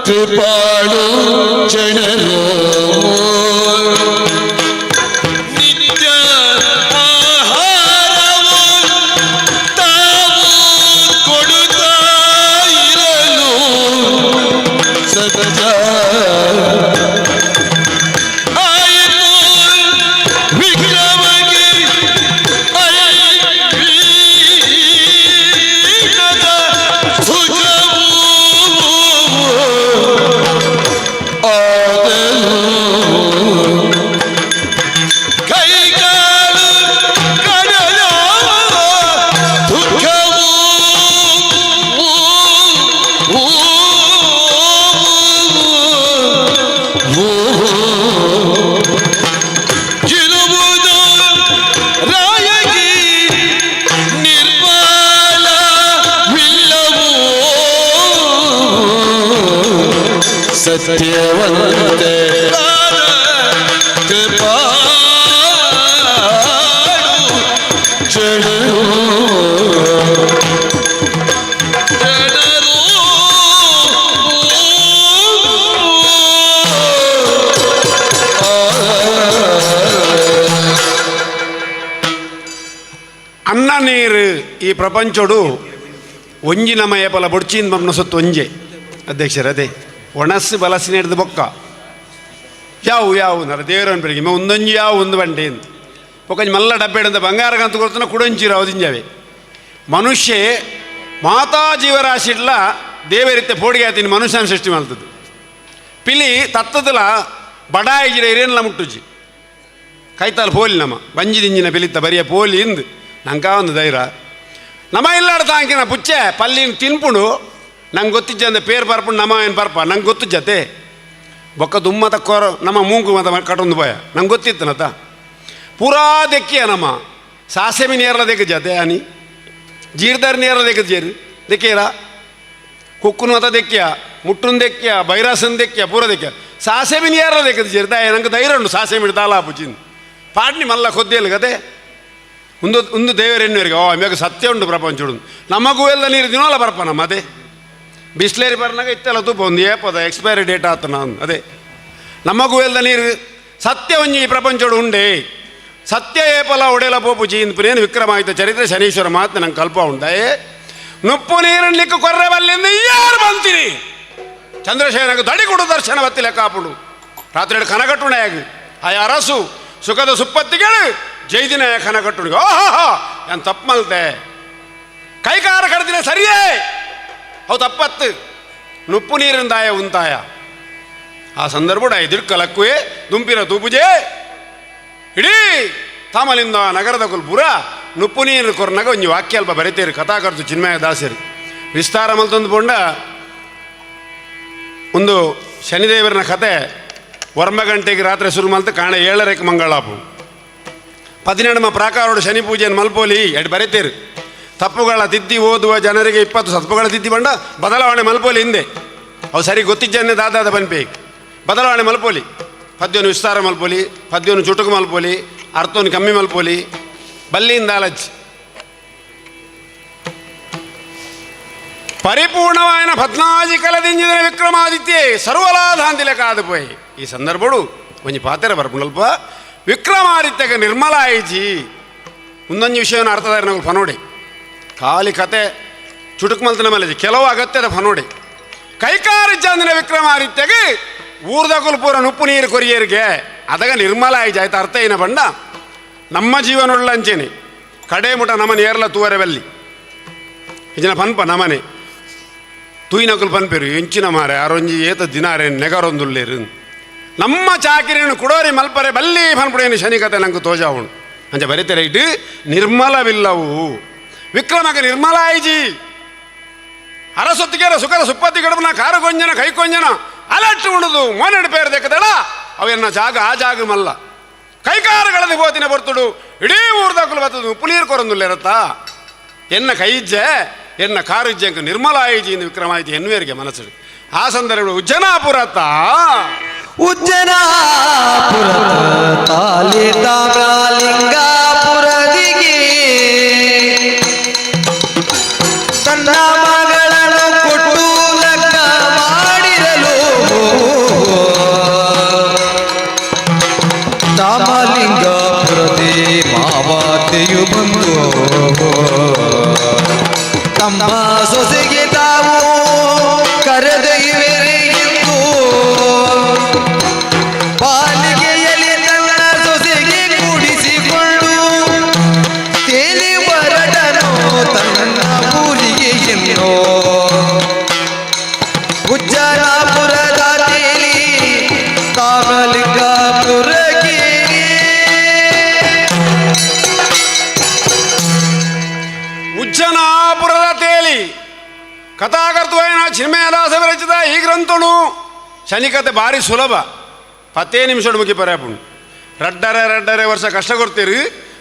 ಕೃಪಾಳು ಜನರು ನಿತ್ಯ ಆಹಾರವು ತಾವು ಕೊಡುತ್ತಾ ಇರಲು ಸದಾ ಆಯಿತು ವಿಕ್ರಮಗೆ ಸತ್ಯವಂತೆ ಜನರು ಅನ್ನ ನೀರು ಈ ಪ್ರಪಂಚಡು ಒಂಜಿನಮಯ ಫಲ ಬೊಡ್ಚಿಂದ ಮಮ್ಮನ ಸೊತ್ತು ಒಂಜೆ ಅಧ್ಯಕ್ಷರ ಅದೇ ಒಣಸ್ಸು ಬಲಸಿನ ಹಿಡಿದು ಬೊಕ್ಕ ಯಾವು ನರ ದೇವರನ್ನ ಬೆಳಿಗ್ಗೆ ಒಂದೊಂಜಿ ಒಂದು ಬಂಡೆ ಅಂತ ಒಕ್ಕಂಜಿ ಮಲ್ಲ ಡಬ್ಬೆ ಹಿಡಿದ ಬಂಗಾರಗಂತ ಕೊಡ್ತಾನೆ ಕುಡಂಚಿರ ಅವದಿಂಜಾವೆ ಮನುಷ್ಯ ಮಾತಾ ಜೀವರಾಶಿ ಇಡ್ಲ ದೇವರಿತ್ತೆ ಪೋಡಿಗೆ ಆತೀನಿ ಮನುಷ್ಯನ ಸೃಷ್ಟಿ ಮಾಡ್ತದ್ದು ಪಿಲಿ ತತ್ತದಲ ಬಡಾಯಿಗಿಡ ಹಿರಿಯನ್ಲ ಮುಟ್ಟುಜಿ ಕೈತಾಲ ಪೋಲಿ ನಮ್ಮ ಬಂಜಿದಿಂಜಿನ ಪಿಲಿತ್ತ ಬರಿಯ ಪೋಲಿ ಇಂದು ನಂಗೆ ಒಂದು ಧೈರ್ಯ ನಮ್ಮ ಇಲ್ಲಾಡ ತಾಂಕಿನ ಪುಚ್ಚೆ ಪಲ್ಲಿನ ತಿನ್ಪುಡು ನಂಗೆ ಗೊತ್ತಿಜ್ಜ ಅಂದ ಪೇರು ಬರ್ಪುಂಡು ನಮ್ಮ ಏನು ಬರ್ಪ ನಂಗೆ ಗೊತ್ತಿಜ್ಜತೆ ಬೊಕ್ಕ ದುಮ್ಮ ತಕ್ಕೋರ ನಮ್ಮ ಮೂಗು ಮತ ಕಟ್ಟೊಂದು ಭಯ ನಂಗೆ ಗೊತ್ತಿತ್ತನತ ಪೂರಾ ದೆಕ್ಕಿಯ ನಮ್ಮ ಸಾಸೆಮಿ ನೇರಲ ದೆಕ್ಕಜತೆ ಅನಿ ಜೀರ್ದಾರಿ ನೇರಲ ದೆಕ್ಕಜೇರು ದೆಕ್ಕೇರ ಕುಕ್ಕುನು ಮತ ದೆಕ್ಕಿಯ ಮುಟ್ಟುನ್ ದೆಕ್ಕಿಯ ಬೈರಾಸನ್ ದೆಕ್ಕಿಯ ಪೂರ ದೆಕ್ಕಿಯ ಸಾಸೆಮಿ ನೇರಲ ದೆಕ್ಕಜೇರು ನಂಗೆ ಧೈರ್ಯ ಉಂಟು ಸಾಸೆಮಿ ತಾಲ ಪುಚಿನ್ ಪಾಡ್ನಿ ಮಲ್ಲ ಕೊದ್ದೇಲು ಕತೆ ಒಂದು ದೇವರೆನ್ನುವರಿಗೆ ಆಮ್ಯಾಗ ಸತ್ಯ ಉಂಟು ಪ್ರಪಂಚ ನಮಗೂ ಎಲ್ಲ ನೀರು ದಿನೋಲ್ಲ ಬರ್ಪನ ಅದೇ ಬಿಸ್ಲೇರಿ ಬರ್ನಾಗ ಇತ್ತಲ್ಲ ತುಪ್ಪ ಒಂದು ಏಪದ ಎಕ್ಸ್ಪೈರಿ ಡೇಟ್ ಆತ ನಾನು ಅದೇ ನಮಗೂ ಎಲ್ಲ ನೀರು ಸತ್ಯ ಒಂಜಿ ಈ ಪ್ರಪಂಚ ಉಂಡೆ ಸತ್ಯ ಏಪಲ ಒಡೆಯಲ ಪೋಪು ಚೀನ್ ಪ್ರೇನು ವಿಕ್ರಮಾಯಿತ ಚರಿತ್ರೆ ಶನೀಶ್ವರ ಮಾತು ನಂಗೆ ಕಲ್ಪ ಉಂಟಾಯೇ ನುಪ್ಪು ನೀರನ್ಲಿಕ್ಕೆ ಕೊರ್ರೆ ಬಲ್ಲಿಂದ ಯಾರು ಬಂತೀರಿ ಚಂದ್ರಶೇನಗೆ ದಡಿ ಕೊಡು ದರ್ಶನ ಬತ್ತಿ ಲೆಕ್ಕಾಪುಡು ರಾತ್ರಿ ಕನಗಟ್ಟುಣೆಯಾಗಿ ಆ ಅರಸು ಸುಖದ ಸುಪ್ಪತ್ತಿಗಳು ಜೈದಿನ ಕನಗಟ್ಟುಣಿಗೆ ಓಹೋ ನಾನು ತಪ್ಪು ಮಲ್ತೆ ಕೈಕಾರ ಕಡ್ದಿನ ಸರಿಯೇ ಅವು ತಪ್ಪತ್ತು ನುಪ್ಪು ನೀರಿಂದಾಯ ಉಂತಾಯ ಆ ಸಂದರ್ಭ ಎದುರ್ಕಲಕ್ಕುವೆ ದುಂಪಿನ ತೂಪುಜೆ ಇಡೀ ತಾಮಲಿಂದ ನಗರದ ಕುಲ್ಪುರ ನುಪ್ಪು ನೀರು ಕೊರ್ನಾಗ ಒಂಜಿ ವಾಕ್ಯ ಅಲ್ಪ ಬರೀತೀರಿ ಕಥಾಕರ್ತು ಚಿನ್ಮಯ ದಾಸರಿ ವಿಸ್ತಾರ ಮಲ್ತೊಂದು ಪೊಂಡ ಒಂದು ಶನಿದೇವರನ ಕತೆ ವರ್ಮ ಗಂಟೆಗೆ ರಾತ್ರಿ ಶುರು ಮಲ್ತು ಕಾಣ 7:00 ಮಂಗಳಾಪು 17 ಪ್ರಾಕಾರೋಡು ಶನಿ ಪೂಜೆಯನ್ನು ಮಲ್ಪೋಲಿ ಎಡ್ ಬರೀತೀರಿ ತಪ್ಪುಗಳ ತಿದ್ದಿ ಓದುವ ಜನರಿಗೆ 20 ತಪ್ಪುಗಳ ತಿದ್ದಿ ಬಂಡ ಬದಲಾವಣೆ ಮಲ್ಪೋಲಿ ಹಿಂದೆ ಅವು ಸರಿ ಗೊತ್ತಿಜ್ಜನ್ನೇ ದಾದಾದ ಬನ್ಪೇ ಬದಲಾವಣೆ ಮಲ್ಪೋಲಿ ಪದ್ಯವನ್ನು ವಿಸ್ತಾರ ಮಲ್ಪೋಲಿ ಪದ್ಯವನ್ನು ಚುಟುಕು ಮಲ್ಪೋಲಿ ಅರ್ಥವನ್ನು ಕಮ್ಮಿ ಮಲ್ಪೋಲಿ ಬಲ್ಲಿಯಿಂದ ಅಲಜ್ ಪರಿಪೂರ್ಣವಾಯನ 14 ಕಲದಿಂಜಿನ ವಿಕ್ರಮಾದಿತ್ಯೆ ಸರ್ವಲಾಧಾಂತಿಲೆ ಕಾದುಪೋಯಿ ಈ ಸಂದರ್ಭಡು ಒಂಜಿ ಪಾತ್ರ ಬರ್ಪುಂಡಲ್ಪ ವಿಕ್ರಮಾದಿತ್ಯಗೆ ನಿರ್ಮಲ ಆಯ್ಜಿ ಒಂದೊಂದು ವಿಷಯವನ್ನು ಅರ್ಥದಾರಿ ನಾವು ಫನೋಡಿ ಖಾಲಿ ಕತೆ ಚುಟುಕು ಮಲ್ತನ ಮೇಲೆ ಕೆಲವು ಅಗತ್ಯದ ಫನೋಡಿ ಕೈಕಾರಿಜ್ಜಂದಿನ ವಿಕ್ರಮಾದಿತ್ಯಗೆ ಊರ್ದ ಕುಲ್ಪೂರ ನುಪ್ಪು ನೀರು ಕೊರಿಯರಿಗೆ ಅದಾಗ ನಿರ್ಮಲ ಆಯ್ಜಿ ಆಯ್ತು ಅರ್ಥ ಏನ ಬಂಡ ನಮ್ಮ ಜೀವನೊಳ್ಳ ಅಂಚೆನೆ ಕಡೆ ಮುಟ ನಮನೆ ಏರ್ಲ ತೂವರೆ ಬಲ್ಲಿ ಇಜಿನ ಪನ್ಪ ನಮನೆ ತೂಯಿನಕುಲು ಪನ್ಪೇರು ಎಂಚಿನ ಮಾರೆ ಅರೊಂಜಿ ಏತ ದಿನಾರೆ ನೆಗರೊಂದುಲ್ಲೇರು ನಮ್ಮ ಚಾಕಿರಿಯನ್ನು ಕುಡೋರಿ ಮಲ್ಪರೆ ಬಲ್ಲಿ ಪನ್ಪುಡೇನು ಶನಿಕತೆ ನಂಗೆ ತೋಜಾವಣು ಅಂಚ ಬರೀತಾರೆ ಇಟ್ಟು ನಿರ್ಮಲವಿಲ್ಲವು ವಿಕ್ರಮಕ್ಕೆ ನಿರ್ಮಲ ಆಯ್ಜಿ ಅರಸೊತ್ತಿಗೆರ ಸುಖದ ಸುಪ್ಪತ್ತಿ ಗಡಪನ ಕಾರಗೊಂಜನ ಕೈಕೊಂಜನ ಅಲಟ್ಟು ಉಣದು ಮೋನೆಡು ಪೇರು ದೆಕ್ಕದಳ ಅವೆನ್ನ ಜಾಗ ಆ ಜಾಗ ಮಲ್ಲ ಕೈಕಾರಗಳದ್ದು ಹೋತಿನ ಬರ್ತುಡು ಇಡೀ ಊರ್ದಾಕಲು ಬರ್ತದು ಉಪ್ಪು ನೀರು ಕೊರೊಂದುಲ್ಲೇರತ್ತ ಎನ್ನ ಕೈಜ್ಜೆ ಎನ್ನ ಕಾರಿಜ್ಜೆ ಅಂಕ ನಿರ್ಮಲ ಆಯ್ಜಿ ಇಂದು ವಿಕ್ರಮ ಆಯ್ತು ಎನ್ನುವರಿಗೆ ಮನಸ್ಸು ಆ ಸಂದರ್ಭ ಉಜ್ಜನಾಪುರತ್ತ ತಾಲಿಂಗಾಪುರದಿಗೆ ತನ್ನ ಮಗಳನ್ನು ಕೊಟ್ಟು ಲಗ್ನ ಮಾಡಿರಲು ತಾಮಲಿಂಗಾಪುರದಿ ಮಾವಾತೆಯು ಬಂದು ತಮ್ಮ ಸೊಸೆಗೆ ತಾವು ಕರೆದೊಯ್ಯುವೆರೆ ಎಂದು ಬಾಲಿಗೆಯಲ್ಲಿ ತನ್ನ ಸೊಸೆಗೆ ಕೂಡಿಸಿಕೊಂಡು ತೇಲಿ ಬರಡನು ತನ್ನ ಊರಿಗೆ ಎಂದು ಉಜ್ಜನಾಪುರದ ತೇಲಿ ತಾಮಲಿಂಗಾಪುರಕ್ಕೆ ಉಜ್ಜನಾಪುರದ ತೇಲಿ ಕಥಾಕರ್ತುವೈನ ಚಿನ್ಮಯದಾಸ ವಿರಚಿತ ಈ ಗ್ರಂಥನು ಶನಿಕತೆ ಭಾರಿ ಸುಲಭ 10 ನಿಮಿಷ ಮುಗಿ ಪರ್ಯಾಪುಂಡು ರಡ್ಡರೆ ವರ್ಷ ಕಷ್ಟ ಕೊಡ್ತೀರಿ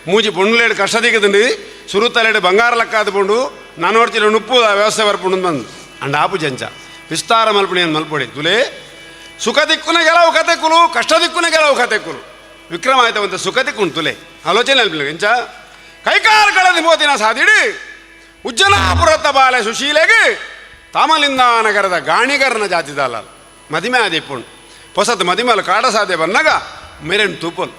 ಮೂಜಿ ಪುಂಡ್ಲೇಡು ಕಷ್ಟ ದಿಕ್ಕದಂಡು ಸುರುತ್ತಲೆಡು ಬಂಗಾರ ಲೆಕ್ಕಾದ ಪುಂಡು ನಾನು ನೋಡ್ತೀನಿ ನುಪ್ಪು ವ್ಯವಸ್ಥೆ ಬರ್ಪುಂಡು ಬಂದು ಅಂಡ್ ಆಪು ಜಂಚ ವಿಸ್ತಾರ ಮಲ್ಪಣಿ ಅಂತ ಮಲ್ಪೊಡಿ ತುಲೆ ಸುಖ ದಿಕ್ಕುನ ಗೆಲವು ಕತೆ ಕುಲು ಕಷ್ಟ ದಿಕ್ಕುನ ಗೆಲವು ಕತೆ ಕುಲು ವಿಕ್ರಮ ಆಯ್ತವಂತ ಸುಖ ದಿಕ್ಕುಂಡು ತುಲೆ ಆಲೋಚನೆ ಅಲ್ಪಿಲ್ಲ ಎಂಚ ಕೈಕಾರಗಳದ್ದು ಮೋತಿನ ಸಾದಿಡಿ ಉಜ್ಜನಾಪುರತ್ತ ಬಾಲೆ ಸುಶೀಲೆಗೆ ತಾಮಲಿಂದ ನಗರದ ಗಾಣಿಗರನ ಜಾತಿದಲ್ಲ ಮದಿಮೆ ಆದಿಪ್ಪುಂಡು ಹೊಸತ್ ಮದಿಮಲು ಕಾಡ ಸಾಧ್ಯ ಬಂದಾಗ ಮೇರೆಂಡು ತೂಪಲು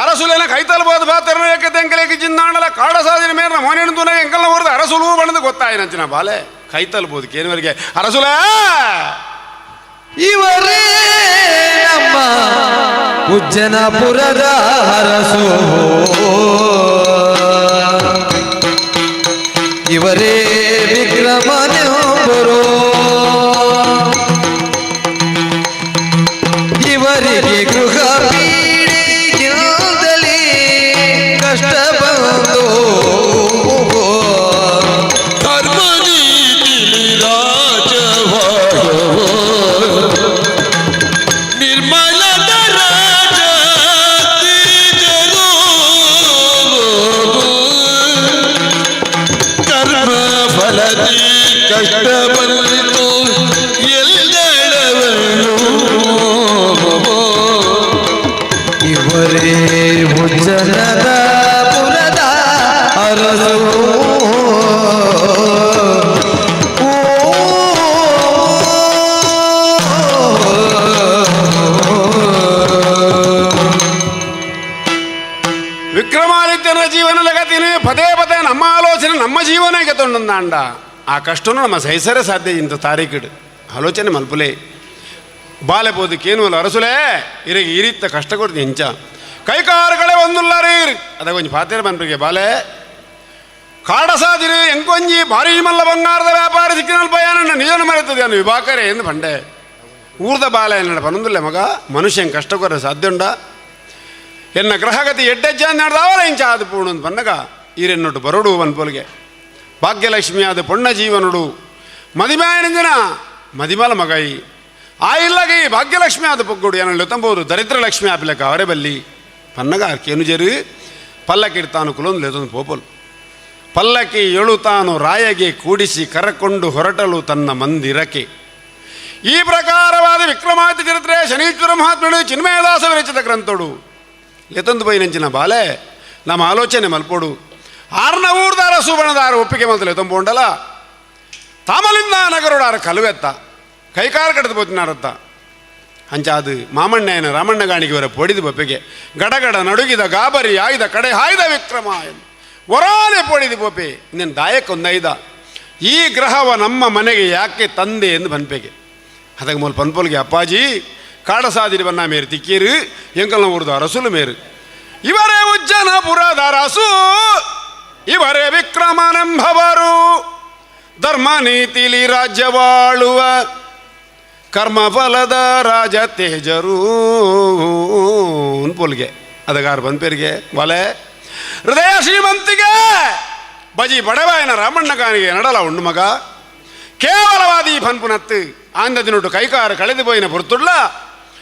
ಅರಸುಲೇನ ಕೈತಲ್ಬೋದು ಬಾತರನ ಏಕೆ ತೆಂಕಲೇಕಿ ಜಿಂದಾಣಲ ಕಾಡ ಸಾದಿನ ಮೇರನ ಮೋನೇನು ತೂನಾಗ ಎಂಕಲ್ನ ಹೊರದು ಅರಸುಲು ಬಣ್ಣದ ಗೊತ್ತಾಯಿನಂಚಿನ ಬಾಲೆ ಕೈತಲ್ಬೋದು ಕೇನುವರಿಗೆ ಅರಸುಲೇ ಇವರೇ ನಮ್ಮ ಉಜ್ಜನಪುರದ ಅರಸು ಇವರೇ ವಿಕ್ರಮನೆಂಬರು ಇವರಿಗೆ ಗೃಹ ಪೀಡೆಯಿಂದಲೇ ಕಷ್ಟ ಬಂದು ಧರ್ಮನೀತಿಲಿ ರಾಜವಾಗವೋ ನಿರ್ಮಲದ ರಾಜ ತೀಜನು ಕರ್ಮ ಫಲದಿ ಕಷ್ಟ ಬಂತು ಹರಸು ವಿಕ್ರಮಾದಿತ್ಯನ ಜೀವನ ಲಗತಿನಿ ಪದೇ ಪದೇ ನಮ್ಮ ಆಲೋಚನೆ ನಮ್ಮ ಜೀವನಕ್ಕೆ ತೊಂದಂದಾಂಡ ಆ ಕಷ್ಟನೂ ನಮ್ಮ ಸಹಿಸರೇ ಸಾಧ್ಯ ಇಂಥ ತಾರೀಕಿಡು ಆಲೋಚನೆ ಮಲ್ಪುಲೆ ಬಾಲೆ ಬೋದಕ್ಕೇನು ಅಲ್ಲ ಅರಸುಲೇ ಇರಿಗೆ ಈ ರೀತ ಕಷ್ಟ ಕೊಡ್ತೀನಿ ಹೆಂಚ ಕೈಕಾರುಗಳೇ ಒಂದುಲ್ಲ ರೀ ಅದಾಗ ಒಂಜಿ ಪಾತ್ರೆ ಬಂದ್ರಿಗೆ ಬಾಲೆ ಕಾಡಸಾದಿರಿ ಎಂಕೊಂಜಿ ಭಾರಿ ಮಲ್ಲ ಬಂಗಾರದ ವ್ಯಾಪಾರ ಸಿಕ್ಕಿನಲ್ಪ ಏನಣ್ಣ ನಿಜನ ಮರೆತದೆ ಅನ್ನು ವಿಭಾಕರೇ ಎಂದು ಬಂಡೆ ಊರ್ದ ಬಾಲೆ ಎನ್ನಡ ಪನೊಂದಿಲ್ಲ ಮಗ ಮನುಷ್ಯನ್ ಕಷ್ಟ ಕೊರ ಸಾಧ್ಯ ಉಂಡ ಎನ್ನ ಗ್ರಹಗತಿ ಎಡ್ಡೆಜ್ಜ ನಡೆದವರ ಇಂಚ ಆದ ಪೂರ್ಣ ಅಂತ ಬಂದಾಗ ಈರೆನ್ನೊಟ್ಟು ಬರೋಡು ಬನ್ಪೋಲ್ಗೆ ಭಾಗ್ಯಲಕ್ಷ್ಮಿ ಆದ ಪೊಣ್ಣ ಜೀವನುಡು ಮದಿಮಾಯನಂಜನ ಮದಿಮಲ ಮಗೈ ಆ ಇಲ್ಲಗೆ ಈ ಭಾಗ್ಯಲಕ್ಷ್ಮಿ ಆದ ಪೊಗ್ಗುಡು ಏನಲ್ಲ ತಂಬೋದು ದರಿದ್ರ ಲಕ್ಷ್ಮಿ ಆಪಿಲಕ ಅವರೇ ಬಲ್ಲಿ ಪನ್ನಗ ಅರ್ಕೇನು ಜರು ಪಲ್ಲಕ್ಕಿಡ್ತಾನು ಕುಲೊಂದು ಲೇದೊಂದು ಪೋಪಲ್ ಪಲ್ಲಕ್ಕಿ ಎಳುತ್ತಾನು ರಾಯಗೆ ಕೂಡಿಸಿ ಕರಕೊಂಡು ಹೊರಟಲು ತನ್ನ ಮಂದಿರಕ್ಕೆ ಈ ಪ್ರಕಾರವಾದ ವಿಕ್ರಮಾದಿತ್ಯ ಚರಿತ್ರೆ ಶನೀಶ್ವರ ಮಹಾತ್ಮನು ಚಿನ್ಮಯದಾಸ ವಿರಚಿತ ಗ್ರಂಥೋಡು ಎತ್ತೊಂದು ಬೈನಂಚಿನ ಬಾಲೆ ನಮ್ಮ ಆಲೋಚನೆ ಮಲ್ಪೋಡು ಆರ್ನ ಊರ್ದಾರ ಸುಬಣದಾರ ಒಪ್ಪಿಗೆ ಮಲ್ತಲೆ ಎತ್ತೊಂಬೋಂಡಲ್ಲ ತಾಮಲಿಂದ ನಗರೋಡಾರ ಕಲುವೆತ್ತ ಕೈಕಾಲು ಕಡ್ದು ಬೋತಿನಾರತ್ತ ಅಂಚಾದು ಮಾಮಣ್ಣಯ್ಯನ ರಾಮಣ್ಣ ಗಾಣಿಗೆ ಅವರ ಪೊಡಿದ ಬೊಪ್ಪೆಗೆ ಗಡಗಡ ನಡುಗಿದ ಗಾಬರಿ ಆಯ್ದ ಕಡೆ ಹಾಯ್ದ ವಿಕ್ರಮ ಒರಾನೆ ಪೊಡಿದ ಬೊಪ್ಪೆ ಇನ್ನೇನು ದಾಯಕ್ಕೊಂದೈದ ಈ ಗ್ರಹವ ನಮ್ಮ ಮನೆಗೆ ಯಾಕೆ ತಂದೆ ಎಂದು ಬನ್ಪೆಗೆ ಅದಕ್ಕೆ ಮೂಲ ಪನ್ಪೋಲ್ಗೆ ಅಪ್ಪಾಜಿ ಕಾಡಸಾದಿರಿ ಬನ್ನ ಮೇರು ತಿಕ್ಕೀರು ಎಂಕಲ್ನ ಊರ್ದು ಅರಸುಲು ಮೇರು ಇವರೇ ಉಜ್ಜನಪುರದ ಅರಸು ಇವರೇ ವಿಕ್ರಮನೆಂಬವರು ಧರ್ಮ ನೀತಿಲಿ ರಾಜ್ಯವಾಳುವ ಕರ್ಮಫಲದ ರಾಜ ತೇಜರು ಪೋಲ್ಗೆ ಅದಗಾರ ಬಂದ್ಪೇರಿಗೆ ಬಲೆ ಹೃದಯ ಶ್ರೀಮಂತಿಗೆ ಬಜಿ ಬಡವಾಯನ ರಾಮಣ್ಣ ಕಾನಿಗೆ ನಡಲ ಉಂಡು ಮಗ ಕೇವಲವಾದಿ ಪನ್ಪುನತ್ತು ಆಂದದಿನೊಟ್ಟು ಕೈಕಾರು ಕಳೆದು ಪೋಯಿನ ಪುರ್ತುಡ್ಲ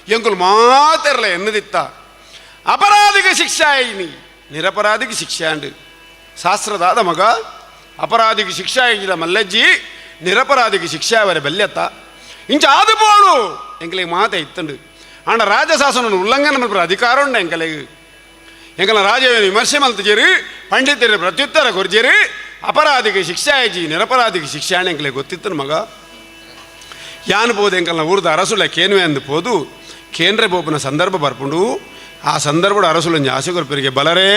ಎಂಕುಲು ಮಾತೆರಲ ಎನ್ನದಿತ್ತ ಅಪರಾಧಿಗೆ ಶಿಕ್ಷಾ ಐನಿ ನಿರಪರಾಧಿಗೆ ಶಿಕ್ಷೆ ಅಂಡು ಶಾಸ್ತ್ರದಾದ ಮಗ ಅಪರಾಧಿಗೆ ಶಿಕ್ಷಾ ಇಲ್ಲ ಮಲ್ಲಜ್ಜಿ ನಿರಪರಾಧಿಗೆ ಶಿಕ್ಷೆ ಅವರೇ ಬಲ್ಯತ್ತ ಇಂಚ ಆದು ಪೋಡು ಎಂಕಲಿಗೆ ಮಾತೆ ಇತ್ತಂಡು ಆಂಡ ರಾಜಶಾಸನ ಉಲ್ಲಂಘನೆ ಮಲ್ಪರ ಅಧಿಕಾರ ಉಂಡ ಎಂಕಲಿಗೆ ಎಂಕಲ ರಾಜವೇನು ವಿಮರ್ಶೆ ಮಲ್ತಜೇರಿ ಪಂಡಿತರು ಪ್ರತ್ಯುತ್ತರ ಕೊರ್ಜೇರಿ ಅಪರಾಧಿಗೆ ಶಿಕ್ಷೆ ಆಯ್ಜಿ ನಿರಪರಾಧಿಗೆ ಶಿಕ್ಷೆ ಆಣ ಎಂಕಲಿಗೆ ಗೊತ್ತಿತ್ತನು ಮಗ ಯಾನ್ ಬೋದು ಎಂಕಲ್ನ ಊರ್ದ ಅರಸುಲ ಕೇನುವೆ ಅಂದು ಪೋದು ಕೇಂದ್ರ ಬೋಪನ ಸಂದರ್ಭ ಬರ್ಪುಂಡು ಆ ಸಂದರ್ಭದ ಅರಸುಲ ಆಸೆಗೊರ್ಪರಿಗೆ ಬಲರೇ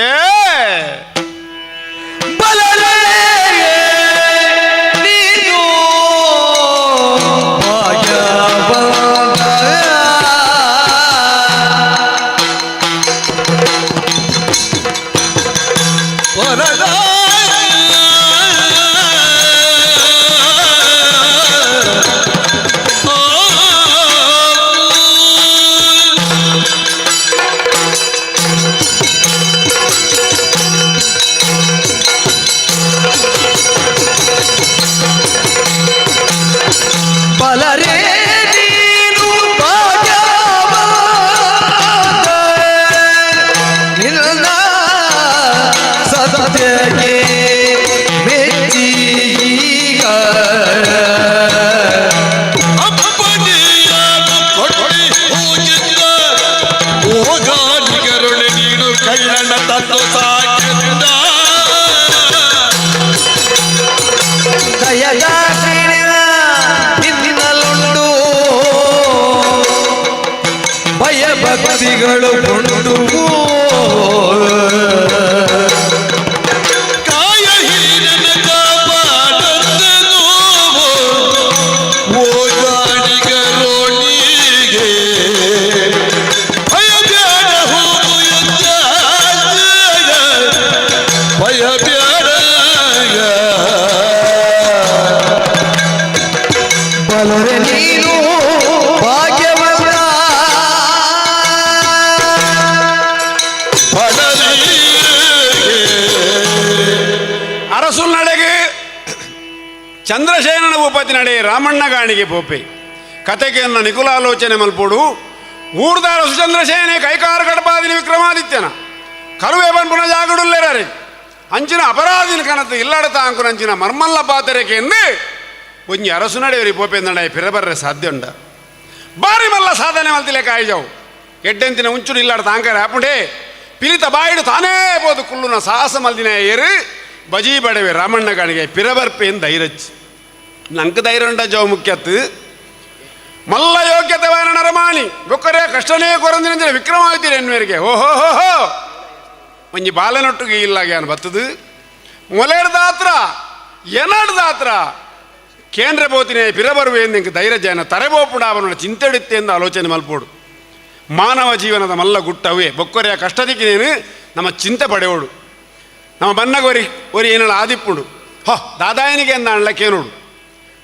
ಭಕ್ತಿಗಳು ಉಂಟು ಕಾಯಹೀನನ ಕಾಪಾಡುತ್ತನು ಓ ಗಾಣಿಗರೋಣಿಗೆ ಭಯ ಬ್ಯಾಡ ಹೋಗು ಯುದ್ಧ ಭಯ ಬ್ಯಾಡ ಬಲರೆ ನೀನು ಅರಸುಲ್ ನಡೆಗೆ ಚಂದ್ರಸೇನನ ಭೂಪತಿ ನಡೆ ರಾಮಣ್ಣ ಗಾಣಿಗೆ ಪೋಪೆ ಕತೆಗೆಯನ್ನು ನಿಕುಲಾಲೋಚನೆ ಮಲ್ಪೋಡು ಊರ್ದ ಅರಸು ಚಂದ್ರಸೇನೆ ಕೈಕಾರು ಕಡಪಾದಿನಿ ವಿಕ್ರಮಾದಿತ್ಯನ ಕರುವೆ ಪನ್ಪುನ ಜಾಗಡುಲ್ಲೆರರೆ ಅಂಚಿನ ಅಪರಾಧಿನ ಕನತು ಇಲ್ಲಡತ ಅಂಕುನ ಅಂಚಿನ ಮರ್ಮಲ್ಲ ಪಾತರೆಕೆ ಎಂದು ಒಂಜಿ ಅರಸು ನಡೆಯವರಿ ಪೋಪೆ ನಡೆ ಪಿರಬರ್ರೆ ಸಾಧ್ಯ ಉಂಡ ಬಾರಿ ಮಲ್ಲ ಸಾಧನೆ ಮಲ್ತಿಲೆ ಕಾಯ್ಜಾವು ಎಡ್ಡೆಂತಿನ ಉಂಚುಡು ಇಲ್ಲಡತ ಅಂಕರ ಹಾಪುಂಡೆ ಪಿಲಿತ ಬಾಯಿಡು ತಾನೇ ಬೋದು ಕುಲ್ಲುನ ಸಾಹಸ ಮಲ್ದಿನ ಏರು ಬಜಿ ಬಡವೆ ರಾಮಣ್ಣ ಕಾಣಿಗೆ ಪಿರಬರ್ಪೇನು ಧೈರ್ಯಚ್ಚಿ ನಂಗೆ ಧೈರ್ಯ ಉಂಟ ಜವ ಮುಖ್ಯತ್ತು ಮಲ್ಲ ಯೋಗ್ಯತೆ ವಾಯನ ನರಮಾಣಿ ಬೊಕ್ಕರೆ ಕಷ್ಟನೇ ಕೊರಂದಿನ ವಿಕ್ರಮಾದಿತ್ಯ ಎನ್ನುವರಿಗೆ ಓಹೋ ಹೋ ಹೋ ಒಂಜಿ ಬಾಲನೊಟ್ಟಿಗೆ ಇಲ್ಲಾಗೆ ಅನ್ ಬತ್ತದು ಮೊಲೆಡ್ದಾತ್ರ ಎನಡ್ದಾತ್ರ ಕೇಂದ್ರ ಬೋತಿನೇ ಪಿರಬರುವೆ ಎಂದು ಧೈರ್ಯ ಜನ ತರೆಬೋಪುಡ ಅವನ ಚಿಂತೆಡಿತ್ತೆ ಎಂದು ಆಲೋಚನೆ ಮಲ್ಪೋಡು ಮಾನವ ಜೀವನದ ಮಲ್ಲ ಗುಟ್ಟವೇ ಬೊಕ್ಕರೆಯ ಕಷ್ಟದಿಕ್ಕೇನು ನಮ್ಮ ಚಿಂತೆ ಪಡೆಯೋಡು ನಮ್ಮ ಬನ್ನಗ ಒರಿ ಏನೆಲ್ಲ ಆದಿಪ್ಪುಂಡು ಹೋ ದಾದಾಯನಿಗೆ ಎಂದ ಅಣ್ಲಕ್ಕೇನೋಡು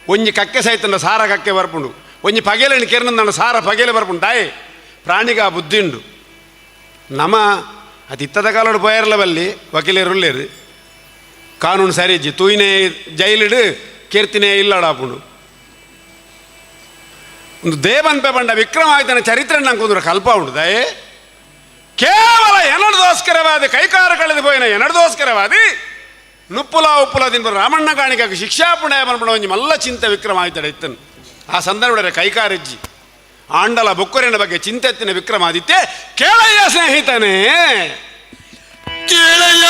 ಒಂಜಿ ಕಕ್ಕೆ ಸಹಿತಂಡ ಸಾರ ಕಕ್ಕೆ ಬರ್ಪುಂಡು ಒಂಜಿ ಪಗೆಲೆಣ್ಣು ಕೆರ್ನಂದ ಸಾರ ಪಗೆಲೆ ಬರ್ಪುಂಡು ತಾಯಿ ಪ್ರಾಣಿಗ ಬುದ್ಧಿ ಉಂಡು ನಮ್ಮ ಅದು ಇತ್ತದ ಕಾಲೋಡು ಪೋಯರ್ಲ ಬಲ್ಲಿ ವಕೀಲರುಳ್ಳೇರು ಕಾನೂನು ಸರಿಜ್ಜಿ ತೂಯಿನೇ ಜೈಲಿಡು ಕೀರ್ತಿನೇ ಇಲ್ಲಡಾಪುಂಡು ಒಂದು ದೇವನ್ಪೆ ಬಂಡ ವಿಕ್ರಮಾದಿತ್ಯನ ಚರಿತ್ರೆ ನಂಗೆ ಕುಂದ್ರೆ ಕಲ್ಪ ಉಂಟು ದಯೆ ಕೇವಲ ಎನಡ್ದೋಸ್ಕರವಾದಿ ಕೈಕಾರ ಕಳೆದು ಪೋಯಿನ ಎನಡ್ದೋಸ್ಕರವಾದಿ ನುಪ್ಪುಲ ಉಪ್ಪುಲ ದಿನ ರಾಮಣ್ಣ ಕಾಣಿಕೆ ಶಿಕ್ಷಾಪುಣೆ ಬಂದ್ಬಿಡ ಒಂಜಿ ಮಲ್ಲ ಚಿಂತೆ ವಿಕ್ರಮಾದಿತ್ಯ ಇತ್ತನು ಆ ಸಂದರ್ಭದಲ್ಲಿ ಕೈಕಾರಿಜ್ಜಿ ಆಂಡಲ ಬೊಕ್ಕರಿನ ಬಗ್ಗೆ ಚಿಂತೆತ್ತಿನ ವಿಕ್ರಮಾದಿತ್ಯ ಕೇಳಯ್ಯ ಸ್ನೇಹಿತನೇ ಕೇಳಯ್ಯ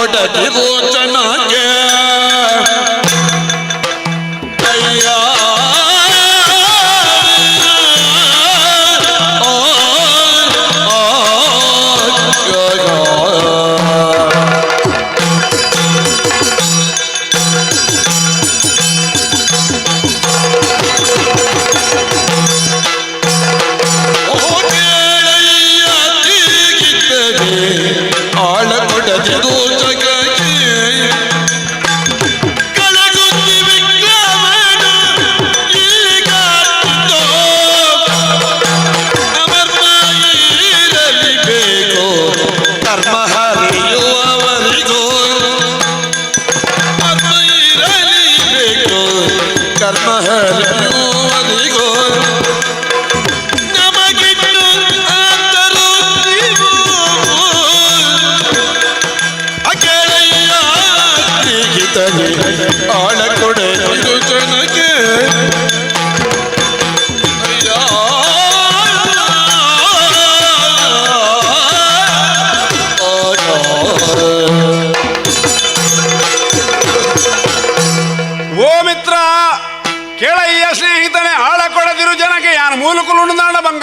ಕೊಡತಿ ರೋಚನಕ್ಕೆ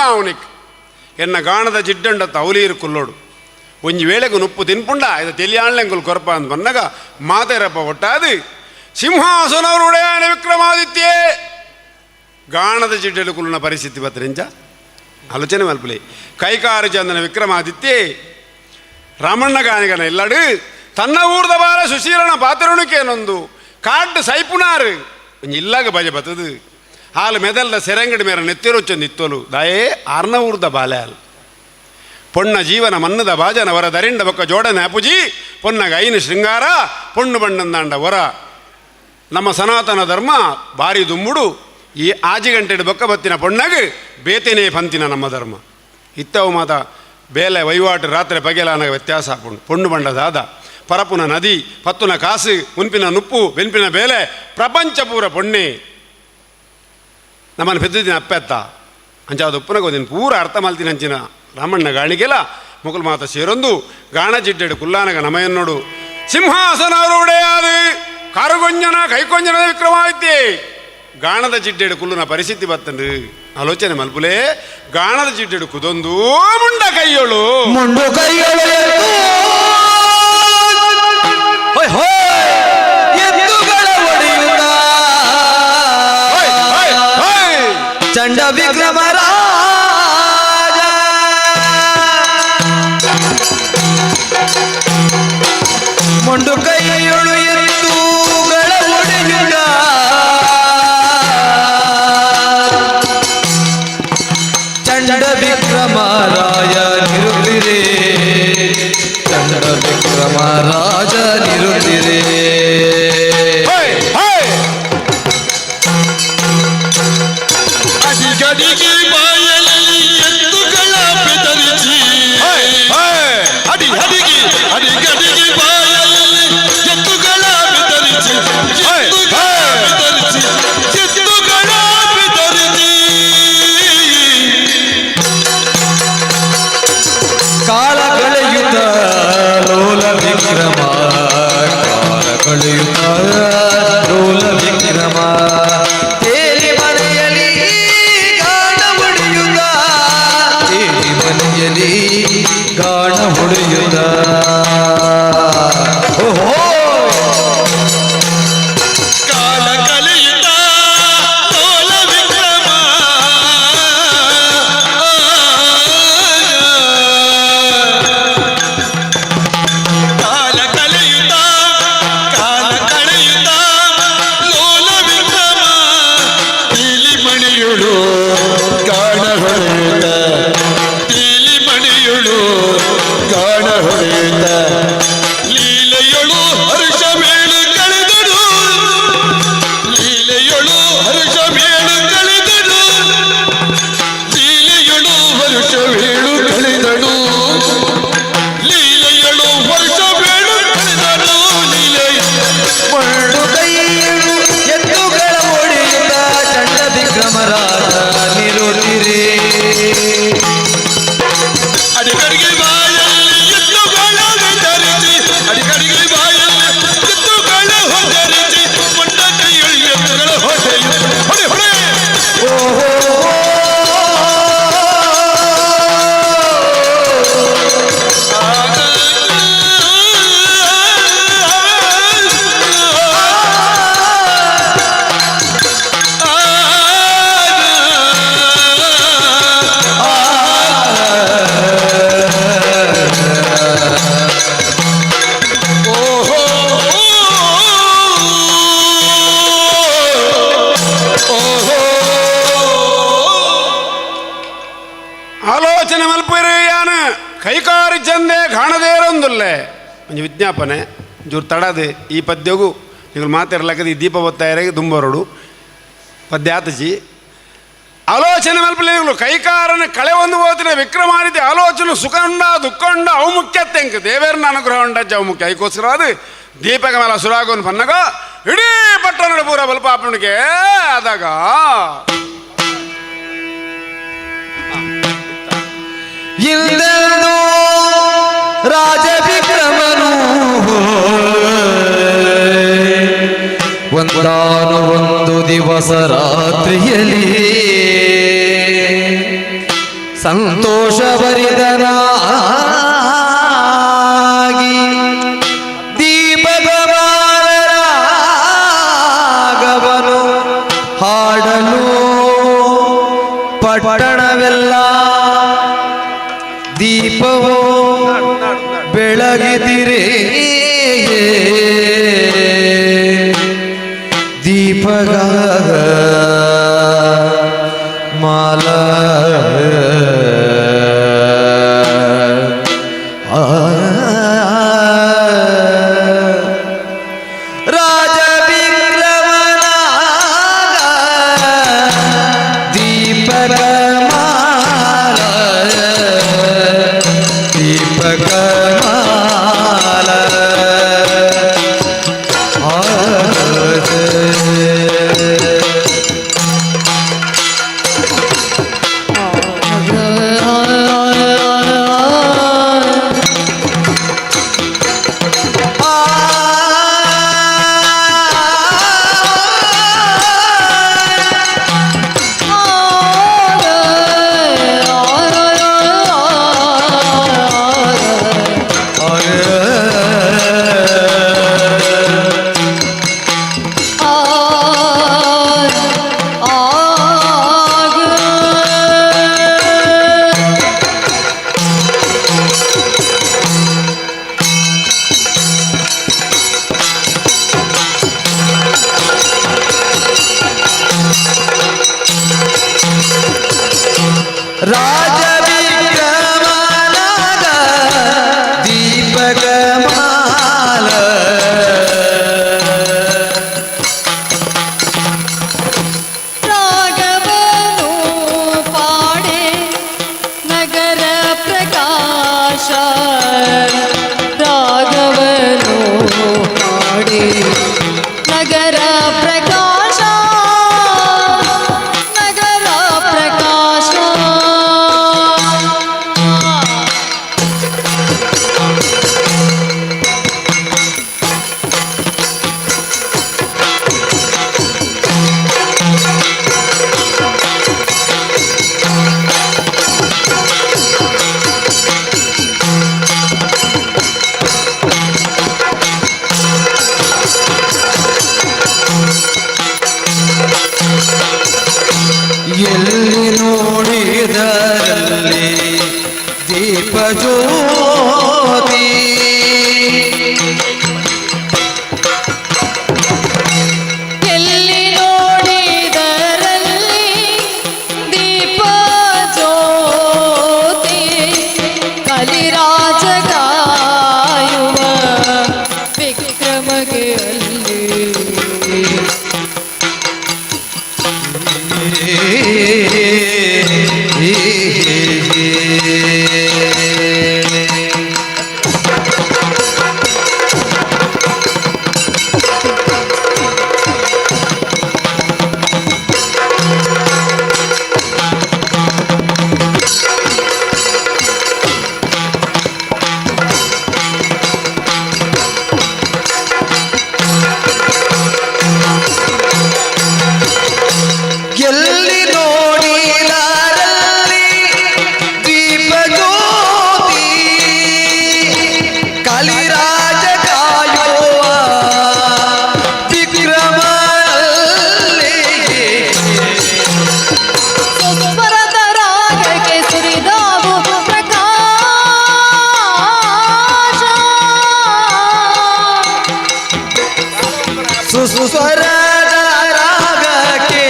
ಅವನಿಗೆ ಎನ್ನ ಗಾಣದ ಜಿಡ್ಡಂಡ ತೌಲೀರು ಕುಲ್ಲೋಡು ಒಂಜಿ ವೇಳೆಗೂ ನುಪ್ಪು ತಿನ್ಪುಂಡ ಇದು ತೆಲಿಯಾಣ್ಲೆಂಗುಲ್ ಕೊರಪ ಅಂತ ಬಂದಾಗ ಮಾತೆರಪ್ಪ ಒಟ್ಟಾದು ಸಿಂಹಾಸನವರುಡೆಯಾನ ವಿಕ್ರಮಾದಿತ್ಯೇ ಗಾಣದ ಜಿಡ್ಡಲು ಕುಲ್ಲನ ಪರಿಸ್ಥಿತಿ ಬತ್ತರಿಂಚ ಆಲೋಚನೆ ಮಲ್ಪಲಿ ಕೈಕಾರು ಚಂದನ ವಿಕ್ರಮಾದಿತ್ಯೆ ರಾಮಣ್ಣ ಗಾಣಿಗನ ಎಲ್ಲಡು ತನ್ನ ಊರ್ದ ಬಾರ ಸುಶೀಲನ ಪಾತ್ರಣಿಕೆನೊಂದು ಕಾಡು ಸೈಪುನಾರು ಒಂಜಿ ಇಲ್ಲಾಗ ಬಜೆ ಬತ್ತದು ಹಾಲು ಮೆದಲ್ದ ಸೆರಂಗಡಿ ಮೇರ ನೆತ್ತಿರೊಚ್ಚೊಂದು ಇತ್ತೋಲು ದಯೇ ಆರ್ನ ಊರ್ದ ಬಾಲ್ಯಾಲ್ ಪೊಣ್ಣ ಜೀವನ ಮನ್ನದ ಭಾಜನ ವರ ದರಿಂಡ ಬೊಕ್ಕ ಜೋಡನೆ ಅಪುಜಿ ಪೊನ್ನಗ ಐನು ಶೃಂಗಾರ ಪೊಣ್ಣು ಬಣ್ಣಂದಾಂಡ ವರ ನಮ್ಮ ಸನಾತನ ಧರ್ಮ ಭಾರಿ ದುಮ್ಮುಡು ಈ ಆಜಿಗಂಟೆಡು ಬೊಕ್ಕ ಬತ್ತಿನ ಪೊಣ್ಣಗ ಬೇತೆನೇ ಪಂತಿನ ನಮ್ಮ ಧರ್ಮ ಇತ್ತವು ಮಾತ ಬೇಲೆ ವಹಿವಾಟು ರಾತ್ರಿ ಪಗೆಲಾನಾಗ ವ್ಯತ್ಯಾಸ ಹಾಕೊಂಡು ಪೊಣ್ಣು ಬಣ್ಣದಾದ ಪರಪುನ ನದಿ ಪತ್ತುನ ಕಾಸು ಉನ್ಪಿನ ನುಪ್ಪು ಬೆನ್ಪಿನ ಬೇಲೆ ಪ್ರಪಂಚ ಪೂರ ಪೊಣ್ಣೆ ನಮ್ಮನ್ನು ಪೆದ್ದಿನ ಅಪ್ಪೆತ್ತ ಅಂಚಾದ ಉಪ್ಪನ ಗೊತ್ತಿನ ಪೂರ ಅರ್ಥ ಮಲ್ತಿನ ಅಂಚಿನ ರಾಮಣ್ಣ ಗಾಣಿಗೆಲ್ಲ ಮುಗುಲ್ ಮಾತ ಸೇರೊಂದು ಗಾಣ ಜಿಡ್ಡೆಡು ಕುಲ್ಲಾನಗ ನಮಯನ್ನೋಡು ಸಿಂಹಾಸನವರುಡೆಯಾದು ಕಾರುಗೊಂಜನ ಕೈಕೊಂಜನದ ವಿಕ್ರಮಾದಿತ್ಯೆ ಗಾಣದ ಜಿಡ್ಡೆಡು ಕುಲ್ಲುನ ಪರಿಸ್ಥಿತಿ ಬತ್ತಂಡು ಆಲೋಚನೆ ಮಲ್ಪುಲೆ ಗಾಣದ ಜಿಡ್ಡೆಡು ಕುದೊಂದು ಮುಂಡ ಕೈಯೊಳು ಮುಂಡು ಕೈಯೊಳು ಚಂಡ ವಿಕ್ರಮ ರಾಜ ಮುಂಡು ಕೈಯೊಳು ಎತ್ತುಗಳ ಒಡೆಯುತ್ತ ಚಂಡ ವಿಕ್ರಮ ರಾಜ ನಿರುತ್ತಿರೆ ಚಂಡ ವಿಕ್ರಮ ರಾಜ ನಿರುತ್ತಿರೆ ಅಡಿಗೆ ಬಾಯಲ್ಲಿ ಎತ್ತುಗಳ ಬೆದರಿಸಿ ಅಡಿಗಡಿಗೆ ಬಾಯಲ್ಲಿ ಎತ್ತುಗಳ ಬೆದರಿಸಿ ಎತ್ತುಗಳ ಬೆದರಿಸಿ ಕಾಳ ಕಳೆಯುತ್ತ ಲೋಲ ವಿಕ್ರಮ ಕಾಲ ಕಳೆಯುತ್ತ ಲೋಲ ವಿಕ್ರಮ ತೇಲಿ ಮನೆಯಲ್ಲಿ ಗಾಣ ಹೊಡೆಯುತ್ತ ತೇಲಿ ಮನೆಯಲ್ಲಿ ಗಾಣ ಹೊಡೆಯುತ್ತ ಓಹೋ ಕಾಲ ಕಲಿಯುತ್ತ ಲೋಲ ವಿಕ್ರಮ ಕಾಲ ಕಲಿಯುತ್ತ ಕಾಲ ಕಳೆಯುತ್ತ ಲೋಲ ವಿಕ್ರಮ ತಿಳಿ ಮಣಿಯುಳು ಗಾಣ ಹೊಡೆಯುತ್ತ ತಿಳಿ ಮಣಿಯುಳು ಗಾಣ ಹೊಡೆಯುತ್ತ ಲೀಲೆಯೊಳು ಹರ್ಷ ಮೇಳು ಕಳೆದಳು ಲೀಲೆಯೊಳು ಹರ್ಷ ಮೇಳು ಕಳೆದಳು ಲೀಲೆಯೊಳು ಹರ್ಷ ಮೇಳು ಕಳೆದಳು ಲೀಲೆಯೊಳು ವರ್ಷ ಮೇಳು ಕಳೆದಳು ಲೀಲೆ ಮಣ್ಣು ಕೈಯಳು ಎತ್ತುಗಳ ಹೊಡೆಯುತ್ತ ಚಂಡ ವಿಕ್ರಮರಾಜ ನಿರುತ್ತಿರೆ ಅಡಿಗಡಿಗೆ ಬಾಯಲ್ಲಿ ಎತ್ತುಗಳ ಧರಿಸಿ ಅಡಿಗಡಿಗೆ ಬಾಯಲ್ಲಿ ಎತ್ತುಗಳ ಧರಿಸಿ ಮೊಟ್ಟ ಕೈಯಲ್ಲಿ ಎತ್ತುಗಳ ಹೊಡೆಯು ಹೊಡೆ ಹೊಡೆ ಆಲೋಚನೆ ಮಲ್ಪುರಿಯಾನ ಕೈಕಾರಿ ಚಂದೆ ಕಾಣದೇರೊಂದುಲ್ಲೆ ಒಂಜಿ ವಿಜ್ಞಾಪನೆ ಜೂರು ತಡದೆ ಈ ಪದ್ಯಗೂ ನೀವು ಮಾತಿರ್ಲಕ್ಕದ ಈ ದೀಪ ಒತ್ತಾಯರಿಗೆ ದುಂಬರಡು ಪದ್ಯ ಆತಚಿ ಆಲೋಚನೆ ಮಲ್ಪಲೆ ಕೈಕಾರನ ಕಳೆ ಒಂದು ಹೋತಿನ ವಿಕ್ರಮಾದಿತ್ಯ ಆಲೋಚನೆ ಸುಖಂಡ ದುಃಖಂಡ ಅವು ಮುಖ್ಯ ತೆಂಕ ದೇವೇರನ ಅನುಗ್ರಹ ಉಂಡಜ್ಜ ಅವು ಮುಖ್ಯ ಅದಕ್ಕೋಸ್ಕರ ಅದು ದೀಪಕ ಮೇಲೆ ಸುರಾಗೋನ್ ಪನ್ನಗ ಇಡೀ ಪಟ್ಟಣ ಪೂರ ಬಲ್ಪಾಪಣಿಗೆ ಆದಾಗ ಇಲ್ಲೆಂದು ರಾಜ ವಿಕ್ರಮನು ಒಂದಾನು ಒಂದು ದಿವಸ ರಾತ್ರಿಯಲ್ಲಿ ಸಂತೋಷಭರಿತನಾಗಿ ದೀಪದ ರಾಗವನು ಹಾಡಲು ಪಟ್ಟಣವೆಲ್ಲ ದೀಪವು ಬೆಳಗಿದಿರೇ ದೀಪಗ ಮಾಲ ರಾಜ ವಿಕ್ರಮನಾಗ ದೀಪಗ ಮಾಲ ದೀಪಗ ಮಾಲ ರಾಜ ವಿಕ್ರಮನಾಗ ದೀಪಕ ಮಾಲ ರಾಗವನು ಪಾಡೆ ನಗರ ಪ್ರಕಾಶ ರಾಗವನು ಪಾಡೆ ನಗರ ಪ್ರಕಾಶ ನಗರ ಪ್ರಕಾಶ ಜ್ಯೋತಿ ಎಲ್ಲಿ ನೋಡಿದರಲ್ಲಿ ದೀಪ ಜ್ಯೋತಿ ಕಲಿರಾಜ ಕಾಯುವ ವಿಕ್ರಮಗೆ ಅಲ್ಲಿ ಎಲ್ಲಿ ನೋಡಿದರಲ್ಲಿ ದೀಪ ಜ್ಯೋತಿ ಕಲಿರಾಜ ಕಾಯುವ ವಿಕ್ರಮನಲ್ಲಿ ಸ್ವರದ ರಾಗಕ್ಕೆ ಸುರಿದಾವು ಪ್ರಕಾಶ ಸುಸ್ವರದ ರಾಗಕ್ಕೆ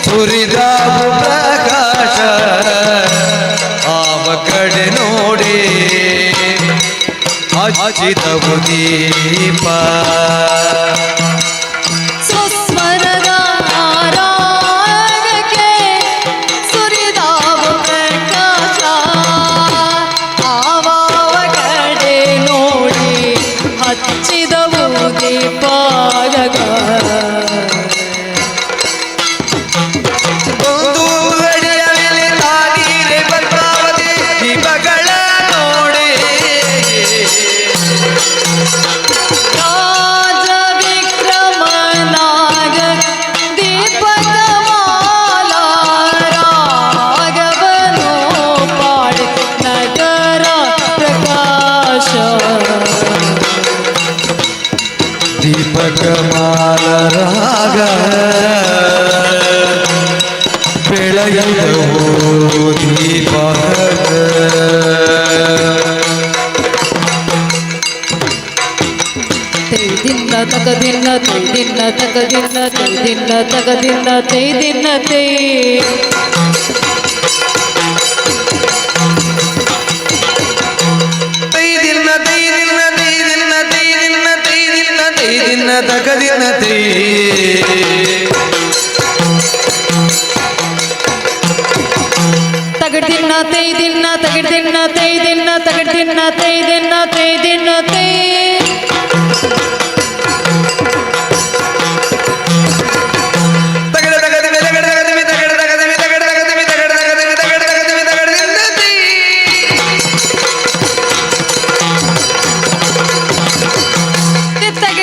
ಸುರಿದಾವು ಪ್ರಕಾಶ ಆವ ಕಡೆ ನೋಡಿ ಹಚ್ಚಿದವು ದೀಪ ಸುಸ್ವರದ ರಾಗಕ್ಕೆ ಸುರಿದಾವು ಪ್ರಕಾಶ ಆವಾವ ಕಡೆ ನೋಡಿ ಹಚ್ಚಿದವು ದೀಪಾಗ ಒಂದು ಗಡಿಯ ಮೇಲೆ ತಾನೀರೆ ಪದ್ಮಾವತಿ ದೀಪಗಳ ನೋಡಿ ರಾಜ ವಿಕ್ರಮನಾಗ ದೀಪಕ ಮಾಲ ರಾಗವನು ಪಾಡಿ ನಗರ ಪ್ರಕಾಶ ದೀಪಕ ಮಾಲ ರಾಗ ಬೆಳಗಿದವು ದೀಪ ತೈದಿನ್ನ ತಗದಿನ್ನ ತೈದಿನ್ನ ತಗದಿನ್ನ ತೈದಿನ್ನ ತಗದಿನ್ನ ತೈದಿನ್ನ ತೈ ತೈದಿನ್ನ ತೈದಿನ್ನ ತೈದಿನ್ನ ತೈದಿನ್ನ ತೈದಿನ್ನ ತೈದಿನ್ನ ತಗದಿನ್ನ ತೈ ತಗದಿನ್ನ ತೈದಿನ್ನ ತಗದಿನ್ನ ತೈದಿನ್ನ ತಗದಿನ್ನ ತೈದಿನ್ನ ತೈದಿನ್ನ ತೈ ತಗಡ ತಗದಿಮಿ ತಗಡ ತಗದಿಮಿ ತಗಡ ತಗದಿಮಿ ತಗಡ ತಗದಿಮಿ ತಗಡ ತಗದಿಮಿ ತಗಡ ತಗದಿಮಿ ತಗಡದಿಂದ ತೈ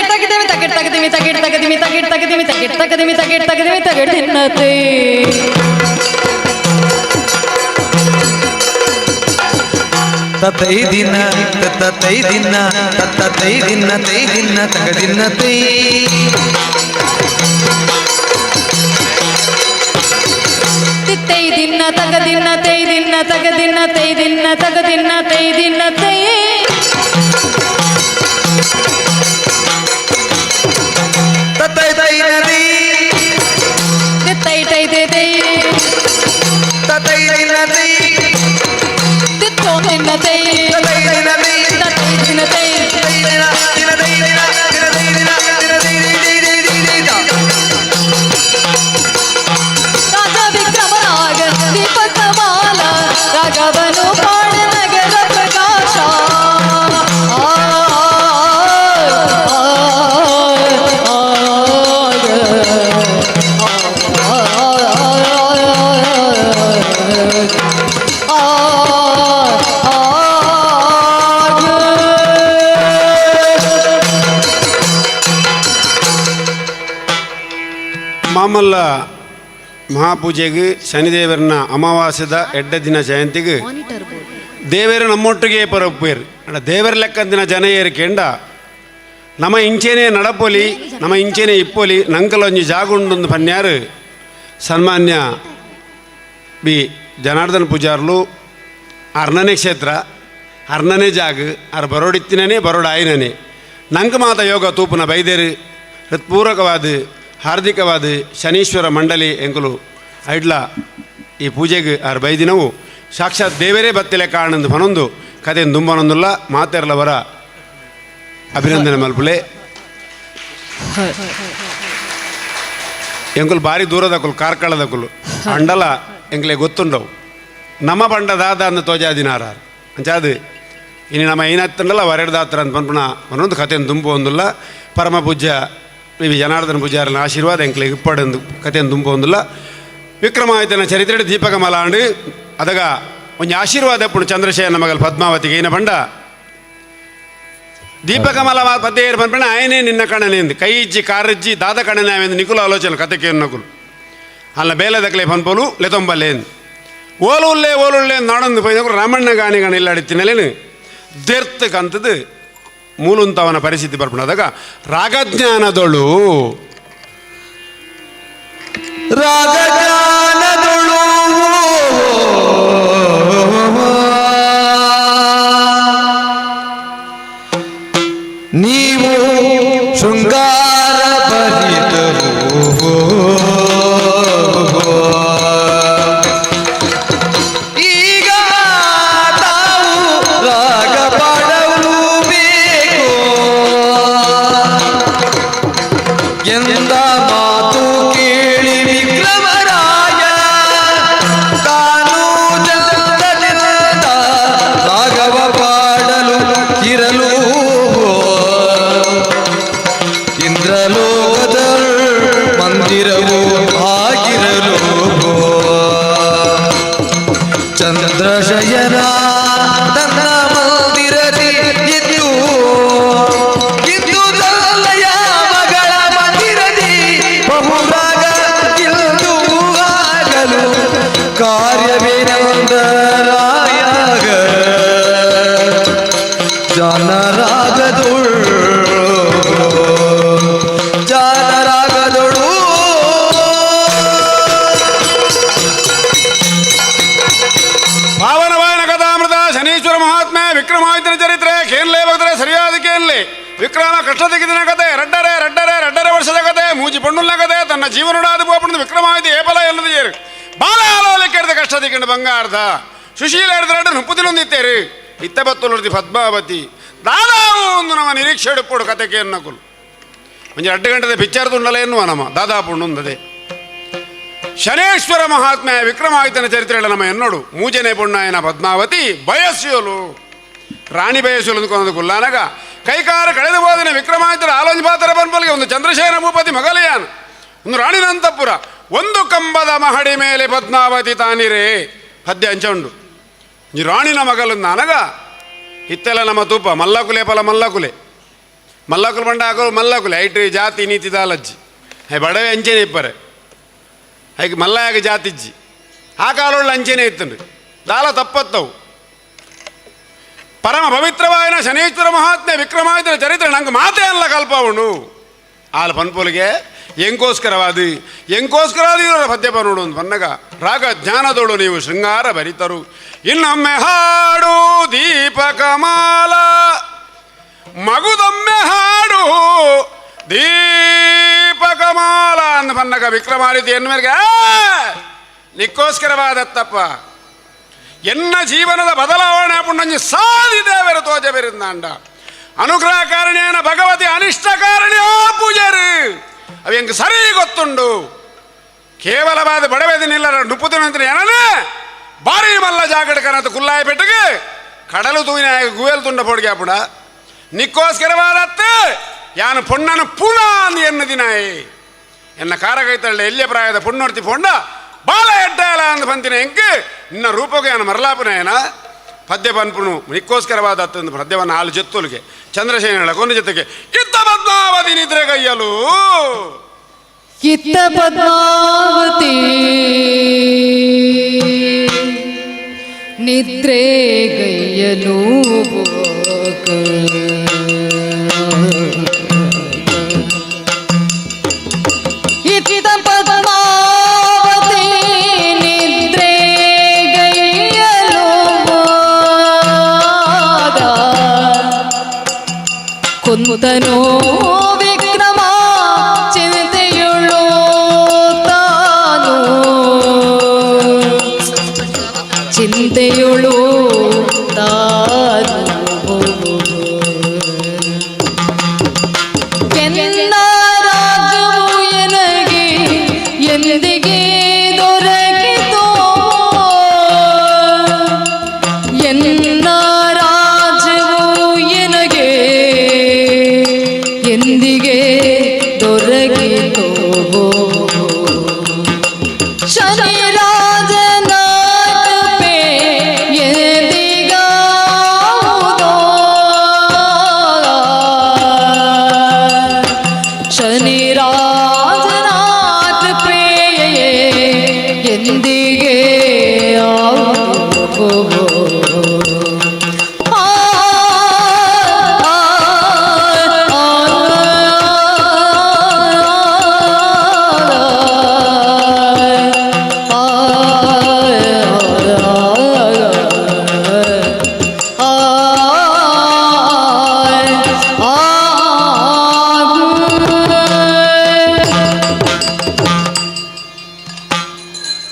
ತಗದಿಮಿ ತಗದಿಮಿ ತಗದಿಮಿ ತಗದಿಮಿ ತಗದಿಮಿ ತಗದಿಮಿ ತಗದಿಮಿ ತಗದಿಮಿ ತಗದಿನ್ನ ತೈ ತೈದಿನ ತೈದಿನ ತೈದಿನ ತೈದಿನ ತಗದಿನ ತೈ ತೈದಿನ್ನ ತಗದಿನ್ನ ತೈದಿನ್ನ ತಗದಿನ್ನ ತೈದಿನ್ನ ತಗದಿನ್ನ ತೈದಿನ್ನ ತೈ ತೈ ತೈನ ತೈ ತೈ ತೈ ತೈ ತೈ ತೈದಿನ ತೈ ತಿನ್ನ ತೈ ತೈದಿನ ತೈ ತೈದಿನ ತೈ ತೈದಿನ ದಿನ ತೈದಿನ ದಿನ ತೈದಿನ ದಿನ ತೈದಿನ ರಾಜ ವಿಕ್ರಮನಾಗ ದೀಪಕ ಮಾಲ ರಾಗವನು ಪಾಡ ನಗರ ಪ್ರಕಾಶ ಮಾಮಲ್ಲ ಮಹಾಪೂಜೆಗೆ ಶನಿದೇವರನ ಅಮಾವಾಸ್ಯದ ಎಡ್ಡ ದಿನ ಜಯಂತಿಗೆ ದೇವರು ನಮ್ಮೊಟ್ಟಿಗೆ ಪರಪ್ಪೇರು ಅಣ್ಣ ದೇವರ ಲೆಕ್ಕಂದಿನ ಜನ ಏರಿಕೆಂಡ ನಮ್ಮ ಇಂಚೆನೆ ನಡಪೊಲಿ ನಮ್ಮ ಇಂಚೆನೆ ಇಪ್ಪೊಲಿ ನಂಕಲೊಂಜಿ ಜಾಗುಂಡೊಂದು ಪನ್ಯಾರು ಸನ್ಮಾನ್ಯ ಬಿ ಜನಾರ್ದನ ಪೂಜಾರ್ಲು ಅರ್ಣನೆ ಕ್ಷೇತ್ರ ಅರ್ನನೇ ಜಾಗ ಅರ್ ಬರೋಡಿತ್ತಿನೇ ಬರೋಡಾಯಿನೇ ನಂಗೆ ಮಾತ ಯೋಗ ತೂಪುನ ಬೈದೇರು ಹೃತ್ಪೂರ್ವಕವಾದ ಹಾರ್ದಿಕವಾದ ಶನೀಶ್ವರ ಮಂಡಳಿ ಎಂಕುಲು ಐಡ್ಲ ಈ ಪೂಜೆಗೆ ಅರ್ ಬೈದಿನವು ಸಾಕ್ಷಾತ್ ದೇವರೇ ಬತ್ತಿಲೆ ಕಾರಣಂದು ಮನೊಂದು ಕಥೆಯನ್ನು ದುಂಬನೊಂದುಲ್ಲ ಮಾತೆರ್ಲವರ ಅಭಿನಂದನೆ ಮಲ್ಪುಲೆ ಎಂಕುಲು ಭಾರಿ ದೂರದಕುಲು ಕಾರ್ಕಳದಕುಲು ಅಂಡಲ ಎಂಕ್ಲೆ ಗೊತ್ತುಂಡವು ನಮ್ಮ ಪಂಡ ದಾದ ಅಂದು ತೋಜಾದಿನಾರ ಅಂಚಾದು ಇನ್ನು ನಮ್ಮ ಐನತ್ತಂಡಲ್ಲ ವರೆಡ್ದಾತ್ರ ಅಂತ ಪನ್ಪುಣ ಮನೊಂದು ಕಥೆಯನ್ನು ದುಂಬು ಒಂದಿಲ್ಲ ಪರಮ ಪೂಜ್ಯ ವಿ ಜನಾರ್ದನ ಪೂಜಾರನ ಆಶೀರ್ವಾದ ಎಂಕ್ಲೆ ಇಪ್ಪಡೊಂದು ಕಥೆಯನ್ನು ದುಂಬು ಒಂದಿಲ್ಲ ವಿಕ್ರಮಾದಿತ್ಯನ ಚರಿತ್ರೆ ದೀಪಕಮಲ ಆಂಡು ಅದಾಗ ಒಂದು ಆಶೀರ್ವಾದ ಎಪ್ಪುಡು ಚಂದ್ರಶೇಖರನ ಮಗಲ್ ಪದ್ಮಾವತಿಗೆ ಏನ ಬಂಡ ದೀಪಕಮಲ ಪದ್ಯೇರು ಪನ್ಪಣ ಆಯನೇ ನಿನ್ನ ಕಣನೆಂದು ಕೈ ಇಜ್ಜಿ ಕಾರಿಜ್ಜಿ ದಾದ ಕಣನೆಂದು ನಿಕುಲ ಆಲೋಚನೆ ಕಥೆಗೆ ನಕುಲು ಅಲ್ಲ ಬೇಲದಕ್ಲೆ ಪನ್ಪೋಲು ಲೆತೊಂಬಲ್ಲೇನು ಓಲುಳ್ಳೇ ನಾಡೊಂದು ಪೈದಕರು ರಾಮಣ್ಣ ಗಾಣಿಗಣ ಇಲ್ಲಾಡಿತ್ತಿನಲೇನು ದೆರ್ತ್ ಕಂತದ್ದು ಮೂಲುಂತವನ ಪರಿಸ್ಥಿತಿ ಬರ್ಪಣದಾಗ ರಾಗಜ್ಞಾನದೊಳು ರಾಗಜ್ಞಾನದೊಳು ನೀವು ಶೃಂಗಾರ ಭರಿತರು ಈಗ ತಾವು ರಾಗ ಪಾಡಲು ಬೇಕು ಎಂದ ಮಾತು ಕೇಳಿ ವಿಕ್ರಮರಾಯ ತಾನು ಜಲ್ದದಿಂದ ರಾಗವ ಪಾಡಲು ಇರಲು ಇಂದ್ರಲೋಕದ ಮಂದಿರವು ಆಗಿರಲು ಚಂದ್ರಶಯನ ತನ್ನ ಮಂದಿರದಿ ಇದ್ದು ಇದ್ದುದಲ್ಲಯ ಮಗಳ ಮಂದಿರದಿ ಬಹುರಾಗ ಇಲ್ದು ಆಗಲು ಕಾರ್ಯವಿನಂದರಾಯಾಗ ಜನರಾಗದೊಳು ಜನರಾಗದೊಳು ಪಾವನವಾಯನ ಕಥಾಮೃತ ಶನೀಶ್ವರ ಮಹಾತ್ಮೆ ವಿಕ್ರಮಾದಿತ್ಯನ ಚರಿತ್ರೆ ಕೇನ್ಲೇ ಬಗ್ದರೆ ಸರಿಯಾದ ಕೇನ್ಲಿ ವಿಕ್ರಮ ಕಷ್ಟ ತೆಗೆದಿನ ಕತೆ ರಡ್ಡರೆ ವರ್ಷದ ಕತೆ ಮೂಜಿ ಪಣ್ಣುಲ್ನ ಕತೆ ತನ್ನ ಜೀವನೋಡಾದ ಪೋಪಣ್ಣು ವಿಕ್ರಮಾದಿತ್ಯ ಏಪಲ ಎಲ್ಲದು ಏರು ಬಾಲ ಆಲೋಲಿಕ್ಕೆ ಹಿಡಿದ ಕಷ್ಟ ತೆಗೆಂಡು ಬಂಗಾರದ ಸುಶೀಲ ಹಿಡಿದ್ರೆ ನುಪ್ಪುದಿಲೊಂದಿತ್ತೇರು ಇತ್ತ ಬತ್ತುಲರ್ದಿ ಪದ್ಮಾವತಿ ದಾದಾವು ಒಂದು ನಮ್ಮ ನಿರೀಕ್ಷೆ ಹಿಡ್ಕೊಡು ಕತೆಗೆ ಅನ್ನಕುಲು ಒಂಜಿ 2 ಗಂಟೆ ಪಿಕ್ಚರ್ ತುಂಡಲ ಎನ್ನುವ ನಮ್ಮ ದಾದಾಪುಣ್ಣು ಒಂದದೆ ಶನೇಶ್ವರ ಮಹಾತ್ಮೆ ವಿಕ್ರಮಾದಿತ್ಯನ ಚರಿತ್ರೆ ನಮ್ಮ ಎನ್ನೋಡು ಮೂಜನೆ ಪುಣ್ಣಾಯನ ಪದ್ಮಾವತಿ ಬಯಸ್ಯೋಲು ರಾಣಿ ಬಯಸ್ಯೋಲು ಅಂದ್ಕೊಂದು ಕುಲ್ಲಾನಗ ಕೈಕಾರ ಕಳೆದು ಹೋದನೆ ವಿಕ್ರಮಾದಿತ್ಯರ ಆಲೋಚನೆ ಪಾತ್ರ ಬಂಪಲಿಗೆ ಒಂದು ಚಂದ್ರಶೇಖರ ಭೂಪತಿ ಮಗಲೆಯಾನ್ ಒಂದು ರಾಣಿನಂತಪುರ ಒಂದು ಕಂಬದ ಮಹಡಿ ಮೇಲೆ ಪದ್ಮಾವತಿ ತಾನಿರೇ ಪದ್ಯ ಅಂಚುಂಡು ಈ ರಾಣಿನ ಮಗಲು ನನಗ ಇತ್ತೆಲ್ಲ ನಮ್ಮ ತೂಪ ಮಲ್ಲಕುಲೆ ಪಲ ಮಲ್ಲಕುಲೆ ಬಂಡ ಹಾಕೋರು ಮಲ್ಲಕುಲೆ ಐಟ್ರಿ ಜಾತಿ ನೀತಿ ದಾಲಜ್ಜಿ ಬಡವೆ ಅಂಚೆನೆ ಇಪ್ಪರೆ ಹಾಗೆ ಮಲ್ಲಯಾಗ ಜಾತಿಜ್ಜಿ ಆ ಕಾಲೊಳ್ಳು ಅಂಚೆನೆ ಇತ್ತನ್ರಿ ದಾಲ ತಪ್ಪತ್ತವು ಪರಮ ಪವಿತ್ರವಾಯನ ಶನೇಶ್ವರ ಮಹಾತ್ಮೆ ವಿಕ್ರಮಾದಿತ್ಯನ ಚರಿತ್ರೆ ನಂಗೆ ಮಾತೇ ಅಲ್ಲ ಕಲ್ಪ ಉಂಡು ಆಲ ಪನ್ಪೋಲಿಗೆ ಎಂಕೋಸ್ಕರವಾದ ಇವರ ಪದ್ಯಪ ನೋಡು ಒಂದು ಬನ್ನಗ ರಾಗ ಜ್ಞಾನದೋಳು ನೀವು ಶೃಂಗಾರ ಭರಿತರು ಇನ್ನೊಮ್ಮೆ ಹಾಡು ದೀಪಕಮಾಲ ಮಗುದೊಮ್ಮೆ ಹಾಡು ದೀಪಕಮಾಲ ಅಂದ ಬನ್ನಗ ವಿಕ್ರಮಾದಿತ್ಯ ಎನ್ಮೇಲೆ ನಿಕ್ಕೋಸ್ಕರವಾದತ್ತಪ್ಪ ಎನ್ನ ಜೀವನದ ಬದಲಾವಣೆ ಪುಣ್ಣಂಜಿ ಸಾಧಿದೇವರು ತೋಜಬೆರಿಂದಾಂಡ ಅನುಗ್ರಹ ಕಾರಣಿಯನ ಭಗವತಿ ಅನಿಷ್ಟ ಕಾರಣಿಯೋ ಪೂಜಾರಿ ಅವು ಹೆಂಗೆ ಸರಿ ಗೊತ್ತುಂಡು ಕೇವಲವಾದ ಬಡವೆದಿನಿಲ್ಲ ನುಪ್ಪುತ್ತಿನ ಏನನೇ ಭಾರಿ ಮಲ್ಲ ಜಾಗಟಕನಂತ ಕುಲ್ಲಾಯ ಪೆಟ್ಟಿಗೆ ಕಡಲು ತೂವಿನ ಗುವೇಲ್ ತುಂಡ ಪೊಡ್ಗೆ ಪುಡ ನಿಕ್ಕೋಸ್ಕರವಾದತ್ತೆ ಯಾನು ಪೊಣ್ಣನು ಪುನಃ ಅಂದು ಎನ್ನ ದಿನಾಯಿ ಎನ್ನ ಕಾರಗೈತಳ್ಳೆ ಎಲ್ಲಿಯ ಪ್ರಾಯದ ಪುಣ್ಣೊಡ್ತಿ ಪೊಂಡ ಬಾಲ ಎಡ್ಡಾಲ ಅಂದು ಬಂತಿನ ಹೆಂಗೆ ನಿನ್ನ ರೂಪಕ್ಕೆ ನಾನು ಮರಲಾಪನೇನ ಪದ್ಯ ಪನ್ಪುನು ನಿಕ್ಕೋಸ್ಕರವಾದ ಹತ್ತೊಂದು ಪದ್ಯವನ್ನು ಹಾಲು ಜೊತ್ತುಲಿಗೆ ಚಂದ್ರಶೇಖರ ಕೊನೆ ಜೊತೆಗೆ ಇತ್ತ ಪದ್ಮಾವತಿ ನಿದ್ರೆ ಕೈಯಲು ಇತ್ತ ಪದ್ಮಾವತಿ ನಿದ್ರೆ ಗೈಯಲು ಇತ್ತ ಪದ್ಮಾವತಿ ನಿದ್ರೆ ಗೈಯಲು ಕುಂತನೋ ವಿಕ್ರಮ ಚಿಂತೆಯುಳ್ಳೋ ತಾನು ಚಿಂತೆಯುಳು ತಾನು ಕೆನ್ನ ರಾಜ್ಯವು ಎನಗೆ ಎಂದಿಗೆ ದೊರಕಿತೋ ಎನ್ನ ರಾಜ್ಯವು ಎನಗೆ ಎಂದಿಗೆ ದೊರಕಿತೋ ಶನಿ ರಾಜನ ಕೃಪೆ ಎಂದಿಗಾವುದೋ ಶನಿ ರಾಜನ ಕೃಪೆ ಎಂದಿಗೆ ಆವುದೋ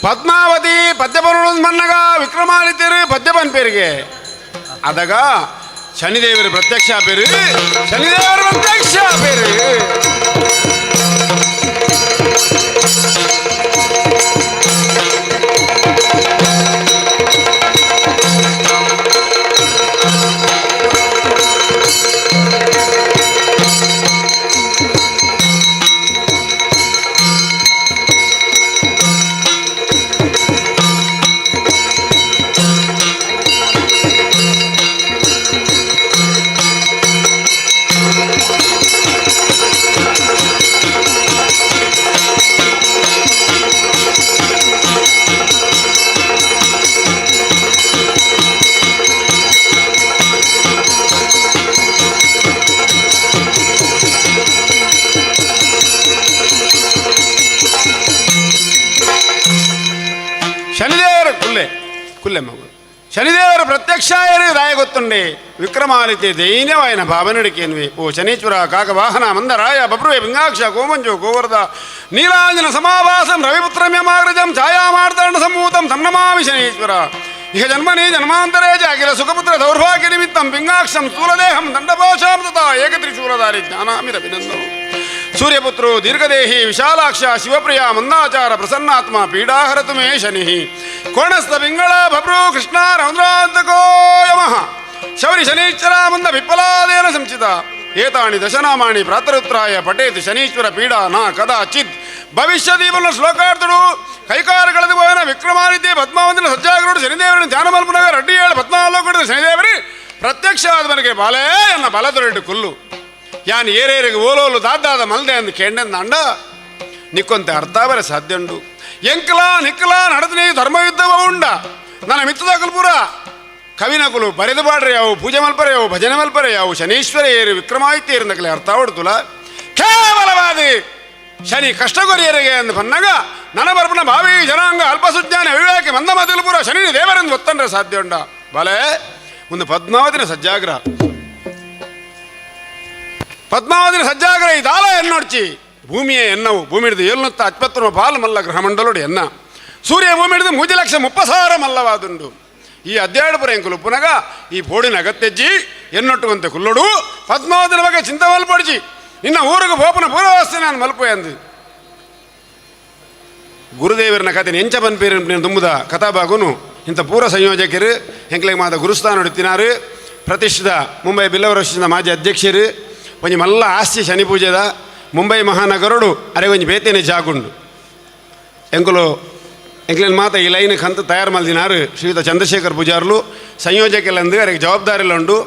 ಪದ್ಮಾವತಿ ಪದ್ಯಪರ್ವದ ಮನ್ನಗ ವಿಕ್ರಮಾದಿತ್ಯರು ಪದ್ಯಪನ್ ಪೇರಿಗೆ ಅದಾಗ ಶನಿದೇವರು ಪ್ರತ್ಯಕ್ಷ ಪೇರು ಶನಿದೇವರು ಪ್ರತ್ಯಕ್ಷ ಪೇರು ಶನಿದೇವರು ಕುಲ್ಲೆ ಮಗು ಶನಿದೇವರು ಪ್ರತ್ಯಕ್ಷ ರಾಯ ಗೊತ್ತುಂಡೆ ವಿಕ್ರಮಾದಿತ್ಯ ದೈನ್ಯವಾಯನ ಭಾವನಡಿಕೆಯನ್ವಿ ಓ ಶನೀಶ್ವರ ಕಾಕವಾಹನ ಮಂದರಾಯ ಬಬ್ರುವೆ ಪಿಂಗಾಕ್ಷ ಗೋಮಂಜು ಗೋವರ್ಧ ನೀಲಾಂಜನ ಸಮಾವಾಸಂ ರವಿಪುತ್ರಮ್ಯಮಾಗ್ರಜಂ ಛಾಯಾಮಾರ್ತಾಂಡ ಸಂಭೂತಂ ತನ್ನಮಾಮಿ ಶನೀಶ್ವರ ಇಹ ಜನ್ಮನಿ ಜನ್ಮಾಂತರೇ ಚ ಅಖಿಲ ಸುಖಪುತ್ರ ದೌರ್ಭಾಗ್ಯ ನಿಮಿತ್ತಂ ಪಿಂಗಾಕ್ಷಂ ಸ್ಥೂಲದೇಹಂ ದಂಡಪಾಶಾಂ ತಥಾ ಏಕತ್ರಿಶೂಲಧಾರಿ ಜ್ಞಾನಾಮಿರಭಿನಂದನು ಸೂರ್ಯಪುತ್ರೋ ದೀರ್ಘದೇಹಿ ವಿಶಾಲಾಕ್ಷ ಶಿವಪ್ರಿಯ ಮಂದಾಚಾರ ಪ್ರಸನ್ನಾತ್ಮ ಪೀಡಾಹರತು ಮೇ ಶನಿ ಕೋಣಸ್ಥ ಪಿಂಗಳ ಭಬ್ರು ಕೃಷ್ಣ ರೌದ್ರಾಂತಕೋ ಯಮಃ ಶೌರಿ ಶನೀಶ್ವರ ಮಂದ ವಿಫಲಾದೇನ ಸಂಚಿತ ಏತಾಣಿ ದಶನಾಮಾಣಿ ಪ್ರಾತರುತ್ರಾಯ ಪಟೇತ್ ಶನೀಶ್ವರ ಪೀಡಾ ನ ಕದಾಚಿತ್ ಭವಿಷ್ಯದೀಪನ ಶ್ಲೋಕಾರ್ಥುಡು ಕೈಕಾರ ಕಳೆದು ಹೋಯನ ವಿಕ್ರಮಾದಿತ್ಯ ಪದ್ಮಾವಂತಿನ ಸಜ್ಜಾಗರುಡು ಶನಿದೇವರನ್ನು ಧ್ಯಾನ ಮಲ್ಪನಾಗ ರಡ್ಡಿ ಹೇಳಿ ಪದ್ಮಾಲೋಕಡಿದ ಶನಿದೇವರಿ ಪ್ರತ್ಯಕ್ಷ ಆದ ಮನೆಗೆ ಬಾಲೇ ಎನ್ನ ಬಲದೊರೆಟ್ಟು ಕುಲ್ಲು ಯಾನ್ ಏರೇರಿಗೆ ಓಲೋಲು ದಾದಾದ ಮಲ್ದೆ ಅಂದು ಕೇಂಡೆಂದ ಅಂಡ ನಿಕ್ಕೊಂತೆ ಅರ್ಥ ಬರ ಸಾಧ್ಯ ಉಂಡು ಎಂಕಲ ನಿಕ್ಕಲ ನಡೆದನೇ ಧರ್ಮಯುದ್ಧವ ಉಂಡ ನನ್ನ ಮಿತ್ತದ ಕುಲ್ಪುರ ಕವಿನಕುಲು ಬರೆದು ಬಾಡ್ರೆ ಯಾವು ಪೂಜೆ ಮಲ್ಪರೆ ಯಾವು ಭಜನೆ ಮಲ್ಪರೆ ಯಾವು ಶನೀಶ್ವರ ಏರಿ ವಿಕ್ರಮಾದಿತ್ಯ ಇರಂದಕಲೆ ಅರ್ಥ ಹೊಡ್ತುಲ ಕೇವಲವಾದಿ ಶನಿ ಕಷ್ಟಗೊರಿಯರಿಗೆ ಎಂದು ಬಂದಾಗ ನನ್ನ ಬರ್ಪನ ಭಾವಿ ಜನಾಂಗ ಅಲ್ಪಸುಜ್ಞಾನ ವಿವೇಕ ಮಂದ ಮದಲಪುರ ಶನಿ ದೇವರೆಂದು ಒತ್ತಂಡ್ರೆ ಸಾಧ್ಯ ಉಂಡ ಬಲೆ ಒಂದು ಪದ್ಮಾವತಿನ ಸಜ್ಜಾಗ್ರಹ ಪದ್ಮಾವತಿನ ಸಜ್ಜಾಗ್ರಹ ಈ ದಾಲ ಎನ್ನೊಡ್ಚಿ ಭೂಮಿಯೇ ಎನ್ನವು ಭೂಮಿ ಹಿಡಿದು 770 ಪಾಲು ಮಲ್ಲ ಗ್ರಹಮಂಡಲೋಡು ಎನ್ನ ಸೂರ್ಯ ಭೂಮಿ ಹಿಡಿದು 3,30,000 ಮಲ್ಲವಾದುಂಡು ಈ 12 ಪುರ ಎಂಕುಲು ಪುನಗ ಈ ಬೋಡಿನ ಅಗತ್ಯಜ್ಜಿ ಎನ್ನೊಟ್ಟುವಂತೆ ಕುಲ್ಲೋಡು ಪದ್ಮಾವತಿನ ಬಗ್ಗೆ ಚಿಂತೆ ಮಲ್ಪಡಿಸಿ ನಿನ್ನ ಊರಿಗೆ ಹೋಪನ ಪೂರ್ವವಸ್ಥೆ ನಾನು ಮಲ್ಪೆ ಅಂದು ಗುರುದೇವರನ ಕತೆ ಎಂಚ ಬನ್ಪೇರು ತುಂಬುದ ಕಥಾಭಾಗುನು ಇಂಥ ಪೂರ ಸಂಯೋಜಕರು ಹೆಂಕ್ಲೆಗೆ ಮಾದ ಗುರುಸ್ಥಾನ ಹೊಡಿತಿನಾರು ಪ್ರತಿಷ್ಠಿತ ಮುಂಬೈ ಬಿಲ್ಲವರ ಮಾಜಿ ಅಧ್ಯಕ್ಷರು ಒಂಜಿ ಮಲ್ಲ ಆಸ್ತಿ ಶನಿ ಪೂಜೆದ ಮುಂಬೈ ಮಹಾನಗರೋಡು ಅರೆ ಒಂಜಿ ಬೇತೇನೆ ಜಾಗುಂಡು ಎಂಕುಲು ಎಂಕ್ಲೇನು ಮಾತ ಈ ಲೈನ್ ಕಂತು ತಯಾರು ಮಲ್ದಿನಾರು ಶ್ರೀಯುತ ಚಂದ್ರಶೇಖರ್ ಪೂಜಾರ್ಲು ಸಂಯೋಜಕಲ್ಲಂದು ಅವರಿಗೆ ಜವಾಬ್ದಾರಿಲ್ಲ ಉಂಡು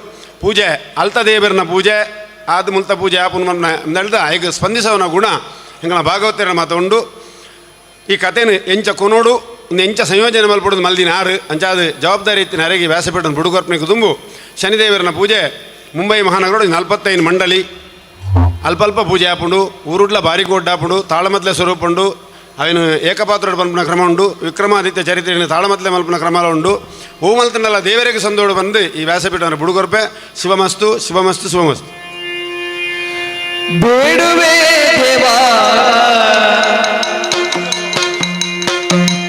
ಪೂಜೆ ಅಲ್ತದೇವರನ ಪೂಜೆ ಆದ ಮುಲ್ತ ಪೂಜೆ ಆಪುನ ನಡೆದ ಈಗ ಸ್ಪಂದಿಸವನ ಗುಣ ಎಂಗಳ ಭಾಗವತರ ಮಾತ ಉಂಡು ಈ ಕಥೆನ ಎಂಚ ಕೊನೋಡು ಒಂದು ಎಂಚ ಸಂಯೋಜನೆ ಮಲ್ಪಡೋದು ಮಲ್ದಿನಾರು ಅಂಚಾದ ಜವಾಬ್ದಾರಿ ಎತ್ತಿನ ಅರೆಗೆ ವ್ಯಾಸಪೀಠನ ಬುಡುಗೊರ್ಪಣೆಗೆ ತುಂಬು ಶನಿದೇವರನ ಪೂಜೆ ಮುಂಬೈ ಮಹಾನಗರೋಡು 45 ಮಂಡಲಿ ಅಲ್ಪ ಪೂಜೆ ಆಪುಂಡು ಊರುಡ್ಲ ಬಾರಿ ಕೋಡ್ ಆಪುಂಡು ತಾಳಮತ್ಲೆ ಸ್ವರೂಪ ಉಂಡು ಅವನು ಏಕಪಾತ್ರೋಡು ಮಲ್ಪನ ಕ್ರಮ ಉಂಡು ವಿಕ್ರಮಾದಿತ್ಯ ಚರಿತ್ರೆಯನ್ನು ತಾಳಮತ್ಲೆ ಮಲ್ಪನ ಕ್ರಮ ಉಂಡು ಹೂ ಮಲ್ತನೆಲ್ಲ ದೇವರಿಗೆ ಸಂದೋಡು ಬಂದು ಈ ವ್ಯಾಸಪೀಠನ ಬುಡುಗೊರ್ಪೆ ಶಿವಮಸ್ತು ಶಿವಮಸ್ತು ಶಿವಮಸ್ತು ಬೇಡುವೆ ದೇವಾ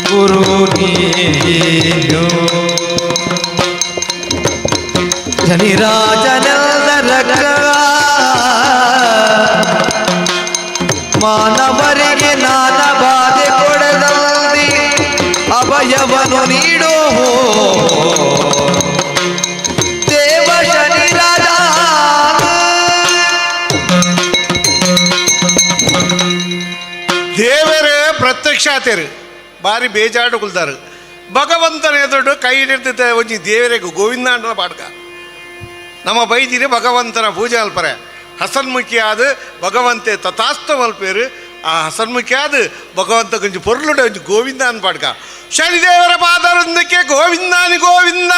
ಗುರು ನೀನು ಜನಿರಾಜನೆಲ್ಲರ ಮಾನವರಿಗೆ ನಾನ ಬಾಧೆ ಕೊಡದಲ್ಲಿ ಅಭಯವನ್ನು ನೀಡೋ ದೇವ ಶನಿರಾಜ. ದೇವರೇ ಪ್ರತ್ಯಕ್ಷ ಆತೇರು ಬಾರಿ ಬೇಜಾಡು ಕುಲ್ತಾರು ಭಗವಂತನ ಎದುರು ಕೈ ಹಿಡಿದ ಒಂಜಿ ದೇವರಿಗೆ ಗೋವಿಂದ ಅಂಡ ಪಾಡ್ಕ ನಮ್ಮ ಬೈದಿರಿ ಭಗವಂತನ ಪೂಜೆ ಅಲ್ಪರೆ ಹಸನ್ಮುಖಿ ಆದ ಭಗವಂತೆ ತಥಾಸ್ತ ಮಲ್ಪೇರು ಆ ಹಸನ್ಮುಖಿ ಆದ ಭಗವಂತ ಕೊಂಚ ಪೊರ್ಲುಡೆ ಒಂಜಿ ಗೋವಿಂದ ಅನ್ ಪಾಡ್ಕ ಶನಿದೇವರ ಪಾದರೊಂದಕ್ಕೆ ಗೋವಿಂದಾನಿ ಗೋವಿಂದ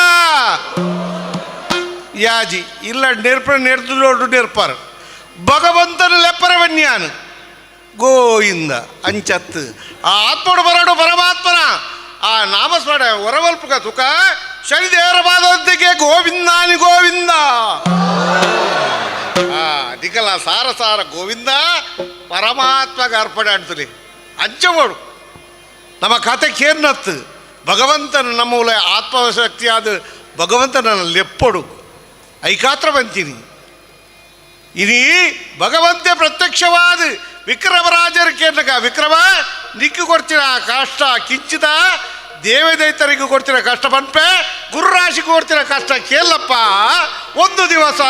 ಯಾಜಿ ಇಲ್ಲ ನೆರ್ಪ ನೆರ್ದು ನೆರ್ಪಾರು ಭಗವಂತನ ಲೆಪ್ಪರ ವನ್ಯಾನು ಗೋವಿಂದ ಅಂಚತ್ತು ಆ ಆತ್ಮಡು ಬರಡು ಪರಮಾತ್ಮನ ಆ ನಾಮಸ್ಮರಣ ಹೊರವಲ್ಪಕ ತುಕ ಶನಿದೇವರ ಪಾದಕ್ಕೆ ಗೋವಿಂದಾನಿ ಗೋವಿಂದ ದಿಕ್ಕಲ್ಲ ಸಾರ ಸಾರ ಗೋವಿಂದ ಪರಮಾತ್ಮಗೆ ಅರ್ಪಣೆ ಅಂಟಲಿ ಅಂಚಮೋಡು ನಮ್ಮ ಕತೆ ಕೇರ್ನತ್ತು ಭಗವಂತನ ನಮ್ಮ ಉಲ ಆತ್ಮಶಕ್ತಿಯಾದ ಭಗವಂತನ ಲೆಪ್ಪಡು ಐಕಾತ್ರ ಬಂತೀನಿ ಇನಿ ಭಗವಂತೆ ಪ್ರತ್ಯಕ್ಷವಾದ ವಿಕ್ರಮರಾಜರ ಕೇಂದ್ರಕ ವಿಕ್ರಮ ನಿಕ್ಕು ಕೊಡ್ತೀರ ಕಷ್ಟ ಕಿಂಚಿತ ದೇವದೈತರಿಗೂ ಕೊಡ್ತೀರ ಕಷ್ಟ ಪನ್ಪೆ ಗುರುರಾಶಿಗೂ ಕೊಡ್ತೀರ ಕಷ್ಟ ಕೇಳಪ್ಪ ಒಂದು ದಿವಸ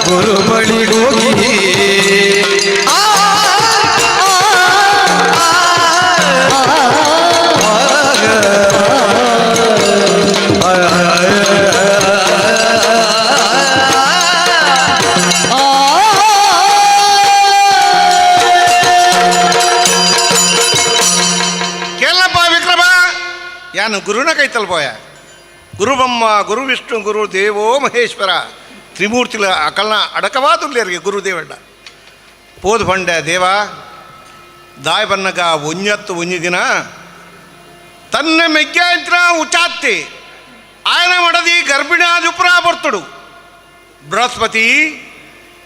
ಗುರು ಬಳಿಗೋಗಿ ಯಾನು ಗುರುನ ಕೈತಲ್ ಪೋಯ ಗುರು ಬ್ರಹ್ಮ ಗುರು ವಿಷ್ಣು ಗುರು ದೇವೋ ಮಹೇಶ್ವರ ತ್ರಿಮೂರ್ತಿಲ ಅಕಲ್ನ ಅಡಕವಾದುಲ್ಯರಿಗೆ ಗುರುದೇವಣ್ಣ ಪೋದು ಪಂಡ ದೇವ ದಾಯ್ ಬನ್ನಗ ಒಂಜತ್ತು ಒಂಜಿ ದಿನ ತನ್ನ ಮೆಗ್ಗಾಂತ್ರ ಉಚಾತ್ತಿ ఆయన మడది గర్భిణి ఆదుపురా బర్తుడు బృహస్పతి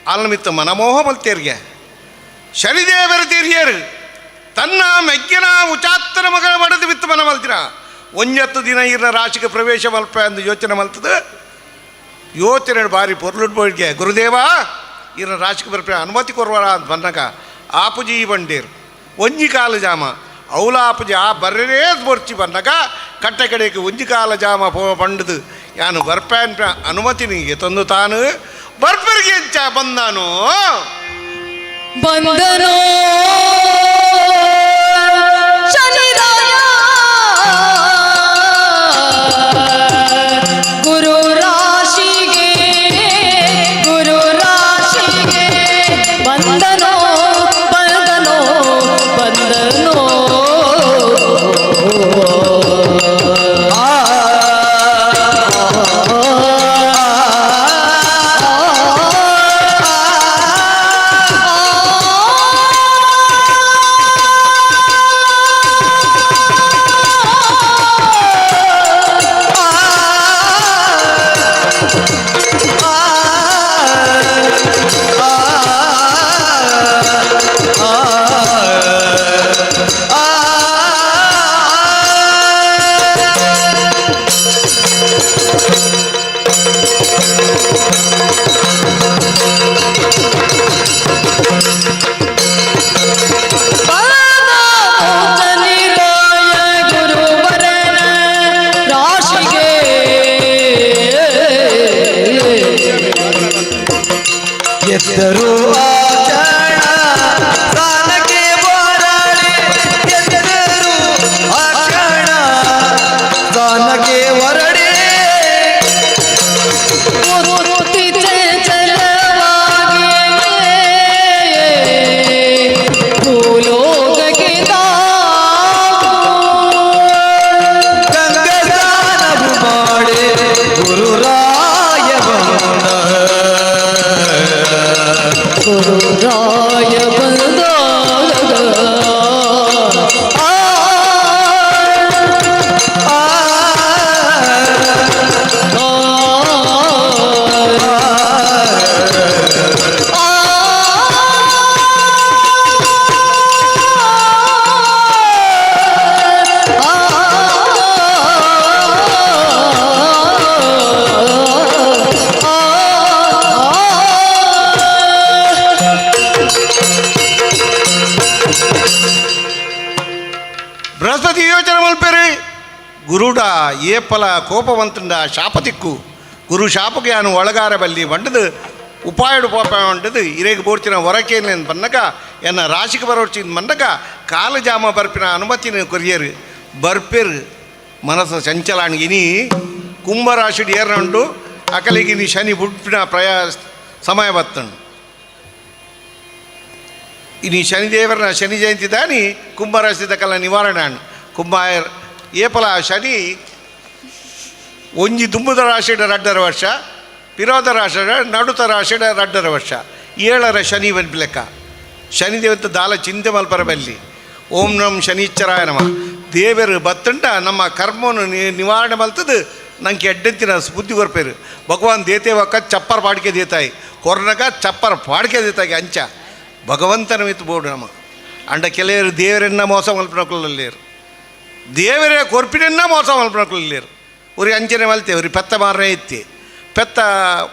ಅಲ್ಮಿತ್ತ ಮನಮೋಹಮಲ್ ತೆರಿಗೆ ಶನಿದೇವರ ತೆರಿಯರು ತನ್ನ ಮೆಗ್ಗಿನ ಉಚಾತ್ತನ ಮಗಳ ಮಡದು ಬಿತ್ತು ಮನ ಮಲ್ತಿರ ಒಂಜತ್ತು ದಿನ ಇರ ರಾಶಿಗೆ ಪ್ರವೇಶ ಮಲ್ಪ ಎಂದು ಯೋಚನೆ ಮಲ್ತದೆ ಯೋಚನೆ ಬಾರಿ ಪೊರ್ಲುಡ್ಬೋಡ್ಗೆ ಗುರುದೇವ ಇರ ರಾಶಿಗೆ ಬರ್ಪೆ ಅನುಮತಿ ಕೊರ್ವರ ಅಂತ ಬಂದಾಗ ಆಪುಜಿ ಬಂಡೇರು ಒಂಜಿ ಕಾಲು ಜಾಮ ಅವಲಾಪುಜಿ ಆ ಬರ್ರೇ ಬರ್ಚಿ ಬಂದಾಗ ಕಟ್ಟೆ ಕಡೆಗೆ ಒಂಜಿ ಕಾಲ ಜಾಮ ಪಂಡದು ಯಾನು ಬರ್ಪ್ಯಾನ್ ಅನುಮತಿ ನಿನಗೆ ತಂದು ತಾನು ಬರ್ಪರಿಗೆ ಹೆಚ್ಚ ಬಂದಾನು ಬಂದನೋ ಶನಿರಾಯ ಗುರು ರಾಶಿಗೆ ಬಂದನೋ ಬಂದನೋ ಬಂದನೋ ಎತ್ತರು ಆಚರಣ ಸಾನಕ್ಕೆ ಹೊರಡೆ ಎತ್ತರು ಆಚರಣ ಸಾನಕ್ಕೆ ಹೊರಡೆ ಮುತ್ತಿ ಚಂಚಲವಾಗಿ ಭೂಲೋಕಕ್ಕೆ ತಾವು ಗಂಗದಾನವು ಮಾಡಿ ಗುರುರಾಯ ಬಂದ ಗುರುರಾಯ ಬಂದಾಗ ಬೃಹಸ್ಪತಿ ಯೋಚನೆ ಮಲ್ಪೇರಿ ಗುರುಡ ಏಪಲ ಕೋಪವಂತಂಡ ಶಾಪತಿಕ್ಕು ಗುರು ಶಾಪಕ್ಕೆ ಯಾನು ಒಳಗಾರ ಬಲ್ಲಿ ಬಂಡದು ಉಪಾಯಡು ಪಾಪ ಬಂಡದು ಇರೇಗೆ ಬೋರ್ಚಿನ ಹೊರಕೇನೆ ಬನ್ನಕ ಎನ್ನ ರಾಶಿಗೆ ಬರೋರ್ಚಿನ ಮನ್ನಕ ಕಾಲು ಜಾಮ ಬರ್ಪಿನ ಅನುಮತಿನ ಕೊರಿಯರು ಬರ್ಪೇರು ಮನಸ್ಸು ಚಂಚಲಾಣಿ ಇನಿ ಕುಂಭರಾಶಿಡು ಏರ್ನಂಡು ಅಕಲಿಗಿನಿ ಶನಿ ಬುಡ್ಪಿನ ಸಮಯ ಬತ್ತಂಡು ಇನಿ ಶನಿದೇವರನ ಶನಿ ಜಯಂತಿ ದಾನಿ ಕುಂಭರಾಶಿ ಕಲ್ಲ ನಿವಾರಣೆ ಕುಂಭ ಏಪಲ ಶನಿ ಒಂಜಿ ದುಂಬುದ ರಾಶಿಡ 2.5 ವರ್ಷ ಪಿರೋದ ರಾಶಿಡ ನಡುತ ರಾಶಿಡ 2.5 ವರ್ಷ 7ರ ಶನಿ ಲೆಕ್ಕ ಶನಿದೇವತ ದಾಲ ಚಿಂತೆ ಮಲ್ಪರ ಬಲ್ಲಿ ಓಂ ನಮ್ ಶನಿಶ್ಚರಾಯ ನಮ ದೇವರು ಬತ್ತಂಟ ನಮ್ಮ ಕರ್ಮವನ್ನು ನಿವಾರಣೆ ಮಲ್ತದು ನಂಗೆ ಎಡ್ಡೆಂತಿನ ಬುದ್ಧಿ ಕೊರ್ಪೇರು ಭಗವಾನ್ ದೇತೆ ಒಕ್ಕ ಚಪ್ಪರ್ ಪಾಡಿಕೆ ದೇತಾಯಿ ಕೊರ್ನಗ ಚಪ್ಪರ್ ಪಾಡಿಕೆ ದೇತಾಗಿ ಅಂಚ ಭಗವಂತನ ಮಿತ್ತು ಬೋರ್ಡು ನಮ್ಮ ಅಂಡ ಕೆಲವರು ದೇವರನ್ನ ಮೋಸ ಮಲ್ಪನಕೊಳ್ಳಲೇರು ದೇವರೇ ಕೊರ್ಪಿನನ್ನ ಮೋಸ ಮಲ್ಪನಕೊಳ್ಳಲೇರು ಉರಿ ಅಂಚನೆ ಮಲ್ತೆ ಉರಿ ಪೆತ್ತ ಮಾರನೇ ಎತ್ತಿ ಪೆತ್ತ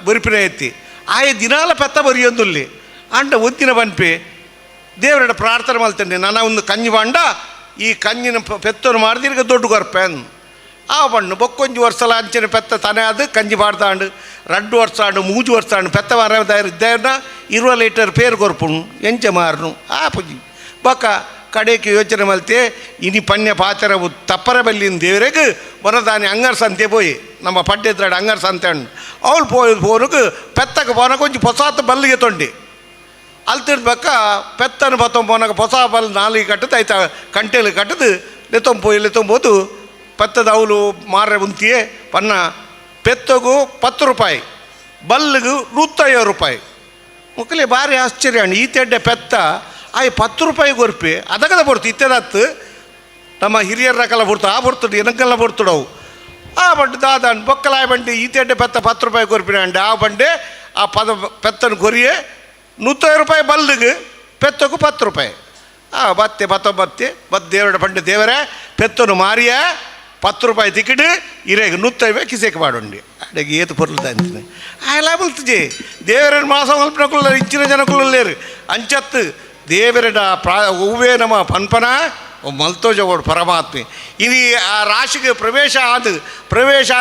ಬುರಿಪಿನೇ ಎತ್ತಿ ಆಯ ದಿನಾಲ ಪೆತ್ತ ಬರಿಯೊಂದುಲ್ಲಿ ಅಂಡ ಒದ್ದಿನ ಬನ್ಪೆ ದೇವರ ಪ್ರಾರ್ಥನೆ ಮಲ್ತೇನೆ ನನ್ನ ಒಂದು ಕಂಜಿ ಬಂಡ ಈ ಕಂಜಿನ ಪೆತ್ತನ್ನು ಮಾಡಿದಿರ್ಗ ದೊಡ್ಡ ಕೊರ್ಪೆನ್ ಆ ಬಣ್ಣು ಬೊಕ್ಕೊಂಜಿ ವರ್ಷಲ ಅಂಚನೆ ಪೆತ್ತ ತನೆ ಅದು ಕಂಜಿ ಬಾಡ್ದಾಂಡು 2 ವರ್ಷ ಆಂಡು 3 ವರ್ಷ ಆಂಡು ಪೆತ್ತ ಮಾರ ಇದ್ದೇನ 20 ಲೀಟರ್ ಪೇರು ಕೊರ್ಪುಣು ಎಂಚ ಮಾರನು ಆ ಪುಜಿ ಬೊಕ್ಕ ಕಡೆಗೆ ಯೋಚನೆ ಮಲ್ತೆ ಇನಿ ಪಣ್ಯ ಪಾಚರ ತಪ್ಪರ ಬಲ್ಲಿನ ದೇವರೆಗೆ ಬರದಾನಿ ಅಂಗರ್ ಸಂತೆ ಪೋಯಿ ನಮ್ಮ ಪಡ್ಡೆದ್ರಾಡು ಅಂಗರ್ ಸಂತೆ ಹಣ್ಣು ಅವಳು ಪೋನಕ್ಕೆ ಪೆತ್ತಕ್ಕೆ ಪೋನಕ್ಕೆ ಒಂಚು ಹೊಸಾತ ಬಲ್ಲಿಗೆ ತೊಂಡಿ ಅಲ್ತಿರ್ಬೇಕ ಪೆತ್ತನ ಪೊನಕ್ಕೆ ಹೊಸ ಬಲ್ ನಾಲಿಗೆ ಕಟ್ಟದು ಆಯ್ತಾ ಕಂಟೆಲು ಕಟ್ಟದು ಲೆತ್ತೊಂಬೋದು ಪೆತ್ತದ ಅವಳು ಮಾರ ಉಂತಿಯೇ ಪನ್ನ ಪೆತ್ತಗೂ 10 ರೂಪಾಯಿ ಬಲ್ಲಿಗೂ 150 ರೂಪಾಯಿ ಮುಕ್ಕಲೆ ಭಾರಿ ಆಶ್ಚರ್ಯ ಈ ತೆಡ್ಡೆ ಪೆತ್ತ ಆಯ್ 10 ರೂಪಾಯಿ ಕೊರ್ಪಿ ಅದಕ್ಕದ ಬರ್ತು ಇತ್ತೆದತ್ತು ನಮ್ಮ ಹಿರಿಯರ ಕಲ ಬರ್ತು ಆ ಬರ್ತಡು ಎನಕ್ಕೆಲ್ಲ ಬರ್ತಡವು ಆ ಬಂಡು ದಾದಾಂಡು ಬೊಕ್ಕಲಾಯ ಬಂಡಿ ಈ ತೆಡ್ಡೆ ಪೆತ್ತ 10 ರೂಪಾಯಿ ಕೊರ್ಪಿನ ಅಂಡೆ ಆ ಬಂಡೆ ಆ ಪೆತ್ತನ ಕೊರಿಯೇ 150 ರೂಪಾಯಿ ಬಲ್ಲಿಗೆ ಪೆತ್ತಗೂ 10 ರೂಪಾಯಿ ಬತ್ತೆ ದೇವರ ಬಂಡೆ ದೇವರೇ ಪೆತ್ತನು ಮಾರಿಯ 10 ರೂಪಾಯಿ ತಿಕ್ಕಿಡು ಇರೇಗ 150 ಕಿಸೆಗೆ ಮಾಡೋಂಡಿ ಅಡೆಗೆ ಏತು ಪೊರ್ಲದ ಅಂತೀನಿ ಆಯಲ್ಲ ಬಲ್ತಜೆ ದೇವರ ಮಾಸ ಮಲ್ಪನಕ್ಕುಲ್ಲ ಇಚ್ಚಿನ ಜನಕ್ಕುಲ್ಲೇರು ಅಂಚತ್ತು ದೇವರಡ ಹೂವೇ ನಮ್ಮ ಪನ್ಪನ ಮಲ್ತೋಜಗೋಡು ಪರಮಾತ್ಮೆ ಇಲ್ಲಿ ಆ ರಾಶಿಗೆ ಪ್ರವೇಶ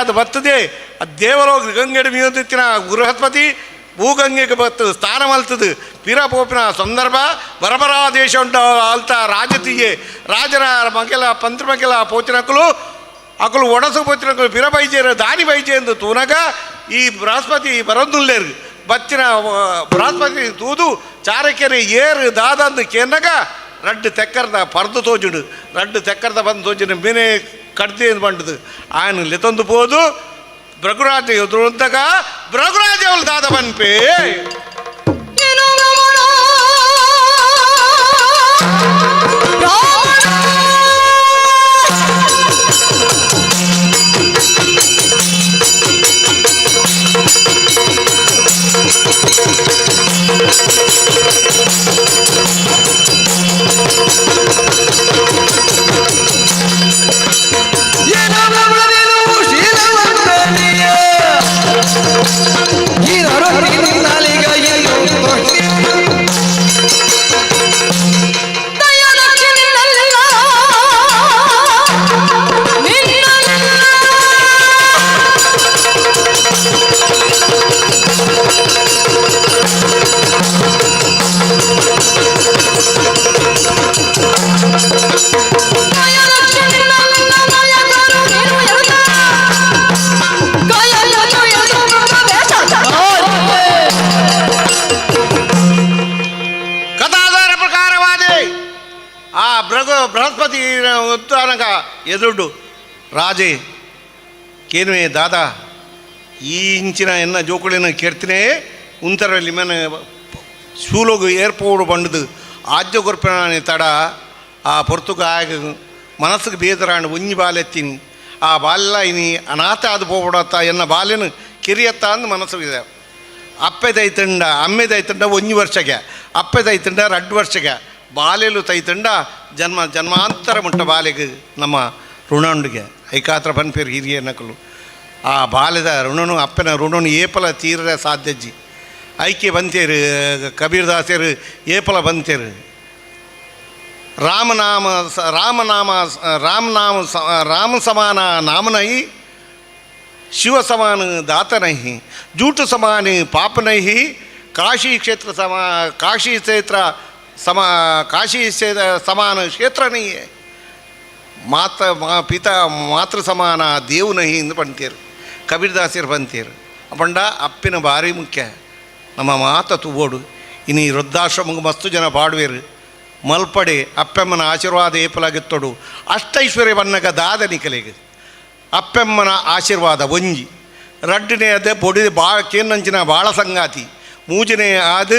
ಆದ ಬರ್ತದೆ ಆ ದೇವಲೋಕ ಗಂಗೆಡು ಮೀದಿತ್ತಿನ ಬೃಹಸ್ಪತಿ ಭೂಗಂಗೆಗೆ ಬತ್ತು ಸ್ಥಾನ ಮಲ್ತದು ಪಿರಪೋಪಿನ ಸಂದರ್ಭ ಬರಬರಾದೇಶ ಉಂಟು ಅಲ್ತ ರಾಜತಿಗೆ ರಾಜರ ಮಗೆಲ ಪಂತ್ರ ಮಗೆಲ ಪೋಚಿನಕಲು ಅಕಲು ಒಡಸು ಪೋಚಿನಕಲು ಪಿರ ಬೈಜೇರು ದಾನಿ ಬೈಜೆ ಎಂದು ತೂನಗ ಈ ಬೃಹಸ್ಪತಿ ಬರೋದುಲ್ಲೇರು ಬಚ್ಚಿನ ಬೃಹಸ್ಪತಿ ತೂದು ಚಾರಕೆರೆ ಏರು ದಾದಂದು ಕೇನಗ ರಡ್ಡು ತೆಕ್ಕರ್ದ ಪರ್ದು ತೋಜುಡು ರಡ್ಡು ತೆಕ್ಕರ್ದ ಬಂದು ತೋಜಿನ ಮೀನೆ ಕಡ್ದೆ ಬಂಡದು ఆయన ಲೆತೊಂದು ಪೋದು ಭೃಗುರಾಜ ಎದುರುಂತಗ ಭೃಗುರಾಜ ಅವಳು ದಾದ ಬನ್ಪೇ ಬೃಹಸ್ಪತಿ ಉತ್ತಾನಕ ಎದುರುಡು ರಾಜೇ ಕೇನುವೆ ದಾದಾ ಈ ಇಂಚಿನ ಎನ್ನ ಜೋಕುಳಿನ ಕೇಳ್ತೀನಿ ಉಂತರಲ್ಲಿ ಮನೆ ಶೂಲೋಗು ಏರ್ಪೋಡು ಬಂಡದು ಆಜ್ಯ ಕೊರ್ಪಿನ ತಡ ಆ ಪೊರ್ತುಗ ಆಗ ಮನಸ್ಸಿಗೆ ಬೇದರಾಂಡು ಒಂಜಿ ಬಾಲೆತ್ತೀನಿ ಆ ಬಾಲ್ಯ ಇನಿ ಅನಾಥ ಅದು ಹೋಗ್ಬಿಡತ್ತ ಎನ್ನ ಬಾಲ್ಯನು ಕಿರಿಯತ್ತ ಅಂದು ಮನಸ್ಸಿಗೆ ಅಪ್ಪೆದೈತಂಡ ಅಮ್ಮೆದೈತಂಡ ಒಂಜಿ ವರ್ಷಗೆ ಅಪ್ಪೆದೈತಂಡ 2 ವರ್ಷಗೆ ಬಾಲ್ಯಲು ತೈತಂಡ ಜನ್ಮಾಂತರ ಮುಟ್ಟ ಬಾಲೆಗೆ ನಮ್ಮ ಋಣಂಡಿಗೆ ಐಕಾತ್ರ ಬನ್ಪೇರು ಹಿರಿಯ ನಕಲು ಆ ಬಾಲ್ಯದ ಋಣನು ಅಪ್ಪನ ಋಣನು ಏಪಲ ತೀರ ಸಾಧ್ಯಜ್ಜಿ ಐಕ್ಯ ಬಂತೇರು ಕಬೀರ್ದಾಸರು ಏಪಲ ಬಂತೇರು ರಾಮ ಸಮಾನ ನಾಮನೈ ಶಿವ ಸಮಾನ ದಾತನೈ ಜೂಟು ಸಮಾನ ಪಾಪನೈ ಕಾಶಿ ಕ್ಷೇತ್ರ ಸಮಾನ ಕ್ಷೇತ್ರ ನೈ ಮಾತೃ ಸಮಾನ ದೇವು ನಹಿ ಎಂದು ಬಂತೇರು ಕಬೀರ್ದಾಸರು ಬಂತೇರು ಪಂಡ ಅಪ್ಪಿನ ಭಾರಿ ಮುಖ್ಯ ನಮ್ಮ ಮಾತ ತುಬೋಡು ಇನ್ನು ಈ ವೃದ್ಧಾಶ್ರಮಕ್ಕೆ ಮಸ್ತು ಜನ ಪಾಡುವೇರು ಮಲ್ಪಡೆ ಅಪ್ಪೆಮ್ಮನ ಆಶೀರ್ವಾದ ಏಪಲಾಗಿತ್ತೊಡು ಅಷ್ಟೈಶ್ವರ್ಯ ಬನ್ನಗ ದಾದ ನಿಕಲೆಗೆ ಅಪ್ಪೆಮ್ಮನ ಆಶೀರ್ವಾದ ಒಂಜಿ ರಡ್ಡನೇ ಅದೇ ಬೊಡಿ ಕೇನ್ನಂಚಿನ ಬಾಳ ಸಂಗಾತಿ ಮೂಜನೇ ಆದ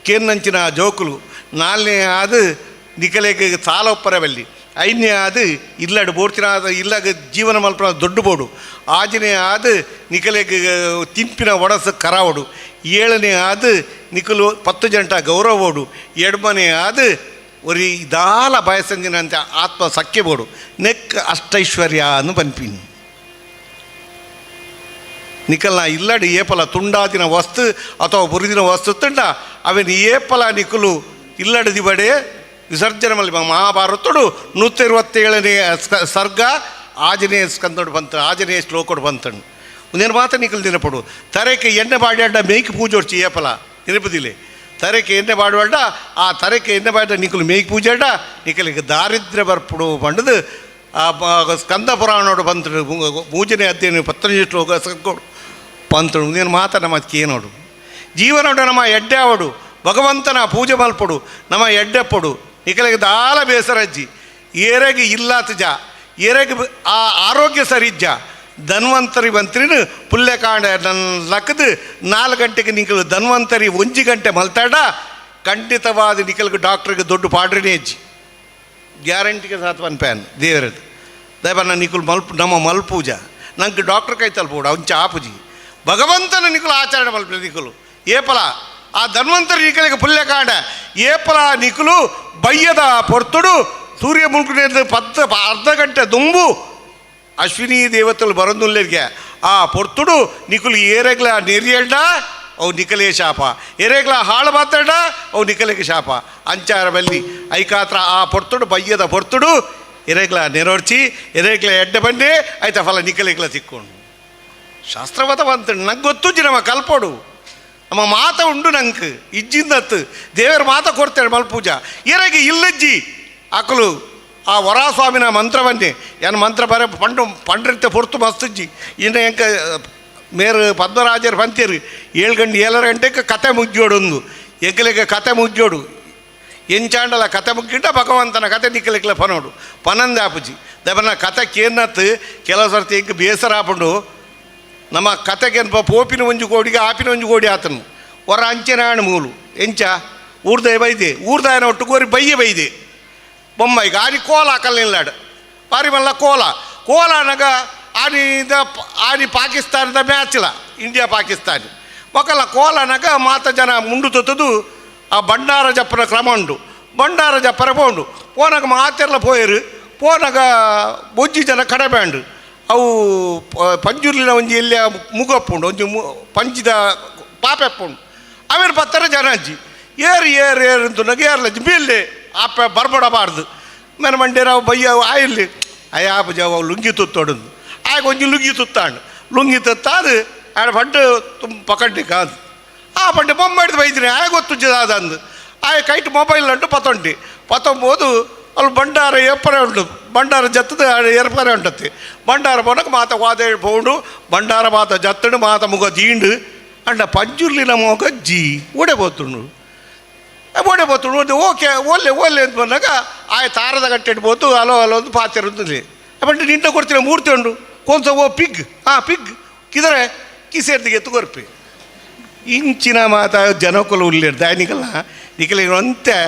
ಕೇನ್ನಂಚಿನ ಜೋಕುಲು ನಾಲ್ನೇ ಆದ ನಿಕಲೆಗೆ ಸಾಲ ಒಪ್ಪರಬಲ್ಲಿ ಐದನೇ ಆದ ಇಲ್ಲಡು ಬೋಡ್ತಿನ ಇಲ್ಲಾಗ ಜೀವನ ಮಲ್ಪನ ದೊಡ್ಡ ಬೋಡು ಆಜನೇ ಆದ ನಿಕಲೆಗೆ ತಿಂಪಿನ ಒಡಸು ಕರಾವಡು ಏಳನೇ ಆದ ನಿಕಲು 10 ಜಂಟ ಗೌರವೋಡು ಎಡ್ಮನೆ ಆದ ಒರಿ ದಾಲ ಬಯಸಂದಿನಂತೆ ಆತ್ಮ ಸಖ್ಯ ಬೋಡು ನೆಕ್ ಅಷ್ಟೈಶ್ವರ್ಯ ಅನ್ನು ಬನ್ಪಿನಿ ನಿಕಲ್ನ ಇಲ್ಲಡಿ ಏಪಲ ತುಂಡಾದಿನ ವಸ್ತು ಅಥವಾ ಬುರಿದಿನ ವಸ್ತು ತುಂಡ ಅವೇನು ಏಪಲ ನಿಕಲು ಇಲ್ಲಡದಿ ಬಡೆ ವಿಸರ್ಜನೆ ಮಲ್ಲಿ ಮಹಾಭಾರತೋಡು 127ನೇ ಸರ್ಗ ಆಜನೇಯ ಸ್ಕಂದೋಡು ಬಂತು ಆಜನೇಯ ಶ್ಲೋಕೋಡು ಬಂತಣ್ಣು ಒಂದೇನು ಮಾತ್ರ ನಿಕಲು ನೆನಪಡು ತರೆಕೆ ಎಣ್ಣೆ ಬಾಡ್ಯಾಡ ಮೇಯ್ಕೆ ಪೂಜೋಡ್ಚಿ ಏಪಲ ನೆನಪದಿಲೆ ತರೆಕೆ ಎಣ್ಣೆ ಬಾಡುವಾಡ ಆ ತರೆಕೆ ಎಣ್ಣೆ ಬಾಡ ನಿಕಲು ಮೇಯ್ಕೆ ಪೂಜಾಡ ನಿಕಲಿಗೆ ದಾರಿದ್ರ್ಯ ಬರ್ಪಡು ಬಂಡದು ಆ ಸ್ಕಂದ ಪುರಾಣೋಡು ಬಂತು ಮೂಜನೆ ಅಧ್ಯಯನ 15 ಶ್ಲೋಕ ಸಕ್ಕೋಡು ಪಂತಡು ಒಂದೇನು ಮಾತ್ರ ನಮ್ಮ ಕೇನೋಡು ಜೀವನೋಡು ನಮ್ಮ ಎಡ್ಡೆ ಆವಡು ಭಗವಂತನ ಪೂಜೆ ಮಲ್ಪಡು ನಮ್ಮ ಎಡ್ಡೆಪ್ಪಡು ನಿಕಲಿಗೆ ದಾಲ ಬೇಸರಜ್ಜಿ ಏರೆಗೆ ಇಲ್ಲಾತ ಜ ಏರೆಗೆ ಆ ಆರೋಗ್ಯ ಸರಿಜ್ಜ ಧನ್ವಂತರಿ ಬಂತ್ರಿನ ಪುಲ್ಯಕಾಂಡ ನನ್ನ ಲಕ್ಕದು 4 ಗಂಟೆಗೆ ನಿಕಲು ಧನ್ವಂತರಿ 1 ಗಂಟೆ ಮಲ್ತಾಡ ಖಂಡಿತವಾದ ನಿಕಲ್ಗೆ ಡಾಕ್ಟ್ರಿಗೆ ದೊಡ್ಡ ಪಾಡ್ರಿನೇ ಅಜ್ಜಿ ಗ್ಯಾರಂಟಿಗೆ ಸಾತ್ ಒನ್ ಪ್ಯಾನ್ ದೇವರದು ದಯಬನ್ನ ನಿಕುಲ್ ನಮ್ಮ ಮಲ್ಪೂಜ ನಂಗೆ ಡಾಕ್ಟ್ರ್ ಕೈ ತಲ್ಪೋಡು ಅಂಚ ಆಪುಜಿ ಭಗವಂತನ ನಿಕುಲು ಆಚರಣೆ ಮಲ್ಪು ನಿಕುಲು ಏಪಲ ಆ ಧನ್ವಂತರಿ ನಿಕಲಿಗೆ ಪುಲ್ಯಕಾಂಡ ಏಪಲ ನಿಕುಲು ಬಯ್ಯದ ಪೊರ್ತುಡು ಸೂರ್ಯ ಮುಳುಕುನೇದು 10 ಗಂಟೆ ದುಂಬು ಅಶ್ವಿನಿ ದೇವತలు ಬರಂದುಲ್ಲೆಗೆ ಆ ಪೊರ್ತುಡು ನಿಕುಲು ಏರೆಗ್ಲ ನೆರಿಯಲ್ಡ ಅವು ನಿಕಲೇ ಶಾಪ. ಎರೆಗ್ಲ ಹಾಳು ಮಾತಾಡ ಅವು ನಿಕಲಿಗೆ ಶಾಪ. ಅಂಚಾರ ಬಲ್ಲಿ ಐಕಾತ್ರ ಆ ಪೊರ್ತುಡು ಬಯ್ಯದ ಪೊರ್ತುಡು ಎರೆಗ್ಲ ನೆರವರ್ಚಿ ಎರೆಗ್ಲ ಎಡ್ಡೆ ಬಂಡೆ ಆಯ್ತಾ ಫಲ ನಿಕಲಿಗ್ಲ ತಿಕ್ಕೊಂಡು ಶಾಸ್ತ್ರವತ ಬಂತ ನಂಗೆ ಗೊತ್ತುಜ್ಜಿ ನಮ್ಮ ಕಲ್ಪೋಡು ನಮ್ಮ ಮಾತ ಉಂಡು ನಂಗೆ ಇಜ್ಜಿಂದತ್ತು ದೇವರ ಮಾತ ಕೊಡ್ತೇವೆ ಮಲ್ಪೂಜ ಎರೆಗೆ ಇಲ್ಲಜ್ಜಿ ಅಕಲು ಆ ವರಾಸ್ವಾಮಿನ ಮಂತ್ರವನ್ನೇ ಏನು ಮಂತ್ರ ಬರ ಪಂಡ್ರಿತ ಪೊರ್ತು ಮಸ್ತಜ್ಜಿ ಇನ್ನು ಎಂಕ ಮೇರು ಪದ್ಮರಾಜರು ಬಂತೀರಿ 7 ಗಂಟೆಗೆ ಕತೆ ಮುಗ್ಜೋಡೊಂದು ಎಗ್ಲಿಗೆ ಕತೆ ಮುಗ್ಜೋಡು ಎಂಚಾಂಡಲ ಕತೆ ಮುಗ್ಗಿಂಟ ಭಗವಂತನ ಕತೆ ನಿಕ್ಕಲಿಕ್ಲ ಪನೋಡು ಪನಂದ ಆಪುಜಿ ದಬನ ಕತೆ ಕೇನ್ನತ್ತು ಕೆಲವು ಸರ್ತಿ ಈಗ ಬೇಸರ ಆಪುಂಡು ನಮ್ಮ ಕತೆಗೆ ಪೋಪಿನ ಒಂಜು ಕೋಡಿಗೆ ಆಪಿನ ಒಂಜು ಕೋಡಿ ಆತನು ಹೊರ ಅಂಚೆನ ಆಣು ಮೂಲು ಎಂಚ ಊರ್ದಾಯ ಬೈದೆ ಊರ್ದಾಯನ ಒಟ್ಟು ಕೋರಿ ಬೈದೆ ಬೊಮ್ಮಾಯಿಗೆ ಆನಿ ಕೋಲ ಹಾಕಲ್ನಿಲ್ಲಾಡು ಪಾರಿ ಮಲ್ಲ ಕೋಲಾನಾಗ ಆನಿ ಪಾಕಿಸ್ತಾನದ ಮ್ಯಾಚ್ಲ ಇಂಡಿಯಾ ಪಾಕಿಸ್ತಾನ ಮೊಕಲ ಕೋಲಾನಾಗ ಮಾತ ಜನ ಮುಂಡು ತೊತ್ತದು ಆ ಬಂಡಾರ ಜಪ್ಪನ ಕ್ರಮ ಉಂಡು ಬಂಡಾರ ಜಪ್ಪರ ಪೋಂಡು ಪೋನಾಗ ಮಾತೆಲ್ಲ ಪೋಯರು ಪೋನಾಗ ಬೊಜ್ಜಿ ಜನ ಕಡಿಮೆ ಉಂಡು ಅವು ಪಂಜುರ್ಲಿನ ಒಂಜಿ ಎಲ್ಲಿಯ ಮುಗಪ್ಪುಂಡು ಒಂಜಿ ಪಂಚಿದ ಪಾಪೆಪ್ಪುಂಡು ಅವೇನು ಪತ್ತರ ಜನ ಅಜ್ಜಿ ಏರು ಅಂತುನಾಗ ಏರ್ಲಜ್ಜಿ ಬೀಲ್ಲೆ ಆಪ ಬರ್ಬಡಬಾರ್ದು ಮೇನ ಮಂಡ್ಯ ಬಯ್ಯ ಆಯಿಲ್ಲಿ ಅಯ್ಯಾಪ ಜಾವ ಲುಂಗಿ ತುತ್ತೊಡದು ಆಗ ಒಂಜಿ ಲುಂಗಿ ತುತ್ತಾಂಡು ಲುಂಗಿ ತುತ್ತಾದು ಆಡ ಪಂಡು ತುಂಬ ಪಕಡ್ಡಿ ಕಾದು ಆ ಪಂಡು ಬೊಮ್ಮಾಡಿದು ಬೈದಿನಿ ಆಗ ಗೊತ್ತುಜ್ಜದ ಅಂದು ಆಯ ಕೈಟ್ ಮೊಬೈಲ್ ಅಂಟು ಪತ್ತೊಂಬೋದು ಅಲ್ಲಿ ಬಂಡಾರ ಎಪ್ಪರೆ ಉಂಟು ಬಂಡಾರ ಜತ್ತದ ಎರ್ಪರೆ ಉಂಟತ್ತೆ ಬಂಡಾರ ಪೋನಕ್ಕೆ ಮಾತ ವಾದ ಪೋಂಡು ಬಂಡಾರ ಮಾತ ಜತ್ತಡು ಮಾತ ಮುಗ ದೀಂಡು ಅಂಡ ಪಂಜುರ್ಲಿನ ಮೊಗ ಜಿ ಓಡೆ పోతుండు ಓಕೆ ಒಲ್ಲೆ ಅಂತ ಬಂದಾಗ ಆಯ ತಾರದ ಗಟ್ಟೆ ಇಡ್ಬೋದು ಅಲೋ ಒಂದು ಪಾತಿರುತ್ತದೆ ಬಟ್ ನಿಂತ ಕೊಡ್ತೀನಿ ಮೂರ್ತಿ ಉಂಡು ಕೊಂಚ ಪಿಗ್ ಪಿಗ್ ಕಿದರೆ ಕಿಸೇರ್ದಿಗೆ ತುಗೊರ್ಪಿ ಇಂಚಿನ ಮಾತ ಜನಕುಲು ಉಳ್ಳಿರ್ ದಾಯನಿಕಲ್ಲ ನಿಖಲಿಗೆ ಅಂತೆ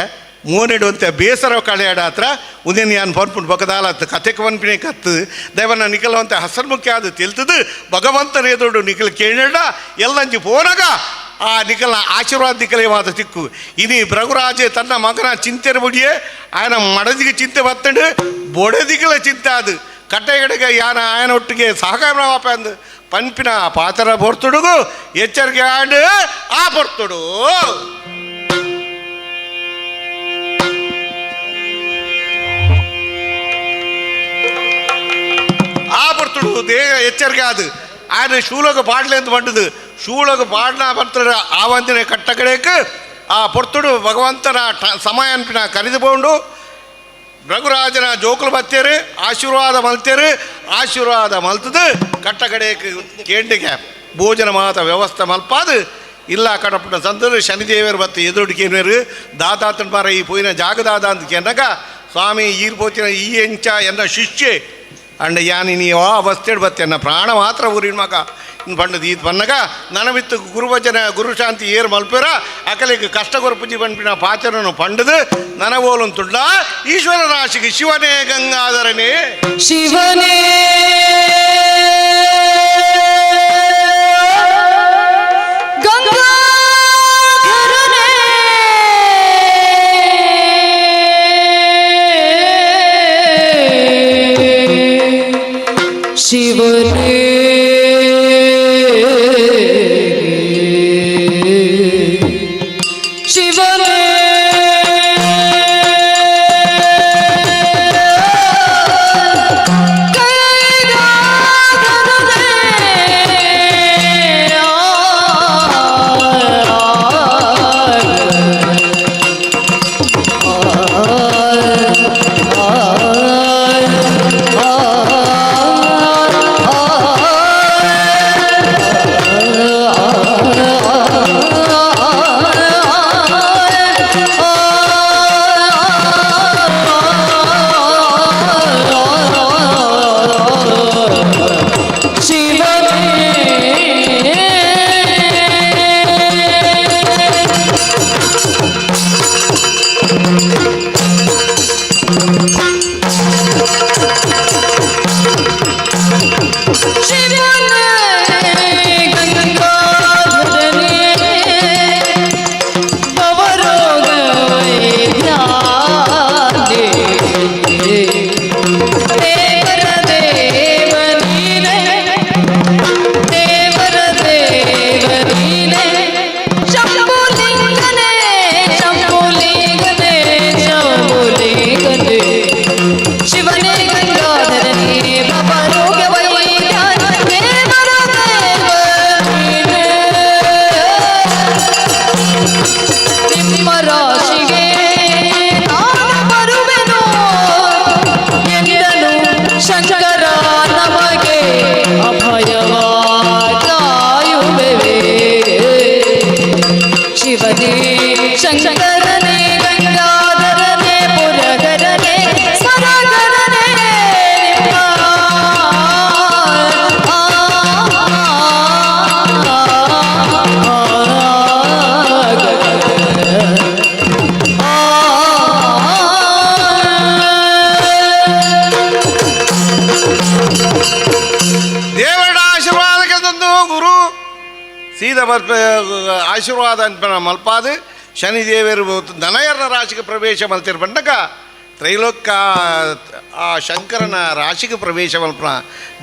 ಮೋನೆಡು ಅಂತೆ ಬೇಸರ ಕಳೆಯಾಡ ಹತ್ರ ಉದೇನು ಯಾನ್ ಪನ್ಪುಂಡು ಬಕದಾಲ ಕತೆಗೆ ಪನ್ಪಿನೇ ಕತ್ತು ದೈವನ ನಿಖಲವಂತೆ ಹಸನ್ಮುಖ್ಯ ಅದು ತಿಳ್ತದು ಭಗವಂತನೇ ದೊಡ್ಡ ನಿಖಲ್ ಕೇಳಡ ಎಲ್ಲಂಜಿ ಪೋನಾಗ ಆ ನಿಖಲ ಆಶೀರ್ವಾದ ನಿಖಲೇ ಮಾತ ತಿಕ್ಕು ಇನಿ ಭೃಗುರಾಜೆ ತನ್ನ ಮಗನ ಚಿಂತೆ ಬುಡಿಯೇ ಆಯನ ಮಡದಿಗೆ ಚಿಂತೆ ಬತ್ತಂಡು ಬೊಡೆದಿಗಲ ಚಿಂತೆ ಅದು ಕಟ್ಟೆಗಡೆಗೆ ಯಾನ ಆಯನ ಒಟ್ಟಿಗೆ ಸಹಕಾರ ವಾಪ ಅಂದು ಪನ್ಪಿನ ಪಾತ್ರ ಬೊರ್ತುಡುಗು ಎಚ್ಚರಿಕೆ ಆಂಡು ಆ ಬೊರ್ತುಡು ದೇಹ ಎಚ್ಚರಿಕೆ ಅದು ಆಯ್ನ ಶೂಲೋಗ ಪಾಡ್ಲೆ ಅಂತ ಬಂಡದು ಶೂಲೋಗ ಪಾಡ್ನ ಬರ್ತಾರೆ ಆ ಒಂದಿನ ಕಟ್ಟ ಕಡೆಗೆ ಆ ಪೊರ್ತುಡು ಭಗವಂತನ ಸಮಯ ಅನ್ಪಿನ ಕರೆದು ಬೋಂಡು ರಘುರಾಜನ ಜೋಕುಲು ಬತ್ತೇರು ಆಶೀರ್ವಾದ ಮಲ್ತದು ಕಟ್ಟ ಕಡೆಗೆ ಕೇಂಡಿಗೆ ಭೋಜನ ಮಾತ ವ್ಯವಸ್ಥೆ ಮಲ್ಪಾದು ಇಲ್ಲ ಕಡಪುಟ್ಟ ಸಂತರು ಶನಿದೇವರು ಬತ್ತು ಎದುರುಡಿಕೆರು ದಾದಾತನ ಪಾರ ಈ ಪೋಯಿನ ಜಾಗದಾದ ಅಂತ ಕೆನ್ನಗ ಸ್ವಾಮಿ ಈರ್ಬೋತಿನ ಈ ಎಂಚ ಎನ್ನ ಶಿಷ್ಯೆ ಅಂಡ ಯಾನಿ ನೀವು ಅವಸ್ಥೆಡ್ ಬತ್ತೆ ಅನ್ನ ಪ್ರಾಣ ಮಾತ್ರ ಊರಿನ ಮಗ ಪಂಡದು ಇದು ಪನ್ನಗ ನನವಿತ್ತು ಗುರುವಚನ ಗುರುಶಾಂತಿ ಏರು ಮಲ್ಪೇರ ಅಕಲಿಗೆ ಕಷ್ಟ ಕೊರಪುಜಿ ಪಂಪಿನ ಪಾಚರನು ಪಂಡದು ನನಗೋಲಂತುಂಡ ಈಶ್ವರ ರಾಶಿಗೆ ಶಿವನೇ ಗಂಗಾಧರನೇ ಶಿವನೇ ಶಿವನೇ ಶಿವನೇ ಸೀದ ಆಶೀರ್ವಾದ ಅಂತ ಮಲ್ಪಾದು ಶನಿದೇವರು ದನಯರ್ನ ರಾಶಿಗೆ ಪ್ರವೇಶ ಮಲ್ತಿರು ಬಂದಾಗ ತ್ರೈಲೋಕ್ಯ ಆ ಶಂಕರನ ರಾಶಿಗೆ ಪ್ರವೇಶ ಮಲ್ಪನ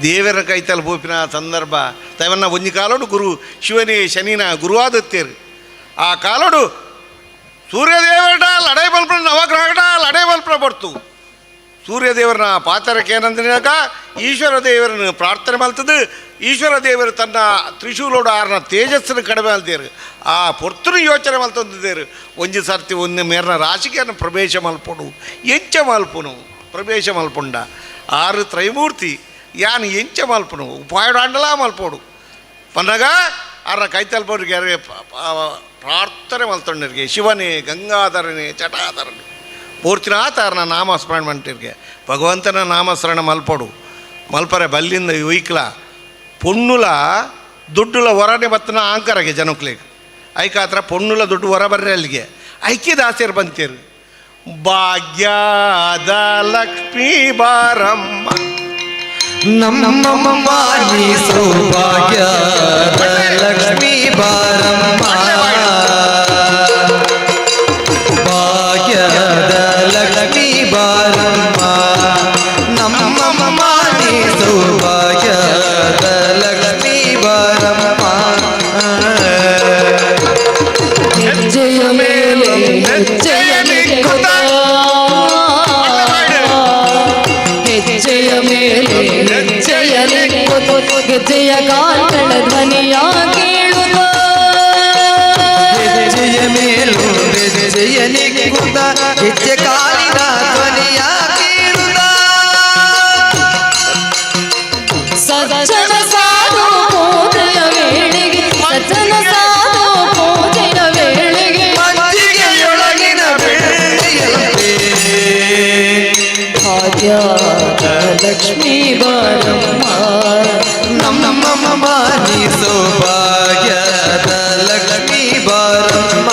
ದೇವರ ಕೈತಲ್ ಭೂಪಿನ ಸಂದರ್ಭ ತವನ್ನ ಒಂಜಿ ಕಾಲೋಡು ಗುರು ಶಿವನೇ ಶನಿನ ಗುರುವಾದತ್ತೇರು ಆ ಕಾಲೋಡು ಸೂರ್ಯದೇವರ ಲಡೈ ಮಲ್ಪನ ನವಗ್ರಹಗಳ ಲಡೈ ಮಲ್ಪನ ಬರ್ತು ಸೂರ್ಯದೇವರನ್ನ ಪಾತ್ರಕ್ಕೆ ಏನಂದ್ರಾಗ ಈಶ್ವರ ದೇವರನ್ನು ಪ್ರಾರ್ಥನೆ ಮಲ್ತದ್ದು ಈಶ್ವರ ದೇವರು ತನ್ನ ತ್ರಿಶೂಲೋಡು ಆರನ ತೇಜಸ್ಸನ್ನು ಕಡಿಮೆ ಅಲ್ದೇರು ಆ ಪೊರ್ತನು ಯೋಚನೆ ಮಲ್ತಂದಿದ್ದೇರು ಒಂಜಿ ಸರ್ತಿ ಒಂದು ಮೇರ್ನ ರಾಶಿಗೆ ಪ್ರವೇಶ ಮಲ್ಪೊಡು ಎಂಚ ಮಲ್ಪುನು ಪ್ರವೇಶ ಮಲ್ಪುಂಡ ಆರು ತ್ರೈಮೂರ್ತಿ ಯಾನು ಎಂಚ ಮಲ್ಪುನು ಉಪಾಯಡು ಅಂಡಲ ಮಲ್ಪೋಡು ಪನ್ನಗ ಆರ ಕೈತಲ್ಪೋರಿಗೆ ಪ್ರಾರ್ಥನೆ ಮಲ್ತೊಂಡರಿಗೆ ಶಿವನೇ ಗಂಗಾಧರನೇ ಚಟಾಧರನೇ ಪೂರ್ತಿನಾಥ ಆರನ ನಾಮಸ್ಮರಣ ಮಂಟಿರ್ಗೆ ಭಗವಂತನ ನಾಮಸ್ಮರಣ ಮಲ್ಪೊಡು ಮಲ್ಪರೆ ಬಲ್ಲಿಂದ ಒಯ್ಕಲ ಪೊಣ್ಣುಲ ದುಡ್ಡುಲ ಹೊರನೆ ಬತ್ತನ ಆಂಕರಗೆ ಜನಕ್ಲಿಗೆ ಐಕ ಹತ್ರ ಪೊಣ್ಣುಲ ದುಡ್ಡು ಹೊರ ಬರ್ರಿ ಅಲ್ಲಿಗೆ ಐಕ್ಯದ ಆಸೆರು ಬಂತೀರು ಭಾಗ್ಯದ ಲಕ್ಷ್ಮೀ ಬಾರಮ್ಮ ನಮ್ಮ ಮಾನಿ ಸೌಭಾಗ್ಯದ ಲಕ್ಷ್ಮೀ ಬಾರಮ್ಮ ಭಾಗ್ಯದ ಲಕ್ಷ್ಮೀ ಬಾರಮ್ಮ ನಮ್ಮ ಮಾನಿ ಸೌಭಾಗ್ಯದ ಲಕ್ಷ್ಮೀ ಬಾರಮ್ಮ ಹೆಜ್ಜೆಯ ಮೇಲೆ ಹೆಜ್ಜೆಯ ನಿಕ್ಕುತ್ತ ಹೆಜ್ಜೆಯ ಮೇಲೆ ಹೆಜ್ಜೆಯ ನಿಕ್ಕುತ್ತ ಗೆಜ್ಜೆಯ ಕಾಲ್ಗಳ ಧ್ವನಿಯ ಕೇಳುತ್ತ ಹೆಜ್ಜೆಯ ಮೇಲೂ ಹೆಜ್ಜೆಯ ನಿಕ್ಕುತ್ತ ಹೆಜ್ಜೆ ಕಾಲಿನ ಧ್ವನಿಯ ಕೇಳುತ್ತ ಸಜ್ಜನ ಸಾಧು ಪೂಜೆಯ ವೇಳೆಗೆ ಸಜ್ಜನ ಸಾಧು ಪೂಜೆಯ ವೇಳೆಗೆ ಮಜ್ಜಿಗೆಯೊಳಗಿನ ಬೆಳ್ಳಿಯಂತೆ ಭಾಗ್ಯದ ಲಕ್ಷ್ಮೀ ಬಾರಮ್ಮ ನಮ್ಮ ಮಾನಿ ಸೌಭಾಗ್ಯದ ಲಕ್ಷ್ಮೀ ಬಾರಮ್ಮ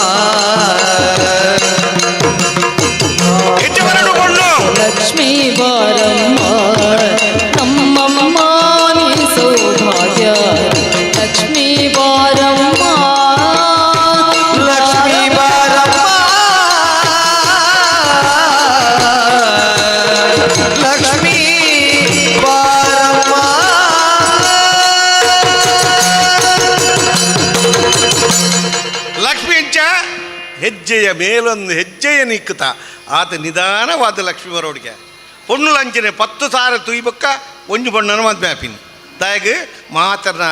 ಲಕ್ಷ್ಮೀ ಬಾರಮ್ಮ ನಮ್ಮ ಮಾನಿ ಸೌಭಾಗ್ಯ ಲಕ್ಷ್ಮೀ ಬಾರಮ್ಮ ಲಕ್ಷ್ಮೀ ಬಾರಮ್ಮ ಲಕ್ಷ್ಮೀ ಬಾರಮ್ಮ ಲಕ್ಷ್ಮಿ ಅಂಚ ಹೆಜ್ಜೆಯ ಮೇಲೊಂದು ಹೆಜ್ಜೆಯ ನಿಕ್ಕುತ್ತ ಆತ ನಿಧಾನವಾದ ಲಕ್ಷ್ಮಿ ಬರೋಡಿಗೆ ಪೊಣ್ಣು ಲಂಚನೆ 10 ಸಾರ ತುಯ್ಬಕ್ಕ ಒಂಜು ಬಣ್ಣನ ಮದ್ವೆ ಆಪಿನಿ ದಾಯಗೆ ಮಾತರ್ನ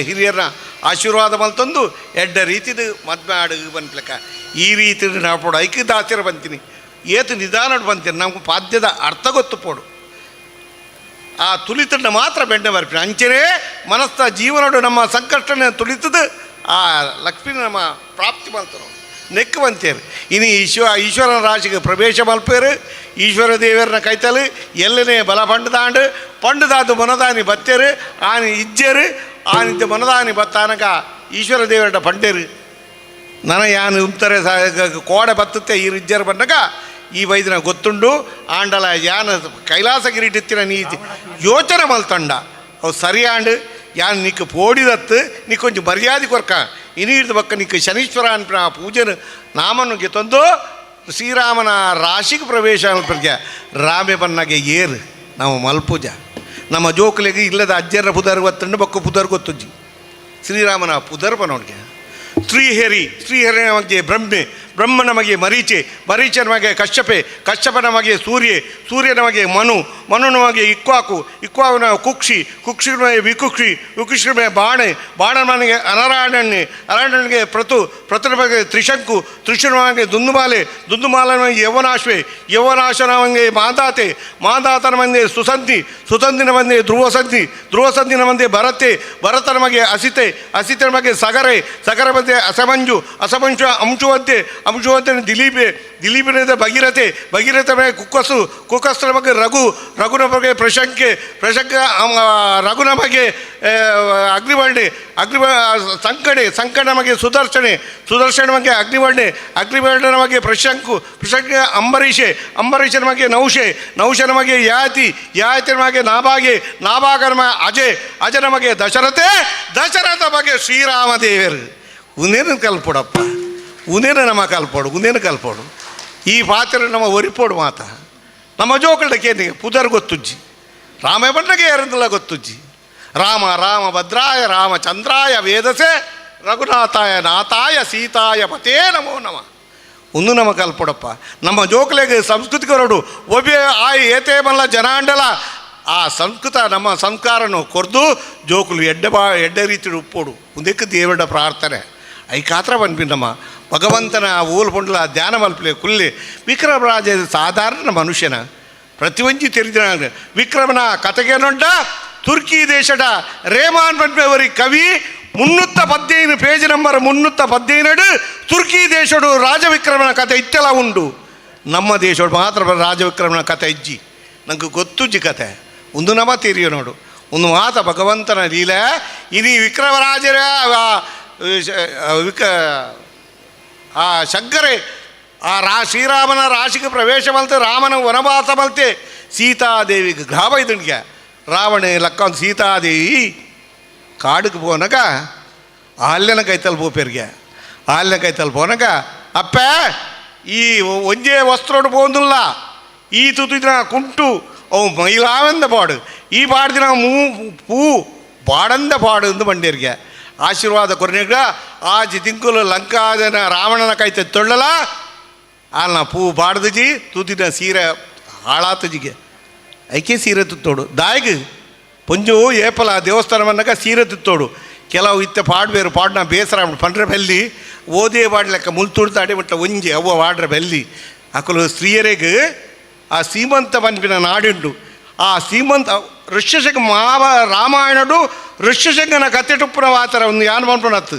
ಹಿರಿಯರನ್ನ ಆಶೀರ್ವಾದ ಮಲ್ತಂದು ಎಡ್ಡ ರೀತಿದು ಮದ್ವೆ ಆಡುಗೆ ಬಂದ್ಲಕ್ಕ ಈ ರೀತಿ ನಾವು ಐಕ್ಯದ ಆಚರ ಬಂತೀನಿ ಏತು ನಿಧಾನ ಬಂತೀನಿ ನಮ್ಗೆ ಪಾದ್ಯದ ಅರ್ಥ ಗೊತ್ತು ಪೋಡು ಆ ತುಳಿತನ್ನ ಮಾತ್ರ ಬೆಂಡೆ ಬರ್ತೀನಿ ಅಂಚನೆ ಮನಸ್ಥ ಜೀವನೋಡು ನಮ್ಮ ಸಂಕಷ್ಟನ ತುಳಿತದು ಆ ಲಕ್ಷ್ಮೀ ನಮ್ಮ ಪ್ರಾಪ್ತಿ ಮಲ್ತರು ನೆಕ್ಕು ಬಂತೇರು ಇನ್ನು ಈಶ್ವರನ ರಾಶಿಗೆ ಪ್ರವೇಶ ಮಲ್ಪೇರು ಈಶ್ವರ ದೇವರನ್ನ ಕೈತಲು ಎಲ್ಲನೇ ಬಲ ಪಂಡದಾದು ಮೊನದಾನಿ ಬತ್ತೇರು ಆನಿ ಇಜ್ಜೇರು ಆನಿದ್ದ ಮೊನದಾನಿ ಬತ್ತಾನಕ ಈಶ್ವರ ದೇವರ ಪಂಡೇರು ನನ ಯಾನು ಉಂತಾರೆ ಕೋಡೆ ಬತ್ತುತ್ತೆ ಈ ಇಜ್ಜರು ಬಂದಾಗ ಈ ವೈದ್ಯನ ಗೊತ್ತುಂಡು ಆಂಡಲ ಯಾನ ಕೈಲಾಸಗಿರಿಟ್ಟಿತ್ತಿನ ನೀ ಯೋಚನೆ ಮಲ್ತಂಡ ಅವು ಸರಿಯಾಂಡು ಯಾನ್ ನಿಕ್ಕು ಪೋಡಿದತ್ತು ನೀ ಕೊಂಚ ಮರ್ಯಾದೆ ಕೊರ್ಕ ಇನಿಡ್ದ ಬಕ್ಕ ನಿಕ್ಕು ಶನೀಶ್ವರ ಅನ್ಪಿನ ಆ ಪೂಜೆನ ನಾಮನಿಗೆ ತಂದು ಶ್ರೀರಾಮನ ರಾಶಿಗೆ ಪ್ರವೇಶ ಅನ್ಪಿಗೆ ರಾಮೆ ಬನ್ನಗೆ ಏರು ನಾವು ಮಲ್ಪೂಜ ನಮ್ಮ ಜೋಕಲಿಗೆ ಇಲ್ಲದ ಅಜ್ಜರ ಪುದರ್ ಗೊತ್ತಂಡು ಬಕ್ಕ ಪುದರ್ ಗೊತ್ತುಜ್ಜಿ ಶ್ರೀರಾಮನ ಪುದರ್ ಬನೋಡ್ಗೆ ಶ್ರೀಹರಿ ನಮಗೆ ಬ್ರಹ್ಮ ನಮಗೆ ಮರೀಚೆ ನಮಗೆ ಕಶ್ಯಪ ನಮಗೆ ಸೂರ್ಯ ನಮಗೆ ಮನು ನಮಗೆ ಇಕ್ವಾಕು ಕುಕ್ಷಿ ನಮಗೆ ವಿಕುಕ್ಷಿ ನಮಗೆ ಬಾಣ ನನಗೆ ಅನಾರಾಯಣನಿಗೆ ಪ್ರತು ನಮಗೆ ತ್ರಿಶಂಕು ನಮಗೆ ದುಂದುಮಾಲೆ ನಮಗೆ ಯೌವನಾಶ ನಮಗೆ ಮಾದಾತ ನಮಗೆ ಸುಸಂಧಿ ನಮಗೆ ಧ್ರುವಸಂಧಿ ನಮಗೆ ಭರತ ನಮಗೆ ಅಸಿತೆ ನಮಗೆ ಸಗರೆ ಮಧ್ಯೆ ಅಸಮಂಜು ಅಂಚುವಂತೆ ಅಂಶುವಂತನ ದಿಲೀಪಿನಿಂದ ಭಗೀರಥ ಮೇಲೆ ಕುಕ್ಕಸ್ರ ಬಗ್ಗೆ ರಘುನ ಬಗ್ಗೆ ಪ್ರಶಂಕೆ ರಘುನ ಬಗ್ಗೆ ಸಂಕಟ ಬಗ್ಗೆ ಸುದರ್ಶನ ಬಗ್ಗೆ ಅಗ್ನಿವರ್ಣನ ಬಗ್ಗೆ ಪ್ರಶಂಕ ಅಂಬರೀಷನ ಬಗ್ಗೆ ನೌಷನ ಬಗ್ಗೆ ಯಾತಿನ ಬಗ್ಗೆ ನಾಭಾಗನ ಬಗ್ಗೆ ಅಜನ ಬಗ್ಗೆ ದಶರಥ ಬಗ್ಗೆ ಶ್ರೀರಾಮದೇವರು ಉನೇನು ಕಲ್ಪೊಡಪ್ಪ ಉನೇನು ನಮ್ಮ ಕಲ್ಪೊಡು ಈ ಪಾತ್ರ ನಮ್ಮ ಒರಿಪೋಡು ಮಾತ ನಮ್ಮ ಜೋಕಳಕ್ಕೆ ಪುದರ್ ಗೊತ್ತುಜ್ಜಿ ರಾಮ ಬಂಡಗೆ ಯಾರಂದಲ್ಲ ಗೊತ್ತುಜ್ಜಿ ರಾಮ ಭದ್ರಾಯ ರಾಮಚಂದ್ರಾಯ ವೇದಸೆ ರಘುನಾಥಾಯ ಸೀತಾಯ ಪತೇ ನಮೋ ನಮ ಒಂದು ನಮ್ಮ ಕಲ್ಪೊಡಪ್ಪ ನಮ್ಮ ಜೋಕಲೆಗೆ ಸಂಸ್ಕೃತಿಕ ಹೊರಡು ಒಬ್ಬೆ ಏತೇ ಮಲ್ಲ ಜನಾಂಡಲ ಆ ಸಂಸ್ಕೃತ ನಮ್ಮ ಸಂಸ್ಕಾರನು ಕೊರ್ದು ಜೋಕುಲು ಎಡ್ಡ ರೀತಿ ಉಪ್ಪೋಡು ಮುಂದಕ್ಕೆ ದೇವರ ಪ್ರಾರ್ಥನೆ ಐಕಾತ್ರ ಬಂದ್ಬಿನ್ನಮ್ಮ ಭಗವಂತನ ಊಲ್ ಪೊಂಡ್ಲ ಧ್ಯಾನ ಮಲ್ಪಲೆ ಕುಲ್ಲಿ ವಿಕ್ರಮರಾಜ ಸಾಧಾರಣ ಮನುಷ್ಯನ ಪ್ರತಿವಂಜಿ ತೆರೆದ ವಿಕ್ರಮನ ಕತೆಗೆ ನೊಡ್ಡ ತುರ್ಕಿ ದೇಶದ ರೇಮಾನ್ ಬಂದ್ಬೇವರಿ ಕವಿ 315 ಪೇಜ್ ನಂಬರ್ 315 ತುರ್ಕಿ ದೇಶಡು ರಾಜವಿಕ್ರಮನ ಕತೆ ಇತ್ತೆಲ್ಲ ಉಂಡು ನಮ್ಮ ದೇಶಡು ಮಾತ್ರ ರಾಜವಿಕ್ರಮನ ಕತೆ ಇಜ್ಜಿ ನಂಗೆ ಗೊತ್ತುಜ್ಜಿ ಕತೆ ಒಂದು ನಮ ತೀರಿಯೋ ನೋಡು ಒಂದು ಮಾತ ಭಗವಂತನ ಲೀಲೆ ಇನಿ ವಿಕ್ರಮರಾಜರ ಆ ಶಂಕರೆ ಶ್ರೀರಾಮನ ರಾಶಿಗೆ ಪ್ರವೇಶ ಮಲ್ತೆ ರಾಮನ ವನವಾಸ ಮಲ್ತೆ ಸೀತಾದೇವಿಗೆ ಗ್ರಾಮ ಇದನ್ಗೆ ರಾವಣ ಲಕ್ಕ ಸೀತಾದೇವಿ ಕಾಡಿಗೆ ಪೋನಗ ಆಲ್ಯನ ಕೈತಲ್ ಪೋಪೇರಿಗೆ ಆಲ್ಯನ ಕೈತಲ್ ಪೋನಗ ಅಪ್ಪ ಈ ಒಂಜೇ ವಸ್ತ್ರೋಡು ಪೋಂದಿಲ್ಲ ಈ ತುತ್ತಿನ ಕುಂಟು ಅವು ಮೈಲಾವೆಂದ ಪಾಡು ಈ ಪಾಡ್ದಿನ ಪೂ ಪಾಡಂದ ಪಾಡು ಎಂದು ಬಂಡೇರಿಗೆ ಆಶೀರ್ವಾದ ಕೊರನೆಗ ಆಜಿ ತಿಂಕುಲು ಲಂಕಾದನ ರಾವಣನ ಕೈತೆ ತೊಳ್ಳಲ ಅಲ್ಲ ಪೂ ಬಾಡ್ದಜಿ ತುದಿನ ಸೀರೆ ಹಾಳಾತಜಿಗೆ ಐಕೆ ಸೀರೆ ತುತ್ತೋಡು ದಾಯಿಗೆ ಪೊಂಜು ಏಪಲ ದೇವಸ್ಥಾನವನ್ನಾಗ ಸೀರೆ ತುತ್ತೋಡು ಕೆಲವು ಇತ್ತೆ ಪಾಡ್ಬೇರು ಪಾಡ್ನ ಬೇಸರ ಪಂಡ್ರೆ ಬೆಲ್ಲಿ ಓದೇ ಬಾಡ್ಲೆಕ್ಕ ಮುಲ್ತುಡ್ತಾಡಿ ಮಟ್ಟ ಒಂಜಿ ಅವ್ವ ವಾಡ್ರೆ ಬೆಲ್ಲಿ ಅಕಲು ಸ್ತ್ರೀಯರಿಗೆ ಆ ಸೀಮಂತ ಪಂಪಿನ ನಾಡುಂಡು ಆ ಸೀಮಂತ ಋಷ್ಯಶಂಕ ರಾಮಾಯಣಡು ಋಷ್ಯಶಂಕನ ಕತೆ ಟುಪ್ಪುನ ವಾತರ ಒಂದು ಯಾನ್ ಪಂಪನತ್ತು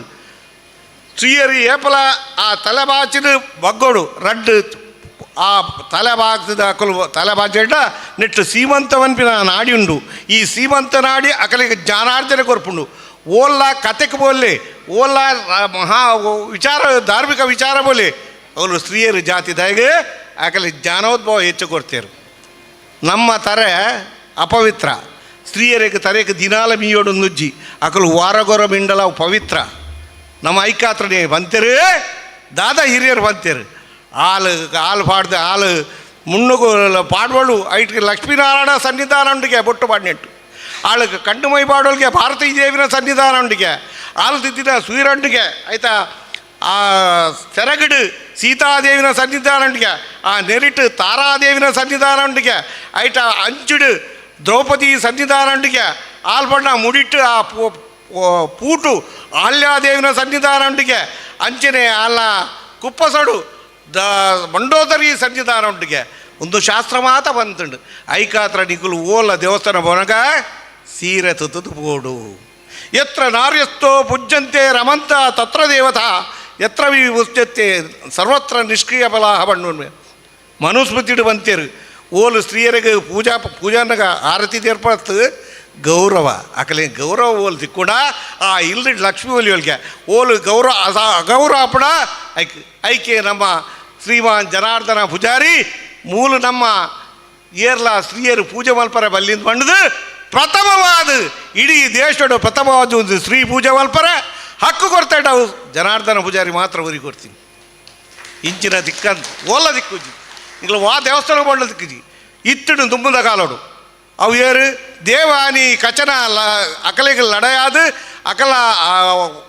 ಸ್ತ್ರೀಯರಿ ಏಪಲ ಆ ತಲೆಬಾಚಿನ ಬಗ್ಗೋಡು ರಡ್ಡು ಆ ತಲೆಬಾಗ್ತದ ಅಕಲು ತಲೆಬಾಚೆಡ್ಡ ನೆಟ್ಟು ಸೀಮಂತ ಪಂಪಿನ ನಾಡಿ ಉಂಡು ಈ ಸೀಮಂತ ನಾಡಿ ಅಕಲಿಗೆ ಜ್ಞಾನಾರ್ಜನೆ ಕೊರ್ಪುಂಡು ಓಲ್ಲ ಕತೆಗೆ ಬೋಲೆ ಓಲ್ಲ ಮಹಾ ವಿಚಾರ ಧಾರ್ಮಿಕ ವಿಚಾರ ಬೋಲೆ ಅವಳು ಸ್ತ್ರೀಯರು ಜಾತಿ ದಯಗೆ ಆಕಲಿ ಜ್ಞಾನೋದ್ಭವ ಹೆಚ್ಚು ಕೊಡ್ತೇರು ನಮ್ಮ ತರೆ ಅಪವಿತ್ರ ಸ್ತ್ರೀಯರಿಗೆ ತರೆಗೆ ದಿನಾಲ ಮೀಯೋಡು ನುಜ್ಜಿ ಅಕಲು ವಾರಗೊರ ಮಿಂಡಲ ಪವಿತ್ರ ನಮ್ಮ ಐಕಾತ್ರನೇ ಬಂತೇರು ದಾದ ಹಿರಿಯರು ಬಂತೇರು ಹಾಲು ಪಾಡ್ದೆ ಹಾಲು ಮುನ್ನುಗು ಪಾಡ್ವಳು ಐಟಿಗೆ ಲಕ್ಷ್ಮೀನಾರಾಯಣ ಸನ್ನಿಧಾನ ಉಂಡಿಗೆ ಬೊಟ್ಟು ಪಾಡ್ನೆಟ್ಟು ಆಳಿಗೆ ಕಂಡು ಮೈ ಪಾಡೋಲ್ಗೆ ಭಾರತೀ ದೇವಿನ ಸನ್ನಿಧಾನ ಉಂಡಿಗೆ ಹಾಲು ತಿದ್ದಿನ ಸೂರ್ಯಂಡಿಗೆ ಆಯ್ತಾ ಆ ಸೆರಗಡು ಸೀತಾದೇವಿನ ಸನ್ನಿಧಾನ ಉಂಡಿಗೆ ಆ ನೆರಿಟ್ಟು ತಾರಾದೇವಿನ ಸನ್ನಿಧಾನ ಉಂಡಿಗೆ ಆಯ್ತ ಅಂಚುಡು ದ್ರೌಪದಿ ಸನ್ನಿಧಾನ ಉಂಡಿಗೆ ಆಲ್ಬಣ್ಣ ಮುಡಿಟ್ಟು ಆ ಪೂಟು ಆಲ್ಯಾದೇವಿನ ಸನ್ನಿಧಾನ ಉಂಡಿಗೆ ಅಂಚನೆ ಅಲ್ಲ ಕುಪ್ಪಸಡು ಮಂಡೋದರಿ ಸನ್ನಿಧಾನ ಉಂಟಿಗೆ ಒಂದು ಶಾಸ್ತ್ರ ಮಾತ ಬಂತುಂಡು ಐಕಾತ್ರ ನಿಕುಲು ಓಲ ದೇವಸ್ಥಾನ ಬೋನಗ ಸೀರೆ ತುತ್ತು ಬೋಡು ಎತ್ರ ನಾರ್ಯಸ್ಥೋ ಪುಜ್ಯಂತೆ ರಮಂತ ತತ್ರ ದೇವತಾ ಎತ್ರ ವಿ ಉಚ್ಯತೆ ಸರ್ವತ್ರ ನಿಷ್ಕ್ರಿಯ ಬಲಾಹ ಬಣ್ಣು ಮನುಸ್ಮೃತಿಡು ಬಂತೇರು ಓಲು ಸ್ತ್ರೀಯರಿಗೆ ಪೂಜಾನಾಗ ಆರತಿ ಏರ್ಪಡ್ತು ಗೌರವ ಅಕಲೆ ಗೌರವ ಓಲ್ ತಿಕ್ಕೂಡ ಆ ಇಲ್ರಿ ಲಕ್ಷ್ಮೀ ಒಲಿಯೋಲ್ಗೆ ಓಲು ಗೌರವ ಅಗೌರವ ಪಡ ಐಕೆ ನಮ್ಮ ಶ್ರೀಮಾನ್ ಜನಾರ್ದನ ಪೂಜಾರಿ ಮೂಲ ನಮ್ಮ ಏರ್ಲ ಸ್ತ್ರೀಯರು ಪೂಜೆ ಮಲ್ಪರ ಬಲ್ಲಿಂದ ಬಂಡದು ಪ್ರಥಮವಾದ ಇಡೀ ದೇಶದ ಪ್ರಥಮವಾದ ಒಂದು ಸ್ತ್ರೀ ಪೂಜೆ ಮಲ್ಪರ ಹಕ್ಕು ಕೊಡ್ತಾಯಿಟ್ಟು ಅವು ಜನಾರ್ದನ ಪೂಜಾರಿ ಮಾತ್ರ ಊರಿಗೆ ಕೊಡ್ತೀನಿ ಇಂಚಿನ ದಿಕ್ಕಂತ ಓಲ್ಲ ದಿಕ್ಕುಜಿ ಇಂಗ್ಲ ವಾ ದೇವಸ್ಥಾನ ಬಂಡ ದಿಕ್ಕುಜಿ ಇತ್ತಿಡು ತುಂಬದ ಕಾಲೋಡು ಅವು ಏರು ದೇವಾನಿ ಕಚನ ಅಕಲಿಗೆ ಲಡೆಯಾದು ಅಕಲ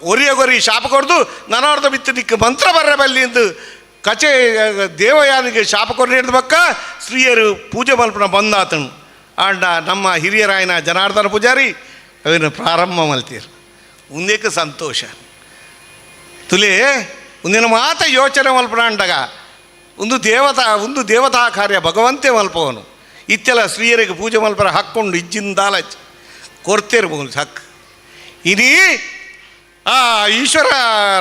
ಒರಿಯಗೊರಿ ಶಾಪ ಕೊಡ್ದು ನನಾರ್ಧ ಬಿತ್ತು ದಿಕ್ಕು ಮಂತ್ರ ಬರ್ರೆ ಬಲ್ಲಿಂದು ಕಚೆ ದೇವಯಾನಿಗೆ ಶಾಪ ಕೊರ್ರಿ ಹಿಡಿದ ಬಕ್ಕ ಸ್ತ್ರೀಯರು ಪೂಜೆ ಮಲ್ಪನ ಬಂದಾತನು ಆಂಡ ನಮ್ಮ ಹಿರಿಯರಾಯನ ಜನಾರ್ದನ ಪೂಜಾರಿ ಅವನು ಪ್ರಾರಂಭ ಮಲ್ತೀರು ಮುಂದೇಕ ಸಂತೋಷ ತುಲೆ ಒಂದಿನ ಮಾತ ಯೋಚನೆ ಮಲ್ಪನ ಅಂಡಾಗ ಒಂದು ದೇವತಾ ಕಾರ್ಯ ಭಗವಂತೆ ಮಲ್ಪವನು ಇತ್ತೆಲ್ಲ ಸ್ತ್ರೀಯರಿಗೆ ಪೂಜೆ ಮಲ್ಪರ ಹಾಕ್ಕೊಂಡು ಇಜ್ಜಿಂದಾಲ ಕೊರ್ತಿರ್ಬೋದು ಹಕ್ಕು ಇದೀ ಆ ಈಶ್ವರ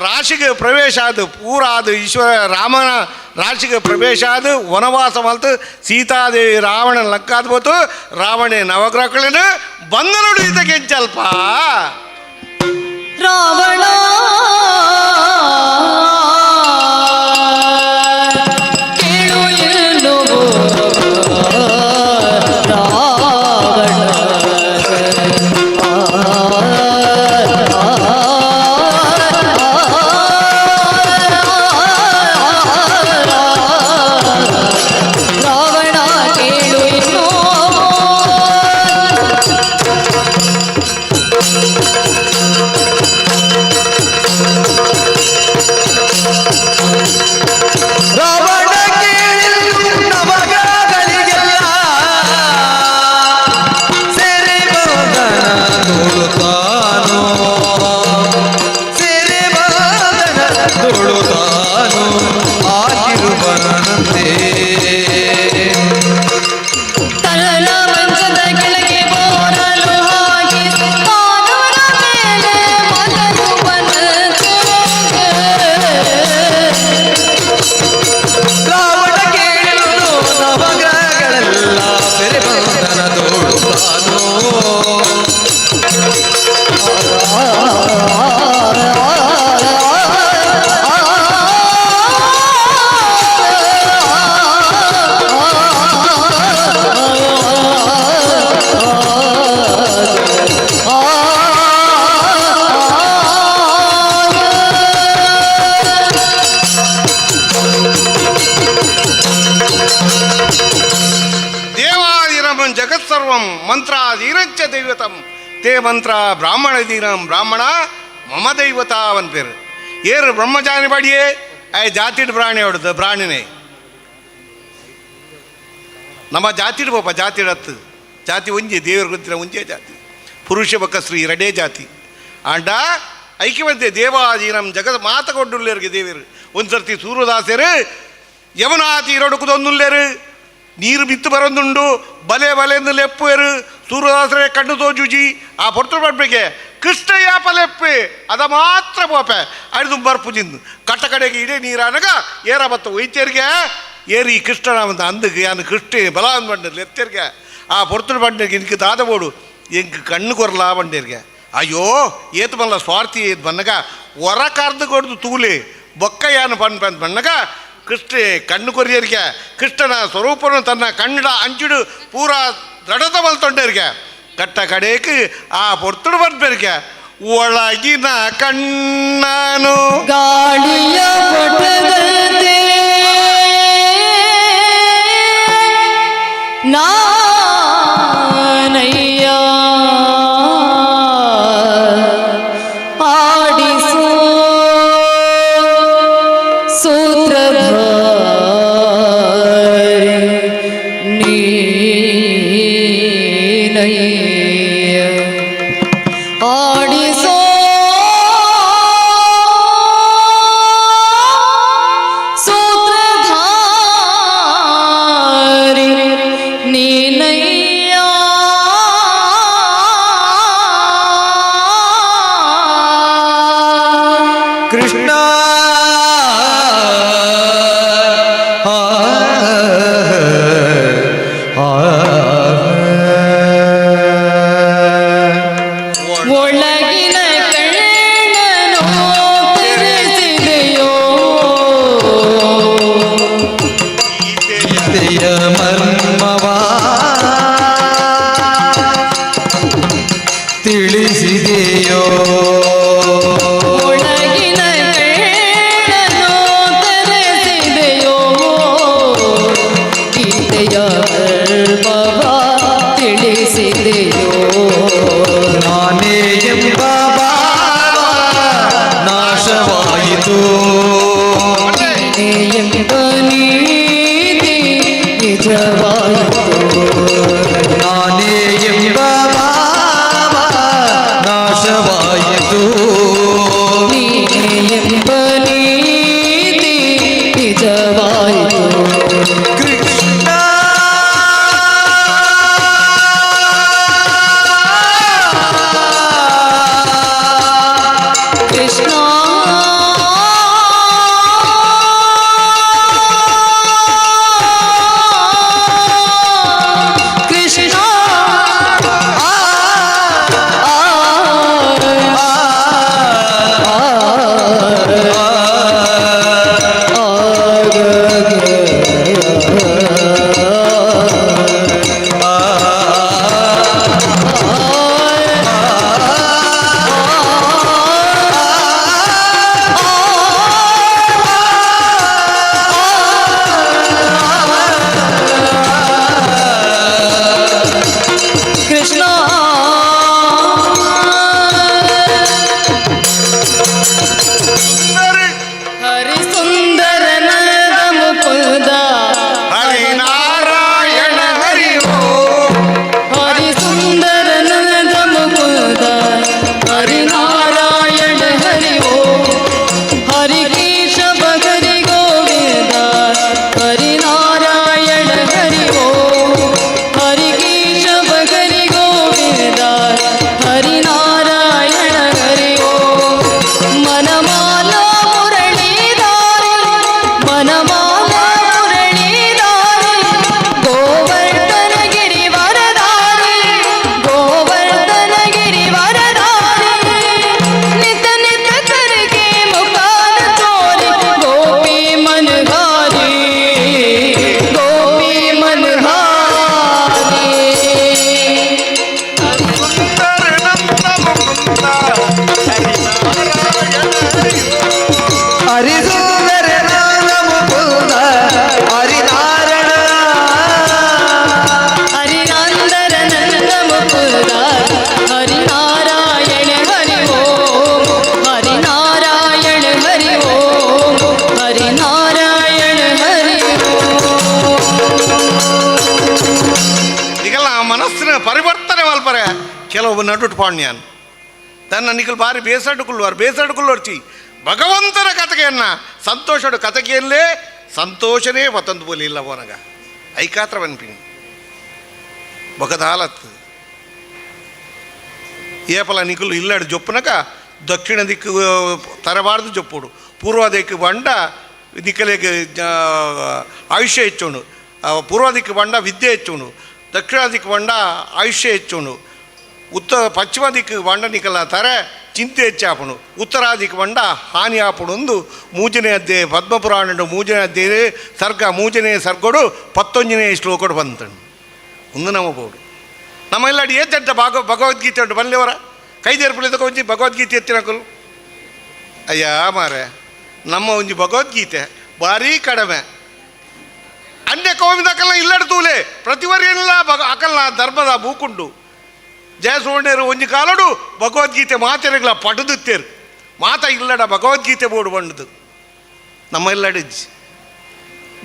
ರಾಶಿಗೆ ಪ್ರವೇಶ ಆದ ಪೂರ ಅದು ಈಶ್ವರ ರಾಮನ ರಾಶಿಗೆ ಪ್ರವೇಶ ಆದ ವನವಾಸ ಮಲ್ತು ಸೀತಾದೇವಿ ರಾವಣನ ಲಕ್ಕಾದ ಬೋತು ರಾವಣೆ ನವಗ್ರಹಗಳನ್ನು ಬಂದ ನೋಡಿ ಕೆಂಚಲ್ಪ ರಾವಣ ಕೇಳು ಎನ್ನುವು ರಾವಣ ಕೇಳು ಎನ್ನುವು ರಾವಣ ಕೇಳಿದು ನವಗ್ರಹಗಳಿಗೆಲ್ಲ ಸೆರೆ ಬಾದನ ತೊಳುತ್ತಾನೋ ಸೆರೆ ಬಾದನ ತೊಳುತ್ತಾನೋ ಆಗಿರುವನಂತೆ ತನ್ನ ಮಂಚದ ಕೆಳಗೆ ಬೋರಲು ಹಾಕಿ ಕಾನೂರ ಮೇಲೆ ಮಲಗುವನಂತೆ. ರಾವಣ ಕೇಳಿದು ನವಗ್ರಹಗಳೆಲ್ಲ ಸೆರೆ ಬಾದನ ತೊಳುತ್ತಾನೋ ದೇವಾದಿರಂ ಜಗತ್ಸರ್ವಂ ಮಂತ್ರಾದೀರಂಚ ದೈವತಂ ತೇ ಮಂತ್ರ ಬ್ರಾಹ್ಮಣದೀನಂ ಬ್ರಾಹ್ಮಣ ಮಮ ದೈವತ ಅವನ್ ಪೇರು ಏರು ಬ್ರಹ್ಮಚಾರಿ ಬಾಡಿಯೇ ಆಯ್ ಜಾತಿಡ್ ಪ್ರಾಣಿ ಹೊಡೆದು ಪ್ರಾಣಿನೇ ನಮ್ಮ ಜಾತಿಡ್ ಪಾಪ ಜಾತಿಡತ್ತು ಜಾತಿ ಒಂಜಿ ದೇವರು ಗೊತ್ತಿರ ಒಂಜೇ ಜಾತಿ ಪುರುಷ ಬಕ್ಕ ಸ್ತ್ರೀ ಎರಡೇ ಜಾತಿ ಆಂಡ ಐಕ್ಯವಂತೆ ದೇವಾದೀನಂ ಜಗತ್ ಮಾತಗೊಡ್ಡುಳ್ಳೇರಿಗೆ ದೇವರು ಒಂದು ಸರ್ತಿ ಸೂರ್ಯದಾಸರು ಯಮುನಾತಿ ಇರೋಡುಕುದೊಂದುಲ್ಲೇರು ನೀರು ಬಿತ್ತು ಬರೊಂದುಂಡು ಬಲೆ ಬಲೆಂದು ಲೆಪ್ಪುವೆರು ಸೂರ್ಯದಾಸರೇ ಕಣ್ಣು ತೋಜುಜಿ ಆ ಪೊರ್ತು ಬರ್ಬೇಕೆ ಕೃಷ್ಣ ಯಾಪಲೆಪ್ಪೆ ಅದ ಮಾತ್ರ ಪೋಪೆ ಅಡಿದು ಬರ್ಪುಜಿಂದು ಕಟ್ಟ ಕಡೆಗೆ ಇಡೇ ನೀರಾನಗ ಏರ ಬತ್ತ ಒಯ್ತೇರಿಗೆ ಏರಿ ಕೃಷ್ಣನ ಒಂದು ಅಂದಕ್ಕೆ ಯಾನು ಕೃಷ್ಣ ಬಲ ಅಂದ್ ಬಂಡರ್ಲಿ ಎತ್ತೇರಿಗೆ ಆ ಪೊರ್ತು ಬಂಡರಿಗೆ ಇಂಕ ದಾದಬೋಡು ಎಂಕ್ ಕಣ್ಣು ಕೊರಲ ಬಂಡೇರಿಗೆ ಅಯ್ಯೋ ಏತು ಮಲ್ಲ ಸ್ವಾರ್ಥಿ ಏತ್ ಬನ್ನಗ ಹೊರ ಕಾರ್ದು ಕೊಡ್ದು ತೂಲೆ ಬೊಕ್ಕ ಯಾನು ಬನ್ನಗ ಕೃಷ್ಣ ಕಣ್ಣು ಕೊರಿಯರಿಗೆ ಕೃಷ್ಣನ ಸ್ವರೂಪನು ತನ್ನ ಕನ್ನಡ ಅಂಚುಡು ಪೂರ ದಡದ ಬಲ್ತೊಂಡರಿಗೆ ಕಟ್ಟ ಕಡೆಗೆ ಆ ಪೊರ್ತುಡು ಬರ್ಬೇರಿಗೆ ಒಳಗಿನ ಕಣ್ಣನು ಗಾಳಿಯ ಪೊಟದಂತೆ ನಾನಯ್ಯ ಆಡಿಸೋ ಸೂತ್ರಧಾರಿ ನೀನಯ್ಯ ಆಡಿಸೋ ಸೂತ್ರಧಾರಿ ನೀನಯ್ಯ ಕೃಷ್ಣ ಒಳಗಿನ ಕಣ್ಣನು ತೆರೆಸಿದೆಯೋ ಗೀತೆಯ ಮರ್ಮವಾ ತಿಳಿಸಿದೆಯೋ ಒಳಗಿನ ಕಣ್ಣನು ತೆರೆಸಿದೆಯೋ ಗೀತೆಯ ಮರ್ಮವ ತಿಳಿಸಿದೆಯೋ ನಾನೇ ಎಂಬ ಭಾವ ನಾಶವಾಯಿತು ಎಂಬ ನೀತಿ ನಿಜವಾಯಿತು ನಾನೇ ಎಂಬ ಭಾವ ನಾಶವಾಯಿತು ನಡುಟ್ ಪಾಣ್ಯಾನ್ ತನ್ನ ನಿಖಲ್ ಬಾರಿ ಬೇಸಡುಕುಳ್ಳೋರ್ಚಿ ಭಗವಂತನ ಕತೆಗೆಯನ್ನ ಸಂತೋಷಡು ಕತೆಗೆಯಲ್ಲೇ ಸಂತೋಷನೇ ಮತ್ತೊಂದು ಬೋಲಿ ಇಲ್ಲ ಓನಗ ಐಕಾತ್ರ ಬನ್ಪಿನಿ ಬೊಕದಾಲತ್ ಏಪಲ ನಿಖಲು ಇಲ್ಲಡು ಜೊಪ್ಪುನಗ ದಕ್ಷಿಣ ದಿಕ್ಕು ತರಬಾರ್ದು ಜೊಪ್ಪುಡು ಪೂರ್ವ ದಿಕ್ಕು ಬಂಡ ದಿಕ್ಕಲೆಗೆ ಆಯುಷ್ಯ ಹೆಚ್ಚುಂಡು ಪೂರ್ವ ದಿಕ್ಕು ಬಂಡ ವಿದ್ಯೆ ಹೆಚ್ಚುಂಡು ದಕ್ಷಿಣ ದಿಕ್ಕು ಬಂಡ ಆಯುಷ್ಯ ಹೆಚ್ಚುಂಡು ಪಶ್ಚಿಮ ದಿಕ್ಕು ಬಂಡ ನಿಕಲ ತರ ಚಿಂತೆ ಹೆಚ್ಚಾಪುಣು ಉತ್ತರಾದಿಕ್ಕು ಬಂಡ ಹಾನಿ ಆಪುಣೊಂದು ಮೂಜನೇ ಅಧ್ಯಾಯ ಪದ್ಮಪುರಾಣ ಮೂಜನೇ ಅಧ್ಯಾಯ ಸರ್ಗ ಮೂಜನೇ ಸರ್ಗೋಡು 11ನೇ ಶ್ಲೋಕಡು ಬಂತಂಡು ಒಂದು ನಮ್ಮ ಬೋಡು ನಮ್ಮ ಎಲ್ಲಾಡಿ ಏತಂಟ ಭಗವದ್ಗೀತೆ ಉಂಟು ಬಲ್ಲೆವರ ಕೈದೇರ್ಪುಳಿದ ಒಂಜಿ ಭಗವದ್ಗೀತೆ ಎತ್ತಿನಕಲು ಅಯ್ಯ ಮಾರೆ ನಮ್ಮ ಒಂಜಿ ಭಗವದ್ಗೀತೆ ಭಾರೀ ಕಡಿಮೆ ಅನ್ಯ ಕೋಮಿದಕಲ್ಲ ಇಲ್ಲಡು ತೂಲೆ ಪ್ರತಿವರ್ಯನೆಲ್ಲ ಅಕಲ್ನ ಧರ್ಮದ ಬೂಕುಂಡು ಜಯಸುವರ್ಣರು ಒಂಜಿ ಕಾಲಡು ಭಗವದ್ಗೀತೆ ಮಾತೆರೆಗಳ ಪಡೆದುತ್ತೇರು ಮಾತ ಇಲ್ಲಡ ಭಗವದ್ಗೀತೆ ಬೋಡು ಬಂಡದು ನಮ್ಮ ಎಲ್ಲಡಿಜ್ಜಿ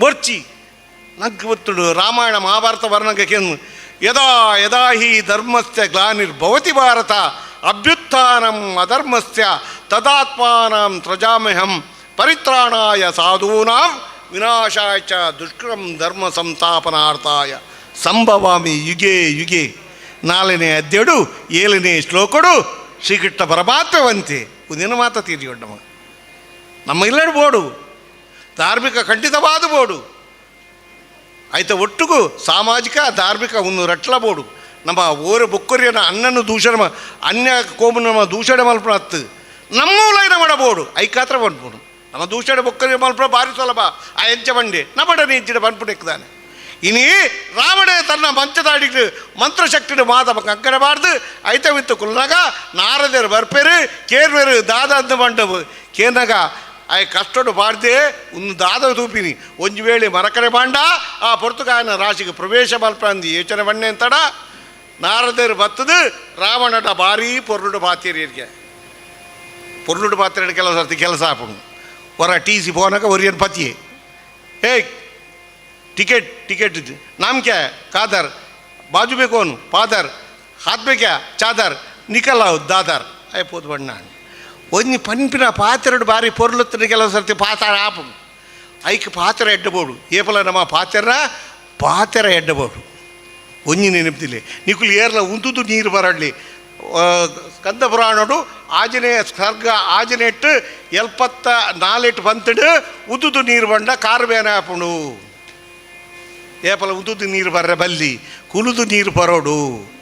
ಬೊರ್ಚಿ ನಗ್ ಗೊತ್ತುಡು ರಾಮಾಯಣ ಮಹಾಭಾರತ ವರ್ಣಕ್ಕೆ ಯದಾ ಯದಾ ಹಿ ಧರ್ಮಸ್ಯ ಗ್ಲಾನಿರ್ಭವತಿ ಭಾರತ ಅಭ್ಯುತ್ಥಾನಂ ಅಧರ್ಮಸ್ಯ ತದಾತ್ಮಾನಂ ತ್ರಜಾಮ್ಯಹಂ ಪರಿತ್ರಾಣಾಯ ಸಾಧೂನಾಂ ವಿನಾಶಾಯ ಚ ದುಷ್ಕೃತಂ ಧರ್ಮ ಸಂಸ್ಥಾಪನಾರ್ಥಾಯ ಸಂಭವಾಮಿ ಯುಗೆ ಯುಗೆ 4ನೇ ಅಧ್ಯಾಯಡು 7ನೇ ಶ್ಲೋಕಡು ಶ್ರೀಕೃಷ್ಣ ಪರಮಾತ್ಮವಂತೆ ಒಂದಿನ ಮಾತ ತೀರಿಗೊಂಡ ನಮ್ಮ ಇಲ್ಲಡು ಬೋಡು ಧಾರ್ಮಿಕ ಖಂಡಿತವಾದ ಬೋಡು ಆಯ್ತ ಒಟ್ಟಿಗೂ ಸಾಮಾಜಿಕ ಧಾರ್ಮಿಕ ಒಂದು ರಟ್ಲ ಬೋಡು ನಮ್ಮ ಓರ ಬೊಕ್ಕರಿಯನ ಅನ್ನನ್ನು ದೂಷಣ ಅನ್ಯ ಕೋಮು ನಮ್ಮ ದೂಷಣೆ ಮಲ್ಪನ ಹತ್ತು ನಮ್ಮ ಲೈನ ಮಾಡಬೋಡು ಐಕಾತ್ರ ಬಂದ್ಬೋಡು ನಮ್ಮ ದೂಷಣೆ ಬೊಕ್ಕರಿಯ ಮಲ್ಪನ ಭಾರಿ ಸುಲಭ ಆ ಹೆಂಚ ಬಂಡೆ ನಮ್ಮಡನೆ ಹೆಂಚಿನ ಬಂದ್ಬಿಟ್ಟಿಕ್ತಾನೆ ಇನಿ ರಾವಣ ತನ್ನ ಮಂಚದಾಡಿಗೆ ಮಂತ್ರಶಕ್ತಿನ ಮಾತ ಕಂಕಣಬಾರ್ದು ಐತವಿತ್ತು ಕುಲ್ನಾಗ ನಾರದರು ಬರ್ಪೇರು ಕೇರ್ವೇರು ದಾದ ಅಂತ ಮಂಡವು ಕೇರ್ನಾಗ ಆಯ್ ಕಷ್ಟಡು ಬಾರ್ದೆ ಒಂದು ದಾದ ತೂಪಿನಿ ಒಂಜು ವೇಳೆ ಮರಕರೆ ಬಾಂಡ ಆ ಪೊರ್ತುಗಾಯನ ರಾಶಿಗೆ ಪ್ರವೇಶ ಮಲ್ಪಂದು ಯೋಚನೆ ಬಣ್ಣೆ ಅಂತಡ ನಾರದರು ಬತ್ತದು ರಾವಣಟ ಭಾರೀ ಪೊರ್ಲುಡು ಬಾತಿಯರಿಗೆ ಪೊರ್ಲುಡು ಬಾತಿರ ಕೆಲಸ ಆಪುಣು ಹೊರ ಟಿ.ಸಿ ಪೋನಾಗ ಒರಿಯನ್ ಪತಿಯೇ ಏಯ್ टिकट नाम क्या है कादर बाजू में कौन पादर हाथ में क्या चादर निकल आओ दादर अय पोत बಣ್ಣ ಒಂದು ಪಂಪಿನ ಪಾತ್ರೆಡು ಬಾರಿ ಪೊರ್ಲುತ್ತಿನ ಕೆಲವು ಸರ್ತಿ ಪಾತ್ರ ಆಪು ಐಕ್ ಪಾತ್ರ ಎಡ್ಡಬೋಡು ಏಪಲ ನಮ್ಮ ಪಾತ್ರ ಎಡ್ಡಬೋಡು ಒಂಜಿ ನೆನಪಿದಿಲ್ಲ ನಿಕುಲು ಏರ್ಲ ಉಂದುದು ನೀರು ಬರಡ್ಲಿ ಸ್ಕಂದ ಪುರಾಣಡು ಆಂಜನೇಯ ಸರ್ಗ ಆಂಜನೇಟ್ಟು 74 ಬಂತಡು ಉದುದು ನೀರು ಬಂಡ ಕಾರ್ಬೇನ ಆಪುಂಡು ಏಪಲ ಉದುದು ನೀರು ಬರ್ರೆ ಬಲ್ಲಿ ಕುಲುದು ನೀರು ಬರೋಡು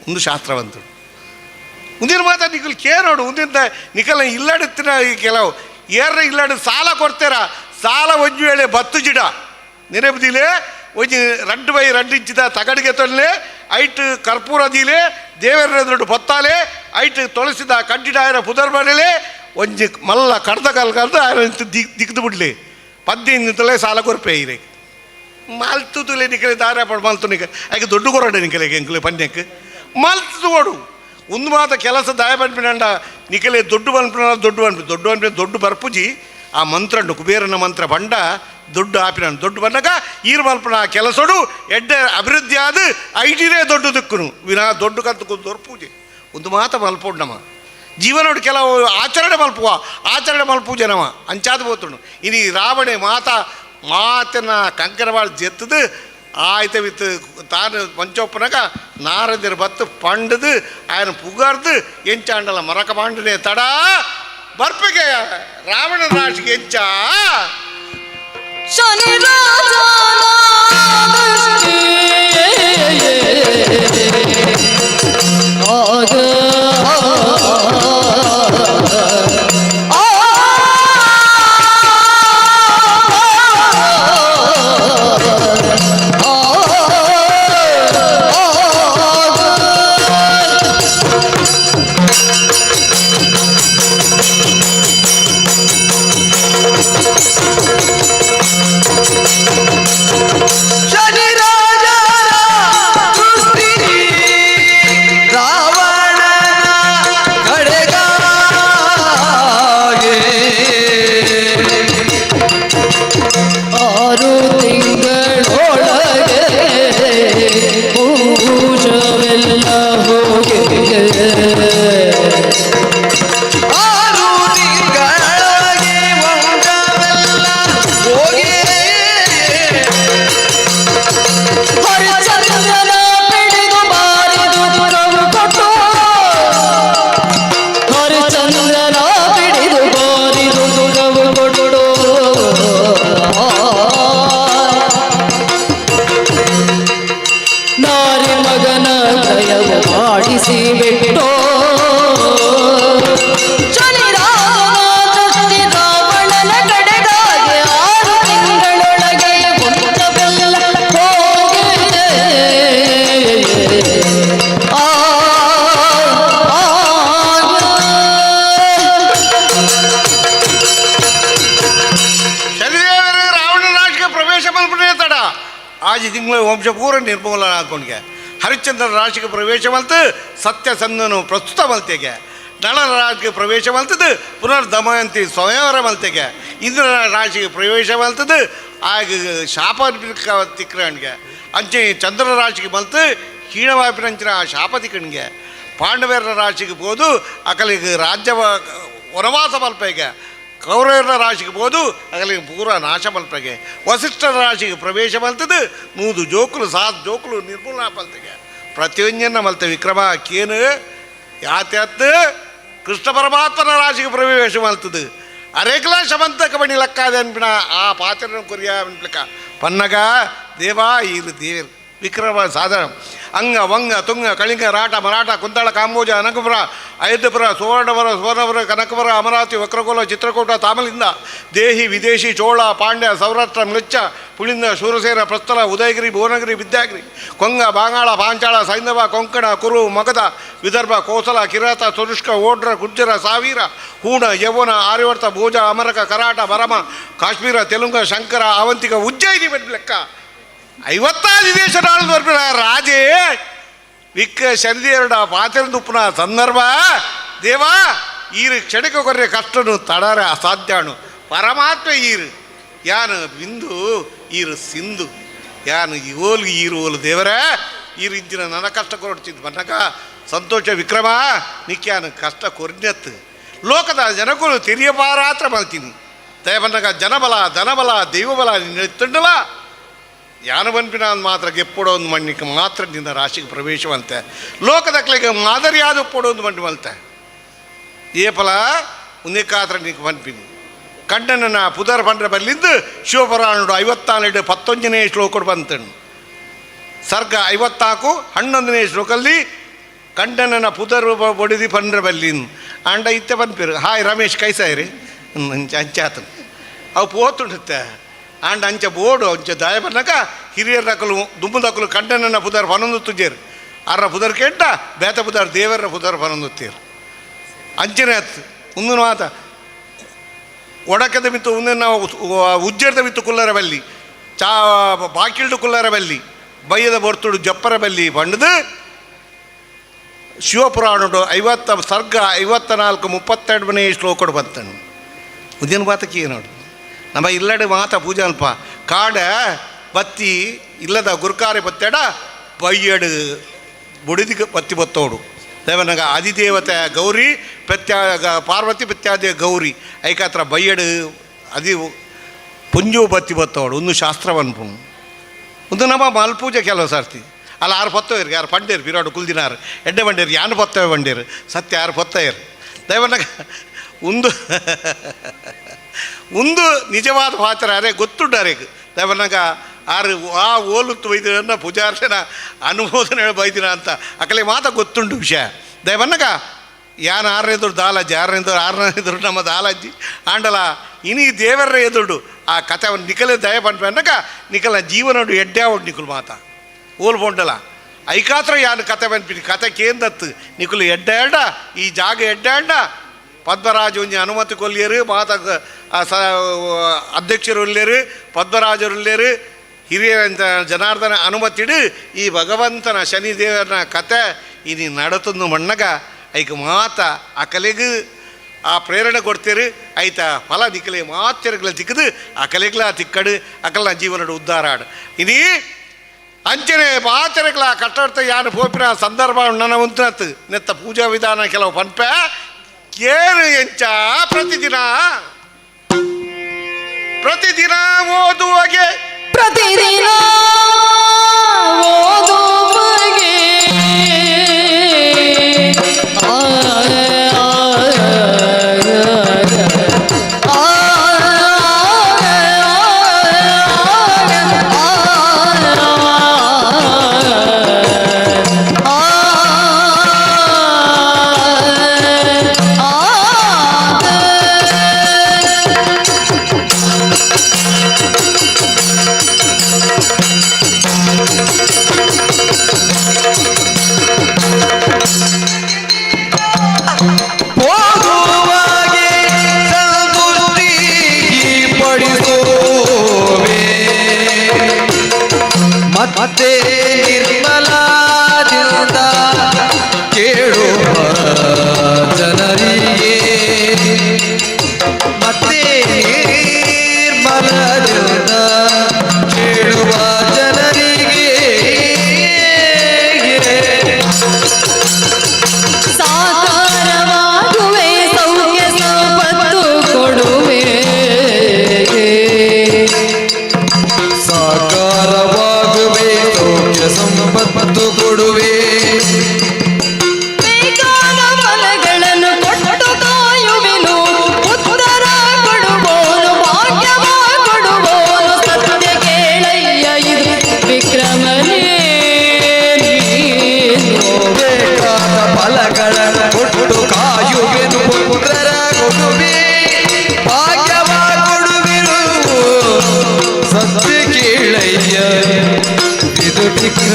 ಒಂದು ಶಾಸ್ತ್ರವಂತರು ಮುಂದಿನ ಮಾತಾ ನಿಖಲ್ ಕೇರೋಡು ಮುಂದಿನ ನಿಖಲ ಇಲ್ಲಡುತ್ತಿನ ಕೆಲವು ಏರ್ರ ಇಲ್ಲಡು ಸಾಲ ಕೊಡ್ತೀರ ಸಾಲ ಒಂಜು ವೇಳೆ ಬತ್ತು ಜಿಡ ನೆನಪುದಿಲೆ ಒಂಜಿ 2x2 ಇಂಚಿದ ತಗಡಿಗೆ ತೊಲ್ಲೆ ಐಟ್ ಕರ್ಪೂರ ದೀಲೆ ದೇವರ ದೊಡ್ಡ ಬತ್ತಾಲೆ ಐಟ್ ತೊಳಸಿದ ಕಡ್ಡಿಡಾಯರ ಪುದರ್ ಬರಲೆ ಒಂಜಿ ಮಲ್ಲ ಕಡ್ದ ಕಲ್ಕಲ್ದ ದಿಕ್ದು ಬಿಡ್ಲಿ 15 ತೊಲೆ ಸಾಲ ಕೊರ್ಪೆ ಇರೇ ಮಾಲ್ತು ತುಲೆ ನಿಕಲೆ ದಾರ ಪಡ ಮಾಲ್ತು ನಿಕ ಆಯ್ಕೆ ದೊಡ್ಡ ಕೊರಡೆ ನಿಕಲೆಗೆ ಎಂಕಲೆ ಪನ್ಯಕ್ಕೆ ಮಾಲ್ತು ಓಡು ಒಂದು ಮಾತ ಕೆಲಸ ದಾಯ ಬನ್ಪಿನಂಡ ನಿಕಲೆ ದೊಡ್ಡ ದೊಡ್ಡ ಬರ್ಪುಜಿ ಆ ಮಂತ್ರ ಕುಬೇರನ ಮಂತ್ರ ಬಂಡ ದೊಡ್ಡ ಆಪಿನ ದೊಡ್ಡ ಬಂದಾಗ ಈರು ಮಲ್ಪನ ಕೆಲಸಡು ಎಡ್ಡ ಅಭಿವೃದ್ಧಿ ಆದ ಐಟಿನೇ ದೊಡ್ಡ ದಿಕ್ಕುನು ವಿನಾ ದೊಡ್ಡ ಕಂತು ದೊರ್ಪೂಜೆ ಒಂದು ಮಾತ ಮಲ್ಪೋಡು ನಮ್ಮ ಜೀವನೋಡು ಕೆಲವು ಆಚರಣೆ ಮಲ್ಪೂಜೆ ನಮ್ಮ ಅಂಚಾದ ಬೋತುಂಡು ಇನಿ ರಾವಣೆ ಮಾತನ್ನ ಕಂಕರವಾಳ ಜೆತ್ತದು ಆಯ್ತವಿತ್ತು ತಾನು ಪಂಚೋಪ್ಪನಾಗ ನಾರದರು ಬತ್ತು ಪಂಡದು ఆయన ಪುಗಾರ್ದು ಎಂಚಾಂಡಲ ಮರಕ ಪಾಂಡನೆ ತಡ ಬರ್ಪಿಗೆ ರಾವಣ ರಾಶಿಗೆ ಎಂಚ ಶನಿ ಆಜಿ ತಿಂಗಳು ವಂಶ ಪೂರ ನಿರ್ಮೂಲನ ಹಾಕೊಂಡ್ಗೆ ಹರಿಶ್ಚಂದ್ರ ರಾಶಿಗೆ ಪ್ರವೇಶ ಮಲ್ತು ಸತ್ಯಸಂಧನು ಪ್ರಸ್ತುತ ಮಲ್ತೆಗೆ ನಳನ ರಾಶಿಗೆ ಪ್ರವೇಶ ಮಲ್ತದ್ದು ಪುನರ್ ದಮಯಂತಿ ಸ್ವಯಂವರ ಮಲ್ತೆಗೆ ಇಂದ್ರನ ರಾಶಿಗೆ ಪ್ರವೇಶ ಮಲ್ತದ್ದು ಆಗ ಶಾಪ ತಿಕ್ರಣ್ಗೆ ಅಂಚೆ ಚಂದ್ರ ರಾಶಿಗೆ ಮಲ್ತು ಹೀಣವಾಪಿನಂಚಿನ ಆ ಶಾಪ ತಿಕ್ಕಣ್ಗೆ ಪಾಂಡವರ ರಾಶಿಗೆ ಹೋದು ಅಕಲಿಗೆ ರಾಜ್ಯ ವನವಾಸ ಮಲ್ಪೆಗೆ ಕೌರವರ ರಾಶಿಗೆ ಹೋದು ಅಕಲಿಗೆ ಪೂರ ನಾಶ ಮಲ್ಪೆಗೆ ವಸಿಷ್ಠರ ರಾಶಿಗೆ ಪ್ರವೇಶ ಮಲ್ತದ್ದು 100 ಜೋಕುಲು 7 ಜೋಕುಲು ನಿರ್ಮೂಲನ ಮಲ್ತೆಗೆ ಪ್ರತಿಯೊಂದನ್ನು ಮಲ್ತೆ ವಿಕ್ರಮ ಕೇನು ಯಾತ್ಯಾತ್ ಕೃಷ್ಣ ಪರಮಾತ್ಮನ ರಾಶಿಗೆ ಪ್ರವೇಶ ಮಲ್ತದ್ದು ಅರೇಕಲ ಶಮಂತಕ ಬಣಿ ಲಕ್ಕಾದೆ ಅನ್ಪಿನ ಆ ಪಾತ್ರ ಕೊರಿಯ ಅನ್ಪಿಕ ಪನ್ನಗ ದೇವಾ ಇದು ದೇವರು ವಿಕ್ರಮ ಸಾಧಾರಣ ಅಂಗ ವಂಗ ತುಂಗ ಕಳಿಂಗ ರಾಟ ಮರಾಠ ಕುಂತಳ ಕಾಂಬೋಜ ಅನಕಪುರ ಅಯೋಧ್ಯಪುರ ಸುವರ್ಣಪುರ ಕನಕಪುರ ಅಮರಾವತಿ ವಕ್ರಕೋಲ ಚಿತ್ರಕೂಟ ತಾಮಲಿಂದ ದೇಹಿ ವಿದೇಶಿ ಚೋಳ ಪಾಂಡ್ಯ ಸೌರಾಷ್ಟ್ರ ಮ್ಲಿಚ್ಚ ಪುಳಿಂದ ಶೂರಸೇನ ಪ್ರಸ್ಥಲ ಉದಯಗಿರಿ ಭುವನಗಿರಿ ವಿದ್ಯಾಗಿರಿ ಕೊಂಗ ಬಾಂಗಾಳ ಪಾಂಚಾಳ ಸೈಂಧವ ಕೊಂಕಣ ಕುರು ಮಗಧ ವಿದರ್ಭ ಕೋಸಲ ಕಿರಾತ ತುರುಷ್ಕ ಓಡ್ರ ಗುಜ್ಜರ ಸಾವಿರ ಹೂಣ ಯೌವನ ಆರ್ಯವರ್ತ ಭೋಜ ಅಮರಕ ಕರಾಟ ಬರಮ ಕಾಶ್ಮೀರ ತೆಲುಂಗ ಶಂಕರ ಅವಂತಿಕ ಉಜ್ಜಯಿನಿ ಲೆಕ್ಕ 56 ದೇಶ ನಾಳು ರಾಜೇ ವಿಕ್ಕ ಶನಿದೇವರ ಪಾತ್ರದುಪ್ಪನ ಸಂದರ್ಭ ದೇವಾ ಈರು ಕ್ಷಣಿಕ ಕೊರ್ರೆ ಕಷ್ಟನು ತಡರ ಅಸಾಧ್ಯಾಣು ಪರಮಾತ್ಮ ಈರು ಯಾನು ಬಿಂದು ಈರು ಸಿಂಧು ಯಾನು ಓಲು ಈರು ಓಲು ದೇವರ ಈರು ಇಂಚಿನ ನನ್ನ ಕಷ್ಟ ಕೊಡ್ತಿದ್ದು ಬನ್ನಕ ಸಂತೋಷ ವಿಕ್ರಮ ನಿಕ್ಯಾನು ಕಷ್ಟ ಕೊರ್ನೆತ್ತು ಲೋಕದ ಜನಗಳು ತಿರಿಯಬಾರಾತ್ರ ಮಲ್ತೀನಿ ದಯ ಬನ್ನಕ ಜನಬಲ ಧನಬಲ ದೈವಬಲ ನಿನ್ನೆತ್ತುಂಡಲ ಯಾನು ಬನ್ಪಿನ ಮಾತ್ರ ಗೆಪ್ಪೊಡೋ ಒಂದು ಮಣ್ಣಿಗೆ ಮಾತ್ರ ನಿನ್ನ ರಾಶಿಗೆ ಪ್ರವೇಶವಂತೆ ಲೋಕದಕ್ಲಿಗೆ ಮಾದರಿಯಾದ ಒಪ್ಪೊಡೋ ಒಂದು ಮಣ್ಣು ಮಲ್ತೆ ಏಪಲ ಉನ್ನಿಕಾತ್ರ ನೀಕು ಬನ್ಪಿನಿ ಕಂಡನ ಪುದರ್ ಪಂಡ್ರೆ ಬಲ್ಲಿಂದು ಶಿವಪುರಾಣುಡು 54 11ನೇ ಶ್ಲೋಕಡು ಬಂತಣ್ಣು ಸರ್ಗ 54 11ನೇ ಶ್ಲೋಕಲ್ಲಿ ಕಂಡನ ಪುದರ್ ಬೊಡಿದಿ ಪಂಡ್ರೆ ಬಲ್ಲಿಂದು ಅಂಡ ಇತ್ತೆ ಬನ್ಪಿರು ಹಾಯ್ ರಮೇಶ್ ಕೈಸಾಯ್ರಿ ಅಂಚಾತನು ಅವು ಪೋತುಂಡುತ್ತೆ ಆಂಡ ಅಂಚ ಬೋಡು ಅಂಚ ದಾಯ ಬನ್ನಕ ಹಿರಿಯರ ನಕಲು ದುಂಬುದಕಲು ಕಂಡನ ಪುದರ್ ಪನೊಂದು ತುಜೇರು ಅರ್ರ ಪುದರ್ ಕೆಟ್ಟ ಬೇತ ಪುದರ್ ದೇವರ ಪುದರ್ ಪನೊಂದುತ್ತೀರು ಅಂಚನೆ ಹತ್ತು ಮುಂದಿನ ಮಾತ ಒಡಕದ ಬಿತ್ತು ಮುಂದಿನ ಉಜ್ಜರದ ಬಿತ್ತು ಕುಲ್ಲರ ಬಲ್ಲಿ ಚಾ ಬಾಕಿಲ್ಡು ಕುಲ್ಲರ ಬಲ್ಲಿ ಬಯ್ಯದ ಬೊರ್ತುಡು ಜಪ್ಪರ ಬಲ್ಲಿ ಬಂಡದು ಶಿವಪುರಾಣುಡು 50 ಸರ್ಗ 54 32ನೇ ಶ್ಲೋಕಡು ಬಂತಣ್ಣು ಉದಿನ ಮಾತಕ್ಕೆ ನೋಡು ನಮ್ಮ ಇಲ್ಲಡೆ ಮಾತ ಪೂಜೆ ಅಲ್ಪ ಕಾಡ ಬತ್ತಿ ಇಲ್ಲದ ಗುರುಕಾರೆ ಬತ್ತೇಡ ಬಯ್ಯಡು ಬುಡಿದಿಗೆ ಬತ್ತಿ ಬತ್ತೋಡು ದೇವನಾಗ ಅಧಿದೇವತೆ ಗೌರಿ ಪಾರ್ವತಿ ಪ್ರತ್ಯಾದ ಗೌರಿ ಐಕಾತ್ರ ಬಯ್ಯಡು ಅದಿ ಪುಂಜು ಬತ್ತಿ ಬತ್ತೋಡು ಒಂದು ಶಾಸ್ತ್ರವನ್ಪು ಒಂದು ನಮ್ಮ ಮಲ್ಪೂಜೆ ಕೆಲವು ಸರ್ತಿ ಅಲ್ಲ ಯಾರು ಪತ್ತೋಯ್ರಿ ಯಾರು ಪಂಡೇರು ಬಿರಾಡು ಕುಲ್ದಿನಾರು ಎಡ್ಡೆ ಬಂಡೇರು ಯಾನು ಪತ್ತವೆ ಬಂಡೇರು ಸತ್ಯ ಯಾರು ಪತ್ತಯ್ಯರು ದೇವನಾಗ ಒಂದು ನಿಜವಾದ ಪಾತ್ರ ಅರೆ ಗೊತ್ತುಂಡಾರೇಗ ದೇವನಾಗ ಆರು ಆ ಓಲುತ್ತು ಬೈದಿನ ಪೂಜಾರ್ಚನ ಅನುಮೋದನೆ ಬೈದಿನ ಅಂತ ಅಕಲೆ ಮಾತ ಗೊತ್ತುಂಟು ವಿಷಯ ದೇವನಾಗ ಯಾನು 6ನೇ ಎದುರು ದಾಲಜ್ಜಿ 6ನೇ ಎದುರು 6ನೇ ಎದುರು ನಮ್ಮ ದಾಲಜ್ಜಿ ಆಂಡಲ ಇನಿ ದೇವರ ಎದುರು ಆ ಕಥೆ ನಿಖಲೆ ದಯ ಪಂಪನ್ನಕ ನಿಖಲ ಜೀವನಡು ಎಡ್ಡ್ಯಾವಡು ನಿಖಲು ಮಾತ ಓಲ್ ಬೊಂಡಲ ಐಕಾತ್ರ ಯಾನು ಕತೆ ಪನ್ಪಿನಿ ಕತೆ ಕೇಂದತ್ತು ನಿಖಲು ಎಡ್ಡ ಈ ಜಾಗ ಎಡ್ಡ ಪದ್ಮರಾಜ ಒಂಜಿ ಅನುಮತಿ ಕೊಲ್ಲಿಯರು ಮಾತ ಅಧ್ಯಕ್ಷರು ಒಲ್ಲೇರು ಪದ್ಮರಾಜರುಲ್ಲೇರು ಹಿರಿಯ ಜನಾರ್ದನ ಅನುಮತಿಡು ಈ ಭಗವಂತನ ಶನಿದೇವನ ಕತೆ ಇನಿ ನಡತೊಂದು ಮಣ್ಣಗ ಐಕ ಮಾತ ಆ ಕಲೆಗೂ ಆ ಪ್ರೇರಣೆ ಕೊಡ್ತೀರಿ ಆಯ್ತಾ ಫಲ ನಿಕ್ಕಲೆ ಮಾತ್ಯರ್ಗಳ ತಿಕ್ಕದು ಆ ಕಲೆಗಳ ತಿಕ್ಕಡು ಅಕಲ್ನ ಜೀವನಡು ಉದ್ಧಾರ ಆಡು ಇನಿ ಅಂಚನೆ ಮಾಚರೆಗಳ ಕಟ್ಟಾಡ್ತ ಯಾನು ಪೋಪಿನ ಸಂದರ್ಭ ನನ್ನ ಉಂಟು ನೆತ್ತ ಪೂಜಾ ವಿಧಾನ ಕೆಲವು ಪನ್ಪೆ ಏನು ಎಂಚ ಪ್ರತಿದಿನ ಓದುವಗೆ ಪ್ರತಿದಿನ ಓದುವಗೆ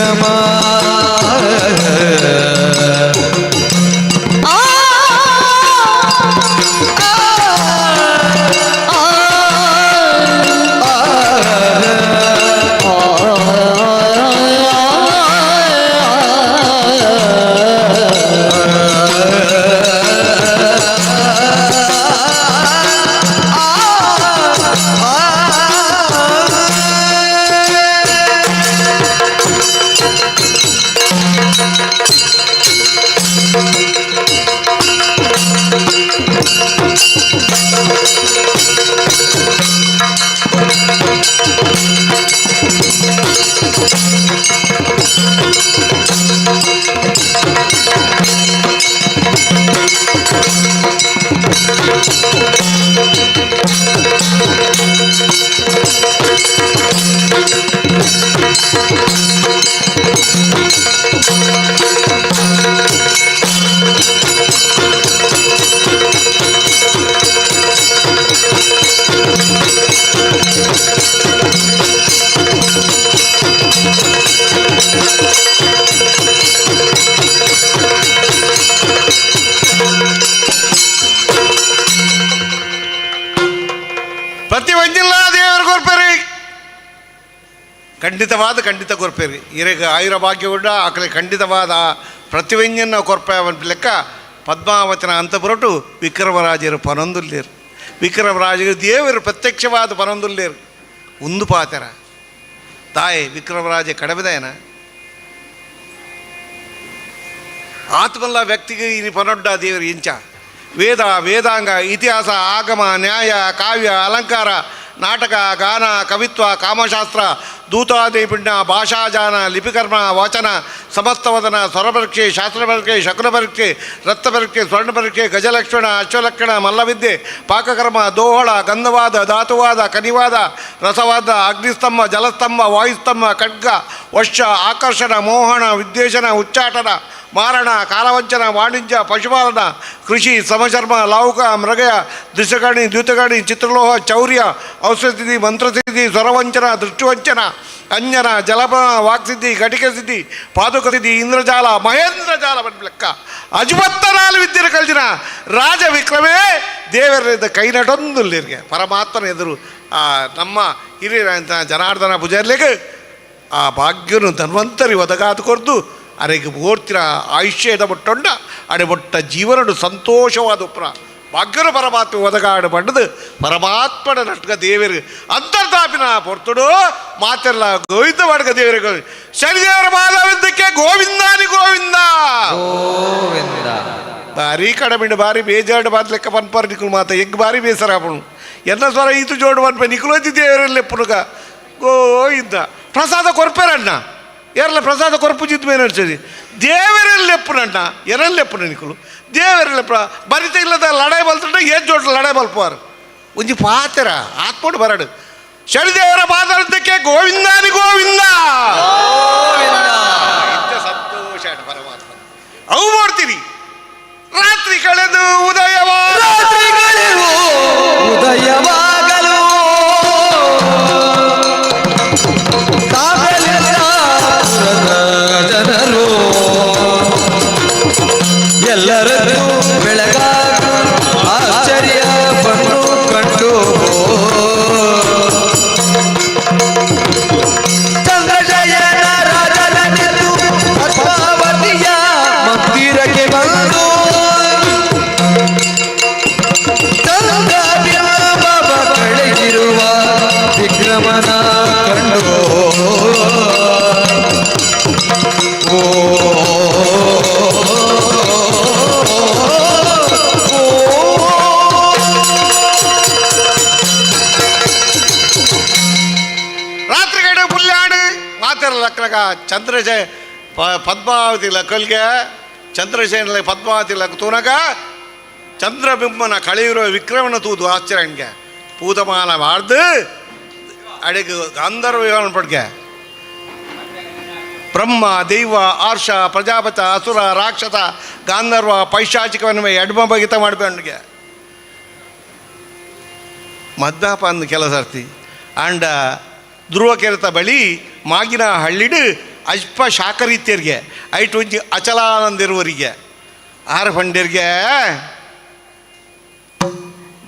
ವಿಕ್ರಮ ಪ್ರತಿವಂಜಿಲ್ಲ ದೇವರು ಕೊರ್ಪೇರಿ ಖಂಡಿತ ಕೊರ್ಪೇರಿ ಇರೆಗೆ ಆಯುರ ಭಾಗ್ಯಗೊಂಡ ಆಕಲೆ ಖಂಡಿತವಾದ ಪ್ರತಿವಂಜನ ಕೊರ್ಪೆ ಲೆಕ್ಕ ಪದ್ಮಾವಚನ ಅಂತ ಹೊರಟು ವಿಕ್ರಮರಾಜರು ಪನೊಂದುಲ್ಲೇರು ವಿಕ್ರಮರಾಜರು ದೇವರು ಪ್ರತ್ಯಕ್ಷವಾದ ಪನೊಂದುಲ್ಲೇರು ಒಂದು ಪಾತೆರ ತಾಯಿ ವಿಕ್ರಮರಾಜ ಕಡಬಿದಾಯನ ಆತ್ಮಲ್ಲ ವ್ಯಕ್ತಿಗೆ ಇನಿ ಪನೊಡ್ಡ ದೇವರು ಇಂಚ ವೇದ ವೇದಾಂಗ ಇತಿಹಾಸ ಆಗಮ ನ್ಯಾಯ ಕಾವ್ಯ ಅಲಂಕಾರ ನಾಟಕ ಗಾನ ಕವಿತ್ವ ಕಾಮಶಾಸ್ತ್ರ ದೂತಾದಿಪಿಂಡ ಭಾಷಾಜಾನ ಲಿಪಿಕರ್ಮ ವಾಚನ ಸಮಸ್ತವದನ ಸ್ವರಪರೀಕ್ಷೆ ಶಾಸ್ತ್ರಪರೀಕ್ಷೆ ಶಕುನ ಪರೀಕ್ಷೆ ರಕ್ತಪರೀಕ್ಷೆ ಸ್ವರ್ಣ ಪರೀಕ್ಷೆ ಗಜಲಕ್ಷಣ ಅಶ್ವಲಕ್ಷಣ ಮಲ್ಲವಿದ್ಯೆ ಪಾಕಕರ್ಮ ದೋಹಳ ಗಂಧವಾದ ಧಾತುವಾದ ಕನಿವಾದ ರಸವಾದ ಅಗ್ನಿಸ್ತಂಭ ಜಲಸ್ತಂಭ ವಾಯುಸ್ತಂಭ ಖಡ್ಗ ವಶ ಆಕರ್ಷಣ ಮೋಹನ ವಿದ್ವೇಷಣ ಉಚ್ಚಾಟನ ಮಾರಣ ಕಾಲವಂಚನ ವಾಣಿಜ್ಯ ಪಶುಪಾಲನ ಕೃಷಿ ಸಮಚರ್ಮ ಲೌಕ ಮೃಗಯ ದೃಶ್ಯಗಣಿ ದ್ಯೂತಗಣಿ ಚಿತ್ರಲೋಹ ಚೌರ್ಯ ಔಷಧಿಸಿದ್ಧಿ ಮಂತ್ರಸಿದ್ಧಿ ಸ್ವರವಂಚನ ದೃಷ್ಟಿವಂಚನ ಅಂಜನ ಜಲಪನ ವಾಕ್ಸಿದ್ಧಿ ಘಟಿಕ ಸಿದ್ಧಿ ಪಾದುಕ ಸಿದ್ಧಿ ಇಂದ್ರಜಾಲ ಮಹೇಂದ್ರಜಾಲ ಲೆಕ್ಕ ಅಜುಬತ್ತನಾಲು ವಿದ್ಯೆನ ಕಲ್ತಿನ ರಾಜ ವಿಕ್ರಮೇ ದೇವರ ಕೈ ನಟೊಂದುಲ್ಲಿರಿಗೆ ಪರಮಾತ್ಮನ ಎದುರು ನಮ್ಮ ಹಿರಿಯ ಜನಾರ್ದನ ಪೂಜಾರ್ಲಿಗೆ ಆ ಭಾಗ್ಯನು ಧನ್ವಂತರಿ ಒದಗಾದು ಕೊರ್ದು ಅರೆಗೆ ಓರ್ತಿರ ಆಯುಷ್ಯದ ಬೊಟ್ಟೊಂಡ ಅಡೆ ಬೊಟ್ಟ ಜೀವನಡು ಸಂತೋಷವಾದ ಉಪ್ರ ಭಾಗ್ಯನ ಪರಮಾತ್ಮ ಒದಗಾಡು ಪಂಡದು ಪರಮಾತ್ಮನ ನಟ್ಗ ದೇವರು ಅಂತರ್ತಾಪಿನ ಪೊರ್ತುಡು ಮಾತೆಲ್ಲ ಗೋವಿಂದ ಮಾಡ್ಗ ದೇವರಿಗೆ ಶನಿದೇವರ ಮಾಧವಿದ್ದಕ್ಕೆ ಗೋವಿಂದಾನಿ ಗೋವಿಂದ ಗೋವಿಂದ ಭಾರಿ ಕಡಮಿಂಡು ಭಾರಿ ಬೇಜಾಡು ಬಾದ್ ಲೆಕ್ಕ ಪನ್ಪಾರ ನಿಕುಲು ಮಾತ ಹೆಂಗೆ ಭಾರಿ ಬೇಸರ ಪಣು ಎನ್ನ ಸ್ವರ ಈತು ಜೋಡು ಪನ್ಪ ನಿಕುಲೋಜಿ ದೇವರಲ್ಲೇ ಪುನಗ ಗೋವಿಂದ ಪ್ರಸಾದ ಕೊರ್ಪೇರಣ್ಣ ಯಾರಲ್ಲ ಪ್ರಸಾದ ಕೊರಪುಜಿತ್ ಮೇಲೆ ನಡ್ಸರಿ ದೇವರಲ್ಲೆಪ್ಪುನಣ್ಣ ಎರಲ್ಲೆಪ್ಪುನ ನಿಕುಲು ದೇವರಲ್ಲೆಪ್ಪ ಬರಿತ ಇಲ್ಲದ ಲಡಾಯಿ ಬಲ್ತಂಡ ಏನ್ ಜೋಡ್ ಲಡಾಯಿ ಬಲ್ಪಾರು ಒಂಜಿ ಪಾತೆರ ಆತ್ಮೋಡು ಬರಡು ಶನಿದೇವರ ಮಾತಾಡೋದಕ್ಕೆ ಗೋವಿಂದಾನಿ ಗೋವಿಂದ ಸಂತೋಷ ಪರಮಾತ್ಮ ಅವು ಮಾಡ್ತೀರಿ ರಾತ್ರಿ ಕಳೆದು ಉದಯವಾಗಲು ಜನರು ಎಲ್ಲರದ್ದು ಬೆಳಗಾಗ ಆಶ್ಚರ್ಯ ಪಟ್ಟು ಕಂಡು ಚಂದ್ರಶಯನ ರಾಜನಿದ್ದು ಪದ್ಮಾವತಿಯ ಮಂದಿರಕ್ಕೆ ಬಂದು ಚಂದ್ರಬಿಂಬವ ಕಳೆದಿರುವ ವಿಕ್ರಮನ ಕಂಡು ರಾತ್ರಿಗಡೆ ಪುಲ್ಯಾಡು ಮಾತೆರ ಲಕ್ಕನಗ ಚಂದ್ರಶೇನ ಪದ್ಮಾವತಿ ಲಕ್ಕಲ್ಗೆ ಚಂದ್ರಶೇನ ಪದ್ಮಾವತಿ ಲಕ್ಕ ತೂನಗ ಚಂದ್ರಬಿಂಬನ ಕಳೆಯಿರುವ ವಿಕ್ರಮನ ತೂದು ಆಶ್ಚರ್ಯನ್ಗೆ ಪೂತಮಾನ ಮಾಡ್ದು ಅಡಿಗೆ ಗಂಧರ್ವ ಪಡ್ಗೆ ಬ್ರಹ್ಮ ದೈವ ಆರ್ಷ ಪ್ರಜಾಪತ ಅಸುರ ರಾಕ್ಷಸ ಗಾಂಧರ್ವ ಪೈಶಾಚಿಕವನ್ನೇ ಎಡ್ಮ ಬಗಿತ ಮಾಡ್ಬೇಂಡ್ಗೆ ಮದ್ದಾಪ ಅಂದು ಕೆಲಸ ಸರ್ತಿ ಅಂಡ ಧ್ರುವ ಕೆರೆತ ಬಳಿ ಮಾಗಿನ ಹಳ್ಳಿಡು ಅಲ್ಪ ಶಾಕರೀತ್ಯರಿಗೆ ಐಟ್ ಒಂಜಿ ಅಚಲಾನಂದ ಇರುವರಿಗೆ ಆರ ಪಂಡ್ಯರಿಗೆ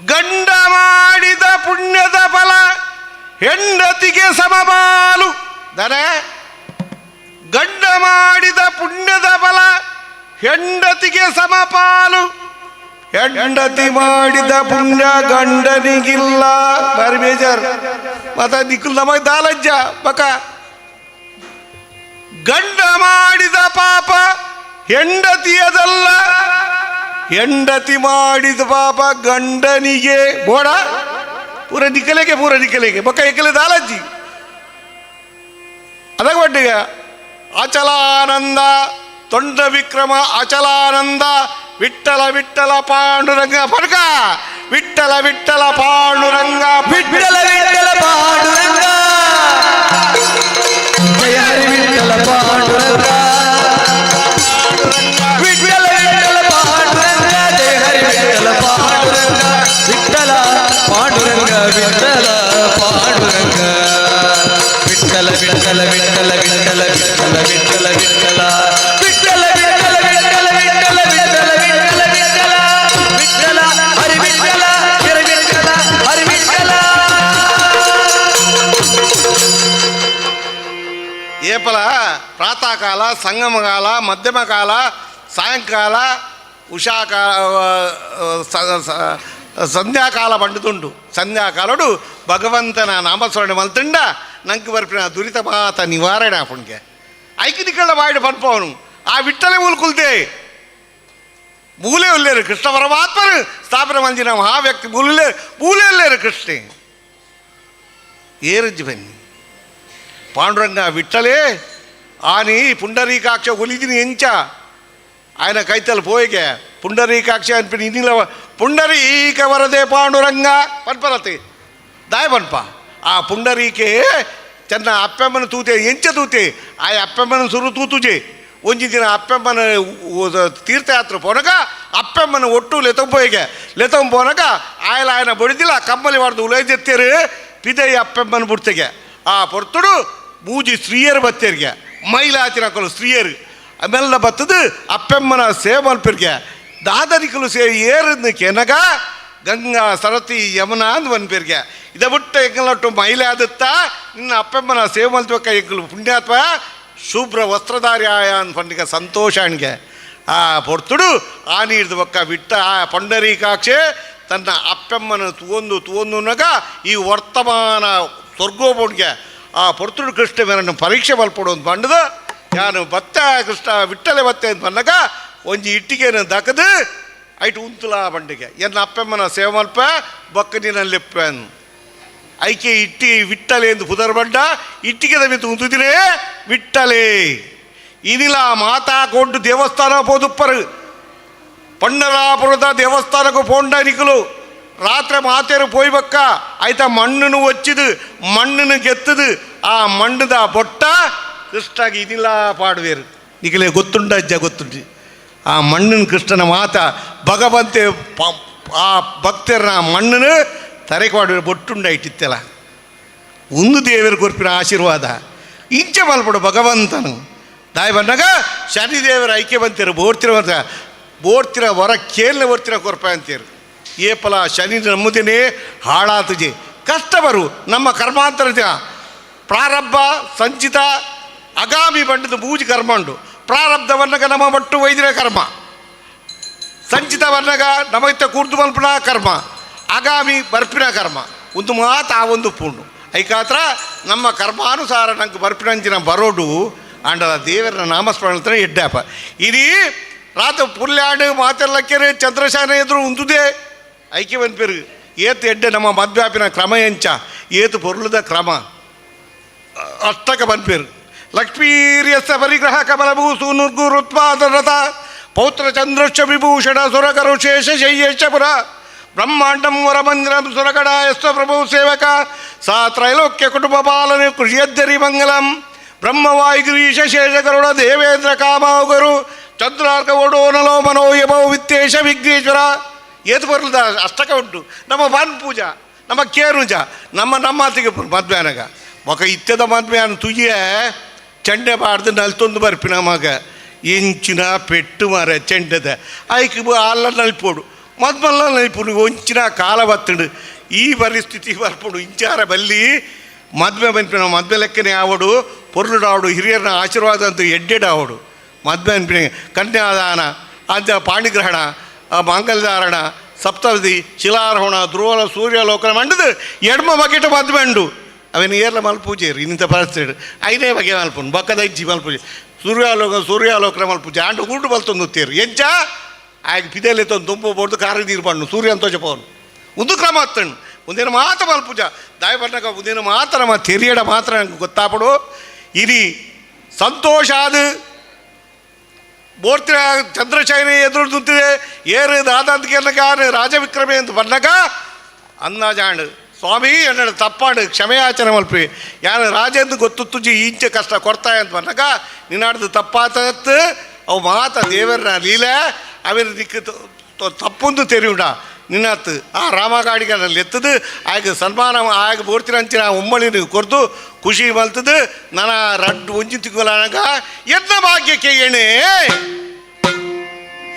ಗಂಡ ಮಾಡಿದ ಪುಣ್ಯದ ಫಲ ಹೆಂಡತಿಗೆ ಸಮಪಾಲು ದನೆ ಗಂಡ ಮಾಡಿದ ಪುಣ್ಯದ ಫಲ ಹೆಂಡತಿಗೆ ಸಮಪಾಲು ಹೆಂಡತಿ ಮಾಡಿದ ಪುಣ್ಯ ಗಂಡನಿಗಿಲ್ಲ ಬಾರಿ ಬೇಜಾರ್ ಮತ ನಿಖಿಲ್ ನಮಗೆ ದಾಲಜ್ಜ ಬಕ ಗಂಡ ಮಾಡಿದ ಪಾಪ ಹೆಂಡತಿಯದಲ್ಲ ಹೆಂಡತಿ ಮಾಡಿದ ಪಾಪ ಗಂಡನಿಗೆ ಬೋಡ ಪೂರ ನಿಖಲೆಗೆ ಬಕ ಏಕಲೆ ದಾಲಜ್ಜಿ ಅದಾಗ ಒಟ್ಟಿಗೆ ಅಚಲಾನಂದ ತೊಂಡ ವಿಕ್ರಮ ಅಚಲಾನಂದ ವಿಠ್ಠಲ ವಿಠ್ಠಲ ಪಾಂಡುರಂಗ ಪಡ್ಕ ವಿಠ್ಠಲ ವಿಠ್ಠಲ ಪಾಂಡುರಂಗ ವಿಠ್ಠಲ ವಿಠ್ಠಲ ಪಾಂಡುರಂಗ ಜಯ ಹರಿ ವಿಠ್ಠಲ ಪಾಂಡುರಂಗ ವಿಠ್ಠಲ ವಿಠ್ಠಲ ಪಾಂಡುರಂಗ ಜಯ ಹರಿ ವಿಠ್ಠಲ ಪಾಂಡುರಂಗ ವಿಠ್ಠಲ ಪಾಂಡುರಂಗ ವಿಠ್ಠಲ ಪಾಂಡುರಂಗ ವಿಠ್ಠಲ ವಿಠ್ಠಲ ವಿಠ್ಠಲ ವಿಠ್ಠಲ ವಿಠ್ಠಲ ವಿಠ್ಠಲ ವಿಠ್ಠಲ ವಿಠ್ಠಲ ವಿಠ್ಠಲ ವಿಠ್ಠಲ ವಿಠ್ಠಲ ವಿಠ್ಠಲ ವಿಠ್ಠಲ ವಿಠ್ಠಲ ವಿಠ್ಠಲ ಹರಿ ವಿಠ್ಠಲ ಹರಿ ವಿಠ್ಠಲ ಹರಿ ವಿಠ್ಠಲ. ಏಪಲ ಪ್ರಾತಃ ಕಾಲ ಸಂಗಮಕಾಲ ಮಧ್ಯಮ ಕಾಲ ಸಾಯಂಕಾಲ ಸಂಧ್ಯಾಕಾಲ ಪಂಡುದುಂಡು ಸಂಧ್ಯಾಕಾಲಡು ಭಗವಂತನ ನಾಮಸ್ಮರಣೆ ಮಲ್ತಂಡ ನಂಗೆ ಬರ್ಪಿನ ದುರಿತ ಮಾತ ನಿವಾರಣೆ ಆಪುಣ್ಗೆ ಐಕಿನಿಕಳ ಬಾಯ್ಡು ಪನ್ಪವನು ಆ ವಿಠ್ಠಲೆ ಮೂಲ್ಕುಲ್ತೆ ಮೂಲೆ ಉಲ್ಲೇರು ಕೃಷ್ಣ ಪರಮಾತ್ಮರು ಸ್ಥಾಪನೆ ಮಂಜಿನ ಮಹಾ ವ್ಯಕ್ತಿ ಮೂಲೆ ಉಲ್ಲೇರು ಕೃಷ್ಣೆ ಏರಜ್ಜಿ ಬನ್ನಿ ಪಾಂಡುರಂಗ ವಿಠ್ಠಲೇ ಆನಿ ಪುಂಡರೀಕಾಕ್ಷ ಒಲಿದಿನಿ ಎಂಚ ఆయన కైతలు పోయిగే పుండరీకాక్ష అనిపి ఇన్నిల పుండరీక వరదే పాండురంగ పన్పరతి దాయ పన్ప ఆ పుండరీకే చెన్న అప్పెమ్మను తూతే ఎంచ తూతే ఆ అప్పెమ్మను సురు తూతుజే ಒಂಜಿ ದಿನ ಅಪ್ಪೆಮ್ಮನ ತೀರ್ಥಯಾತ್ರೆ ಪೋನಗ ಅಪ್ಪೆಮ್ಮನ ಒಟ್ಟು ಲೆತಂ ಪೋನಗ ఆయన ಬಡಿದಿಲ್ಲ ಕಮ್ಮಲಿ ಮಾಡ್ದು ಉಲೈದೆತ್ತೇರು ಪಿದೈ ಅಪ್ಪೆಮ್ಮನ ಬುಡ್ತೆಗೆ ಆ ಪೊರ್ತುಡು ಮೂಜಿ ಸ್ತ್ರೀಯರು ಬತ್ತೇರಿಗೆ ಮೈಲಾತಿನ ಕೊಲು ಸ್ತ್ರೀಯರು ಆಮೇಲೆ ಬತ್ತದು ಅಪ್ಪೆಮ್ಮನ ಸೇವೆ ಮಲ್ಪಿರ್ಗೆ ದಾದರಿಕಲು ಸೇರಿ ಏರನ್ನು ಕೆನಗ ಗಂಗಾ ಸರತಿ ಯಮುನಾ ಅಂದ್ ಬಂದ್ಪಿರ್ಗೆ ಇದ ಬಿಟ್ಟು ಎಂಗಲಟ್ಟು ಮೈಲೆ ಆದತ್ತ ನಿನ್ನ ಅಪ್ಪೆಮ್ಮನ ಸೇವೆ ಮಲ್ತ್ಬೇಕ ಎಂಗಲು ಪುಣ್ಯಾತ್ಮ ಶುಭ್ರ ವಸ್ತ್ರಧಾರಿ ಆಯ ಅಂದ್ ಪಂಡಿಗೆ ಸಂತೋಷ ಅಣ್ಗೆ ಆ ಪೊರ್ತುಡು ಆ ನೀಡ್ದು ಬಕ್ಕ ಬಿಟ್ಟ ಆ ಪಂಡರೀಕಾಕ್ಷೆ ತನ್ನ ಅಪ್ಪೆಮ್ಮನ ತೂವೊಂದುನಗ ಈ ವರ್ತಮಾನ ಸ್ವರ್ಗೋಪುಣ್ಗೆ ಆ ಪೊರ್ತುಡು ಕೃಷ್ಣ ಮೇರನ್ನು ಪರೀಕ್ಷೆ ಮಲ್ಪಡು ಅಂತ ಬಂಡದು ನಾನು ಬತ್ತ ಕೃಷ್ಣ ವಿಠ್ಠಲೆ ಬತ್ತೆ ಅಂತ ಬಂದಾಗ ಒಂಜಿ ಇಟ್ಟಿಗೆನ ದಕ್ಕದು ಐಟು ಉಂತುಲ ಬಂಡಿಗೆ ಎನ್ನ ಅಪ್ಪೆಮ್ಮನ ಸೇವೆ ಮಲ್ಪ ಬಕ್ಕನಿನ ಲೆಪ್ಪೆ ಐಕೆ ಇಟ್ಟಿ ವಿಠ್ಠಲೆ ಎಂದು ಪುದರ್ ಬಂಡ ಇಟ್ಟಿಗೆದ ಮಿತ್ತು ಉಂತುದಿರೇ ವಿಠ್ಠಲೆ ಇನಿಲ ಮಾತಾಕೊಂಡು ದೇವಸ್ಥಾನ ಪೋದುಪ್ಪರು ಪಂಡರಾಪುರದ ದೇವಸ್ಥಾನಕ್ಕೂ ಪೋಂಡ ನಿಕಲು ರಾತ್ರಿ ಮಾತೇರು ಪೋಯ್ಬಕ್ಕ ಆಯ್ತಾ ಮಣ್ಣನ್ನು ಒಚ್ಚಿದು ಮಣ್ಣನ್ನು ಗೆತ್ತದು ಆ ಮಣ್ಣದ ಬೊಟ್ಟ ಕೃಷ್ಣಗೆ ಇದಿಲ್ಲ ಪಾಡುವೇರು ನಿಗಲೇ ಗೊತ್ತುಂಡ ಅಜ್ಜ ಗೊತ್ತುಂಟು ಆ ಮಣ್ಣಿನ ಕೃಷ್ಣನ ಮಾತ ಭಗವಂತೆ ಆ ಭಕ್ತರ ಮಣ್ಣನ್ನು ತರೆಗೆ ಪಾಡುವ ಬೊಟ್ಟುಂಡ ಇಟ್ಟಿತ್ತಲ್ಲ ಒಂದು ದೇವರ ಕೊರ್ಪಿನ ಆಶೀರ್ವಾದ ಇಂಚ ಮಲ್ಪಡು ಭಗವಂತನು ದಾಯ ಬಂದಾಗ ಶನಿದೇವರ ಐಕ್ಯ ಬಂತೀರು ಬೋರ್ತಿರ ಹೊರ ಕೇಳನೆ ಬರ್ತಿರ ಕೊರ್ಪ ಅಂತೀರು ಏಪಲ ಶನಿ ನಮ್ಮದೇನೆ ಹಾಳಾತುಜೆ ಕಷ್ಟ ಬರು ನಮ್ಮ ಕರ್ಮಾಂತರ ಪ್ರಾರಬ್ಧ ಸಂಚಿತ ಅಗಾಮಿ ಬಂಡದ ಬೂಜಿ ಕರ್ಮ ಉಂಡು ಪ್ರಾರಬ್ಧ ವರ್ಣಗ ನಮ್ಮ ಬಟ್ಟು ವೈದ್ಯರ ಕರ್ಮ ಸಂಚಿತ ವರ್ಣಗ ನಮಗಿತ್ತ ಕೂರ್ದು ಮಲ್ಪನ ಕರ್ಮ ಅಗಾಮಿ ಬರ್ಪಿನ ಕರ್ಮ ಒಂದು ಮಾತು ಆ ಒಂದು ಪೂರ್ಣು ಐಕಾತ್ರ ನಮ್ಮ ಕರ್ಮಾನುಸಾರ ನಂಗೆ ಬರ್ಪಿನಂಚಿನ ಬರೋಡು ಅಂಡಲ ದೇವರ ನಾಮಸ್ಮರಣೆ ಎಡ್ಡಾಪ ಇಡೀ ರಾತ್ರಿ ಪುರ್ಲ್ಯಾಡು ಮಾತೆಲ್ಲಕ್ಕೆರೆ ಚಂದ್ರಶಾನ ಎದುರು ಉಂದುದೇ ಐಕ್ಯ ಬಂದ್ಪೇರು ಏತು ಎಡ್ಡೆ ನಮ್ಮ ಮದ್ವ್ಯಾಪಿನ ಕ್ರಮ ಎಂಚ ಏತು ಪೊರ್ಲದ ಕ್ರಮ ಅಷ್ಟಕ ಬಂದ್ಪೇರು ಲಕ್ಷ್ಮೀರ್ಯಸ್ಸ ಪರಿಗ್ರಹ ಕಮಲಭೂಸು ನುರ್ಗುರುತ್ಪಾದರಥ ಪೌತ್ರ ಚಂದ್ರಶ್ಚ ವಿಭೂಷಣ ಸುರಕರು ಶೇಷ ಶಯ್ಯೇಶಪುರ ಬ್ರಹ್ಮಾಂಡಂ ವರಮಂದಿರಂ ಸುರಗಡಾಯಸ್ವ ಪ್ರಭು ಸೇವಕ ಸಾ ತ್ರೈಲೋಕ್ಯ ಕುಟುಂಬ ಪಾಲನೆ ಕೃಷಿಯದ್ಧರಿ ಮಂಗಲಂ ಬ್ರಹ್ಮವಾಯುಗಿರೀಶ ಶೇಷಗರುಡ ದೇವೇಂದ್ರ ಕಾಮಾಗುರು ಚಂದ್ರಾರ್ಕ ಒಡೋನಲೋ ಮನೋಯಭೋ ವಿತ್ತೇಶ ವಿಘ್ನೇಶ್ವರ ಏತು ಬರಲ್ದ ಅಷ್ಟಕ ಉಂಟು ನಮ್ಮ ಬಾನ್ ಪೂಜಾ ನಮ್ಮ ಕೇರುಜ ನಮ್ಮ ಅತ್ತಿಗೆ ಮದ್ವೆನಾಗ ಮೊಕ ಇತ್ಯದ ಮದ್ವೆ ಅನ್ನು ತುಯ್ಯೇ ಚಂಡೆ ಬಾರ್ದು ನಲ್ತೊಂದು ಬರ್ಪಿನ ಮಗ ಎಂಚಿನ ಪೆಟ್ಟು ಮಾರ ಚೆಂಡದ ಆಯ್ಕೆ ಅಲ್ಲ ನಲ್ಪೋಡು ಮದ್ಮಲ್ಲ ನಲ್ಪುಡು ಒಂಚಿನ ಕಾಲ ಬತ್ತಡು ಈ ಪರಿಸ್ಥಿತಿ ಬರ್ಪುಡು ಇಂಚಾರ ಬಲ್ಲಿ ಮದ್ವೆ ಬನ್ಪಿನ ಮದ್ವೆ ಲೆಕ್ಕನೆ ಆವಡು ಪೊರ್ಲುಡಾವಡು ಹಿರಿಯರನ್ನ ಆಶೀರ್ವಾದ ಅಂತ ಎಡ್ಡೆಡ್ ಆವಡು ಮದ್ವೆ ಅನ್ಪಿನ ಕನ್ಯಾದಾನ ಅಂಚ ಪಾಣಿಗ್ರಹಣ ಮಾಂಗಲ್ಯಧಾರಣ ಸಪ್ತವದಿ ಶಿಲಾರೋಹಣ ಧ್ರುವಲ ಸೂರ್ಯಾಲೋಕನ ಮಂಡದು ಎಡ್ಮ ಬಕೆಟ್ ಮದ್ವೆ ಉಂಡು ಅವನು ಏರ್ಲ ಮಲ್ಪೂಜೆ ಇನ್ನಿಂತ ಪರಿಸ್ಥಿತಿ ಐನೇ ಬಗೆ ಮಲ್ಪುಂಡು ಬಕ್ಕದ ಇಜ್ಜಿ ಮಲ್ಪೂಜೆ ಸೂರ್ಯಾಲೋಕನ ಮಲ್ಪೂಜೆ ಆಂಡು ಊಟು ಬಲ್ತೊಂದು ತೀರು ಎಂಚ ಆಯ್ಕೆ ಪಿದೆಲೆ ತಂದು ತುಂಬ ಬೋಡ್ದು ಕಾರ ನೀರು ಪಣ್ಣು ಸೂರ್ಯ ಅಂತೋಜ ಪವನು ಒಂದು ಕ್ರಮ ಹತ್ತಣ್ಣು ಒಂದಿನ ಮಾತ್ರ ಮಲ್ಪೂಜ ದಾಯ ಬರ್ನಾಗ ಒಂದಿನ ಮಾತ್ರ ನಮ್ಮ ತೆರಿಯಡ ಮಾತ್ರ ನಂಗೆ ಗೊತ್ತಾಪಡು ಇರಿ ಸಂತೋಷ ಅದು ಬೋರ್ತಿನ ಚಂದ್ರಶೈನ ಎದುರು ನಿಂತಿದೆ ಏರು ದಾದಾಂತಿಕೆ ರಾಜವಿಕ್ರಮೆ ಅಂತ ಬರ್ನಾಗ ಅಂದಾಜಾಂಡು ಸ್ವಾಮಿ ಎನ್ನಡ ತಪ್ಪಾಡು ಕ್ಷಮೆಯಾಚನೆ ಮಲ್ಪಿ ಯಾರು ರಾಜೇಂದ್ರ ಗೊತ್ತು ತುಜಿ ಈಂಚೆ ಕಷ್ಟ ಕೊಡ್ತಾಯ ಅಂತ ಬಂದಾಗ ನಿನ್ನಾಡ್ದು ತಪ್ಪಾತತ್ತು ಅವು ಮಾತ ದೇವರ ಲೀಲೆ ಅವರ ದಿಕ್ಕು ತಪ್ಪೊಂದು ತೆರಿವುಡ ನಿನ್ನತ್ತು ಆ ರಾಮಗಾಡಿಗಳಲ್ಲಿ ಎತ್ತದು ಆಗ ಸನ್ಮಾನ ಆಗ ಬೋಡ್ತಿರಂಚಿನ ಉಮ್ಮಳಿನ ಕೊರ್ದು ಖುಷಿ ಮಲ್ತದು ನನ್ನ ರಡ್ಡು ಒಂಜಿ ತಿಂಗಳಾಗ ಎನ್ನ ಭಾಗ್ಯಕ್ಕೆ ಎಣೆ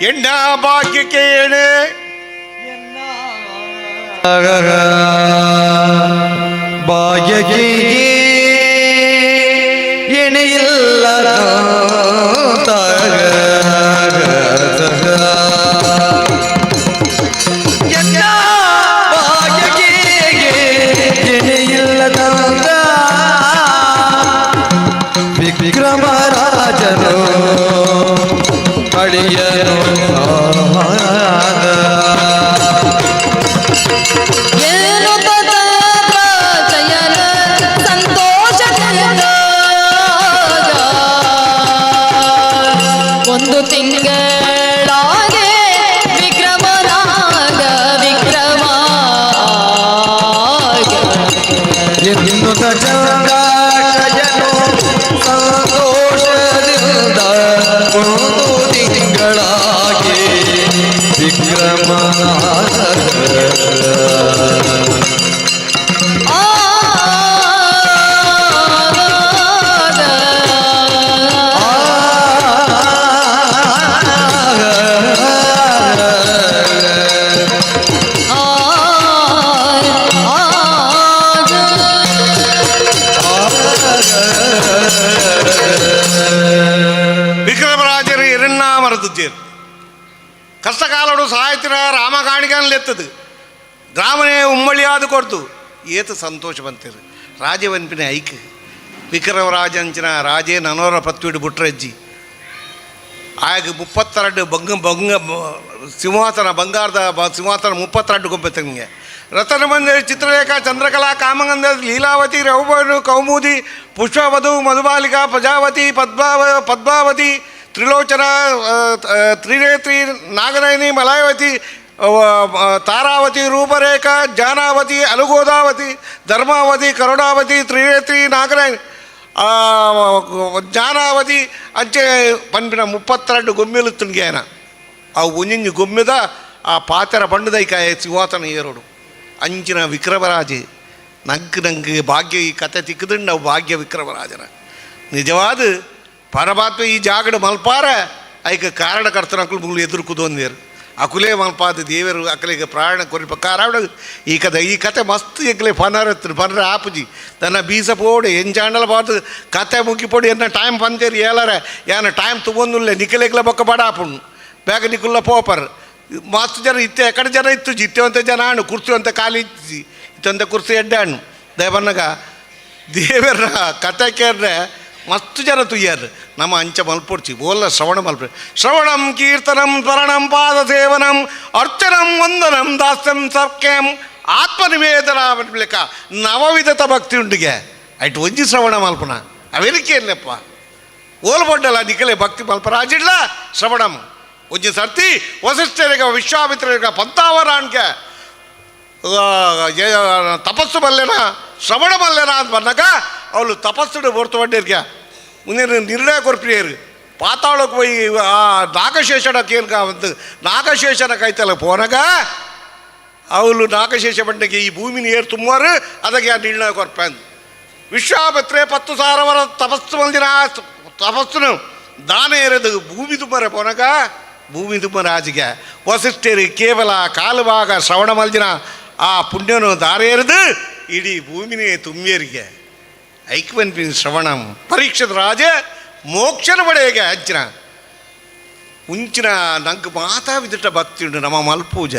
ಎಣ್ಣ ಭಾಗ್ಯಕ್ಕೆ ಎಣೆ ಭಾಗ್ಯಕ್ಕೆ ಎಣೆಯಿಲ್ಲ ವಿಕ್ರಮರಾಜನು ಅಳಿಯನು ಒಂದು ತಿಂಗಳಾಗೆ ವಿಕ್ರಮನಾಗ ವಿಕ್ರಮ ಎಂದು ಚಂದ್ರಾಯನು ಸಂತೋಷದಿಂದ ಒಂದು ತಿಂಗಳಾಗಿ ವಿಕ್ರಮನಾಗ ವಿಕ್ರಮರಾಜರು ಎರನ್ನ ಮರೆದಿದ್ದೇರು ಕಷ್ಟಕಾಲಡು ಸಾಯ್ತಿರ ರಾಮಗಾಣಿಗನ್ಲೆತ್ತದು ಗ್ರಾಮನೇ ಉಮ್ಮಳಿಯಾದ ಕೊಡ್ತು ಏತು ಸಂತೋಷ ಬಂತೀರು ರಾಜವನ್ಪಿನ ಐಕ್ ವಿಕ್ರಮರಾಜಂಚಿನ ರಾಜೇ ನನೋರ ಪತ್ವಿಡು ಬಿಟ್ರಜ್ಜಿ ಆಗ 32 ಬಂಗ ಸಿಂಹಾಸನ ಬಂಗಾರದ ಸಿಂಹಾಸನ 32 ಗೊಂಬೆತಂಗೆ ರತನ ಮಂದಿರ ಚಿತ್ರರೇಖಾ ಚಂದ್ರಕಲಾ ಕಾಮಗಂಧ ಲೀಲಾವತಿ ರಘುಬನು ಕೌಮುದಿ ಪುಷ್ಪವಧು ಮಧುಬಾಲಿಕಾ ಪ್ರಜಾವತಿ ಪದ್ಮಾವತಿ ತ್ರಿಲೋಚನ ತ್ರಿನೇತ್ರಿ ನಾಗನಯನಿ ಮಲಾಯವತಿ ತಾರಾವತಿ ರೂಪರೇಖಾ ಜಾನಾವತಿ ಅಲುಗೋದಾವತಿ ಧರ್ಮಾವತಿ ಕರುಣಾವತಿ ತ್ರಿನೇತ್ರಿ ನಾಗನಯನಿ ಜಾನಾವತಿ ಅಂಚೆ ಪಂಪಿನ 32 ಗೊಮ್ಮೆಲು ತುಂಗ್ಯಾನ ಅವು ಒಂಜಿಂಜು ಗೊಮ್ಮೆದ ಆ ಪಾತ್ರ ಬಣ್ಣದೈಕಾಯ ಸಿಂಹಾಸನ ಏರೋಡು ಅಂಚಿನ ವಿಕ್ರಮರಾಜೆ ನಂಗೆ ಭಾಗ್ಯ ಈ ಕತೆ ತಿಕ್ಕದಂಡು ನಾವು ಭಾಗ್ಯ ವಿಕ್ರಮರಾಜನ ನಿಜವಾದ ಪರಮಾತ್ಮ ಈ ಜಾಗಡ ಮಲ್ಪಾರ ಐಕ ಕಾರಣಕರ್ತನಕ್ಕಳು ಮುಗಳು ಎದುರುಕುದು ಅಂದೇರು ಅಕುಲೇ ಮಲ್ಪಾದ ದೇವರು ಅಕಲಿಗೆ ಪ್ರಾಣ ಕೊರಿಪ ಕಾರಾಡ ಈ ಕತೆ ಮಸ್ತ್ ಎಗ್ಲೆ ಪನರ ಆಪುಜಿ ತನ್ನ ಬೀಸ ಪೋಡು ಎಂಚಾಂಡಲ ಬಾರ್ದು ಕತೆ ಮುಗಿಪೋಡು ಎನ್ನ ಟೈಮ್ ಬಂದೇರು ಏಲಾರ ಯಾನ ಟೈಮ್ ತುಗೊಂದುಲ್ಲೆ ನಿಖಲೆಗ್ಲ ಬೊಕ್ಕ ಬಡ ಆಪುಣ್ಣು ಬೇಗ ನಿಕುಲ್ಲ ಪೋಪರ್ ಮಸ್ತ್ ಜನ ಇತ್ತೆ ಎಕಡೆ ಜನ ಇತ್ತು ಇತ್ತೆವಂತ ಜನ ಹಣ್ಣು ಕುರ್ಸಿ ಅಂತ ಖಾಲಿ ಇಚ್ಚಿ ಇತ್ತಂತ ಕುರ್ಸಿ ಎಡ್ಡೆ ಹಣ್ಣು ದೇವನ್ನಗ ದೇವರ ಕತೆ ಕೇರ್ರೆ ಮಸ್ತ್ ಜನ ತುಯ್ಯಾರು ನಮ್ಮ ಅಂಚ ಮಲ್ಪೊಡ್ಚಿ ಓಲ್ಲ ಶ್ರವಣ ಮಲ್ಪೆ ಶ್ರವಣಂ ಕೀರ್ತನಂ ಸ್ಮರಣಂ ಪಾದ ಸೇವನಂ ಅರ್ಚನಂ ವಂದನಂ ದಾಸ್ಯಂ ಸಖ್ಯಂ ಆತ್ಮನಿವೇದನ ಲೆಕ್ಕ ನವವಿಧತ ಭಕ್ತಿ ಉಂಡಿಗೆ ಐಟು ಒಂಜಿ ಶ್ರವಣ ಮಲ್ಪನ ಅವೆರಿಕೆ ಇಲ್ಲಪ್ಪ ಓಲ್ಬೊಡ್ಡಲ್ಲ ನಿಖಲೆ ಭಕ್ತಿ ಮಲ್ಪ ರಾಜಿಡ್ಲ ಶ್ರವಣಂ ಒಂಜಿ ಸರ್ತಿ ವಸಿಷ್ಠರಿಗ ವಿಶ್ವಾಮಿತ್ರರಿಗ ಪಂತಾವರಾಣ್ಗೆ ತಪಸ್ಸು ಮಲ್ಲೆನ ಶ್ರವಣ ಮಲ್ಲೆನ ಅಂತ ಬಂದಾಗ ಅವಳು ತಪಸ್ಸುಡು ಹೊರ್ತು ಬಂದಿರ್ಗೆ ಮುಂದೆ ನಿರ್ಣಯ ಕೊರ್ಪಿಯರು ಪಾತಾಳಕ್ಕೆ ಹೋಗಿ ಆ ನಾಗಶೇಷನ ಕೇಳ್ಕ ಒಂದು ನಾಗಶೇಷನ ಕೈತಲ್ಲ ಪೋನಾಗ ಅವಳು ನಾಗಶೇಷ ಬಂಡೆಗೆ ಈ ಭೂಮಿನ ಏರು ತುಂಬಾರು ಅದಕ್ಕೆ ಆ ನಿರ್ಣಯ ಕೊರ್ಪಂದು ವಿಶ್ವಾಮಿತ್ರೆ 10,000 ತಪಸ್ಸು ಮಂದಿರ ತಪಸ್ಸುನು ದಾನ ಎರೆದು ಭೂಮಿ ತುಂಬರ ಪೊನಗ ಭೂಮಿ ತುಂಬ ರಾಜಿಗೆ ವಸಿಷ್ಠರು ಕೇವಲ ಕಾಲು ಭಾಗ ಶ್ರವಣ ಮಲ್ದಿನ ಆ ಪುಣ್ಯನು ದಾರ ಎರೆದು ಇಡೀ ಭೂಮಿನೇ ತುಂಬಿಯರಿಗೆ ಐಕ್ಯನ್ಪಿನ ಶ್ರವಣಂ ಪರೀಕ್ಷದ ರಾಜ ಮೋಕ್ಷನ ಬಡೆಗೆ ಹಂಚಿನ ಉಂಚಿನ ನಂಗೆ ಮಾತಾ ವಿದಿಟ್ಟ ಭಕ್ತಿ ಉಂಟು ನಮ್ಮ ಮಲ್ಪೂಜ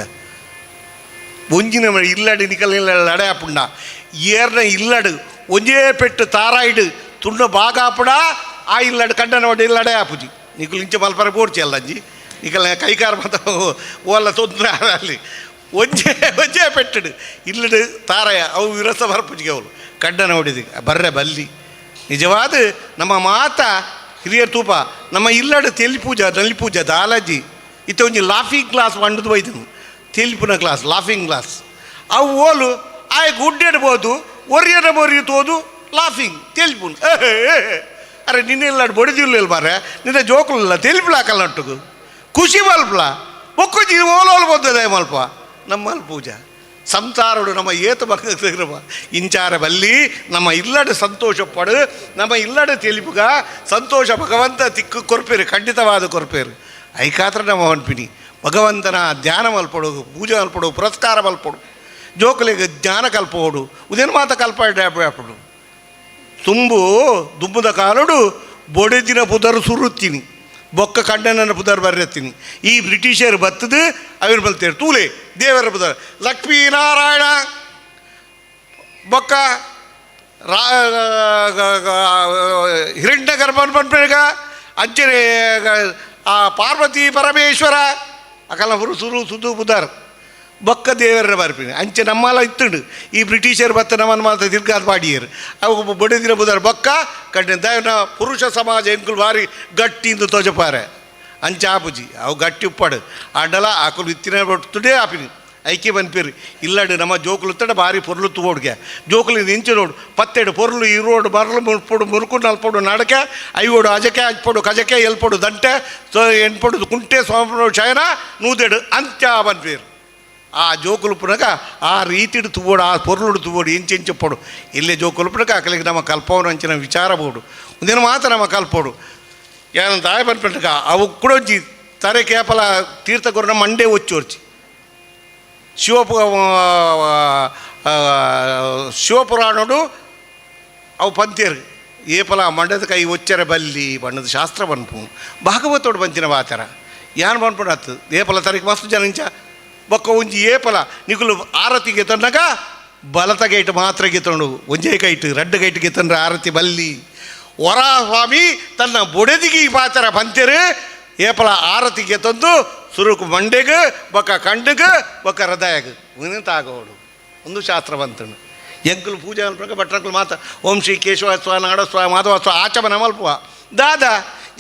ಒಂಜಿನ ಇಲ್ಲಡು ನಿಕಲಿಲ್ಲ ಅಡೆಯಾಪುಂಡ ಏರ್ನ ಇಲ್ಲಡು ಒಂಜೇ ಪೆಟ್ಟು ತಾರಾಯಿಡು ತುಂಡ ಬಾಗಾಪುಡ ಆ ಇಲ್ಲಡು ಕಂಡನ ಒಡೆ ಇಲ್ಲಡೆ ಆಪುಜಿ ನಿಕಲು ಇಂಚ ಮಲ್ಪರ ಬೋಡ್ಚಿ ಅಲ್ಲ ಅಂಜಿ ನಿಕಲ್ ಕೈಕಾರ ಮಾತ ಓಲ್ಲ ತೊಂದರೆ ಅಲ್ಲಿ ಒಂಜೇ ಪೆಟ್ಟಡು ಇಲ್ಲಡು ತಾರಾಯ ಅವು ವಿರಸ ಬರ್ಪುಜಿಗೆ ಅವಳು ಕಡ್ಡನ ಹೊಡಿದಿ ಬರ್ರೆ ಬಲ್ಲಿ ನಿಜವಾದ ನಮ್ಮ ಮಾತ ಹಿರಿಯರ್ ತೂಪ ನಮ್ಮ ಇಲ್ಲಡು ನಲ್ಲಿ ಪೂಜಾ ದಾಲಾಜಿ ಇತ್ತ ಒಂಜಿ ಲಾಫಿಂಗ್ ಕ್ಲಾಸ್ ಬಂಡದು ಒಯ್ದನು ತೆಲಿಪುನ ಕ್ಲಾಸ್ ಲಾಫಿಂಗ್ ಕ್ಲಾಸ್ ಅವು ಓಲು ಆಯ್ ಗುಡ್ಡೆಡ್ಬೋದು ಒರಿಯನ ಮೊರಿ ತೋದು ಲಾಫಿಂಗ್ ತೆಲಿಪುನ್ ಅರೆ ನಿನ್ನೆಲ್ಲಾಡು ಬಡಿದಿಲ್ಲ ಬಾರೆ ನಿನ್ನ ಜೋಕುಲಿಲ್ಲ ತೆಲಿಪುಲಾಕಲ್ಲ ನಟ್ಟುಗು ಖುಷಿ ಮಲ್ಪಲ ಒಕ್ಕೊಂಜಿ ಓಲೋಲು ಬಂದದೆ ಮಲ್ಪ ನಮ್ಮ ಪೂಜಾ ಸಂಸಾರಡು ನಮ್ಮ ಏತು ಬಗ್ಗಮ ಇಂಚಾರ ಬಲ್ಲಿ ನಮ್ಮ ಇಲ್ಲಡು ಸಂತೋಷ ಪಡು ನಮ್ಮ ಇಲ್ಲಡು ತೆಲಿಪುಗ ಸಂತೋಷ ಭಗವಂತ ತಿಕ್ಕು ಕೊರ್ಪೇರು ಖಂಡಿತವಾದ ಕೊರ್ಪೇರು ಐಕಾತ್ರ ನಮ್ಮ ಅನ್ಪಿನಿ ಭಗವಂತನ ಧ್ಯಾನ ಮಲ್ಪಡು ಪೂಜೆ ಮಲ್ಪಡು ಪುರಸ್ಕಾರ ಮಲ್ಪಡು ಜೋಕಲಿಗೆ ಜ್ಞಾನ ಕಲ್ಪೋಡು ಉದೇನು ಮಾತ ಕಲ್ಪ ಹಾಪಡು ತುಂಬು ದುಂಬುದ ಕಾಲುಡು ಬೊಡೆದಿನ ಪುದರು ಸುರುತ್ತೀನಿ ಬೊಕ್ಕ ಕಂಡನ ಪುದರ್ ಬರ್ರೆತ್ತೀನಿ ಈ ಬ್ರಿಟಿಷರು ಬತ್ತದು ಅವನು ಬಲ್ತೇರು ತೂಲೆ ದೇವರ ಪುದರ್ ಲಕ್ಷ್ಮೀನಾರಾಯಣ ಬೊಕ್ಕ ಹಿರಣ್ಯ ಗರ್ಭನ್ ಬಂದ್ಬೇಗ ಅಂಚನೆ ಆ ಪಾರ್ವತಿ ಪರಮೇಶ್ವರ ಅಕಲ್ಲ ಸುರು ಸುದು ಪುದರ್ ಬೊಕ್ಕ ದೇವರ ಬರ್ಪಿನಿ ಅಂಚೆ ನಮ್ಮಲ್ಲ ಇತ್ತುಂಡು ಈ ಬ್ರಿಟಿಷರು ಬತ್ತ ನಮ್ಮನ್ನು ಮಾತ್ರ ತಿರ್ಗಾದ ಪಾಡಿಯರು ಅವು ಬಡಿದಿನ ಬುದಾರ ಬೊಕ್ಕ ಕಡ್ಡೆ ದಯನ ಪುರುಷ ಸಮಾಜ ಎಂಕುಲು ಭಾರಿ ಗಟ್ಟಿಂದು ತೋಜಪಾರೆ ಅಂಚೆ ಆಪುಜಿ ಅವು ಗಟ್ಟಿ ಉಪ್ಪಡು ಅಡ್ಡಲ ಆಕಲು ಇತ್ತಿನ ಬಟ್ಟುದೇ ಆಪಿನಿ ಐಕೆ ಬನ್ಪೇರು ಇಲ್ಲಡು ನಮ್ಮ ಜೋಕುಲು ತಡ ಭಾರಿ ಪೊರ್ಲು ತೋಡ್ಗೆ ಜೋಕುಲು ನಿಂಚು ನೋಡು ಪತ್ತೆಡು ಪೊರ್ಲು ಈರೋಡು ಮರಳು ಮುರ್ಪೊಡು ಮುರುಕು ನಲ್ಪೊಡು ನಡಕೆ ಐವೋಡು ಅಜಕೆ ಹಚ್ಪೊಡು ಕಜಕೆ ಎಲ್ಪೊಡು ದಂಟೆ ಎಣ್ಪೊಡು ಕುಂಟೆ ಸೋಮಪೊಡು ಶಯನ ನೂದೆಡು ಅಂತ್ಯ ಬನ್ಪೇರು ಆ ಜೋಕುಲುಪುನಗ ಆ ರೀತಿಡು ತುವೋಡು ಆ ಪೊರ್ಲುಡು ತುವೋಡು ಇಂಚೆಂಚಪ್ಪೋಡು ಇಲ್ಲೇ ಜೋಕುಲುಪುನಗ ಅಕಲಿಗೆ ನಮ್ಮ ಕಲ್ಪವನ್ನು ಅಂಚಿನ ವಿಚಾರ ಬೋಡು ಒಂದಿನ ಮಾತ್ರ ನಮ್ಮ ಕಲ್ಪೋಡು ಏನಂತ ಆಯ್ ಬಂದ್ಬಿಟ್ಟಾಗ ಅವು ಕುಡೊಂಜಿ ತರೆ ಕೇಪಲ ತೀರ್ಥಗುರುನ ಮಂಡೆ ಒಚ್ಚೋರ್ಚಿ ಶಿವಪುರಾಣೋಡು ಅವು ಪಂತೇರು ಏಪಲ ಮಂಡದ ಕೈ ಒಚ್ಚರೆ ಬಲ್ಲಿ ಬಣ್ಣದ ಶಾಸ್ತ್ರ ಬನ್ಪು ಭಾಗವತೋಡು ಬಂತಿನ ವಾತರ ಯಾನು ಬನ್ಪುಡು ಹತ್ತು ಏಪಲ ತರಕ್ಕೆ ಮಸ್ತು ಜನ ಇಂಚ ಬೊಕ್ಕ ಒಂಜಿ ಏಪಲ ನಿಕುಲು ಆರತಿಗೆ ತಂದಾಗ ಬಲತ ಗೈಟ್ ಮಾತ್ರ ಗೆತ್ತೊಂಡು ಒಂಜೇ ಕೈಟ್ ರಡ್ಡು ಗೈಟ್ ಗೆತ್ತಂಡ್ರೆ ಆರತಿ ಬಲ್ಲಿ ವರ ಸ್ವಾಮಿ ತನ್ನ ಬೊಡೆದಿಗೆ ಪಾತ್ರ ಪಂತೆರು ಏಪಲ ಆರತಿಗೆ ತಂದು ಸುರುಕು ಮಂಡೆಗೆ ಬೊಕ್ಕ ಕಂಡಿಗೆ ಬೊಕ್ಕ ಹೃದಯಗೆ ತಾಗೋಡು ಒಂದು ಶಾಸ್ತ್ರ ಬಂತನು ಎಂಕುಲು ಪೂಜೆ ಅನ್ಪ್ರಕ ಭಟ್ರಂಕುಲು ಮಾತ ಓಂ ಶ್ರೀ ಕೇಶವ ಸ್ವ ನಾಡಸ್ವ ಮಾಧವ ಸ್ವ ಆಚಮನ ಮಲ್ಪುವ ದಾದಾ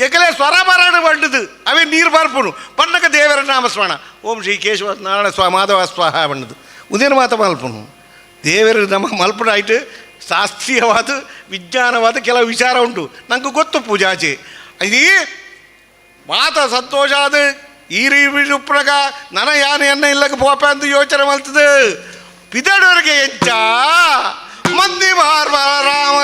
ಎಕಲೆ ಸ್ವರ ಬರಾಣ ಬಡ್ಡದು ಅವೇ ನೀರು ಬರ್ಪುನು ಪನ್ನಕ ದೇವರ ನಾಮಸ್ಮರಣ ಓಂ ಶ್ರೀ ಕೇಶವ ನಾರಾಯಣ ಸ್ವ ಮಾಧವ ಸ್ವಾಹ ಬಣ್ಣದು ಉದೇನು ಮಾತ ಮಲ್ಪುನು ದೇವರು ನಮ್ಮ ಮಲ್ಪುನ ಆಯ್ತು ಶಾಸ್ತ್ರೀಯವಾದ ವಿಜ್ಞಾನವಾದ ಕೆಲವು ವಿಚಾರ ಉಂಟು ನಂಗೆ ಗೊತ್ತು ಪೂಜಾಚೆ ಇದೀ ಮಾತ ಸಂತೋಷ ಅದು ಈ ರೀಪುನಗ ನನ ಯಾನು ಎನ್ನ ಇಲ್ಲಕ್ಕೆ ಪೋಪ ಅಂತ ಯೋಚನೆ ಮಲ್ತದೆ ಪಿದಡವರಿಗೆ ಹೆಚ್ಚ ಮಂದಿ ಮಾರ್ಬಲ ರಾಮ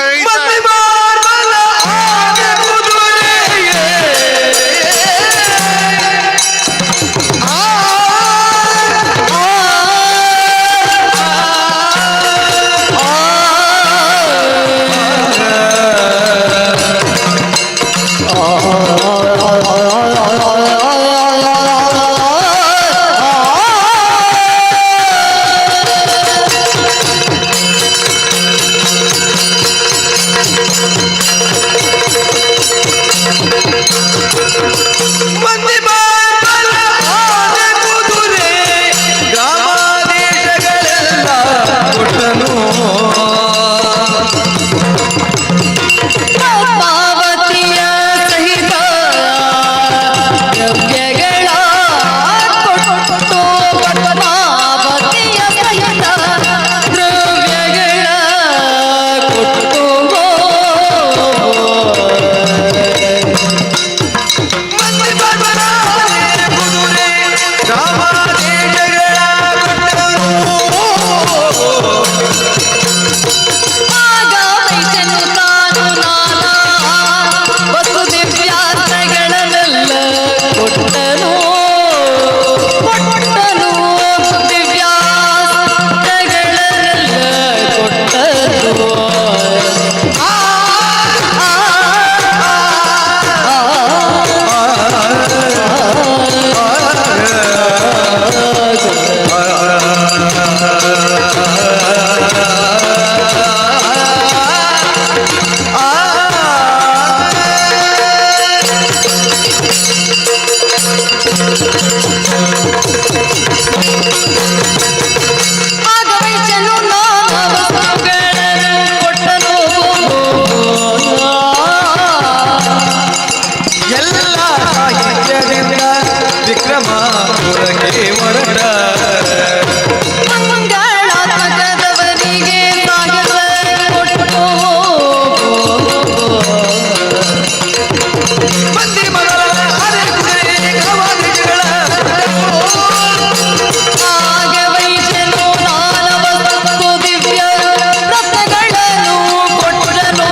ಆಗ ವೈಶ್ಯನು ನಾನಾ ವಸ್ತುಗಳನ್ನು ಕೊಟ್ಟನು. ಎಲ್ಲ ಸಾಹಿತ್ಯದಿಂದ ವಿಕ್ರಮಪುರಕ್ಕೆ ಹೊರಟ ಮಂಗಳಾತ್ಮಕದವರಿಗೆ ಸಾಗರ ಕೊಟ್ಟು. ಮಂದಿ ಮಗಳ ಅರೆಕುದುರೆ ಗವಾದಿಗಳ ಆಗ ವೈಶ್ಯನು ನಾನಾ ವಸ್ತು ದಿವ್ಯ ರತ್ನಗಳನ್ನು ಕೊಟ್ಟನು.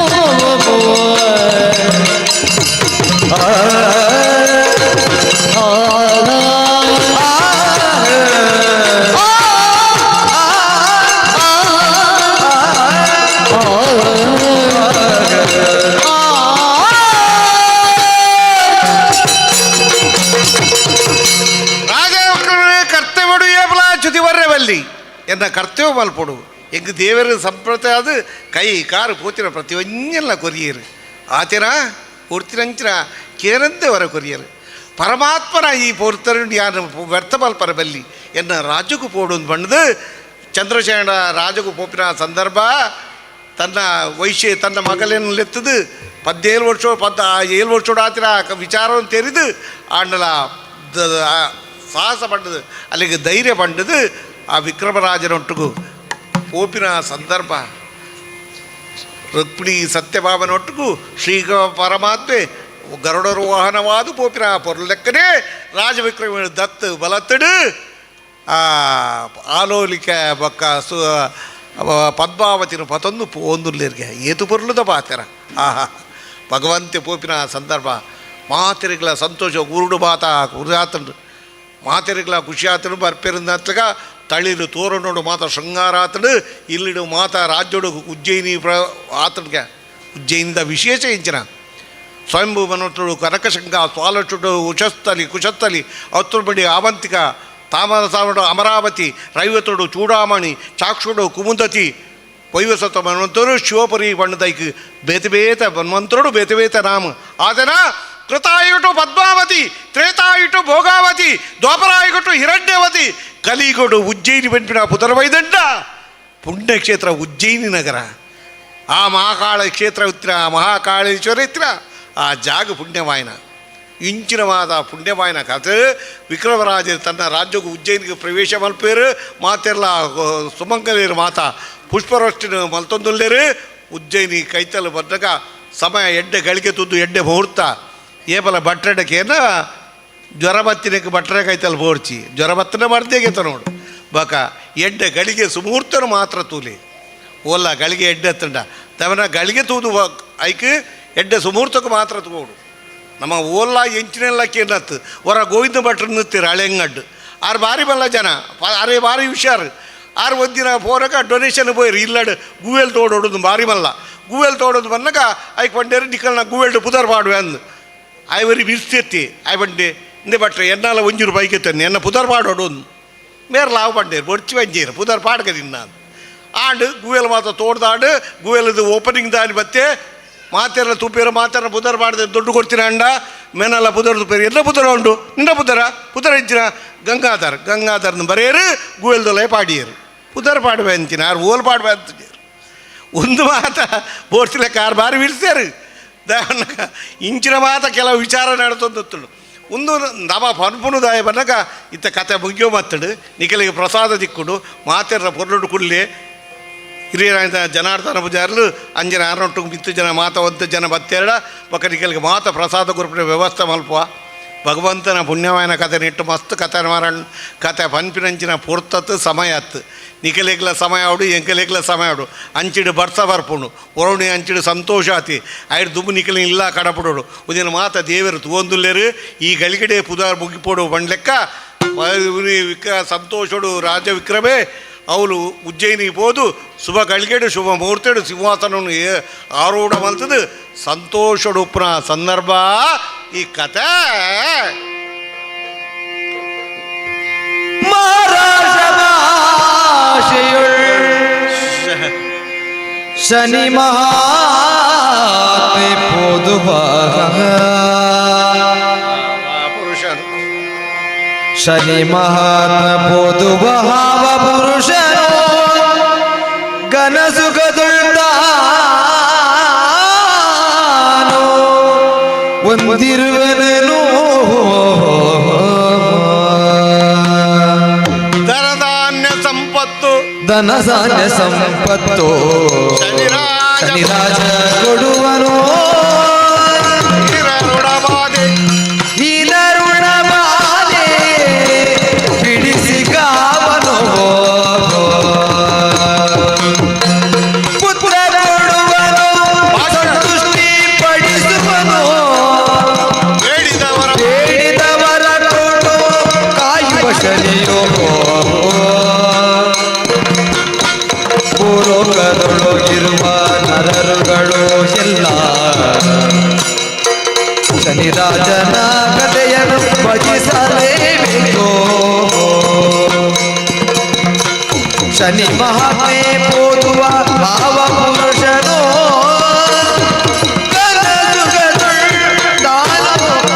ಕರ್ತವ್ಯಡು ಏಪಲ ಚ್ಯುತಿ ಬರ್ರೆವಲ್ಲಿ ಎನ್ನ ಕರ್ತವ್ಯ ಮಲ್ಪೊಡು ಎಂಗ್ ದೇವರ ಸಂಪ್ರದಾಯ ಅದು ಕೈ ಕಾರು ಪೋತಿನ ಪ್ರತಿಯೊಂದೆಲ್ಲ ಕೊರಿಯರು ಆತಿನ ಪೂರ್ತಿನಂಚಿನ ಕೇರಂತೆ ಹೊರ ಕೊರಿಯರು ಪರಮಾತ್ಮನ ಈ ಪೂರ್ತರನ್ನು ಯಾರು ವ್ಯರ್ಥ ಮಲ್ಪರ ಬಲ್ಲಿ ಎನ್ನ ರಾಜಕ್ಕೂ ಪೋಡು ಬಣ್ಣದು ಚಂದ್ರಶೇಖರ ರಾಜಗೂ ಪೋಪಿನ ಸಂದರ್ಭ ತನ್ನ ವೈಶ್ಯ ತನ್ನ ಮಗಲೇನು ಲೆತ್ತದು 17 ವರ್ಷ 7 ವರ್ಷೋಡು ಆತಿನ ವಿಚಾರವನ್ನು ತೆರೆದು ಆಂಡಲ ಸಾಹಸ ಪಂಡದು ಅಲ್ಲಿಗೆ ಧೈರ್ಯ ಪಂಡದು ಆ ವಿಕ್ರಮರಾಜನೊಟ್ಟಿಗೂ ಪೋಪಿನ ಸಂದರ್ಭ ರುಕ್ಮಿಣಿ ಸತ್ಯಭಾಮನೊಟ್ಟಿಗೂ ಶ್ರೀ ಪರಮಾತ್ಮೆ ಗರುಡರ ವಾಹನವಾದ ಪೋಪಿನ ಪೊರ್ಲೆಕ್ಕನೇ ರಾಜವಿಕ್ರಮ ದತ್ತು ಬಲತ್ತಡು ಆಲೋಲಿಕ ಬೊಕ್ಕ ಪದ್ಮಾವತಿನ ಪತೊಂದು ಪೋಂದುರ್ಲಿರ್ಗೆ ಏತು ಪೊರ್ಲುದ ಪಾತೆರ ಆಹಾ ಭಗವಂತೆ ಪೋಪಿನ ಸಂದರ್ಭ ಮಾತೆರೆಗಳ ಸಂತೋಷ ಉರುಡು ಮಾತ ಉರಿಯಾತಂಡು ಮಾತೆರೆಗಳ ಖುಷಿ ಆತನು ಬರ್ಪೆರಿಂದತ್ಲಗ ತಳಿಲು ತೋರಣೋಡು ಮಾತ ಶೃಂಗಾರ ಆತಡು ಇಲ್ಲಿಡು ಮಾತ ರಾಜ್ಯೋಡು ಉಜ್ಜಯಿನಿ ಆತನ್ಗೆ ಉಜ್ಜಯಿನಿಂದ ವಿಶೇಷ ಇಂಚಿನ ಸ್ವಯಂಭೂ ಮನೋಟುಡು ಕನಕಶಂಕ ಸ್ವಾಲಚುಡು ಉಷಸ್ಥಲಿ ಕುಶಸ್ಥಲಿ ಅತ್ತುರ್ಬಡಿ ಆವಂತಿಕ ತಾಮರಸಾವಡು ಅಮರಾವತಿ ರೈವತೋಡು ಚೂಡಾಮಣಿ ಚಾಕ್ಷುಡು ಕುಮುದತಿ ವೈವಸತ ಮನ್ವಂತರು ಶಿವಪುರಿ ಬಣ್ಣದೈಕ್ ಬೇತೆ ಬೇತ ಮನ್ವಂತರುಡು ಬೇತೆ ಬೇತ ನಾಮ ಆತನ ಕೃತಾಯುಟು ಪದ್ಮಾವತಿ ತ್ರೇತಾಯುಟು ಭೋಗಾವತಿ ದ್ವಾಪರಾಯುಟು ಹಿರಣ್ಯವತಿ ಕಲಿಗೊಡು ಉಜ್ಜಯಿನಿ ಪಂಪಿನ ಪುತರವೈದಂಡ ಪುಣ್ಯಕ್ಷೇತ್ರ ಉಜ್ಜಯಿನಿ ನಗರ ಆ ಮಹಾಕಾಳ ಕ್ಷೇತ್ರ ಇತ್ರ ಮಹಾಕಾಳೇಶ್ವರ ಇತ್ರ ಆ ಜಾಗ ಪುಣ್ಯವಾಯನ ಇಂಚಿನವಾದ ಪುಣ್ಯವಾಯನ ಕಥೆ ವಿಕ್ರಮರಾಜರು ತನ್ನ ರಾಜ್ಯಕ್ಕೂ ಉಜ್ಜಯಿನಿಗೆ ಪ್ರವೇಶ ಮಲ್ಪೇರು ಮಾತೆಲ್ಲ ಸುಮಂಗಲೇರು ಮಾತಾ ಪುಷ್ಪವೃಷ್ಟಿನ ಮಲ್ತೊಂದುಲ್ಲೇರು ಉಜ್ಜಯಿನಿ ಕೈತಲು ಬಂದಾಗ ಸಮಯ ಎಡ್ಡೆ ಗಳಿಗೆ ತುದ್ದು ಎಡ್ಡೆ ಮುಹೂರ್ತ ಏಬಲ ಬಟ್ಟೆಡಕೇನ ಜ್ವರ ಬತ್ತಿನಕ್ಕೆ ಬಟ್ಟರೆ ಕೈತಲ್ಲಿ ಬೋಡ್ಚಿ ಜ್ವರ ಬತ್ತನೆ ಮಾಡ್ದೇಗೆತ ನೋಡು ಬಾಕ ಎಡ್ಡೆ ಗಳಿಗೆ ಸುಮುಹೂರ್ತನು ಮಾತ್ರ ತೂಲಿ ಓಲ್ಲ ಗಳಿಗೆ ಎಡ್ಡೆ ಎತ್ತಂಡ ತವನ ಗಳಿಗೆ ತೂದು ಐಕ್ ಎಡ್ಡೆ ಸುಮುಹೂರ್ತಕ್ಕೆ ಮಾತ್ರ ತಗೋಡು ನಮ್ಮ ಓಲ್ಲ ಎಂಚಿನೆಲ್ಲಕ್ಕೆ ಏನತ್ತು ಹೊರ ಗೋವಿಂದ ಭಟ್ರು ನಿಂತೀರ ಹಳೆಂಗಡ್ಡು ಆರು ಬಾರಿ ಬಲ್ಲ ಜನ ಅರೆ ಬಾರಿ ಹುಷಾರು ಆರು ಒಂದಿನ ಪೋರಕ ಡೊನೇಷನ್ போயிரு ಇಲ್ಲಡು ಗೂವೆಲ್ ತೋಡೋದು ಬಾರಿ ಮಲ್ಲ ಗೂವೆಲ್ ತೋಡೋದು ಬಂದಾಗ ಐಕ್ ಬಂಡೇರು ನಿಕ್ಕಲ್ನ ಗೂವೆಲ್ಡು ಪುದರ್ ಪಾಡುವೆ ಅಂದು ಆಯ್ವರಿ ಬಿರ್ಸ್ತಿ ಆಯ್ ಬಂಡೆ ಇಂದೆ ಬಟ್ರೆ ಎನ್ನಾಲ ₹1 ತಂದು ಎನ್ನ ಪುದರ್ ಪಾಡೋಡು ಮೇರೆ ಲಾವು ಬಂಡೇರು ಬೊಡ್ಚಿ ಬಂಜೀರು ಪುದರ್ ಪಾಡ್ಕದಿನ್ನ ಆಂಡು ಗೂವೆಲ್ ಮಾತ್ರ ತೋಡ್ದಾಡು ಗೂವೆಲ್ದು ಓಪನಿಂಗ್ ದಾನಿ ಬತ್ತೆ ಮಾತೆಲ್ಲ ತುಪ್ಪೇರು ಮಾತಾರ ಪುದರ್ ಪಾಡ್ದೆ ದುಡ್ಡು ಕೊಡ್ತೀರ ಅಂಡ ಮೇನಲ್ಲ ಪುದರ್ ತುಪ್ಪೇರು ಎಲ್ಲ ಪುದರ ಉಂಟು ನಿನ್ನ ಪುದರ ಇಚ್ಚಿನ ಗಂಗಾಧರ್ನ ಬರೆಯರು ಗೂವೆಲ್ದೊಲೆ ಪಾಡಿಯರು ಪುದರ್ ಪಾಡುವೆ ಅಂತಿನ ಆರು ಓಲ್ ಪಾಡುವೆ ಅಂತಿದ್ರು ಒಂದು ಮಾತ ಬೋರ್ತಿಲೆ ಕಾರ್ ಬಾರಿ ಬಿಡ್ಸ್ಯಾರು ದಯವನ್ನಕ ಇಂಚಿನ ಮಾತ ಕೆಲವು ವಿಚಾರ ನಡ್ತೊಂದು ಒಂದು ನಮ ಪನ್ಪುನುದಾಯ ಬನ್ನಕ ಇತ್ತ ಕತೆ ಮುಗಿಯೋ ಮತ್ತಡು ನಿಖಲಿಗೆ ಪ್ರಸಾದ ದಿಕ್ಕುಡು ಮಾತೆರ ಪೊರ್ಲುಡು ಕುಡ್ಲಿ ಹಿರಿಯರಾದ ಜನಾರ್ದನ ಪೂಜಾರ್ಲು ಅಂಜನ ಆರೊಟ್ಟು 10 ಜನ ಮಾತ 1 ಜನ ಬತ್ತೆರಡ ಪಕ್ಕ ನಿಖಲಿಗೆ ಮಾತ ಪ್ರಸಾದ ಗುರುಪಿನ ವ್ಯವಸ್ಥೆ ಮಲ್ಪುವ ಭಗವಂತನ ಪುಣ್ಯವಾಯನ ಕತೆ ನೆಟ್ಟು ಮಸ್ತ್ ಕತೆ ಮಾರಣ್ಣ ಕತೆ ಪನ್ಪಿನಂಚಿನ ಪುರ್ತತ್ತು ಸಮಯತ್ತು ನಿಖಲೆಗ್ಲ ಸಮಯ ಆಡು ಎಂಕಲೆಗ್ಲ ಸಮಯ ಆಡು ಅಂಚಿಡು ಬರ್ಸ ಬರ್ಪುಂಡು ಒರವಣಿ ಅಂಚಿಡು ಸಂತೋಷ ಆತಿ ಐಡು ದುಬ್ಬು ನಿಖಲಿ ಇಲ್ಲ ಕಡಪಡೋಡು ಉದಿನ ಮಾತ ದೇವರು ತೂಂದುಲ್ಲೇರು ಈ ಗಳಿಗಡೆ ಪುದಾರ್ ಮುಗಿಪೋಡು ಬಂಡ್ಲೆಕ್ಕ ಸಂತೋಷಡು ರಾಜ ವಿಕ್ರಮೇ ಅವಳು ಉಜ್ಜಯಿನಿ ಹೋದು ಶುಭ ಗಳಿಗೆಡು ಶುಭ ಮುಹೂರ್ತಡು ಸಿಂಹಾಸನವನ್ನು ಆರೂಢ ಮಲ್ತದು ಸಂತೋಷಡು ಉಪ್ನ ಸಂದರ್ಭ ಈ ಕತೆ ಶನಿ ಮಹಾತ್ಮೆ ಪೋದು ಪುರುಷರು ಶನಿ ಮಹಾತ್ಮ ಪೋದುವ ಹಾವ ಪುರುಷನು ಗನಸುಗದುಳ್ತಾನೋ ಒಂದಿರುವನನು ಧನಧಾನ್ಯ ಸಂಪತ್ತು ಧನಧಾನ್ಯ ಸಂಪತ್ತು ಶನಿರಾಜ ಕೊಡುವನು ಋಣಬಾಧೆ ಹೀನರುಣ ಬಾಧೆ ಬಿಡಿಸಿ ಕಾವನು ಪುತ್ರ ಕೊಡುವನು ಸಂತುಷ್ಟಿ ಪಡಿಸುವನು ಬೇಡಿದವರ ಬೇಡಿದವರ ಕೊಡು ಕಾಯುವ ಶನಿಯೋ ಭೂಲೋಕದೊಳಗಿರುವ ನರರುಗಳು ಎಲ್ಲ ಶನಿರಾಜನ ಕಥೆಯನ್ನು ಭಜಿಸಲೇಬೇಕು. ಶನಿ ಮಹಾತ್ಮೆ ಓದುವ ಭಾವ ಪುರುಷನು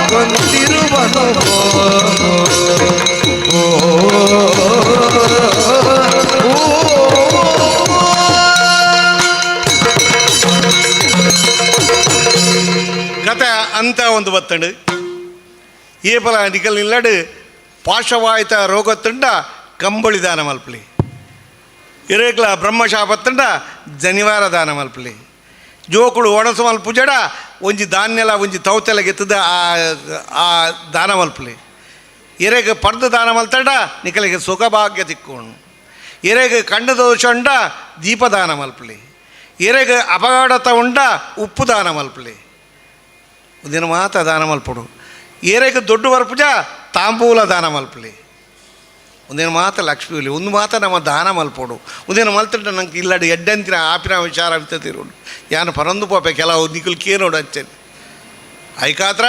ಗೊಂದಿರುವನು ಕತೆ ಅಂತ ಒಂದು ಬತ್ತಂಡು ಏಪಲ ನಿಕಲ್ ನಿಲ್ಲಡು ಪಾರ್ಶ್ವವಾಯುತ ರೋಗತ್ತುಂಡ ಕಂಬಳಿ ದಾನ ಮಲ್ಪಲಿ ಇರೇಕ್ಲ ಬ್ರಹ್ಮಶಾಪತ್ತುಂಡ ಜನಿವಾರ ದಾನ ಮಲ್ಪಲಿ ಜೋಕುಳು ಒಣಸು ಮಲ್ಪುಜಡ ಒಂಜಿ ಧಾನ್ಯಲ ಒಂಜಿ ತೌತೆಲ ಗೆತ್ತದ ಆ ದಾನ ಮಲ್ಪಲಿ ಎರೆಗೆ ಪರ್ದು ದಾನ ಮಲ್ತಂಡ ನಿಕಲಿಗೆ ಸುಖಭಾಗ್ಯ ತಿಕ್ಕೋಣು ಎರೆಗೆ ಕಂಡ ದೋಷ ಉಂಡ ದೀಪದಾನ ಮಲ್ಪಲಿ ಎರೆಗೆ ಅಪಘಾತ ಉಂಡ ಉಪ್ಪು ದಾನ ಮಲ್ಪಲಿ ಒಂದಿನ ಮಾತ ದಾನ ಮಲ್ಪಡು ಏರೆಗೆ ದೊಡ್ಡ ವರ್ಪುಜ ತಾಂಬೂಲ ದಾನ ಮಲ್ಪಲಿ ಒಂದಿನ ಮಾತ ಲಕ್ಷ್ಮೀಲಿ ಒಂದು ಮಾತ ನಮ್ಮ ದಾನ ಮಲ್ಪೋಡು ಒಂದಿನ ಮಲ್ತಂಡ ನಂಗೆ ಇಲ್ಲಡಿ ಎಡ್ಡಂತಿನ ಆಪಿನ ವಿಚಾರ ಅಂತ ತಿರೋಡು ಯಾನು ಪರಂದು ಪೋಪೆ ಕೆಲವು ನಿಕುಲ್ ಕೇನೋಡು ಹಚ್ಚೇನೆ ಐಕಾತ್ರ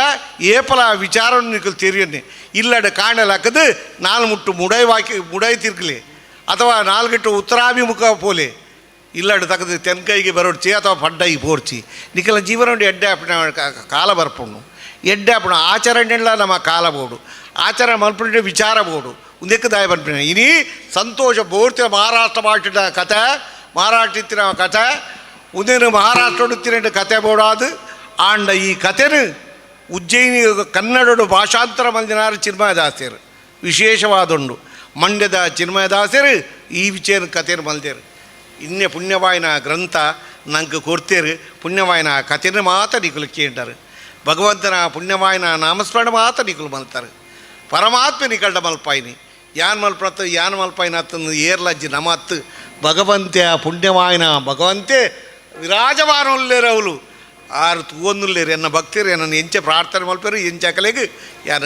ಏಪಲ ವಿಚಾರವನ್ನು ನಿಕುಲ್ ತಿರಿಯನ್ನೇ ಇಲ್ಲಡೆ ಕಾಣಲು ಹಾಕದು ನಾಲ್ ಮುಟ್ಟು ಮುಡೈ ತಿರ್ಕಲಿ ಅಥವಾ ನಾಲ್ಗಿಟ್ಟು ಉತ್ತರಾಭಿಮುಖ ಪೋಲೆ ಇಲ್ಲಡು ತಗದು ತೆನ್ಕೈಗೆ ಬರೋಡ್ಚಿ ಅಥವಾ ಪಡ್ಡೈಗೆ ಪೋರ್ಚಿ ನಿಕಲ ಜೀವನ ಎಡ್ಡೆ ಆಪಿನ ಕಾಲ ಬರ್ಪುಣ್ಣು ಎಡ್ಡೆ ಆಪಣ ಆಚರಣೆಲ್ಲ ನಮ್ಮ ಕಾಲ ಬೋಡು ಆಚರಣೆ ಮಲ್ಪುಂಡೆ ವಿಚಾರ ಬೋಡು ಉಂದಕ್ಕೆ ದಾಯ ಬರ್ಪಿನ ಇನಿ ಸಂತೋಷ ಬೋರ್ತಿನ ಮಹಾರಾಷ್ಟ್ರ ಭಾಷೆದ ಕಥೆ ಮಹಾರಾಷ್ಟ್ರ ಕಥೆ ಉದೇನು ಮಹಾರಾಷ್ಟ್ರ ಕಥೆ ಬೋಡಾದು ಆಂಡ ಈ ಕಥೆನು ಉಜ್ಜಯಿನಿ ಕನ್ನಡಡು ಭಾಷಾಂತರ ಮಂದಿನಾರು ಚಿನ್ಮಯದಾಸ್ಯರು ವಿಶೇಷವಾದುಂಡು ಮಂಡ್ಯದ ಚಿನ್ಮಯದಾಸ್ಯರು ಈ ವಿಷಯ ಕಥೆಯನ್ನು ಮಲ್ದೇರು ಇನ್ನೇ ಪುಣ್ಯವಾಯಿನ ಗ್ರಂಥ ನಂಗೆ ಕೊಡ್ತೇರು ಪುಣ್ಯವಾಯಿನ ಕಥೆನ ಮಾತ್ರ ನಿಕುಲು ಕೇಂಟಾರು ಭಗವಂತನ ಪುಣ್ಯವಾಯಿನ ನಾಮಸ್ಮರಣ ಮಾತ್ರ ನಿಕುಲು ಮಲ್ತಾರೆ ಪರಮಾತ್ಮ ನಿಕಲ್ಡ ಮಲ್ಪಾಯಿನಿ ಯಾನ್ ಮಲ್ಪತ್ತು ಯಾನ್ ಮಲ್ಪಾಯಿನ ಅತ್ತನ್ನು ಏರ್ಲಜ್ಜಿ ನಮತ್ತು ಭಗವಂತೆ ಪುಣ್ಯವಾಯಿನ ಭಗವಂತೆ ವಿರಾಜಮಾನಲ್ಲೇರು ಅವಳು ಆರು ತೂವನ್ನುಲ್ಲೇರು ಎನ್ನ ಭಕ್ತಿರು ನನ್ನ ಎಂಚೆ ಪ್ರಾರ್ಥನೆ ಮಲ್ಪೇರು ಎಂಚ ಕಲೆಗೆ ಯಾನ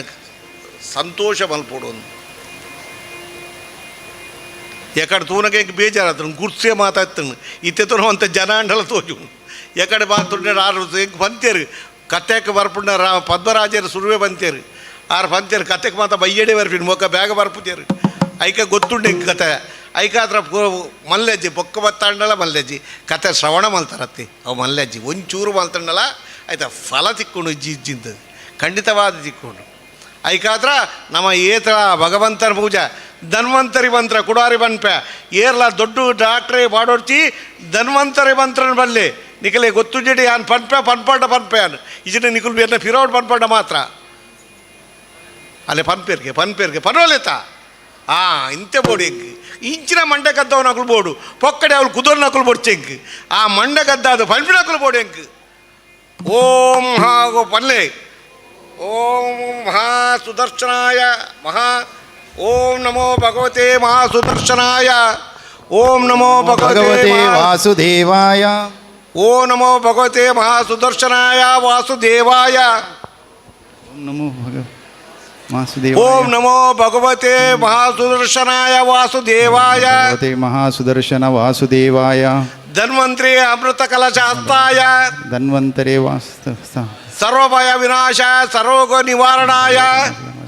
ಸಂತೋಷ ಮಲ್ಪೋಡು ಎಕಡೆ ತೂನಗೆ ಬೇಜಾರತ್ತು ಗುರ್ಸೆ ಮಾತಾಡ್ತಾನೆ ಇತ್ತೆತನು ಅಂತ ಜನಾಂಡಲ ತೋಜು ಎಕಡೆ ಮಾತುಂಡೆ ಆರು ಹೆಂಗೆ ಬಂತೇರು ಕತ್ತೆಕ್ಕೆ ಬರ್ಪುಂಡ ಪದ್ಮರಾಜರು ಸುರುವೆ ಬಂತೇರು ಆರು ಬಂತೇರು ಕತ್ತೆಗೆ ಮಾತ ಬಯ್ಯಡೆ ಬರ್ಪಿನ ಮೊಕ್ಕ ಬ್ಯಾಗ ಬರ್ಪುತ್ತೇರು ಐಕ ಗೊತ್ತುಂಡೆ ಹೆಂಗೆ ಕತೆ ಐಕಾದ್ರ ಮಲ್ಲೆಜ್ಜಿ ಬೊಕ್ಕ ಬತ್ತಾಂಡಲ ಮಲ್ಲೆಜ್ಜಿ ಕತೆ ಶ್ರವಣ ಮಲ್ತಾರತ್ತಿ ಅವು ಮಲ್ಲೆಜ್ಜಿ ಒಂಚೂರು ಮಲ್ತಂಡಲ ಆಯ್ತಾ ಫಲ ತಿಕ್ಕೊಂಡು ಇಜ್ಜಿಂದ ಖಂಡಿತವಾದ ತಿಕ್ಕೊಂಡು ಐಕಾದ್ರ ನಮ್ಮ ಏತರ ಭಗವಂತನ ಪೂಜೆ ಧನ್ವಂತರಿ ಮಂತ್ರ ಕುಡಾರಿ ಬನ್ಪೆ ಏರ್ಲ ದೊಡ್ಡ ಡಾಕ್ಟ್ರೇ ಮಾಡೋಡ್ತಿ ಧನ್ವಂತರಿ ಮಂತ್ರನ ಬಲ್ಲೆ ನಿಕಲೆ ಗೊತ್ತು ಜಡಿ ಯಾನ್ ಪನ್ಪಡ್ಡ ಯಾನು ಇಜನ ನಿಕುಲ್ ಬೇರ್ನ ಫಿರೋಡ್ ಪನ್ಪಡ್ಡ ಮಾತ್ರ ಅಲ್ಲೇ ಪನ್ಪೇರ್ಗೆ ಪನೋಲೆತ ಇಂತೆ ಬೋಡು ಹೆಂಗೆ ಇಂಚಿನ ಮಂಡೆ ಗದ್ದವ ನಕಲು ಬೋಡು ಪೊಕ್ಕಡೆ ಅವಳು ಕುದುರ್ ನಕಲು ಬೋಡ್ಚೆ ಹೆಂಗೆ ಆ ಮಂಡೆ ಗದ್ದ ಅದು ಪನ್ಪಿ ನಕಲು ಬೋಡು ಹೆಂಗೆ ಓಂ ಹಾಗೋ ಪಲ್ಲೆ ಓಂ ಮಹಾ ಸುದರ್ಶನಾಯ ಮಹಾ ಓಂ ನಮೋ ಭಗವತೆ ಮಹಾಸುದರ್ಶನಾಯ ಓಂ ನಮೋ ಭಗವತೆ ವಾಸುದೇವಾಯ ಓಂ ನಮೋ ಭಗವತೆ ಮಹಾಸುದರ್ಶನಾಯ ವಾಸುದೇವಾಯ ಓಂ ನಮೋ ಭಗವತೆ ಮಹಾಸುದರ್ಶನಾಯ ವಾಸುದೇವಾಯ ಭಗವತೆ ಮಹಾಸುದರ್ಶನ ವಾಸುದೇವಾಯ ಧನ್ವಂತರಿ ಅಮೃತ ಕಲಶಾಸ್ತಾಯ ಧನ್ವಂತರೇ ಸರ್ವಭಯ ವಿನಾಶ ಸರ್ವೋಗ ನಿವಾರಣಾಯ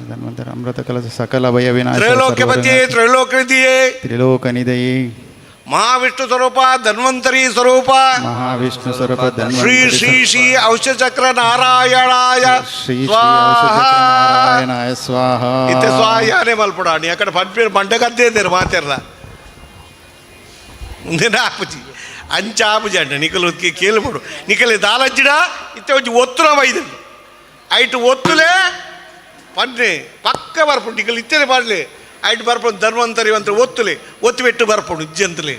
ಧನ್ವಂತರ ಅಮೃತ ಕಲಶ ಸಕಲ ಭಯ ವಿನಾಶ ತ್ರೈಲೋಕ್ಯಪತಿ ತ್ರೈಲೋಕನಿಧಿಯೇ ತ್ರಿಲೋಕನಿದಯೇ ಮಹಾವಿಷ್ಣು ಸ್ವರೂಪ ಧನ್ವಂತರಿ ಸ್ವರೂಪ ಮಹಾವಿಷ್ಣು ಸ್ವರೂಪ ಶ್ರೀ ಶ್ರೀ ಶ್ರೀ ಔಷಚಕ್ರ ನಾರಾಯಣಾಯ ಶ್ರೀ ಸ್ವಾಹ ನಾರಾಯಣಾಯ ಸ್ವಾಹ ಇತ್ತೆ ಸ್ವಾಯಾನೇ ಮಲ್ಪಡಾಣಿ ಅక్కడ ಪಂಪೇರು ಮಂಡಗದ್ದೆ ಇದ್ದಾರೆ ಮಾತಾರಲ್ಲ ಮುಂದಿನ ಆಪುಜಿ ಅಂಚ ಆಪುಜಿ ಅಂಟ ನಿಕಲು ಕೇಳ್ಬಿಡು ನಿಕಲಿ ದಾಲಜ್ಜಿಡ ಇತ್ತೆ ಒಂಚು ಒತ್ತುನ ವೈದ್ಯ ಐಟು ಒತ್ತುಲೇ ಪನ್ನೆ ಪಕ್ಕ ಬರ್ಪುಂಡು ನಿಕಲು ಇತ್ತೇನೆ ಮಾಡಲಿ ಐಟು ಬರ್ಪುಂಡು ಧನ್ವಂತರಿ ಅಂತ ಒತ್ತುಲೆ ಒತ್ತು ಬಿಟ್ಟು ಬರ್ಪುಂಡು ಇಜ್ಜಂತಲೇ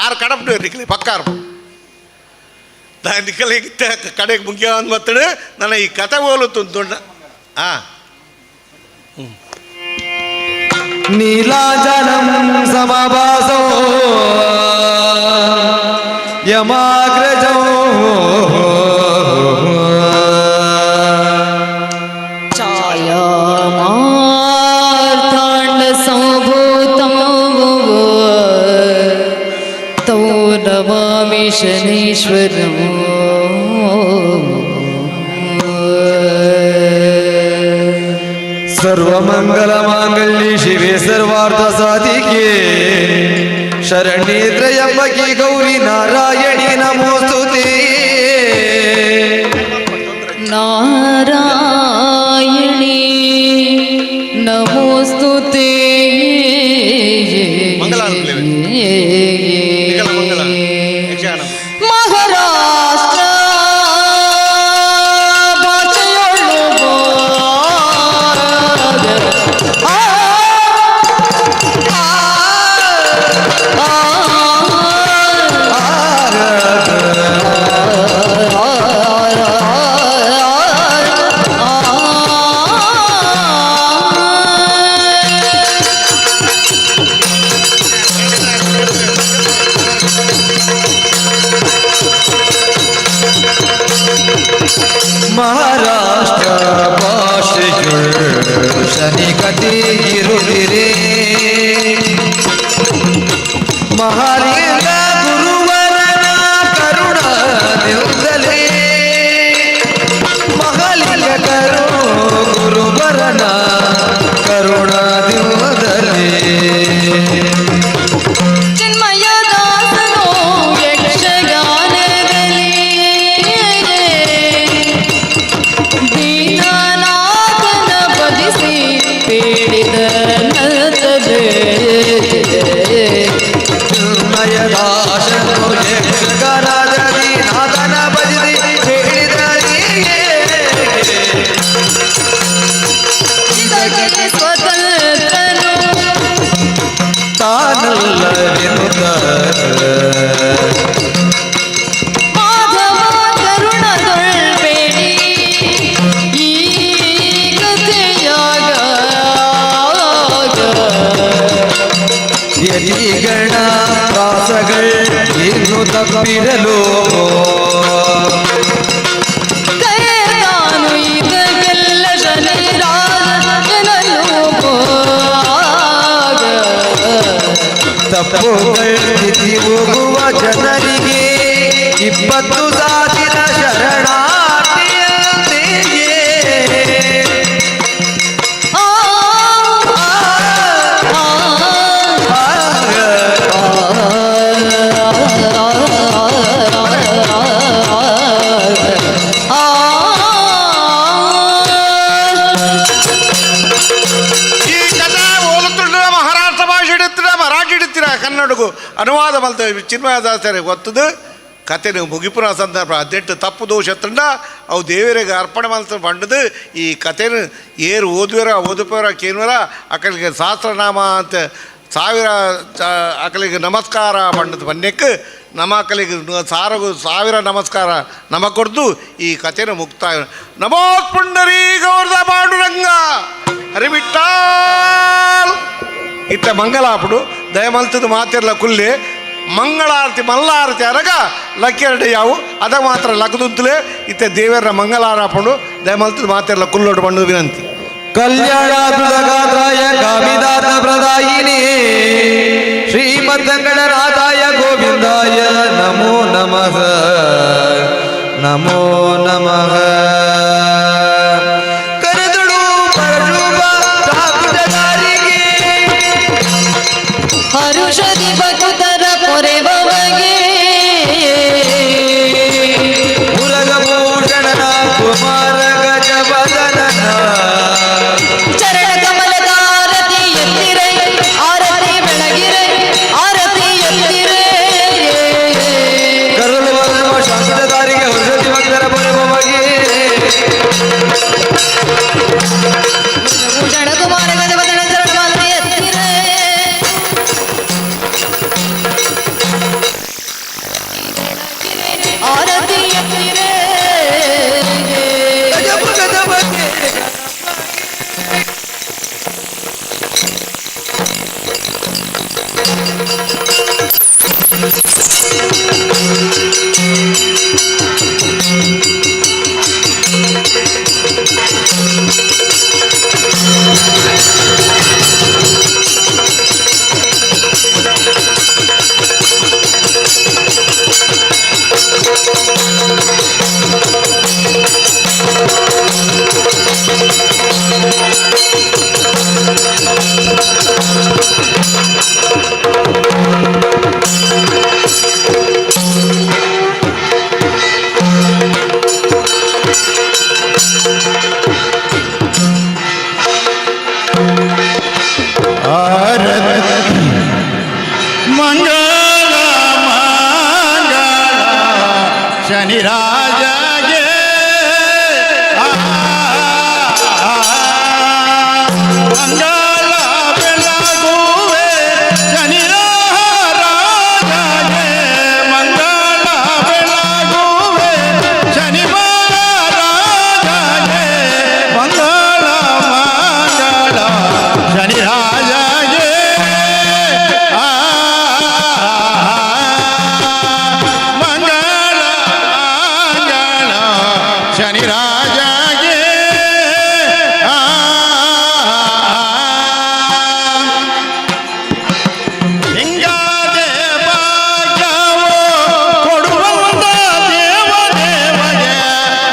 ಆರು ಕಡಪು ನಿಕಲಿ ಪಕ್ಕ ಆರ್ಪು ನಿಕಲಿ ಇತ್ತೆ ಕಡೆಗೆ ಮುಖ್ಯ ಅಂದ್ ಮತ್ತಡು ನನ್ನ ಈ ಕಥೆ ಹೋಲುತ್ತು ದೊಡ್ಡ ನೀಲಾಜಲಂ ಸಮಭಾಸೋ ಯಮಾಗ್ರಜೋ ಛಾಯಾಮಾರ್ತಾಂಡ ಸಂಭೂತಂ ತೋ ನಮಾಮಿ ಶನೀಶ್ವರಂ ಸರ್ವಮಂಗಲಮಾಂಗಲ್ಯೆ ಶಿವೆ ಸರ್ವಾರ್ಥ ಸಾಧಿಕೆ ಶರಣ್ಯೇ ತ್ರಯಂಬಕೆ ಗೌರಿ ನಾರಾಯಣಿ ನಮೋಸ್ತುತೇ ನಾರಾಯಣಿ ನಮೋಸ್ತುತೇ ಮಹಾರಾಷ್ಟ್ರ ಮಹಾರಾಷ್ಟ್ರ ಭಾಷೆಯುಳ್ ಶನಿ ಕಥೆ ಇರುತ್ತಿರೆ ಮಹಾಲಿಂಗ ಗುರುವರನ ಕರುಣದಿಂದಲೇ ಮಹಾಲಿಂಗ ಗುರುವರನ ಕರುಣದಿಂದಲೇ ಚಿನ್ಮಯ ದಾಸನೋ ಯಕ್ಷಗಾನದಲ್ಲಿ ದೀನನಾಥನ ಭಜಿಸಿ ಬೇಡಿದ ನರ್ತದೆ ಚಿನ್ಮಯದಾಸನು ಯಕ್ಷಗಾನದಲ್ಲಿ ನಾಥನ ಭಜಿಸಿ ಬೇಡಿದರೆ ಜಗಕ್ಕೆ ಸ್ವತಂತ್ರನು ತಾನಲ್ಲವೆನುತ ಮಾಧವ ಕರುಣದೊಳ್ಬೇಡಿ ಈ ಕಥೆಯಾಗ ಯತಿಗಣ ಪ್ರಾಸಗಳು ಇನ್ನು ತಪ್ಪಿರಲು ಕರೆದಾನು ಇದಕ್ಕೆಲ್ಲ ಶನಿರಾಜನನ್ನು ತಪ್ಪುಗಳು ತಿದ್ದಿ ಹೋಗುವ ಜನರಿಗೆ 20 ಸಾವಿರ ಶರಣಾರ್ಥಿಯಂತೆಯೇ ಆ ಈ ಕಥೆ ಹೋಲುತ್ತುಂಡ ಮಹಾರಾಷ್ಟ್ರ ಭಾಷೆ ಇಡುತ್ತೀರ ಮರಾಠಿ ಇಡುತ್ತೀರ ಕನ್ನಡಗೂ ಅನುವಾದ ಮಲ್ತೇವೆ ಚಿನ್ಮಯದಾಸರಿಗೆ ಗೊತ್ತದು ಕತೆ ನೀವು ಮುಗಿಪುರ ಸಂದರ್ಭ ಅದೆಟ್ಟು ತಪ್ಪು ದೋಷ ತಂಡ ಅವು ದೇವರಿಗೆ ಅರ್ಪಣೆ ಮಲ್ತ ಬಂಡದು ಈ ಕಥೆನ ಏರು ಓದುಪೇರ ಕೇನ್ವರ ಅಕಲಿಗೆ ಸಹಸ್ರನಾಮ ಅಂತ ಸಾವಿರ ಅಕಲಿಗೆ ನಮಸ್ಕಾರ ಬಂಡದ ಬನ್ಯಕ್ಕೆ ನಮ್ಮ ಅಕಲಿಗೆ ಸಾವಿರ ನಮಸ್ಕಾರ ನಮ ಕೊಡ್ದು ಈ ಕಥೆನ ಮುಕ್ತಾಯ ನಮೋ ಪುಂಡರೀ ಗೌರ್ದ ಪಾಂಡುರಂಗ ಹರಿಬಿಟ್ಟಾಲ್ ಇತ್ತ ಮಂಗಲಾಪುಡು ದಯಮಲ್ತದ ಮಾತಿರ್ಲ ಕುಲ್ಲೆ ಮಂಗಳಾರತಿ ಮಲ್ಲಾರತಿ ಅರಗ ಲಕ್ಕೆರಡು ಯಾವು ಅದ ಮಾತ್ರ ಲಗದುಂತಲೇ ಇತ್ತೆ ದೇವರ ಮಂಗಳಾರಾಪುಡು ದಯಮಲ್ತದ ಮಾತಿರ್ಲ ಕುಲ್ಲೋಡು ಬಂಡು ವಿನಂತಿ ಕಲ್ಯಾಣಾಯ ಕಾಮಿದಾತ ಪ್ರದಾಯಿನೇ ಶ್ರೀಮದ್ದಂಗಡನಾಥಾಯ ಗೋವಿಂದಾಯ ನಮೋ ನಮಃ ನಮೋ ನಮಃ ಕರೆದಳು ಪರಶುಭ ಠಾಕುರಗಾರಿಗೆ ಹರುಷದಿ ಭಕ್ತರ ಪೊರೆ ಮಂಗಳ ಮಂಗಳ ಶನಿ ರಾಜಗೆ ಮಂಗಳ ಬೆಳಗುವೆ ಶನಿ ರಾಜಗೆ ಮಂಗಳ ಬೆಳಗುವೆ ಶನಿ ರಾಜಗೆ ಮಂಗಳ ಮಂಗಳ ಶನಿ ರಾಜಗೆ ಮಂಗಳ ಮಂಗಳ ಶನಿ ರಾಜಗೆ ಹಿಂಗಾದೆ ಭಾಗ್ಯವು ಕೊಡುವಂತ ದೇವದೇವಗೆ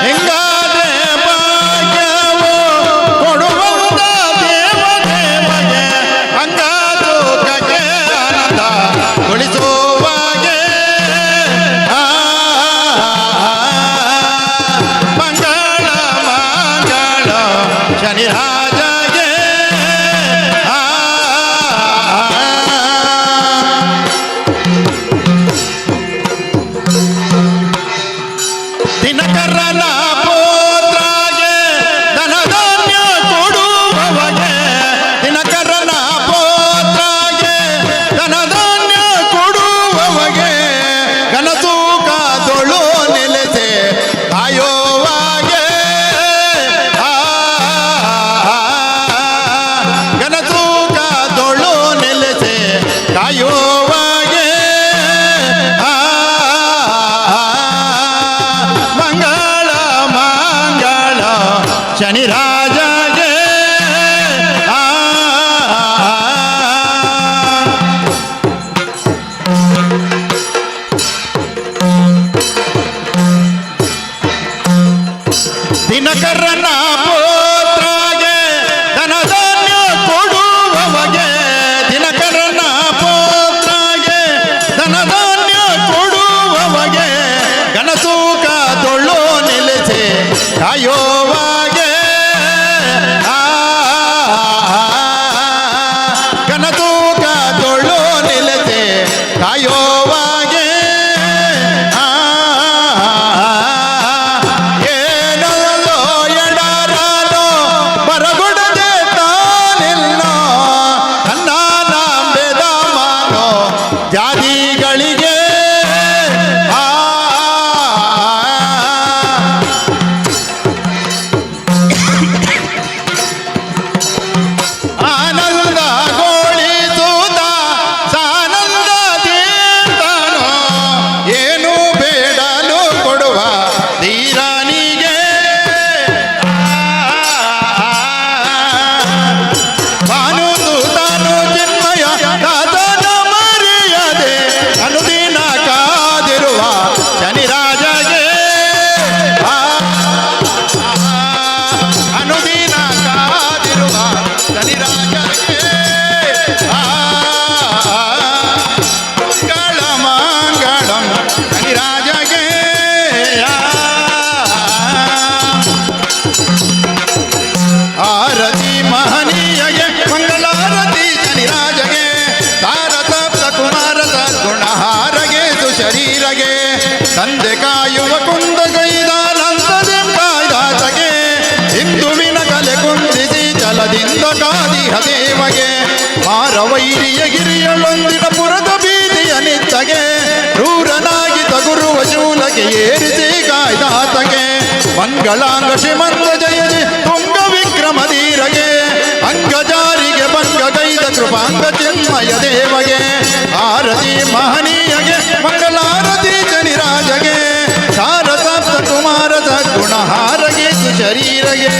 ಹಿಂಗಾದೆ ಭಾಗ್ಯವು ಕೊಡುವಂತ ದೇವದೇವಗೆ ಅಂಗಾದು ಕಗೆ ಆನಂದ ಉಳಿಸುವಾಗೆ ಮಂಗಳ ಮಂಗಳ ಶನಿ ರಾಜಗೆ ದಿನಕರನ ಪೋತ್ರಾಗೆ ಧನಧಾನ್ಯ ಕೊಡುವವಗೆ ದಿನಕರನ ಪೋತ್ರಾಗೆ ಧನಧಾನ್ಯ ಕೊಡುವವಗೆ ಗನಸೂಕದೊಳು ನೆಲೆಸೆ ಕಾಯೋವಾಗೆ ಗನಸೂಕದೊಳು ನೆಲೆಸೆ ಕಾಯೋವಾಗೆ ಮಂಗಳ ಮಂಗಳ ಶನಿ ರಾಜಗೆ ದಿನಕರನ ಪೋತ್ರಾಗೆ ಧನಧಾನ್ಯ ಕೊಡುವವಗೆ ದಿನಕರನ ಪೋತ್ರಾಗೆ ಧನಧಾನ್ಯ ಕೊಡುವವಗೆ ಗನಸೂಕದೊಳು ನೆಲೆಸೆ ಕಾಯೋವಾಗೆ ಗನಸೂಕದೊಳು ನೆಲೆಸೆ ಕಾಯೋವಾಗೆ ಏನಲ್ಲೋ ಎಡರನೋ ಬರಗುಡದೆ ತಾನಿಲ್ಲೋ ನನ್ನ ನಂಬೆದ ಮಾನೋ ಜಾತಿಗಳಿಗೆ ಆನಂದ ಗೋಳಿಸುತ್ತ ಸಾನಂದ ತೀರ್ಥನೋ ಏನು ಬೇಡಲು ಕೊಡುವ ಧೀರನಿಗೆ ಭಾನುಸುತನು ಚಿನ್ಮಯ ದಾಸನ ಮರೆಯದೆ ಅನುದಿನ ಕಾದಿರುವ ಶನಿ ರಾಜಗೆ ಅನುದಿನ ಕಾದಿರುವ ಶನಿ ರಾಜಗೆ ಮಂಗಳ ಮಂಗಳಂ ಶನಿ ರಾಜಗೆ ಆರತಿ ಮಹನೀಯಗೆ ಮಂಗಳಾರತಿ ಶನಿ ರಾಜಗೆ ತಾರತಪ್ತ ಕುಮಾರ ಸದ್ಗುಣಹಾರಗೆ ಸುಶರೀರಗೆ ತಂದೆ ಕಾಯುವ ಕುಂದಗೈದಾನಂದದೆಂಬಾಯ್ದಾತಗೆ ಹಿಂದುವಿನ ಕಲೆ ಕುಂದಿಸಿ ಜಲದಿಂದ ಕಾದಿಹ ದೇವಗೆ ಮಾರವೈರಿಯ ಗಿರಿಯಳೊಂದಿನ ಪುರದ ಬೀದಿಯ ನಿತ್ತಗೆ ಕ್ರೂರನಾಗಿ ತಗುರುವ ಶೂಲಕ್ಕೆ ಏರಿಸಿ ಕಾಯ್ದಾತಗೆ ಮಂಗಳಾಂಗ ಶ್ರೀಮಂತ ಜಯಜಿ ತುಂಗ ವಿಕ್ರಮ ಧೀರಗೆ ಅಂಗಜಾರಿಗೆ ಭಂಗ ಗೈದ ಕೃಪಾಂಗ ಚಿನ್ಮಯ ದೇವಗೆ ಆರತಿ ಮಹನೀಯಗೆ ಮಂಗಲಾರತಿ ಜನಿರಾಜಗೆ ಸಾರಸಪ್ತ ಕುಮಾರ ಸದ್ಗುಣಹಾರಗೆ ಸುಶರೀರಗೆ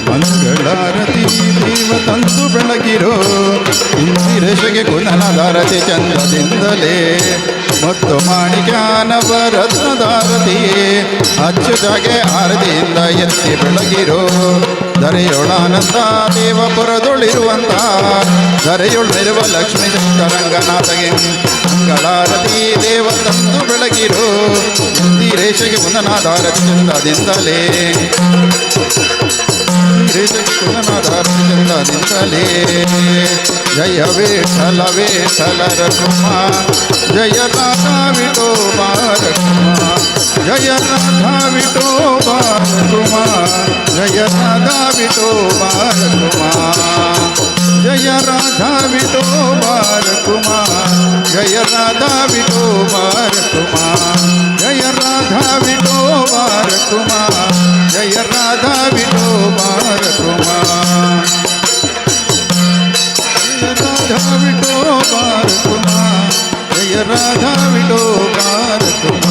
ಮಂಗಳಾರತಿ ದೇವ ತಂದು ಬೆಳಗಿರೋ ಇಂದಿರೇಶಗೆ ಕುನನದಾರತಿ ಚಂದದಿಂದಲೇ ಮತ್ತು ಮಾಣಿಕ್ಯಾನವ ರತ್ನದಾರತಿ ಅಚ್ಚುತಾಗೆ ಆರತಿಯಿಂದ ಎತ್ತಿ ಬೆಳಗಿರೋ ಧರೆಯೊಳಾನಂದ ದೇವಪುರದೊಳಿರುವಂತ ಧರೆಯೊಳಿರುವ ಲಕ್ಷ್ಮೀ ಶಂಕರಂಗನಾಥಗೆ ಮಂಗಳಾರತಿ ದೇವ ತಂದು ಬೆಳಗಿರೋ ಇಂದಿರೇಶಗೆ ಕುನನದಾರತಿ ಚಂದದಿಂದಲೇ ಚಂದದಿಂದಲೇ ಜಯ ವಿಠಲ ವಿಠಲ ರಘುಮ ಜಯ ರಾಧಾ ವಿಠೋಬಾ ರಘುಮ ಜಯ ರಾಧಾ ವಿಠೋಬಾ ರಘುಮ ಜಯ ರಾಧಾ ವಿಠೋಬಾ ರಘುಮ ಜಯ ರಾಧಾ ವಿಠೋಬಾ ರಘುಮ ಜಯ ರಾಧಾ ವಿಠೋಬಾ ರಘುಮ ಜಯ ರಾಧಾ ವಿಠೋಬಾ ರಘುಮ ಜಯ ರಾಧಾ ವಿಠೋಬಾ ರಘುಮ ರಾಧಾ ವಿಠೋಬಾ ರಘುಮ ಜಯ ರಾಧಾ ವಿಠೋಬಾ ರಘುಮ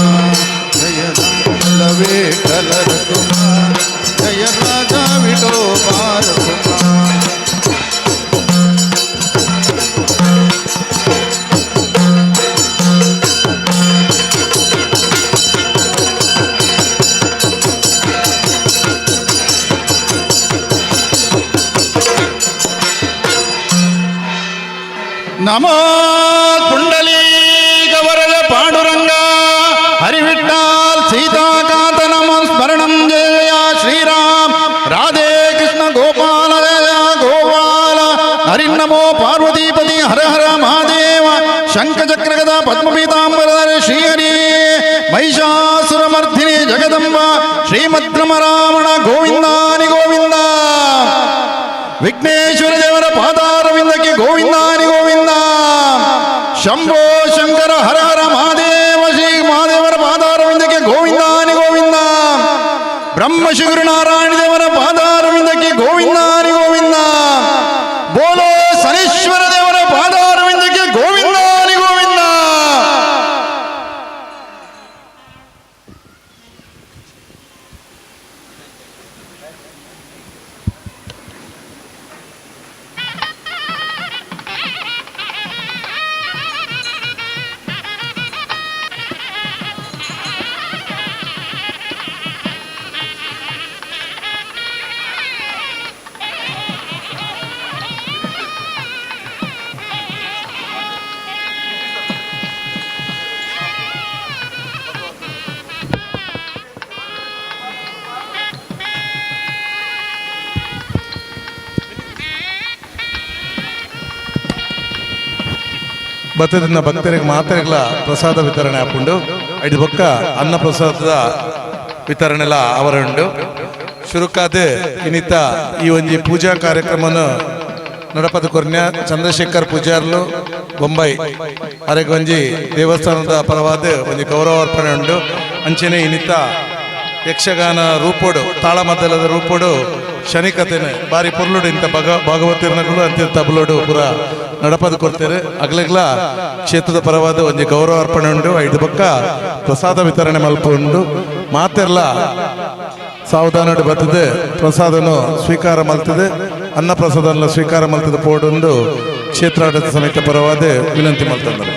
ಜಯ ವಿಠಲ ವಿಠಲ ರಘುಮ ಜಯ ರಾಧಾ ವಿಠೋಬಾ ರಘುಮ ನಮೋ ಪುಂಡಲೀಕವರದ ಪಾಂಡುರಂಗ ಹರಿವಿಠ್ಠಲ್ ಸೀತಾಕಾಂತ ನಮೋ ಸ್ಮರಣಂ ಜಯ ಶ್ರೀರಾಮ್ ರಾಧೇ ಕೃಷ್ಣ ಗೋಪಾಲ ಜಯ ಗೋಪಾಲ ಹರಿನ್ನಮೋ ಪಾರ್ವತೀಪತಿ ಹರ ಹರ ಮಹಾದೇವ ಶಂಖಚಕ್ರಗದ ಪದ್ಮಪೀತಾಂಬರ ಶ್ರೀಹರಿ ಮಹಿಷಾಸುರಮರ್ಧಿನಿ ಜಗದಂಬ ಶ್ರೀಮದ್ರಮರಾಮಣ ಗೋವಿಂದಾನಿ ಗೋವಿಂದ ವಿಘ್ನೇಶ್ವರ ದೇವರ ಪಾದಾರವಿಂದಕ್ಕೆ ಗೋವಿಂದಾನಿ ಗೋವಿಂದ ಶಂಭೋ ಶಂಕರ ಹರ ಹರ ಮಹಾದೇವ ಶ್ರೀ ಮಹಾದೇವರ ಪಾದಾರವಿಂದಕ್ಕೆ ಗೋವಿಂದಾನಿ ಗೋವಿಂದ ಬ್ರಹ್ಮ ಶಿಗುರು ನಾರಾಯಣ ದೇವರ ಪಾದಾರವಿಂದಕ್ಕೆ ಗೋವಿಂದಾನಿ ಗೋವಿಂದ ಬೋಲೋ ಶನೀಶ್ವರ ದೇವರ ಪಾದಾರವಿಂದಕ್ಕೆ ಗೋವಿಂದಾನಿ ಗೋವಿಂದ. ಭತ್ತದಿಂದ ಭಕ್ತರಿಗೆ ಮಾತ್ರೆಗಳ ಪ್ರಸಾದ ವಿತರಣೆ ಹಾಕೊಂಡು ಐದು ಬೊಕ್ಕ ಅನ್ನ ಪ್ರಸಾದದ ವಿತರಣೆಲ ಅವರುಂಡು ಶುರುಕಾದ ಇನ್ನಿತ ಈ ಒಂಜಿ ಪೂಜಾ ಕಾರ್ಯಕ್ರಮನ ನಡಪದ ಕೊರ್ನ್ಯ ಚಂದ್ರಶೇಖರ್ ಪೂಜಾರ್ಲು ಬೊಂಬೈ ಅರೆಗೆ ಒಂಜಿ ದೇವಸ್ಥಾನದ ಪರವಾದ ಒಂಜಿ ಗೌರವಾರ್ಪಣೆ ಉಂಡು ಅಂಚನೆ ಇನ್ನಿತ ಯಕ್ಷಗಾನ ರೂಪೋಡು ತಾಳಮದ್ದಲದ ರೂಪೋಡು ಶನಿಕತೆನೆ ಬಾರಿ ಪೊರ್ಲುಡು ಇಂಥ ಭಾಗವತಿರ್ನಗಳು ಅಂತ್ಯ ತಬಲೋಡು ಪೂರ ನಡಪದ ಕೊಡ್ತಾರೆ ಅಗ್ಲೆಗ್ಲ ಕ್ಷೇತ್ರದ ಪರವಾದ ಒಂಜಿ ಗೌರವಾರ್ಪಣೆ ಉಂಡು ಐದು ಬೊಕ್ಕ ಪ್ರಸಾದ ವಿತರಣೆ ಮಲ್ಪ ಉಂಡು ಮಾತೆರ್ಲ ಸಾವಧಾನ ಬರ್ತದೆ ಪ್ರಸಾದನು ಸ್ವೀಕಾರ ಮಲ್ತದೆ ಅನ್ನ ಪ್ರಸಾದ ಸ್ವೀಕಾರ ಮಲ್ತದೆ ಪೋಡೊಂದು ಕ್ಷೇತ್ರಾಡಳಿತ ಸಮಿತಿ ಪರವಾದ ವಿನಂತಿ ಮಲ್ತಂದರು.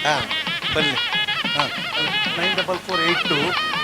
ಹಾಂ ಬನ್ನಿ. ಹಾಂ 9448282995.